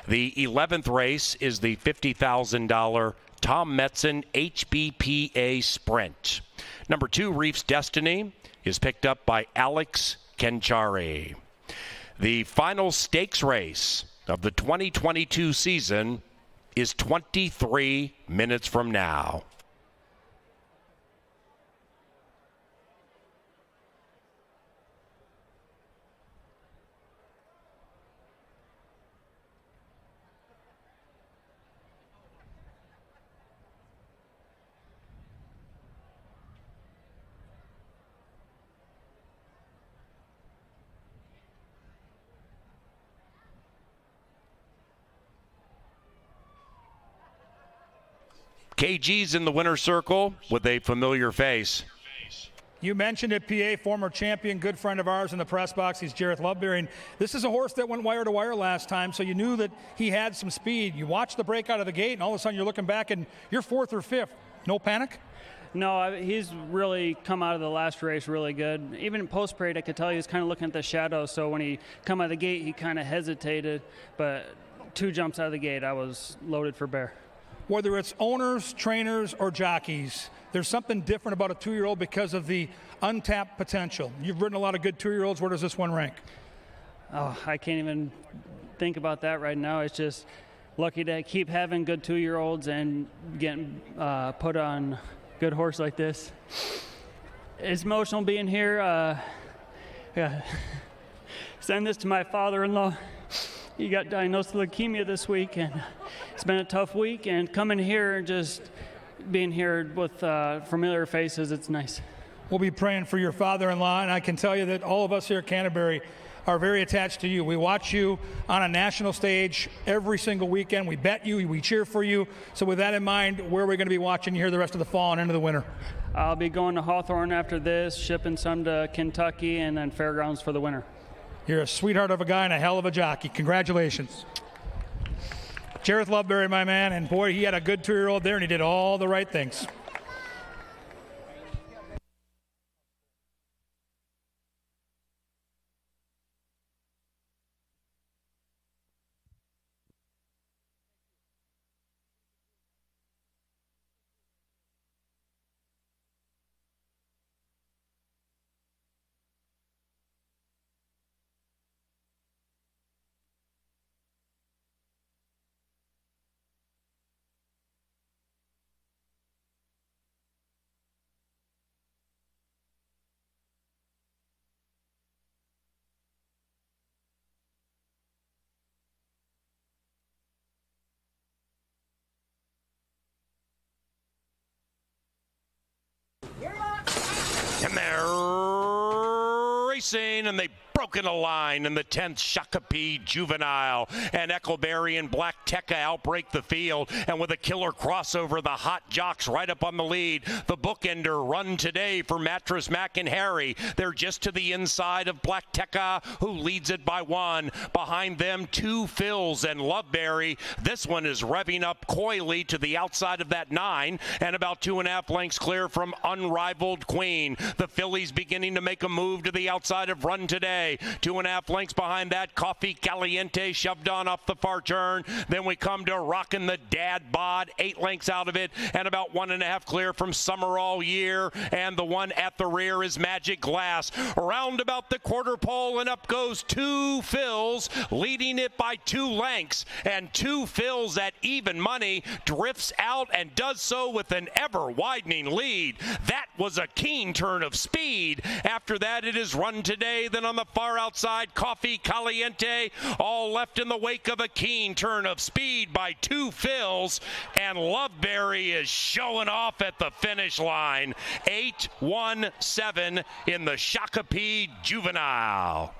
The 11th race is the $50,000 Tom Metzen HBPA Sprint. Number 2, Reef's Destiny, is picked up by Alex Kenchari. The final stakes race of the 2022 season is 23 minutes from now. KG's in the winner's circle with a familiar face. You mentioned it, PA, former champion, good friend of ours in the press box. He's Jareth Loveberry. And this is a horse that went wire to wire last time, so you knew that he had some speed. You watched the break out of the gate, and all of a sudden you're looking back and you're 4th or 5th. No panic? No, he's really come out of the last race really good. Even in post-parade, I could tell he was kind of looking at the shadow, so when he come out of the gate, he kind of hesitated. But 2 jumps out of the gate, I was loaded for bear. Whether it's owners, trainers, or jockeys, there's something different about a 2-year-old because of the untapped potential. You've ridden a lot of good 2-year-olds. Where does this one rank? Oh, I can't even think about that right now. It's just lucky to keep having good 2-year-olds and getting put on good horse like this. It's emotional being here. Send this to my father-in-law. He got diagnosed with leukemia this week, and it's been a tough week. And coming here and just being here with familiar faces, it's nice. We'll be praying for your father-in-law, and I can tell you that all of us here at Canterbury are very attached to you. We watch you on a national stage every single weekend. We bet you, we cheer for you. So with that in mind, where are we going to be watching you here the rest of the fall and into the winter? I'll be going to Hawthorne after this, shipping some to Kentucky, and then Fairgrounds for the winter. You're a sweetheart of a guy and a hell of a jockey. Congratulations. Jareth Loveberry, my man, and boy, he had a good 2-year-old there, and he did all the right things. racing, and they broken a line in the 10th Shakopee Juvenile. And Eccleberry and Black Tekka outbreak the field, and with a killer crossover, the hot jocks right up on the lead. The bookender Run Today for Mattress Mac and Harry. They're just to the inside of Black Tekka, who leads it by 1. Behind them, 2 Phils and Loveberry. This one is revving up coyly to the outside of that 9, and about 2.5 lengths clear from Unrivaled Queen. The fillies beginning to make a move to the outside of Run Today. 2.5 lengths behind that, Coffee Caliente shoved on off the far turn. Then we come to Rockin' the Dad Bod, 8 lengths out of it, and about 1.5 clear from Summer All Year. And the one at the rear is Magic Glass. Around about the quarter pole, and up goes 2 Phils, leading it by 2 lengths. And 2 Phils at even money drifts out and does so with an ever-widening lead. That was a keen turn of speed. After that, it is Run Today. Then on the far outside, Coffee Caliente, all left in the wake of a keen turn of speed by 2 Phils, and Loveberry is showing off at the finish line. 8-1-7 in the Shakopee Juvenile.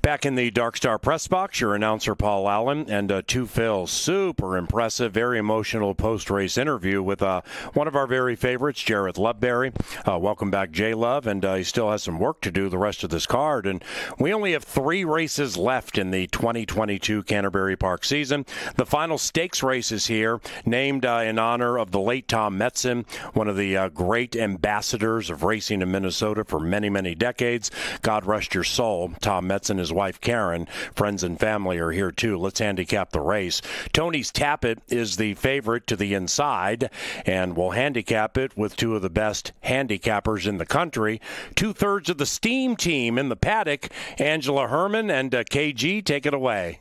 Back in the Dark Star press box, your announcer Paul Allen and to Phil. Super impressive, very emotional post-race interview with one of our very favorites, Jared Loveberry. Welcome back, J Love, and he still has some work to do the rest of this card. And we only have 3 races left in the 2022 Canterbury Park season. The final stakes races here, named in honor of the late Tom Metzen, one of the great ambassadors of racing in Minnesota for many, many decades. God rest your soul, Tom Metzen, his wife Karen, friends and family are here too. Let's handicap the race. Tony's Tappet is the favorite to the inside, and we'll handicap it with 2 of the best handicappers in the country. 2/3 of the Steam team in the paddock. Angela Herman and KG, take it away.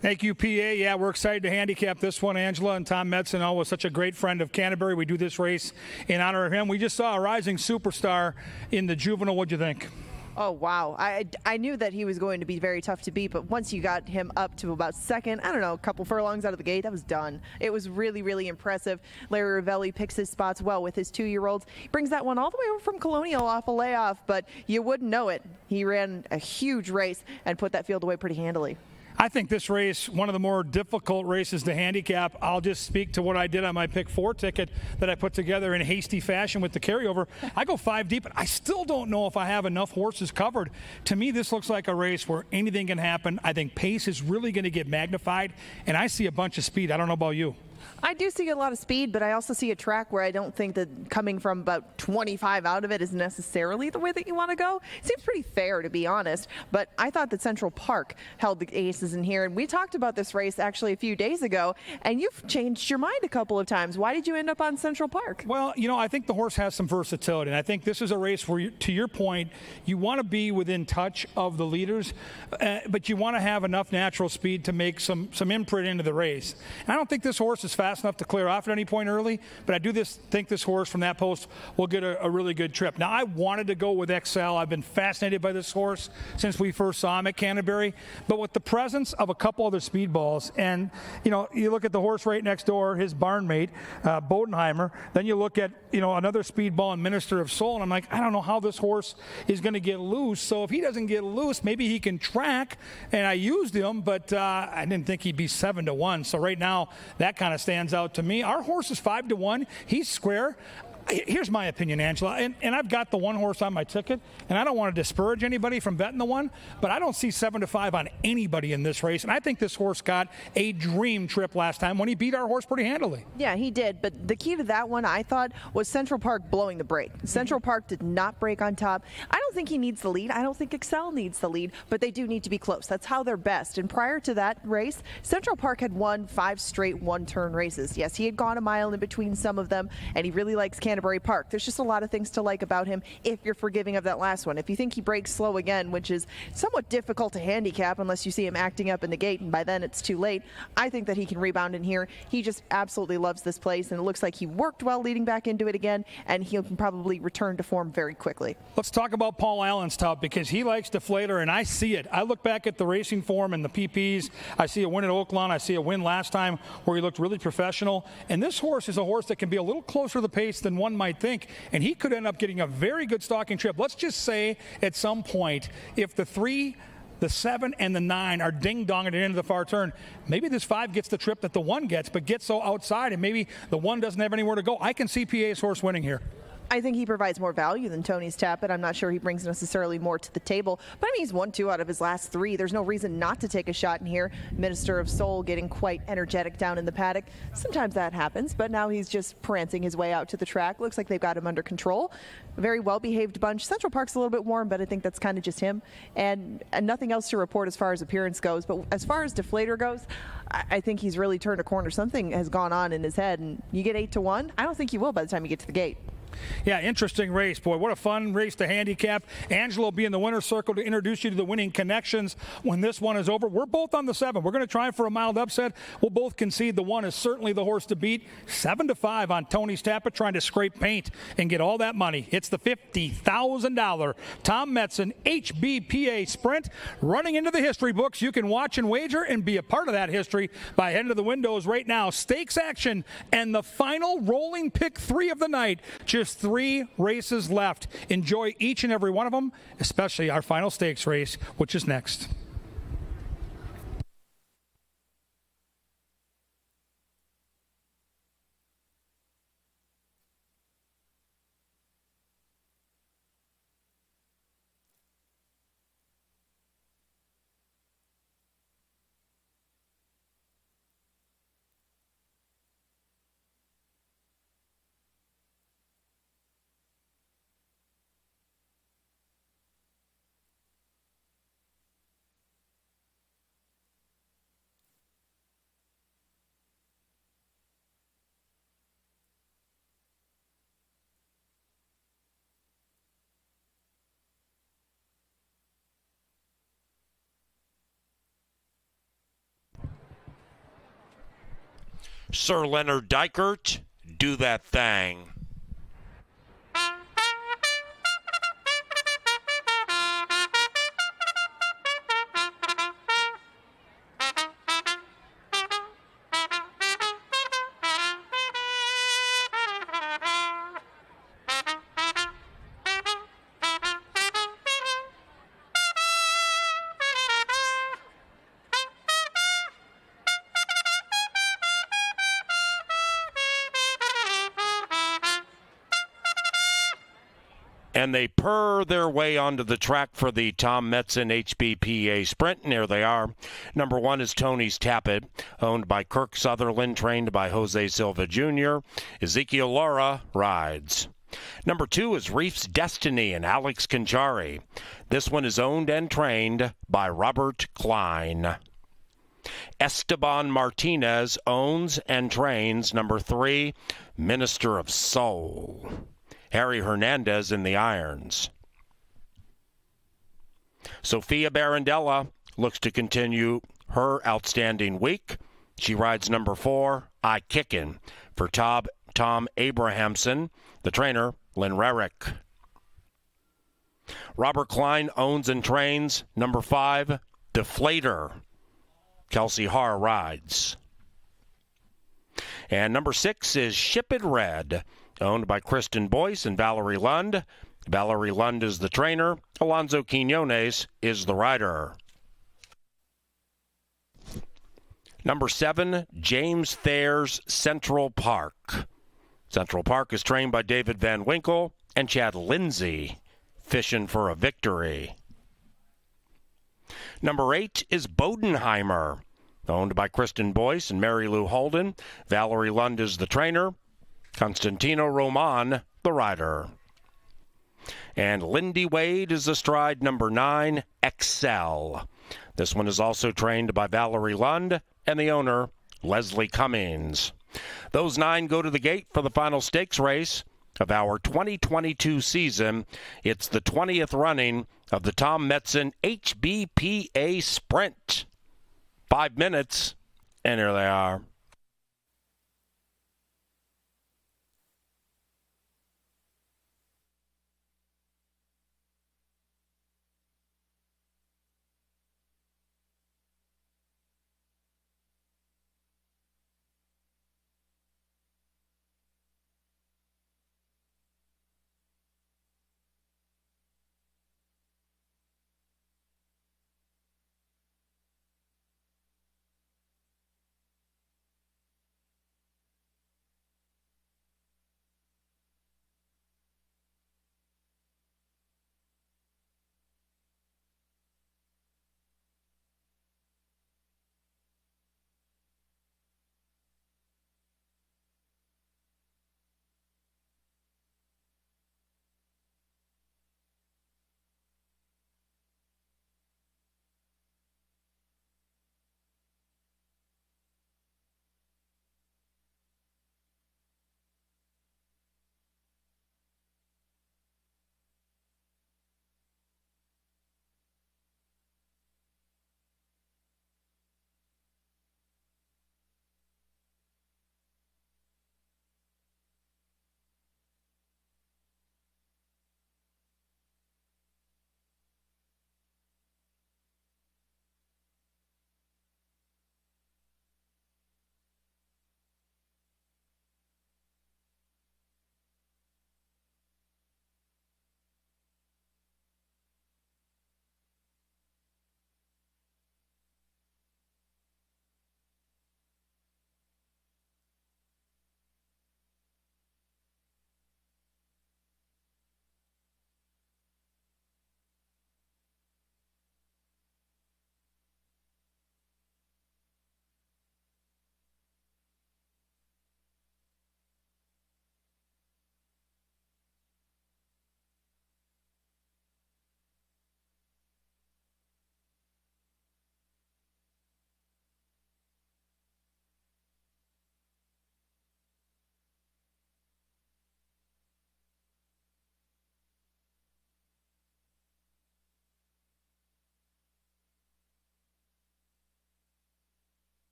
Thank you, PA. Yeah, we're excited to handicap this one. Angela and Tom Metzen was such a great friend of Canterbury. We do this race in honor of him. We just saw a rising superstar in the juvenile. What'd you think? Oh, wow. I knew that he was going to be very tough to beat, but once you got him up to about second, I don't know, a couple furlongs out of the gate, that was done. It was really, really impressive. Larry Ravelli picks his spots well with his 2-year-olds. He brings that one all the way over from Colonial off a layoff, but you wouldn't know it. He ran a huge race and put that field away pretty handily. I think this race, one of the more difficult races to handicap. I'll just speak to what I did on my pick 4 ticket that I put together in hasty fashion with the carryover. I go 5 deep, but I still don't know if I have enough horses covered. To me, this looks like a race where anything can happen. I think pace is really going to get magnified, and I see a bunch of speed. I don't know about you. I do see a lot of speed, but I also see a track where I don't think that coming from about 25 out of it is necessarily the way that you want to go. It seems pretty fair, to be honest, but I thought that Central Park held the aces in here, and we talked about this race actually a few days ago, and you've changed your mind a couple of times. Why did you end up on Central Park? Well, you know, I think the horse has some versatility, and I think this is a race where, to your point, you want to be within touch of the leaders, but you want to have enough natural speed to make some imprint into the race. And I don't think this horse is fast enough to clear off at any point early, but I do think this horse from that post will get a really good trip. Now, I wanted to go with XL. I've been fascinated by this horse since we first saw him at Canterbury, but with the presence of a couple other speedballs, and you know, you look at the horse right next door, his barn mate, Bodenheimer, then you look at, you know, another speedball and Minister of Soul, and I'm like, I don't know how this horse is going to get loose. So if he doesn't get loose, maybe he can track, and I used him, but I didn't think he'd be 7-1. So right now, that kind of stands out to me. Our horse is 5-1. He's square. Here's my opinion, Angela, and I've got the one horse on my ticket, and I don't want to discourage anybody from betting the one, but I don't see 7-5 on anybody in this race, and I think this horse got a dream trip last time when he beat our horse pretty handily. Yeah, he did, but the key to that one, I thought, was Central Park blowing the break. Central Park did not break on top. I don't think he needs the lead. I don't think Excel needs the lead, but they do need to be close. That's how they're best, and prior to that race, Central Park had won 5 straight one-turn races. Yes, he had gone a mile in between some of them, and he really likes Canterbury Park. There's just a lot of things to like about him if you're forgiving of that last one. If you think he breaks slow again, which is somewhat difficult to handicap unless you see him acting up in the gate, and by then it's too late, I think that he can rebound in here. He just absolutely loves this place, and it looks like he worked well leading back into it again, and he can probably return to form very quickly. Let's talk about Paul Allen's top, because he likes Deflator, and I see it. I look back at the racing form and the PPs. I see a win at Oaklawn. I see a win last time where he looked really professional, and this horse is a horse that can be a little closer to the pace than one might think, and he could end up getting a very good stalking trip. Let's just say at some point, if the 3, the 7, and the 9 are ding-dong at the end of the far turn, maybe this 5 gets the trip that the 1 gets, but gets so outside, and maybe the 1 doesn't have anywhere to go. I can see PA's horse winning here. I think he provides more value than Tony's Tappet. I'm not sure he brings necessarily more to the table, but I mean, he's won 2 out of his last 3. There's no reason not to take a shot in here. Minister of Soul getting quite energetic down in the paddock. Sometimes that happens, but now he's just prancing his way out to the track. Looks like they've got him under control. A very well-behaved bunch. Central Park's a little bit warm, but I think that's kind of just him. And nothing else to report as far as appearance goes. But as far as Deflator goes, I think he's really turned a corner. Something has gone on in his head, and you get 8-1. I don't think you will by the time you get to the gate. Yeah, interesting race. Boy, what a fun race to handicap. Angelo will be in the winner's circle to introduce you to the winning connections when this one is over. We're both on the 7. We're going to try for a mild upset. We'll both concede the 1 is certainly the horse to beat. 7-5 on Tony's Tappet, trying to scrape paint and get all that money. It's the $50,000 Tom Metzen HBPA Sprint running into the history books. You can watch and wager and be a part of that history by heading to the windows right now. Stakes action and the final rolling pick 3 of the night. Just There's 3 races left. Enjoy each and every one of them, especially our final stakes race, which is next. Sir Leonard Dykert, Do That Thing. And they purr their way onto the track for the Tom Metzen HBPA Sprint. And here they are. Number 1 is Tony's Tappet, owned by Kirk Sutherland, trained by Jose Silva Jr. Ezekiel Laura rides. Number 2 is Reef's Destiny and Alex Conchari. This one is owned and trained by Robert Klein. Esteban Martinez owns and trains number 3, Minister of Soul. Harry Hernandez in the irons. Sophia Barandella looks to continue her outstanding week. She rides number 4, I Kickin', for Tom Abrahamson, the trainer, Lynn Rarick. Robert Klein owns and trains number 5, Deflator. Kelsey Haar rides. And number 6 is Ship It Red, owned by Kristen Boyce and Valerie Lund. Valerie Lund is the trainer. Alonzo Quinones is the rider. Number 7, James Thayer's Central Park. Central Park is trained by David Van Winkle and Chad Lindsay, fishing for a victory. Number 8 is Bodenheimer, owned by Kristen Boyce and Mary Lou Holden. Valerie Lund is the trainer. Constantino Roman, the rider. And Lindy Wade is astride number 9, Excel. This one is also trained by Valerie Lund and the owner, Leslie Cummings. Those 9 go to the gate for the final stakes race of our 2022 season. It's the 20th running of the Tom Metzen HBPA Sprint. 5 minutes, and here they are.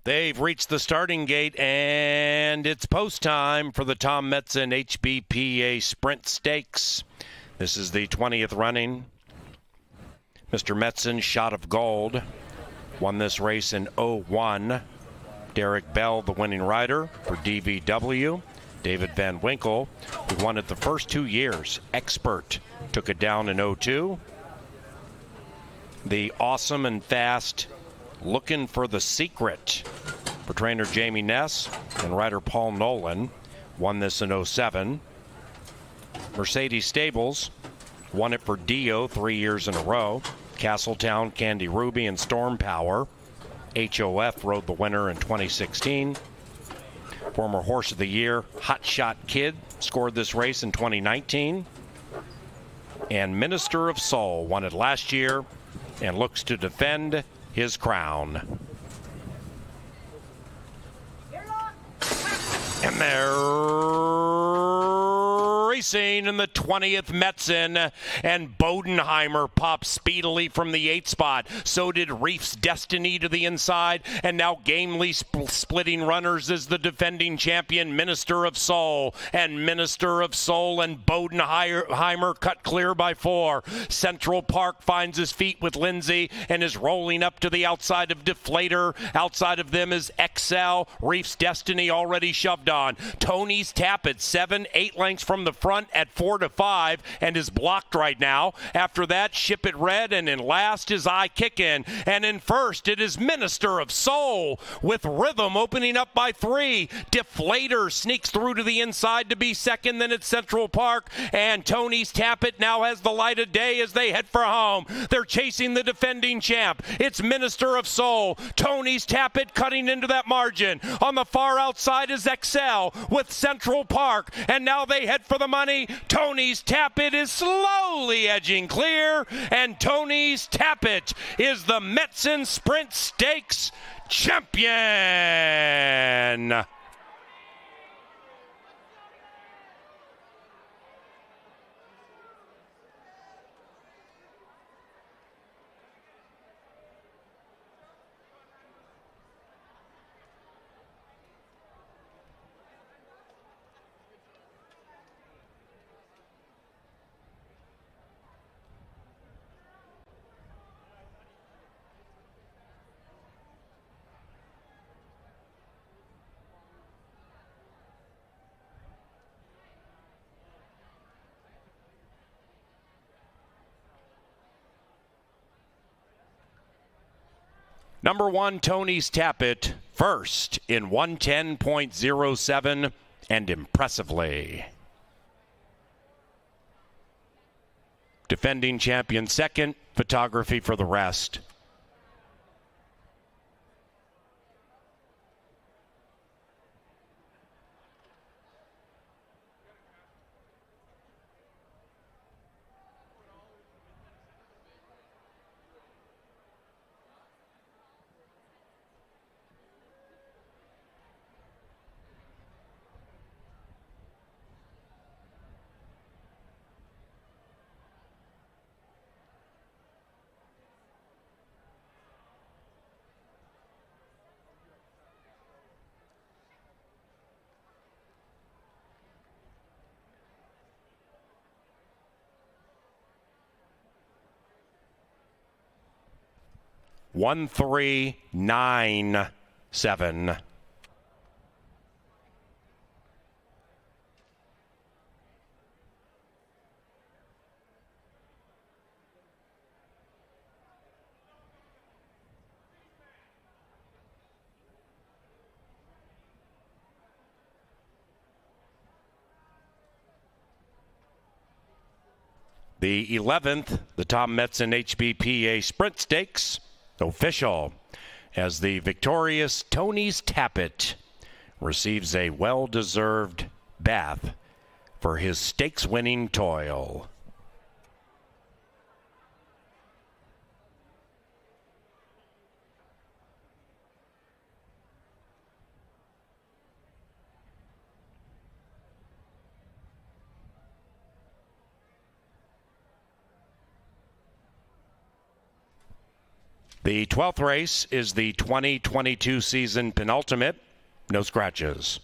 They've reached the starting gate, and it's post time for the Tom Metzen HBPA Sprint Stakes. This is the 20th running. Mr. Metzen, Shot of Gold, won this race in 01. Derek Bell, the winning rider for DVW. David Van Winkle, who won it the first 2 years. Expert took it down in 02. The Awesome and Fast, Looking for the Secret for trainer Jamie Ness and rider Paul Nolan, won this in 07. Mercedes Stables won it for Dio 3 years in a row. Castletown, Candy Ruby, and Storm Power. HOF rode the winner in 2016. Former Horse of the Year, Hot Shot Kid, scored this race in 2019. And Minister of Soul won it last year and looks to defend his crown. And they're racing in the 20th Metzen, and Bodenheimer popped speedily from the 8th spot. So did Reef's Destiny to the inside, and now gamely splitting runners is the defending champion Minister of Soul. And Minister of Soul and Bodenheimer cut clear by 4. Central Park finds his feet with Lindsay and is rolling up to the outside of Deflator. Outside of them is XL. Reef's Destiny already shoved on. Tony's Tappet 7-8 lengths from the front at 4-5 and is blocked right now. After that, Ship It Red, and in last is I Kickin'. And in first, it is Minister of Soul with Rhythm opening up by 3. Deflator sneaks through to the inside to be second. Then it's Central Park, and Tony's Tappet now has the light of day as they head for home. They're chasing the defending champ. It's Minister of Soul. Tony's Tappet cutting into that margin. On the far outside is XL with Central Park, and now they head for the money. Tony's Tappet is slowly edging clear, and Tony's Tappet is the Metzen Sprint Stakes champion. Number 1, Tony's Tappet, first in 110.07 and impressively. Defending champion second, photography for the rest. One, 3, 9, 7. The 11th, the Tom Metzen HBPA Sprint Stakes, official, as the victorious Tony's Tappet receives a well-deserved bath for his stakes-winning toil. The 12th race is the 2022 season penultimate. No scratches.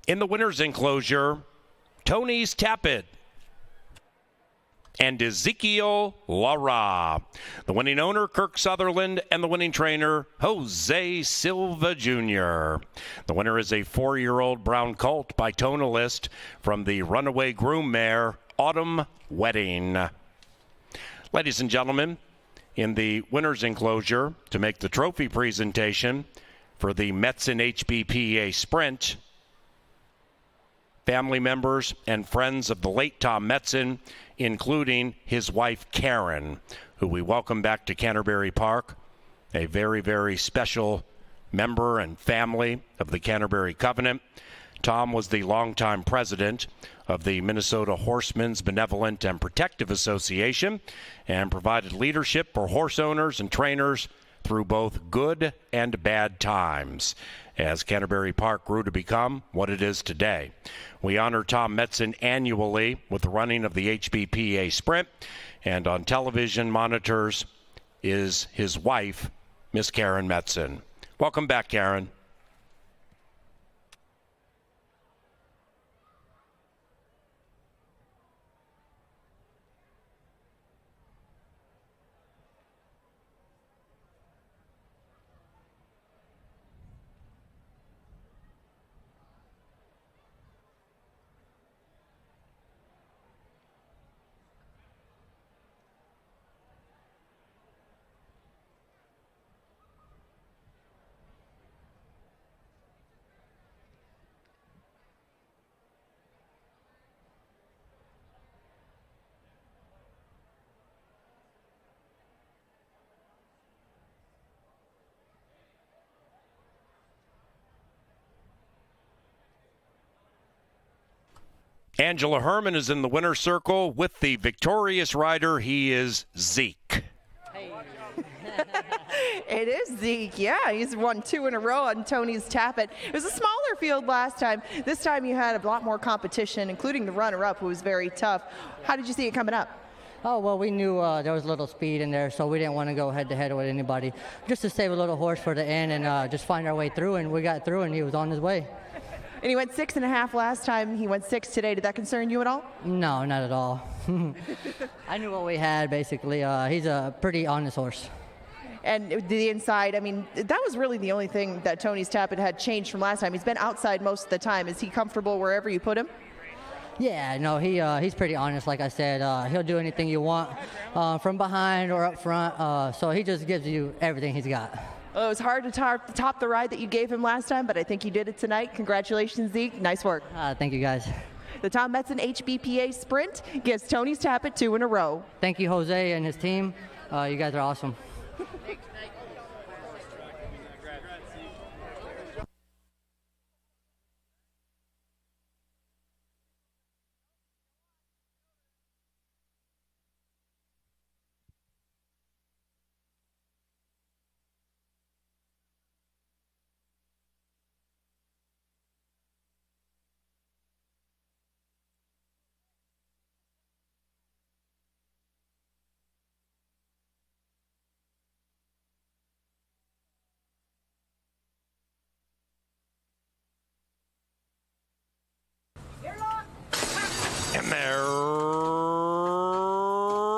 In the winner's enclosure, Tony's Tappet and Ezekiel Lara. The winning owner, Kirk Sutherland, and the winning trainer, Jose Silva Jr. The winner is a 4-year-old brown colt by Tonalist from the runaway groom mare, Autumn Wedding. Ladies and gentlemen, in the winner's enclosure, to make the trophy presentation for the Metzen HBPA Sprint, family members and friends of the late Tom Metzen, including his wife Karen, who we welcome back to Canterbury Park, a very, very special member and family of the Canterbury Covenant. Tom was the longtime president of the Minnesota Horsemen's Benevolent and Protective Association and provided leadership for horse owners and trainers through both good and bad times as Canterbury Park grew to become what it is today. We honor Tom Metzen annually with the running of the HBPA Sprint, and on television monitors is his wife, Miss Karen Metzen. Welcome back, Karen. Angela Herman is in the winner's circle with the victorious rider. He is Zeke. It is Zeke, yeah. He's won 2 in a row on Tony's Tappet. It was a smaller field last time. This time you had a lot more competition, including the runner-up, who was very tough. How did you see it coming up? Oh, well, we knew there was a little speed in there, so we didn't want to go head-to-head with anybody. Just to save a little horse for the end and just find our way through, and we got through, and he was on his way. And he went 6.5 last time. He went 6 today. Did that concern you at all? No, not at all. I knew what we had, basically. He's a pretty honest horse. And the inside, I mean, that was really the only thing that Tony's Tappet had changed from last time. He's been outside most of the time. Is he comfortable wherever you put him? Yeah, no, he's pretty honest, like I said. He'll do anything you want from behind or up front. So he just gives you everything he's got. Well, it was hard to top the ride that you gave him last time, but I think you did it tonight. Congratulations, Zeke. Nice work. Thank you, guys. The Tom Metzen HBPA Sprint gives Tony's Tappet 2 in a row. Thank you, Jose and his team. You guys are awesome. And they're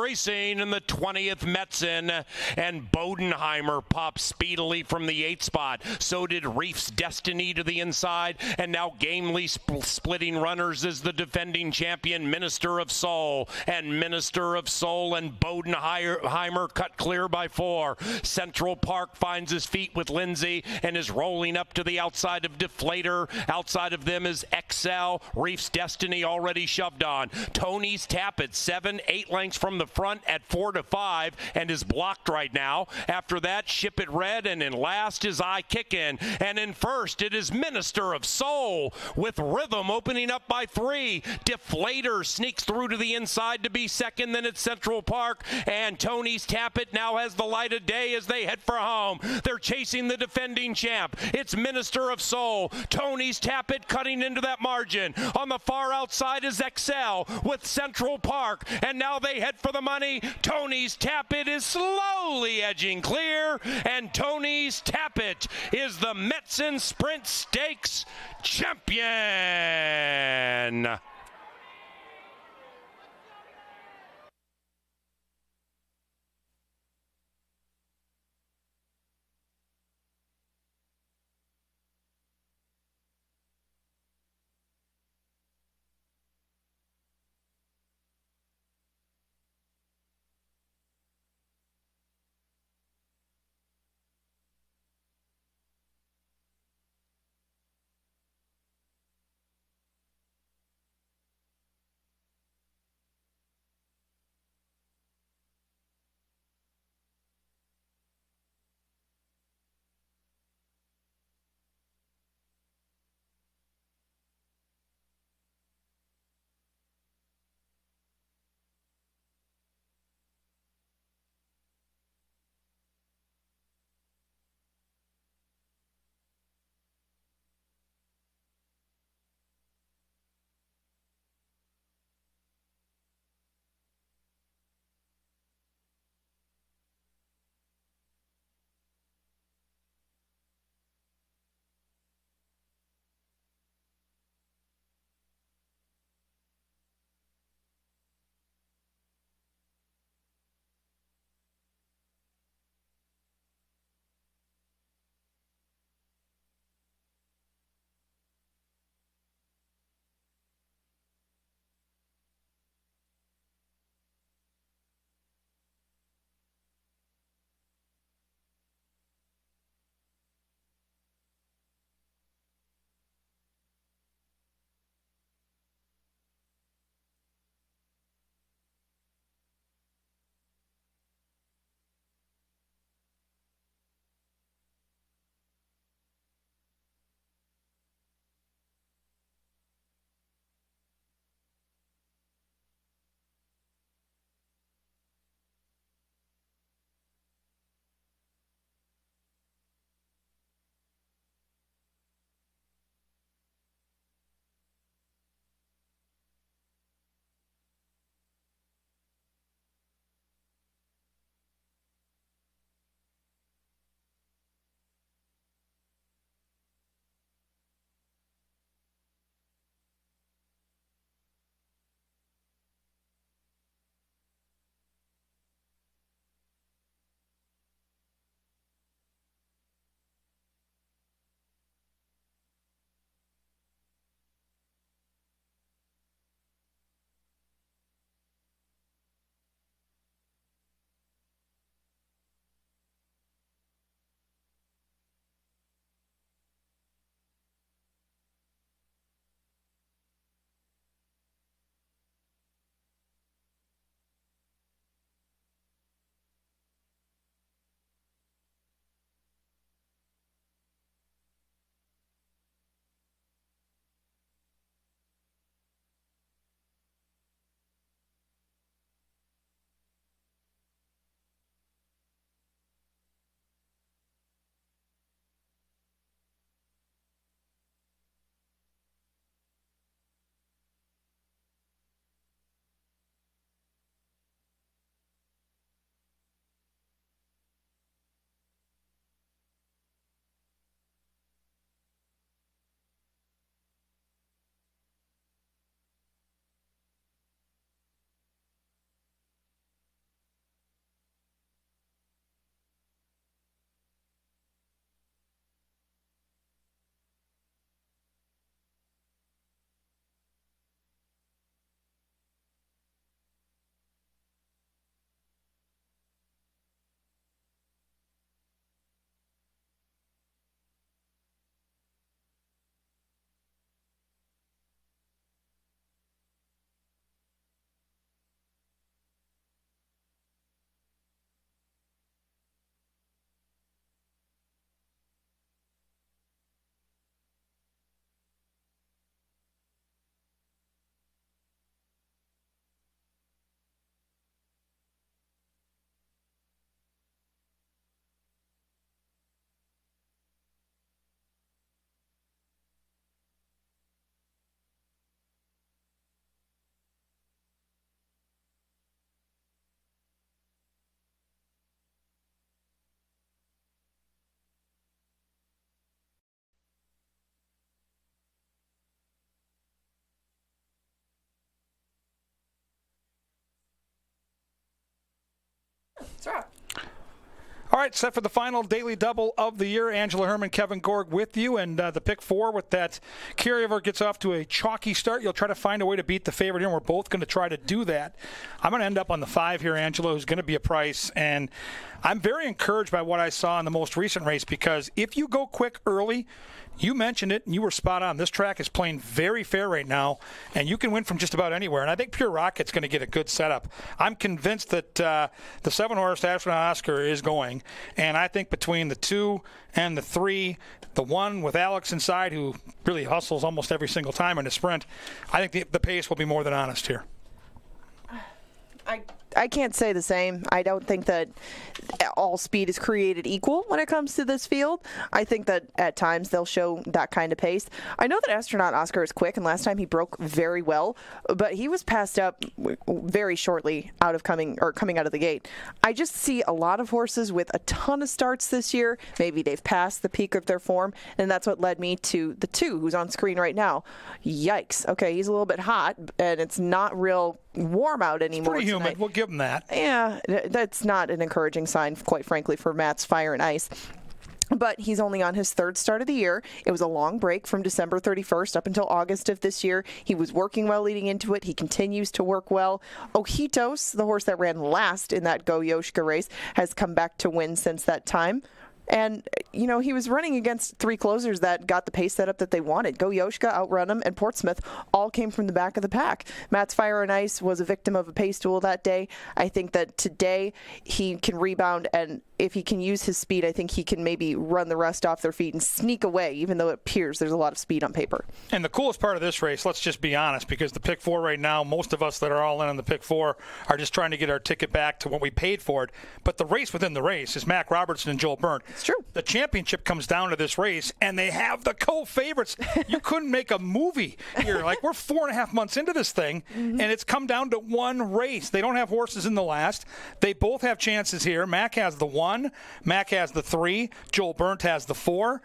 racing in the 20th Metzen, and Bodenheimer pops speedily from the 8th spot. So did Reef's Destiny to the inside, and now gamely splitting runners is the defending champion, Minister of Soul. And Minister of Soul and Bodenheimer cut clear by 4. Central Park finds his feet with Lindsay and is rolling up to the outside of Deflator. Outside of them is XL. Reef's Destiny already shoved on. Tony's Tappet 7-8 lengths from the front at 4-5 and is blocked right now. After that, Ship It Red, and in last is I Kickin'. And in first, it is Minister of Soul with Rhythm opening up by 3. Deflator sneaks through to the inside to be second. Then it's Central Park, and Tony's Tap It now has the light of day as they head for home. They're chasing the defending champ. It's Minister of Soul. Tony's Tap It cutting into that margin. On the far outside is Excel with Central Park, and now they head for the money. Tony's Tap It is slowly edging clear, and Tony's Tap It is the Metzen Sprint Stakes champion. All right, set for the final daily double of the year. Angela Herman, Kevin Gorg with you, and the pick 4 with that carryover gets off to a chalky start. You'll try to find a way to beat the favorite here, and we're both going to try to do that. I'm going to end up on the 5 here, Angela, who's going to be a price, and I'm very encouraged by what I saw in the most recent race, because if you go quick early, you mentioned it, and you were spot on. This track is playing very fair right now, and you can win from just about anywhere. And I think Pure Rocket's going to get a good setup. I'm convinced that the 7-horse Astronaut Oscar is going, and I think between the 2 and the 3, the 1 with Alex inside, who really hustles almost every single time in a sprint, I think the pace will be more than honest here. I can't say the same. I don't think that all speed is created equal when it comes to this field. I think that at times they'll show that kind of pace. I know that Astronaut Oscar is quick, and last time he broke very well, but he was passed up very shortly coming out of the gate. I just see a lot of horses with a ton of starts this year. Maybe they've passed the peak of their form, and that's what led me to the 2, who's on screen right now. Yikes. Okay, he's a little bit hot, and it's not real warm out anymore. It's pretty tonight. humid. We'll give him that. Yeah, that's not an encouraging sign, quite frankly, for Matt's Fire and Ice. But he's only on his 3rd start of the year. It was a long break from December 31st up until August of this year. He was working well leading into it. He continues to work well. Ojitos, the horse that ran last in that Go Yoshka race, has come back to win since that time. And, you know, he was running against 3 closers that got the pace setup that they wanted. Go Yoshka, Outrun him, and Portsmouth all came from the back of the pack. Matt's Fire and Ice was a victim of a pace duel that day. I think that today he can rebound, and if he can use his speed, I think he can maybe run the rest off their feet and sneak away, even though it appears there's a lot of speed on paper. And the coolest part of this race, let's just be honest, because the pick 4 right now, most of us that are all in on the pick 4 are just trying to get our ticket back to what we paid for it. But the race within the race is Mac Robertson and Joel Byrne. It's true. The championship comes down to this race, and they have the co-favorites. You couldn't make a movie here. Like, we're 4.5 months into this thing, and it's come down to one race. They don't have horses in the last. They both have chances here. Mac has the 1. Mac has the 3. Joel Byrne has the 4.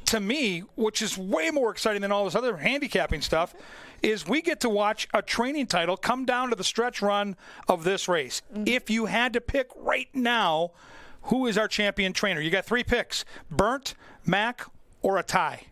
To me, which is way more exciting than all this other handicapping stuff, is we get to watch a training title come down to the stretch run of this race. If you had to pick right now, who is our champion trainer? You got 3 picks: Burnt, Mac, or a tie.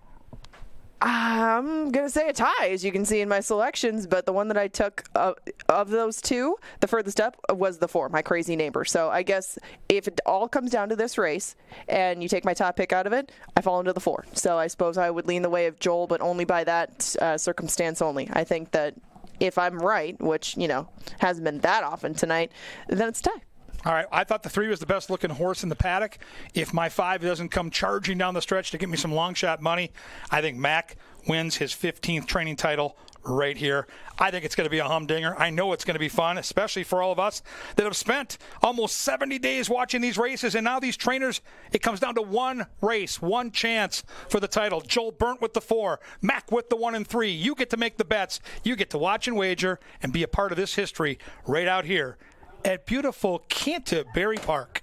I'm going to say a tie, as you can see in my selections, but the one that I took of those 2, the furthest up, was the 4, my Crazy Neighbor. So I guess if it all comes down to this race and you take my top pick out of it, I fall into the 4. So I suppose I would lean the way of Joel, but only by that circumstance only. I think that if I'm right, which, you know, hasn't been that often tonight, then it's a tie. All right, I thought the 3 was the best-looking horse in the paddock. If my 5 doesn't come charging down the stretch to get me some long shot money, I think Mac wins his 15th training title right here. I think it's going to be a humdinger. I know it's going to be fun, especially for all of us that have spent almost 70 days watching these races, and now these trainers, it comes down to one race, one chance for the title. Joel Byrne with the 4, Mac with the 1 and 3. You get to make the bets. You get to watch and wager and be a part of this history right out here at beautiful Canterbury Park.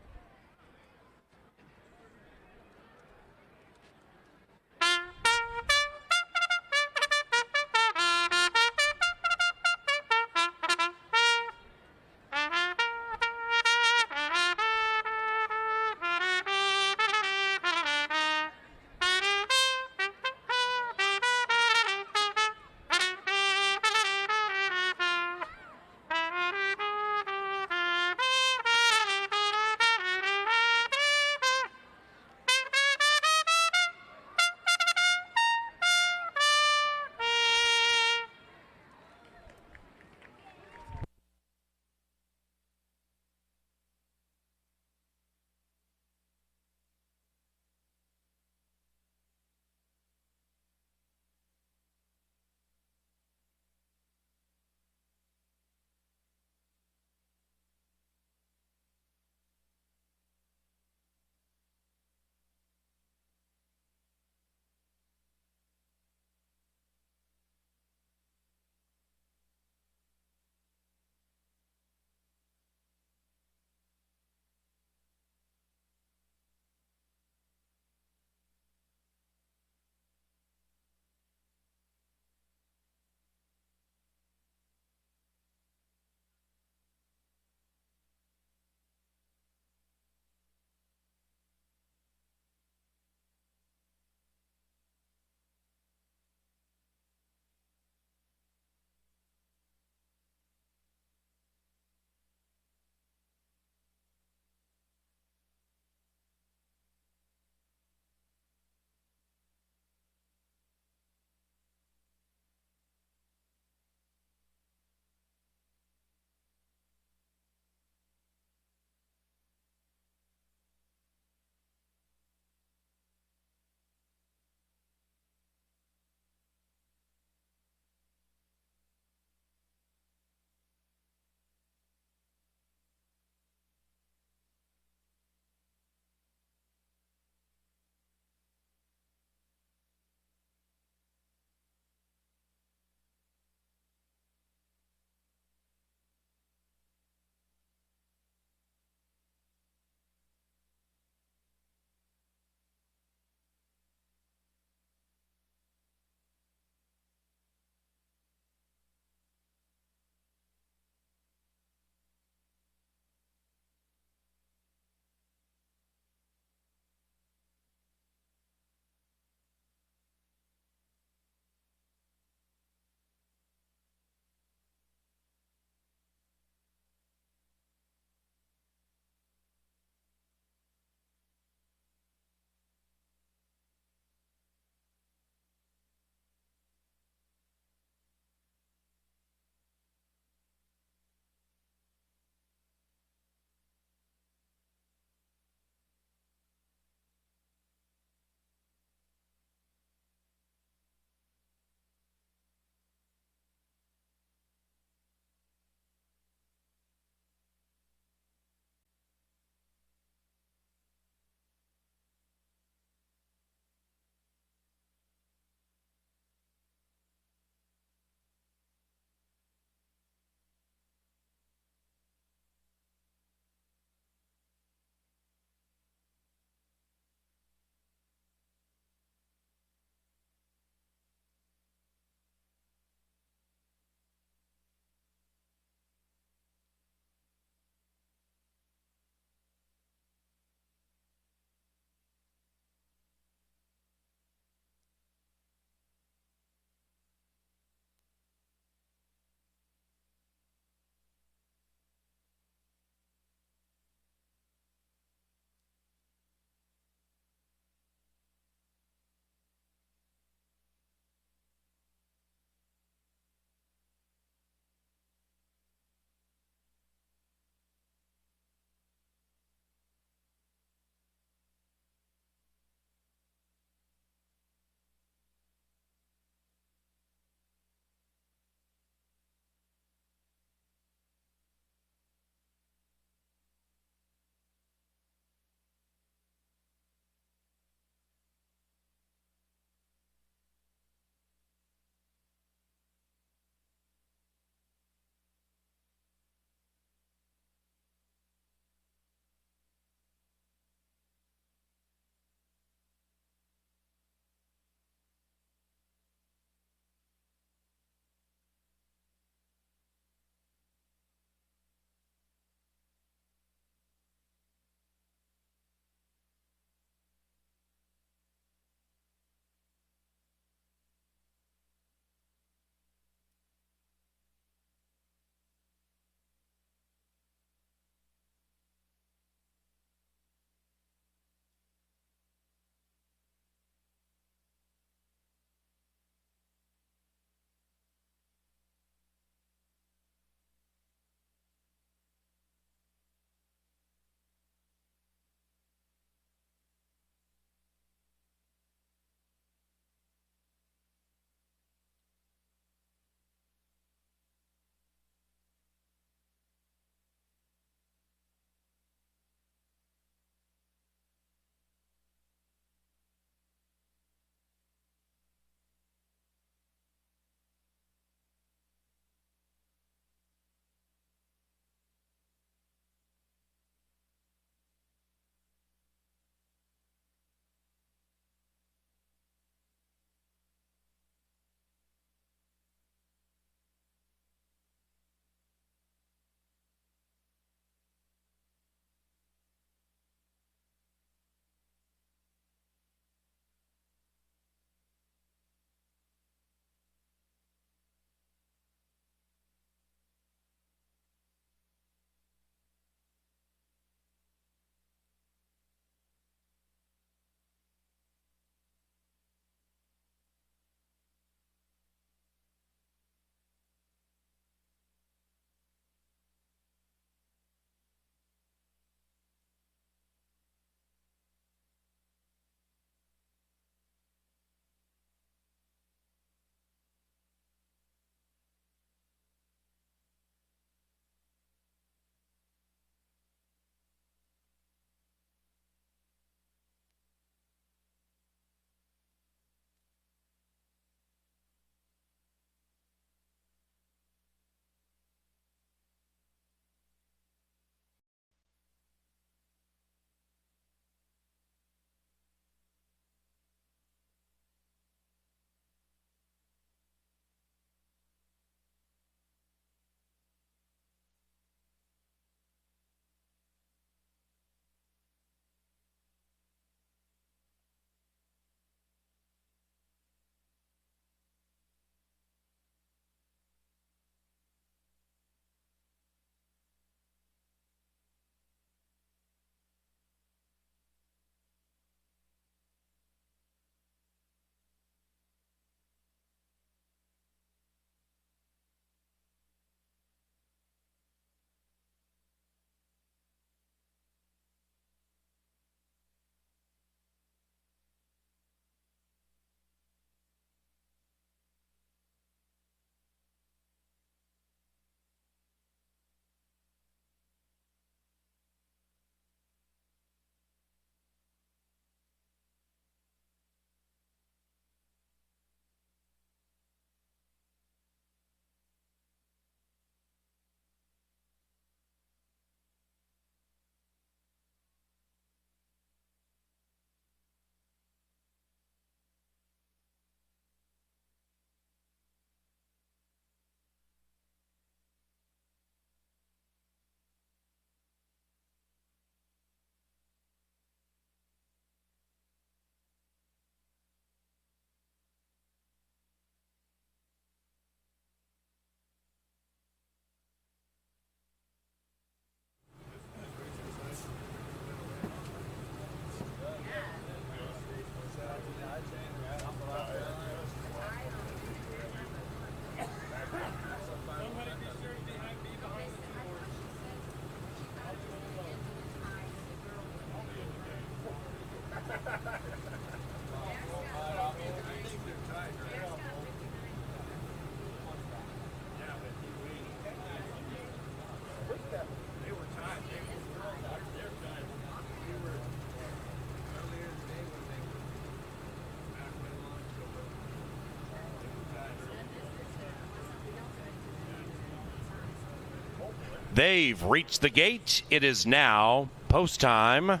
They've reached the gate. It is now post time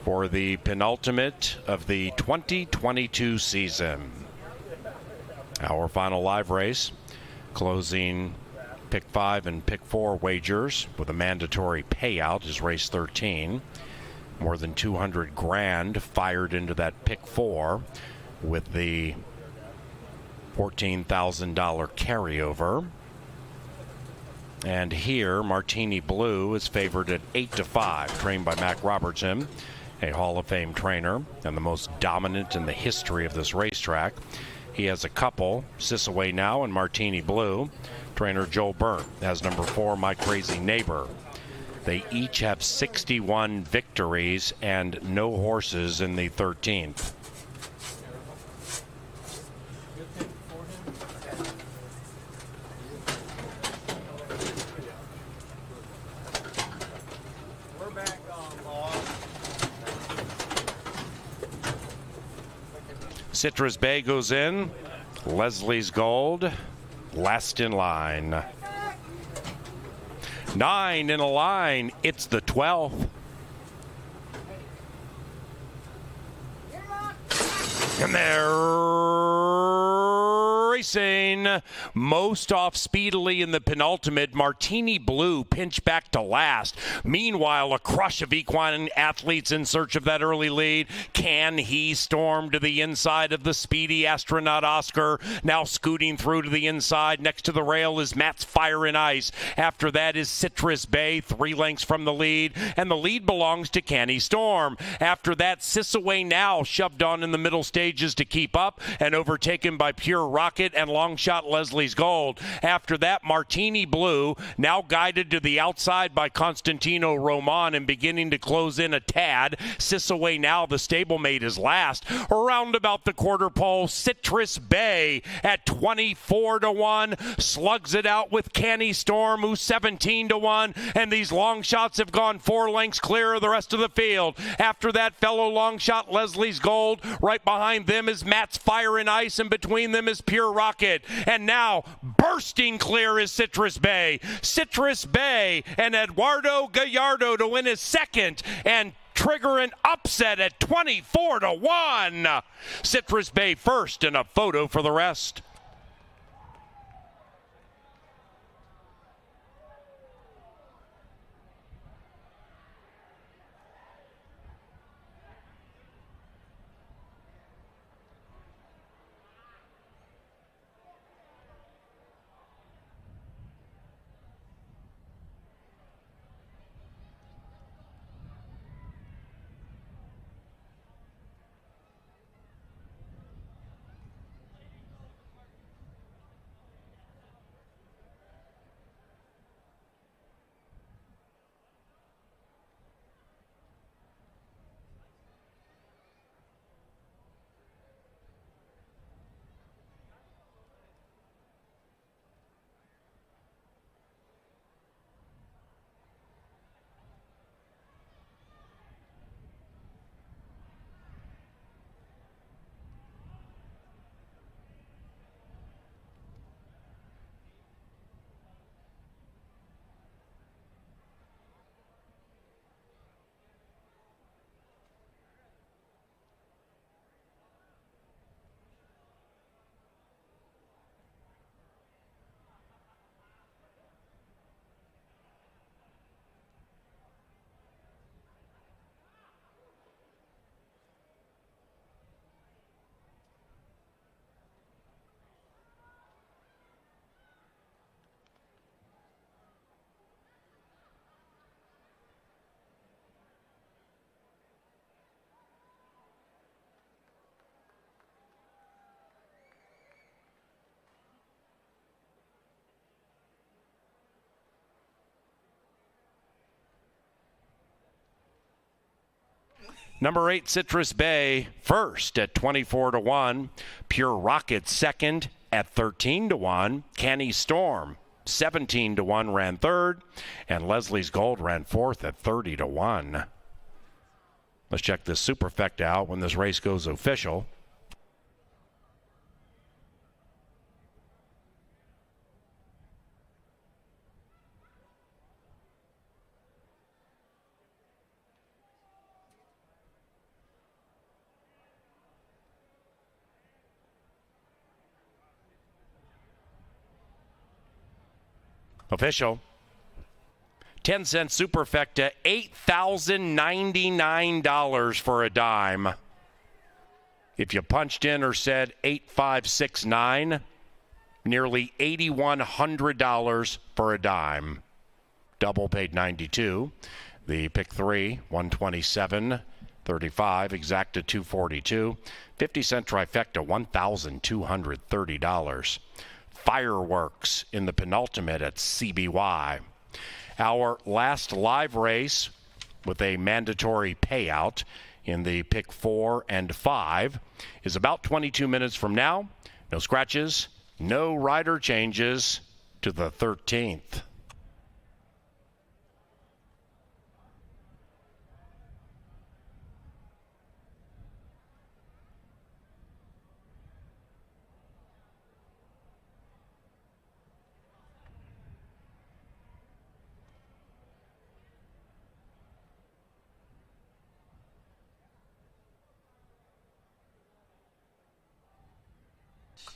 for the penultimate of the 2022 season. Our final live race, closing pick 5 and pick 4 wagers with a mandatory payout, is race 13. More than 200 grand fired into that pick 4 with the $14,000 carryover. And here, Martini Blue is favored at 8-5, trained by Mac Robertson, a Hall of Fame trainer and the most dominant in the history of this racetrack. He has a couple, Sisaway Now and Martini Blue. Trainer Joel Byrne has number 4, My Crazy Neighbor. They each have 61 victories and no horses in the 13th. Citrus Bay goes in. Leslie's Gold, last in line. 9 in a line. It's the 12th. And they're racing most off speedily in the penultimate. Martini Blue pinched back to last. Meanwhile, a crush of equine athletes in search of that early lead. Can he storm to the inside of the speedy astronaut Oscar? Now scooting through to the inside. Next to the rail is Matt's Fire and Ice. After that is Citrus Bay, 3 lengths from the lead. And the lead belongs to Can He Storm. After that, Sisaway Now shoved on in the middle stages to keep up and overtaken by Pure Rocket and long shot Leslie's Gold. After that, Martini Blue, now guided to the outside by Constantino Roman and beginning to close in a tad. Sisaway Now, the stablemate, is last. Around about the quarter pole, Citrus Bay at 24-1 slugs it out with Canny Storm, who's 17-1, and these long shots have gone 4 lengths clear of the rest of the field. After that, fellow long shot Leslie's Gold. Right behind them is Matt's Fire and Ice, and between them is Pure Rocket. And now, bursting clear is Citrus Bay. Citrus Bay and Eduardo Gallardo to win his second and trigger an upset at 24-1. Citrus Bay first, and a photo for the rest. Number 8, Citrus Bay, first at 24-1. Pure Rocket, second at 13-1. Canny Storm, 17-1, ran third. And Leslie's Gold ran fourth at 30-1. Let's check this superfecta out when this race goes official. Official. 10-cent superfecta, $8,099 for a dime. If you punched in or said 8569, nearly $8,100 for a dime. Double paid 92. The pick 3, 127.35, exacta 242. 50-cent trifecta, $1,230. Fireworks in the penultimate at CBY. Our last live race with a mandatory payout in the pick 4 and 5 is about 22 minutes from now. No scratches, no rider changes to the 13th.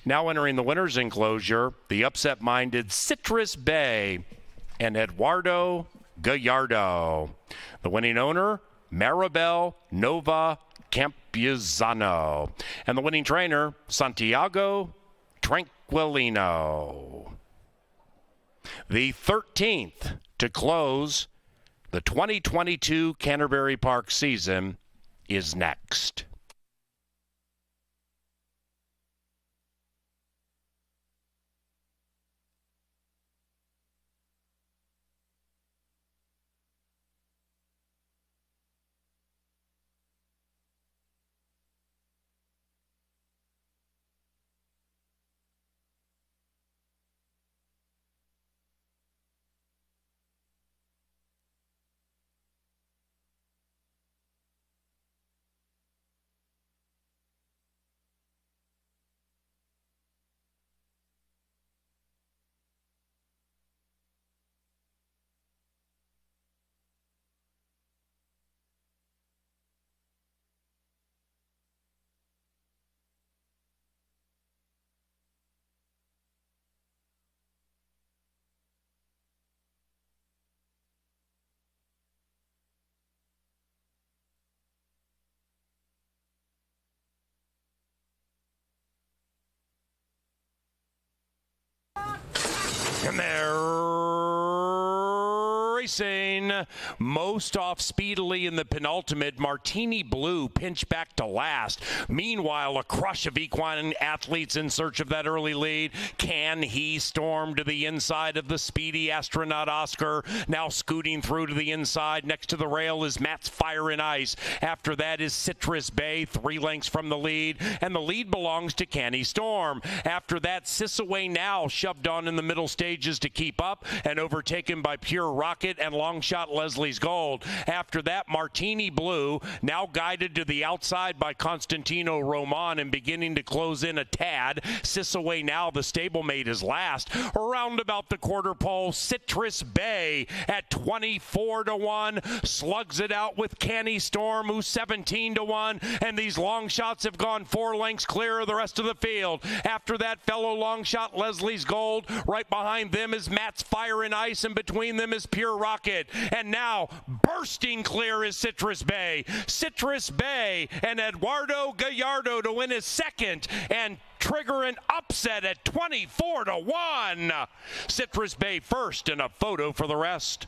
Now entering the winner's enclosure, the upset-minded Citrus Bay and Eduardo Gallardo. The winning owner, Maribel Nova Campuzano. And the winning trainer, Santiago Tranquilino. The 13th to close the 2022 Canterbury Park season is next. And they're racing most off speedily in the penultimate. Martini Blue pinched back to last. Meanwhile, a crush of equine athletes in search of that early lead. Can he storm to the inside of the speedy astronaut Oscar? Now scooting through to the inside. Next to the rail is Matt's Fire and Ice. After that is Citrus Bay, 3 lengths from the lead. And the lead belongs to Canny Storm. After that, Sisaway Now shoved on in the middle stages to keep up and overtaken by Pure Rocket and long shot Leslie's Gold. After that, Martini Blue, now guided to the outside by Constantino Roman and beginning to close in a tad. Sisaway Now, the stablemate, is last. Around about the quarter pole, Citrus Bay at 24-1 slugs it out with Canny Storm, who's 17-1, and these long shots have gone 4 lengths clear of the rest of the field. After that, fellow long shot Leslie's Gold. Right behind them is Matt's Fire and Ice, and between them is Pure Rocket. And now, bursting clear is Citrus Bay. Citrus Bay and Eduardo Gallardo to win his second and trigger an upset at 24-1. Citrus Bay first, and a photo for the rest.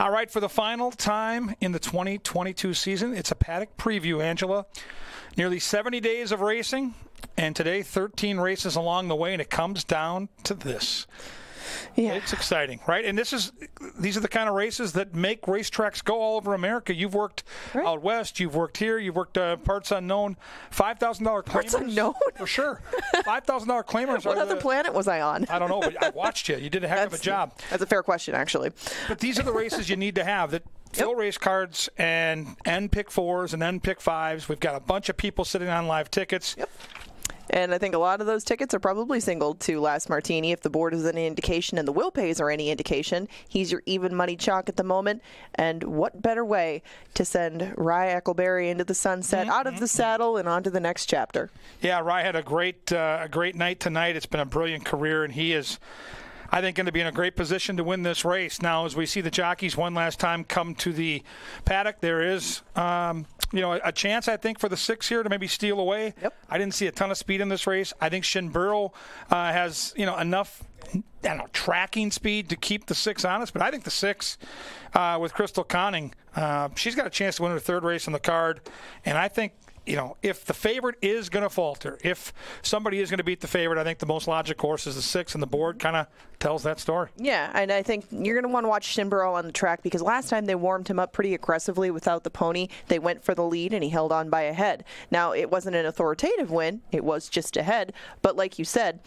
All right, for the final time in the 2022 season, it's a paddock preview, Angela. Nearly 70 days of racing, and today 13 races along the way, and it comes down to this. Yeah. It's exciting, right? And these are the kind of races that make racetracks go all over America. You've worked out west, you've worked here, you've worked parts unknown, $5,000 claimers. Parts unknown? For sure. $5,000 claimers. What other planet was I on? I don't know, but I watched you. You did a heck of a job. That's a fair question, actually. But these are the races you need to have that fill race cards and end pick 4s and end pick 5s. We've got a bunch of people sitting on live tickets. Yep. And I think a lot of those tickets are probably singled to Last Martini. If the board is any indication and the will pays are any indication, he's your even money chalk at the moment. And what better way to send Rye Eccleberry into the sunset, out of the saddle and on to the next chapter? Yeah, Rye had a great night tonight. It's been a brilliant career, and he is, I think, going to be in a great position to win this race. Now, as we see the jockeys one last time come to the paddock, there is a chance, I think, for the 6 here to maybe steal away. Yep. I didn't see a ton of speed in this race. I think Shinburo has enough tracking speed to keep the 6 honest, but I think the 6 with Crystal Conning, she's got a chance to win her 3rd race on the card, and I think if the favorite is going to falter, if somebody is going to beat the favorite, I think the most logical horse is the 6, and the board kind of tells that story. Yeah, and I think you're going to want to watch Shinburo on the track because last time they warmed him up pretty aggressively without the pony. They went for the lead, and he held on by a head. Now, it wasn't an authoritative win. It was just a head. But like you said,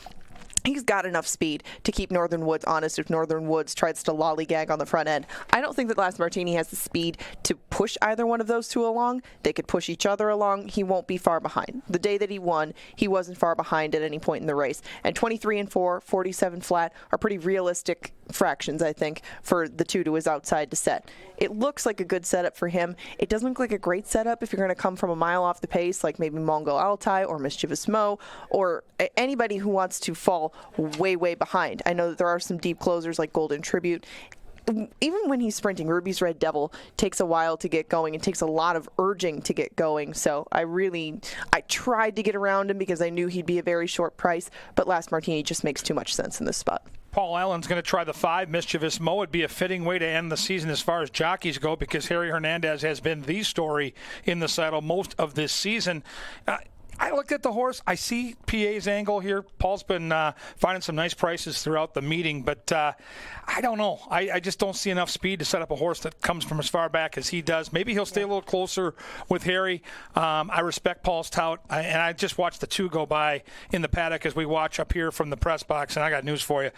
he's got enough speed to keep Northern Woods honest if Northern Woods tries to lollygag on the front end. I don't think that Last Martini has the speed to push either one of those two along. They could push each other along. He won't be far behind. The day that he won, he wasn't far behind at any point in the race. And 23-4, 47 flat are pretty realistic fractions, I think, for the 2 to his outside to set. It looks like a good setup for him. It doesn't look like a great setup if you're going to come from a mile off the pace, like maybe Mongol Altai or Mischievous Mo or anybody who wants to fall way, way behind. I know that there are some deep closers like Golden Tribute. Even when he's sprinting, Ruby's Red Devil takes a while to get going and takes a lot of urging to get going. So I tried to get around him because I knew he'd be a very short price, but Last Martini just makes too much sense in this spot. Paul Allen's going to try the 5, Mischievous Mo. Would be a fitting way to end the season as far as jockeys go because Harry Hernandez has been the story in the saddle most of this season. I looked at the horse. I see PA's angle here. Paul's been finding some nice prices throughout the meeting, but I don't know. I just don't see enough speed to set up a horse that comes from as far back as he does. Maybe he'll stay a little closer with Harry. I respect Paul's tout, and I just watched the 2 go by in the paddock as we watch up here from the press box, and I got news for you.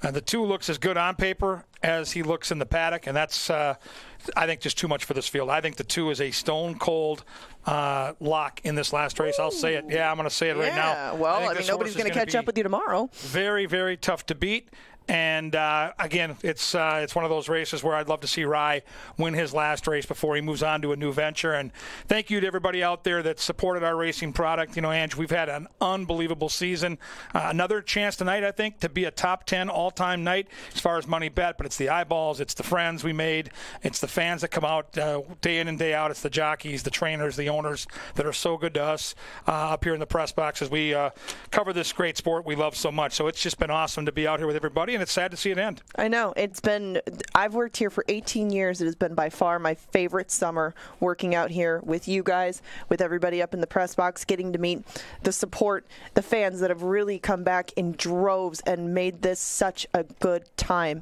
The 2 looks as good on paper as he looks in the paddock, and that's I think just too much for this field. I think the 2 is a stone-cold lock in this last race. I'll say it. Yeah, I'm going to say it right now. Yeah, well, I mean, nobody's going to catch up with you tomorrow. Very, very tough to beat. And, again, it's one of those races where I'd love to see Rye win his last race before he moves on to a new venture. And thank you to everybody out there that supported our racing product. Ange, we've had an unbelievable season. Another chance tonight, I think, to be a top 10 all-time night as far as money bet. But it's the eyeballs, it's the friends we made, it's the fans that come out day in and day out. It's the jockeys, the trainers, the owners that are so good to us up here in the press box as we cover this great sport we love so much. So it's just been awesome to be out here with everybody. And it's sad to see it end. I know. I've worked here for 18 years. It has been by far my favorite summer working out here with you guys, with everybody up in the press box, getting to meet the support, the fans that have really come back in droves and made this such a good time.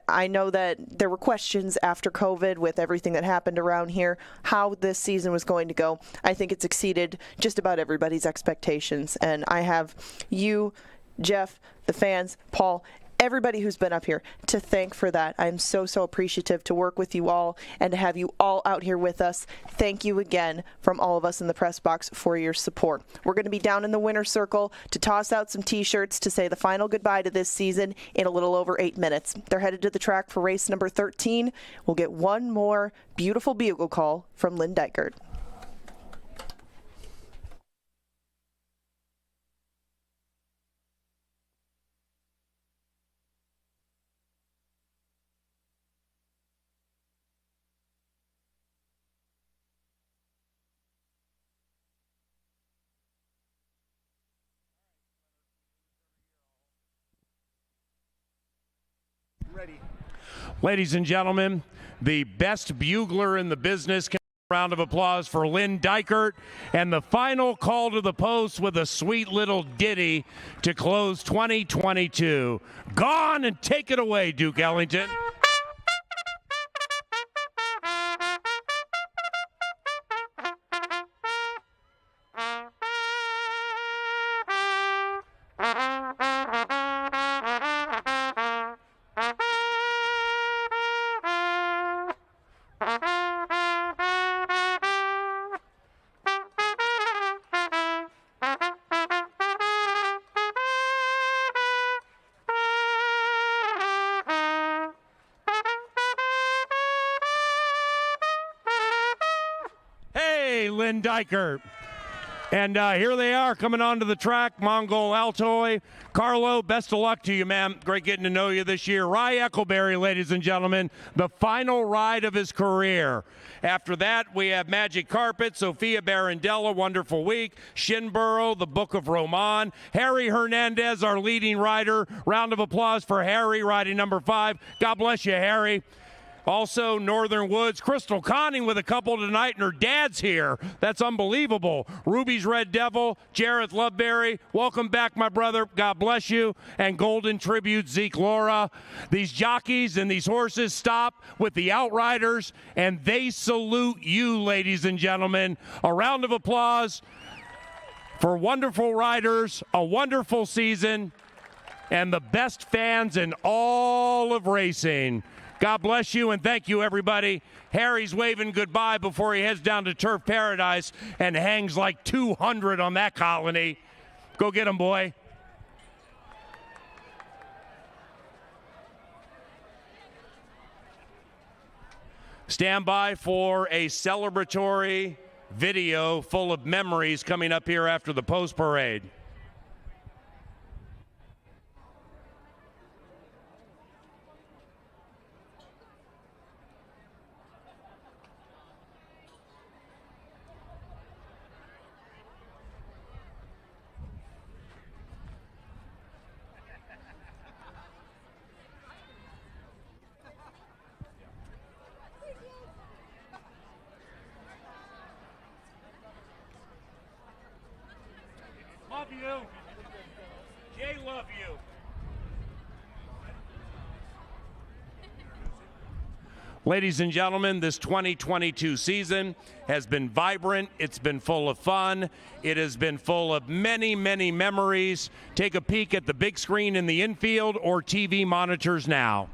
I know that there were questions after COVID with everything that happened around here, how this season was going to go. I think it's exceeded just about everybody's expectations. And I have you, Jeff, the fans, Paul, everybody who's been up here to thank for that. I'm so appreciative to work with you all and to have you all out here with us. Thank you again from all of us in the press box for your support. We're going to be down in the winner's circle to toss out some t-shirts to say the final goodbye to this season in a little over 8 minutes. They're headed to the track for race number 13. We'll get one more beautiful bugle call from Lynn Dykert. Ladies and gentlemen, the best bugler in the business. Round of applause for Lynn Dykert, and the final call to the post with a sweet little ditty to close 2022. Gone, and take it away, Duke Ellington. Lynn Dykert. And here they are coming onto the track, Mongol Altoy. Carlo, best of luck to you, man. Great getting to know you this year. Rye Eccleberry, ladies and gentlemen, the final ride of his career. After that, we have Magic Carpet, Sophia Barandella, Wonderful Week, Shinborough, The Book of Roman, Harry Hernandez, our leading rider. Round of applause for Harry, riding number 5. God bless you, Harry. Also, Northern Woods, Crystal Conning with a couple tonight, and her dad's here. That's unbelievable. Ruby's Red Devil, Jareth Loveberry, welcome back, my brother. God bless you. And Golden Tribute, Zeke Laura. These jockeys and these horses stop with the Outriders, and they salute you, ladies and gentlemen. A round of applause for wonderful riders, a wonderful season, and the best fans in all of racing. God bless you, and thank you, everybody. Harry's waving goodbye before he heads down to Turf Paradise and hangs like 200 on that colony. Go get him, boy. Stand by for a celebratory video full of memories coming up here after the post parade. Love you. Jay, love you. Ladies and gentlemen, this 2022 season has been vibrant. It's been full of fun. It has been full of many, many memories. Take a peek at the big screen in the infield or TV monitors now.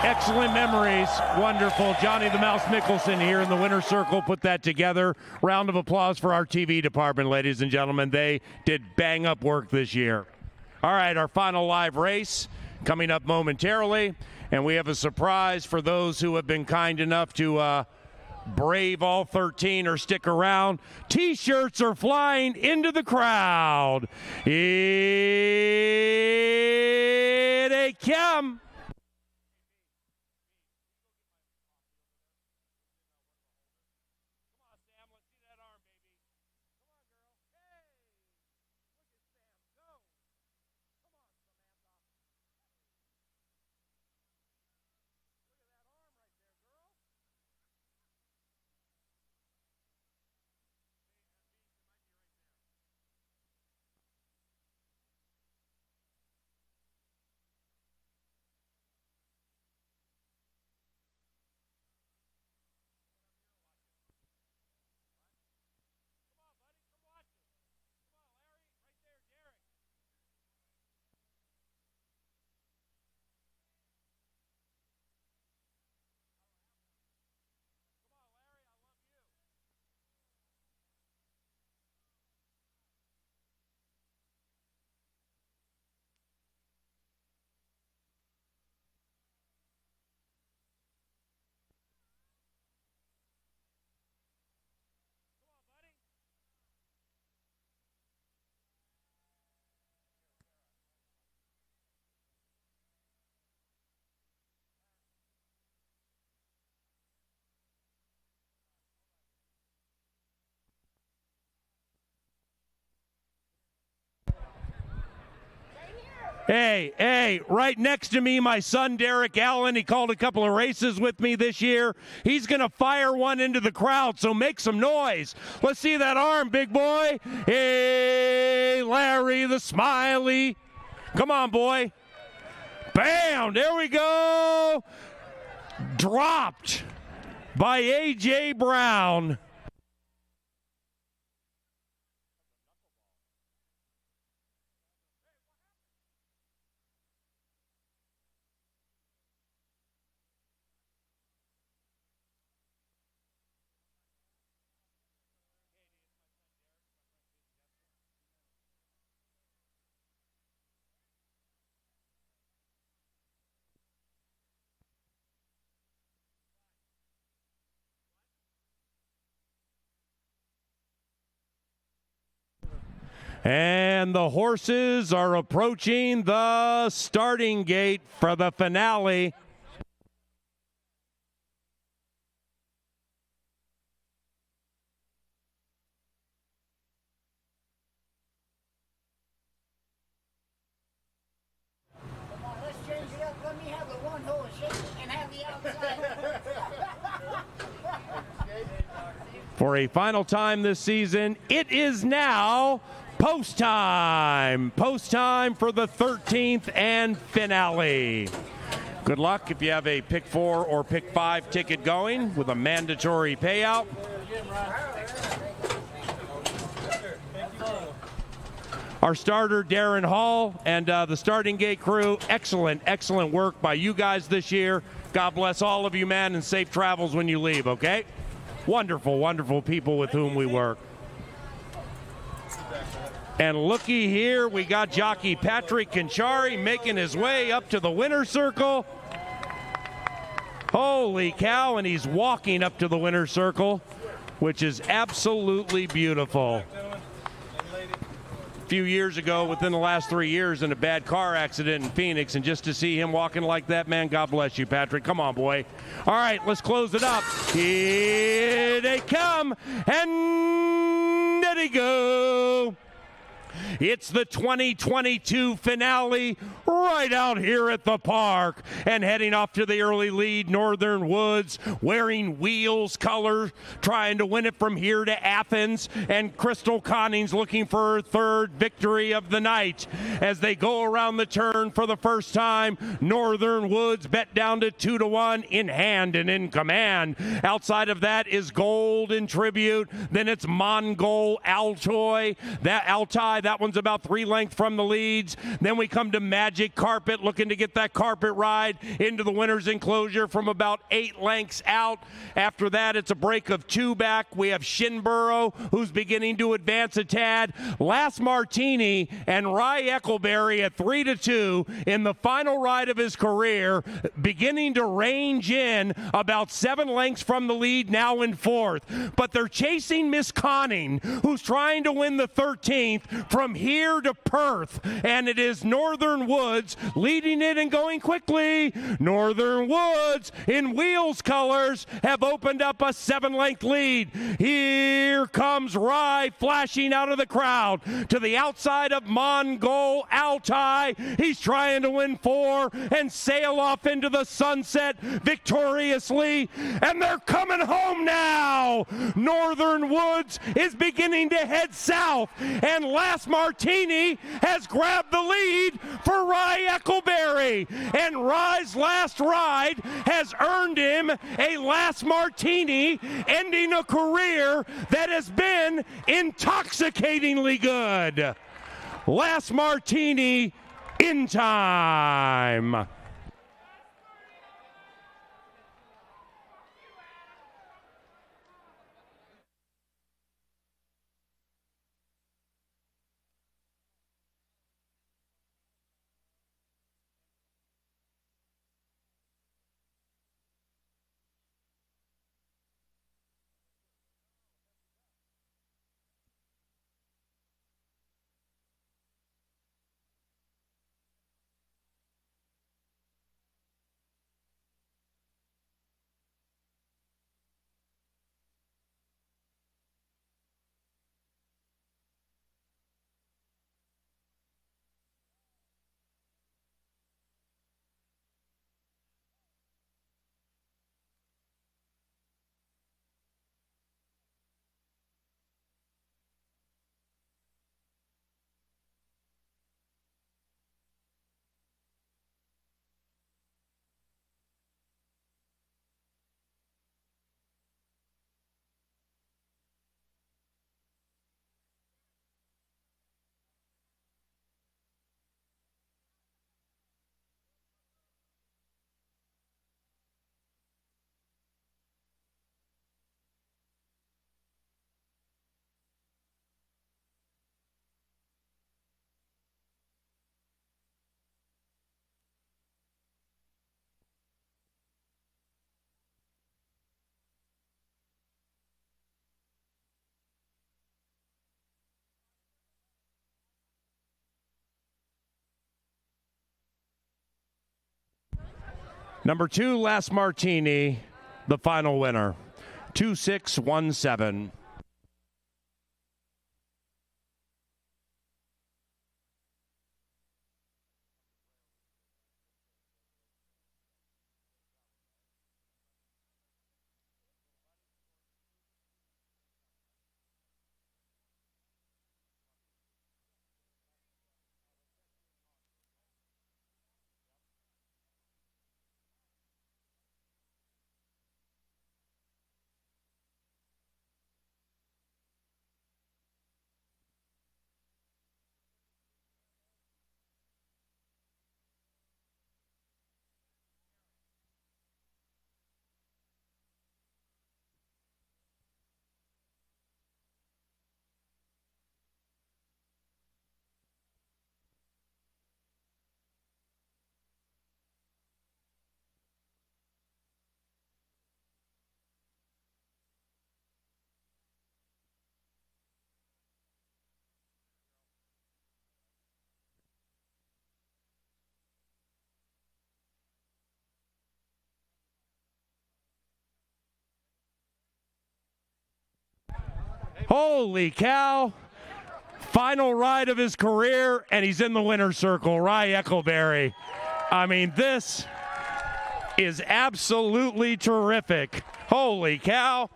Excellent memories. Wonderful. Johnny the Mouse Mickelson here in the winner's circle put that together. Round of applause for our TV department, ladies and gentlemen. They did bang-up work this year. All right, our final live race coming up momentarily. And we have a surprise for those who have been kind enough to brave all 13 or stick around. T-shirts are flying into the crowd. Here they come. Hey, right next to me, my son, Derek Allen. He called a couple of races with me this year. He's going to fire one into the crowd, so make some noise. Let's see that arm, big boy. Hey, Larry the Smiley. Come on, boy. Bam, there we go. Dropped by A.J. Brown. And the horses are approaching the starting gate for the finale. Let's change it up. Let me have the one horse and have the outside. For a final time this season, it is now post time. Post time for the 13th and finale. Good luck if you have a pick 4 or pick 5 ticket going with a mandatory payout. Our starter, Darren Hall, and the starting gate crew, excellent work by you guys this year. God bless all of you, man, and safe travels when you leave, okay? Wonderful people with whom we work. And looky here, we got jockey Patrick Conchari making his way up to the winner's circle. Holy cow, and he's walking up to the winner's circle, which is absolutely beautiful. A few years ago, within the last 3 years, in a bad car accident in Phoenix, and just to see him walking like that, man, God bless you, Patrick. Come on, boy. All right, let's close it up. Here they come, and there they go. It's the 2022 finale right out here at the park. And heading off to the early lead, Northern Woods, wearing wheels color, trying to win it from here to Athens. And Crystal Connings looking for her third victory of the night. As they go around the turn for the first time, Northern Woods bet down to 2-1 in hand and in command. Outside of that is Gold in Tribute. Then it's Mongol Altai. That That one's about 3 lengths from the leads. Then we come to Magic Carpet, looking to get that carpet ride into the winner's enclosure from about 8 lengths out. After that, it's a break of 2 back. We have Shinboro, who's beginning to advance a tad. Last Martini and Rye Eccleberry at 3-2 in the final ride of his career, beginning to range in about 7 lengths from the lead, now in 4th. But they're chasing Miss Conning, who's trying to win the 13th from here to Perth. And it is Northern Woods leading it and going quickly. Northern Woods in wheels colors have opened up a 7-length lead. Here comes Rye flashing out of the crowd to the outside of Mongol Altai. He's trying to win 4 and sail off into the sunset victoriously. And they're coming home now. Northern Woods is beginning to head south, and Last Martini has grabbed the lead for Rye Eccleberry. And Rye's last ride has earned him a Last Martini, ending a career that has been intoxicatingly good. Last Martini in time. Number 2, Last Martini, the final winner. 2-6-1-7. Holy cow. Final ride of his career, and he's in the winner's circle. Rye Eccleberry. I mean, this is absolutely terrific. Holy cow.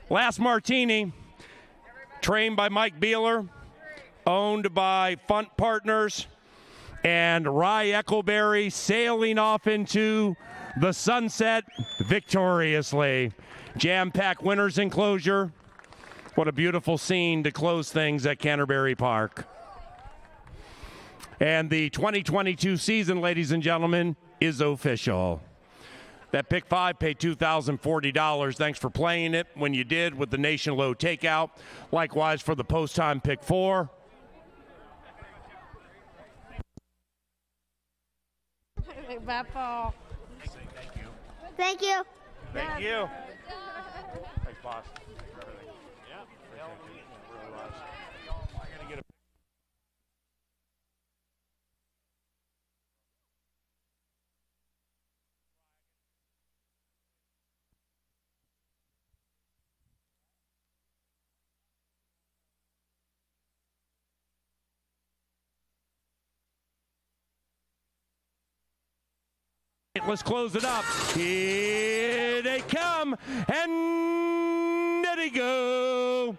Last Martini, trained by Mike Beeler, owned by Funt Partners, and Rye Eccleberry sailing off into the sunset victoriously. Jam-packed winner's enclosure. What a beautiful scene to close things at Canterbury Park. And the 2022 season, ladies and gentlemen, is official. That pick 5 paid $2,040. Thanks for playing it when you did with the Nation Low Takeout. Likewise for the post-time pick 4. Thank you. Thank you. Thanks, boss. For everything. Yeah. Really was. I gotta get a Let's close it up. Here they come, and there they go.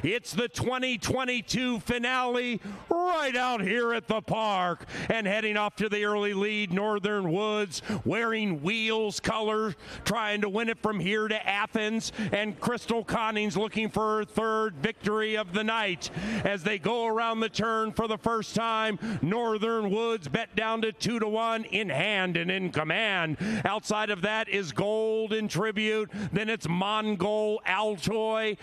It's the 2022 finale right out here at the park. And heading off to the early lead, Northern Woods, wearing Wheels color, trying to win it from here to Athens. And Crystal Connings looking for her third victory of the night. As they go around the turn for the first time, Northern Woods bet down to 2-1 in hand and in command. Outside of that is Golden Tribute. Then it's Mongol Altai.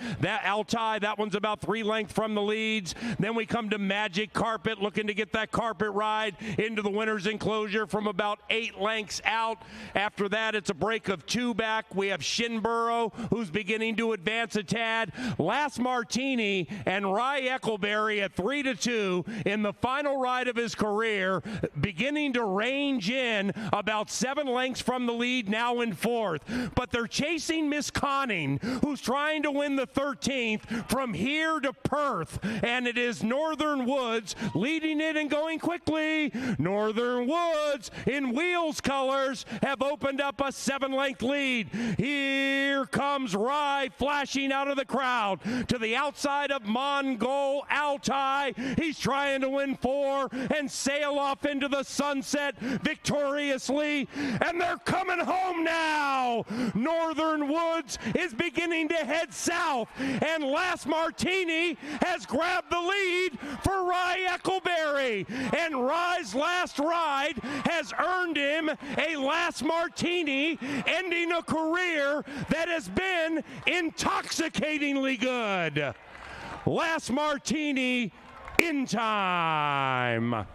That one's about 3 lengths from the leads. Then we come to Magic Carpet, looking to get that carpet ride into the winner's enclosure from about 8 lengths out. After that, it's a break of 2 back. We have Shinboro, who's beginning to advance a tad. Last Martini and Rye Eccleberry at 3-2 in the final ride of his career, beginning to range in about 7 lengths from the lead, now in 4th. But they're chasing Miss Conning, who's trying to win the 13th from here to Perth, and it is Northern Woods leading it and going quickly. Northern Woods in Wheels colors have opened up a 7-length lead. Here comes Rye flashing out of the crowd to the outside of Mongol Altai. He's trying to win 4 and sail off into the sunset victoriously, and they're coming home now. Northern Woods is beginning to head south, and Last Martini has grabbed the lead for Rye Eccleberry, and Rye's last ride has earned him a Last Martini, ending a career that has been intoxicatingly good. Last Martini in time.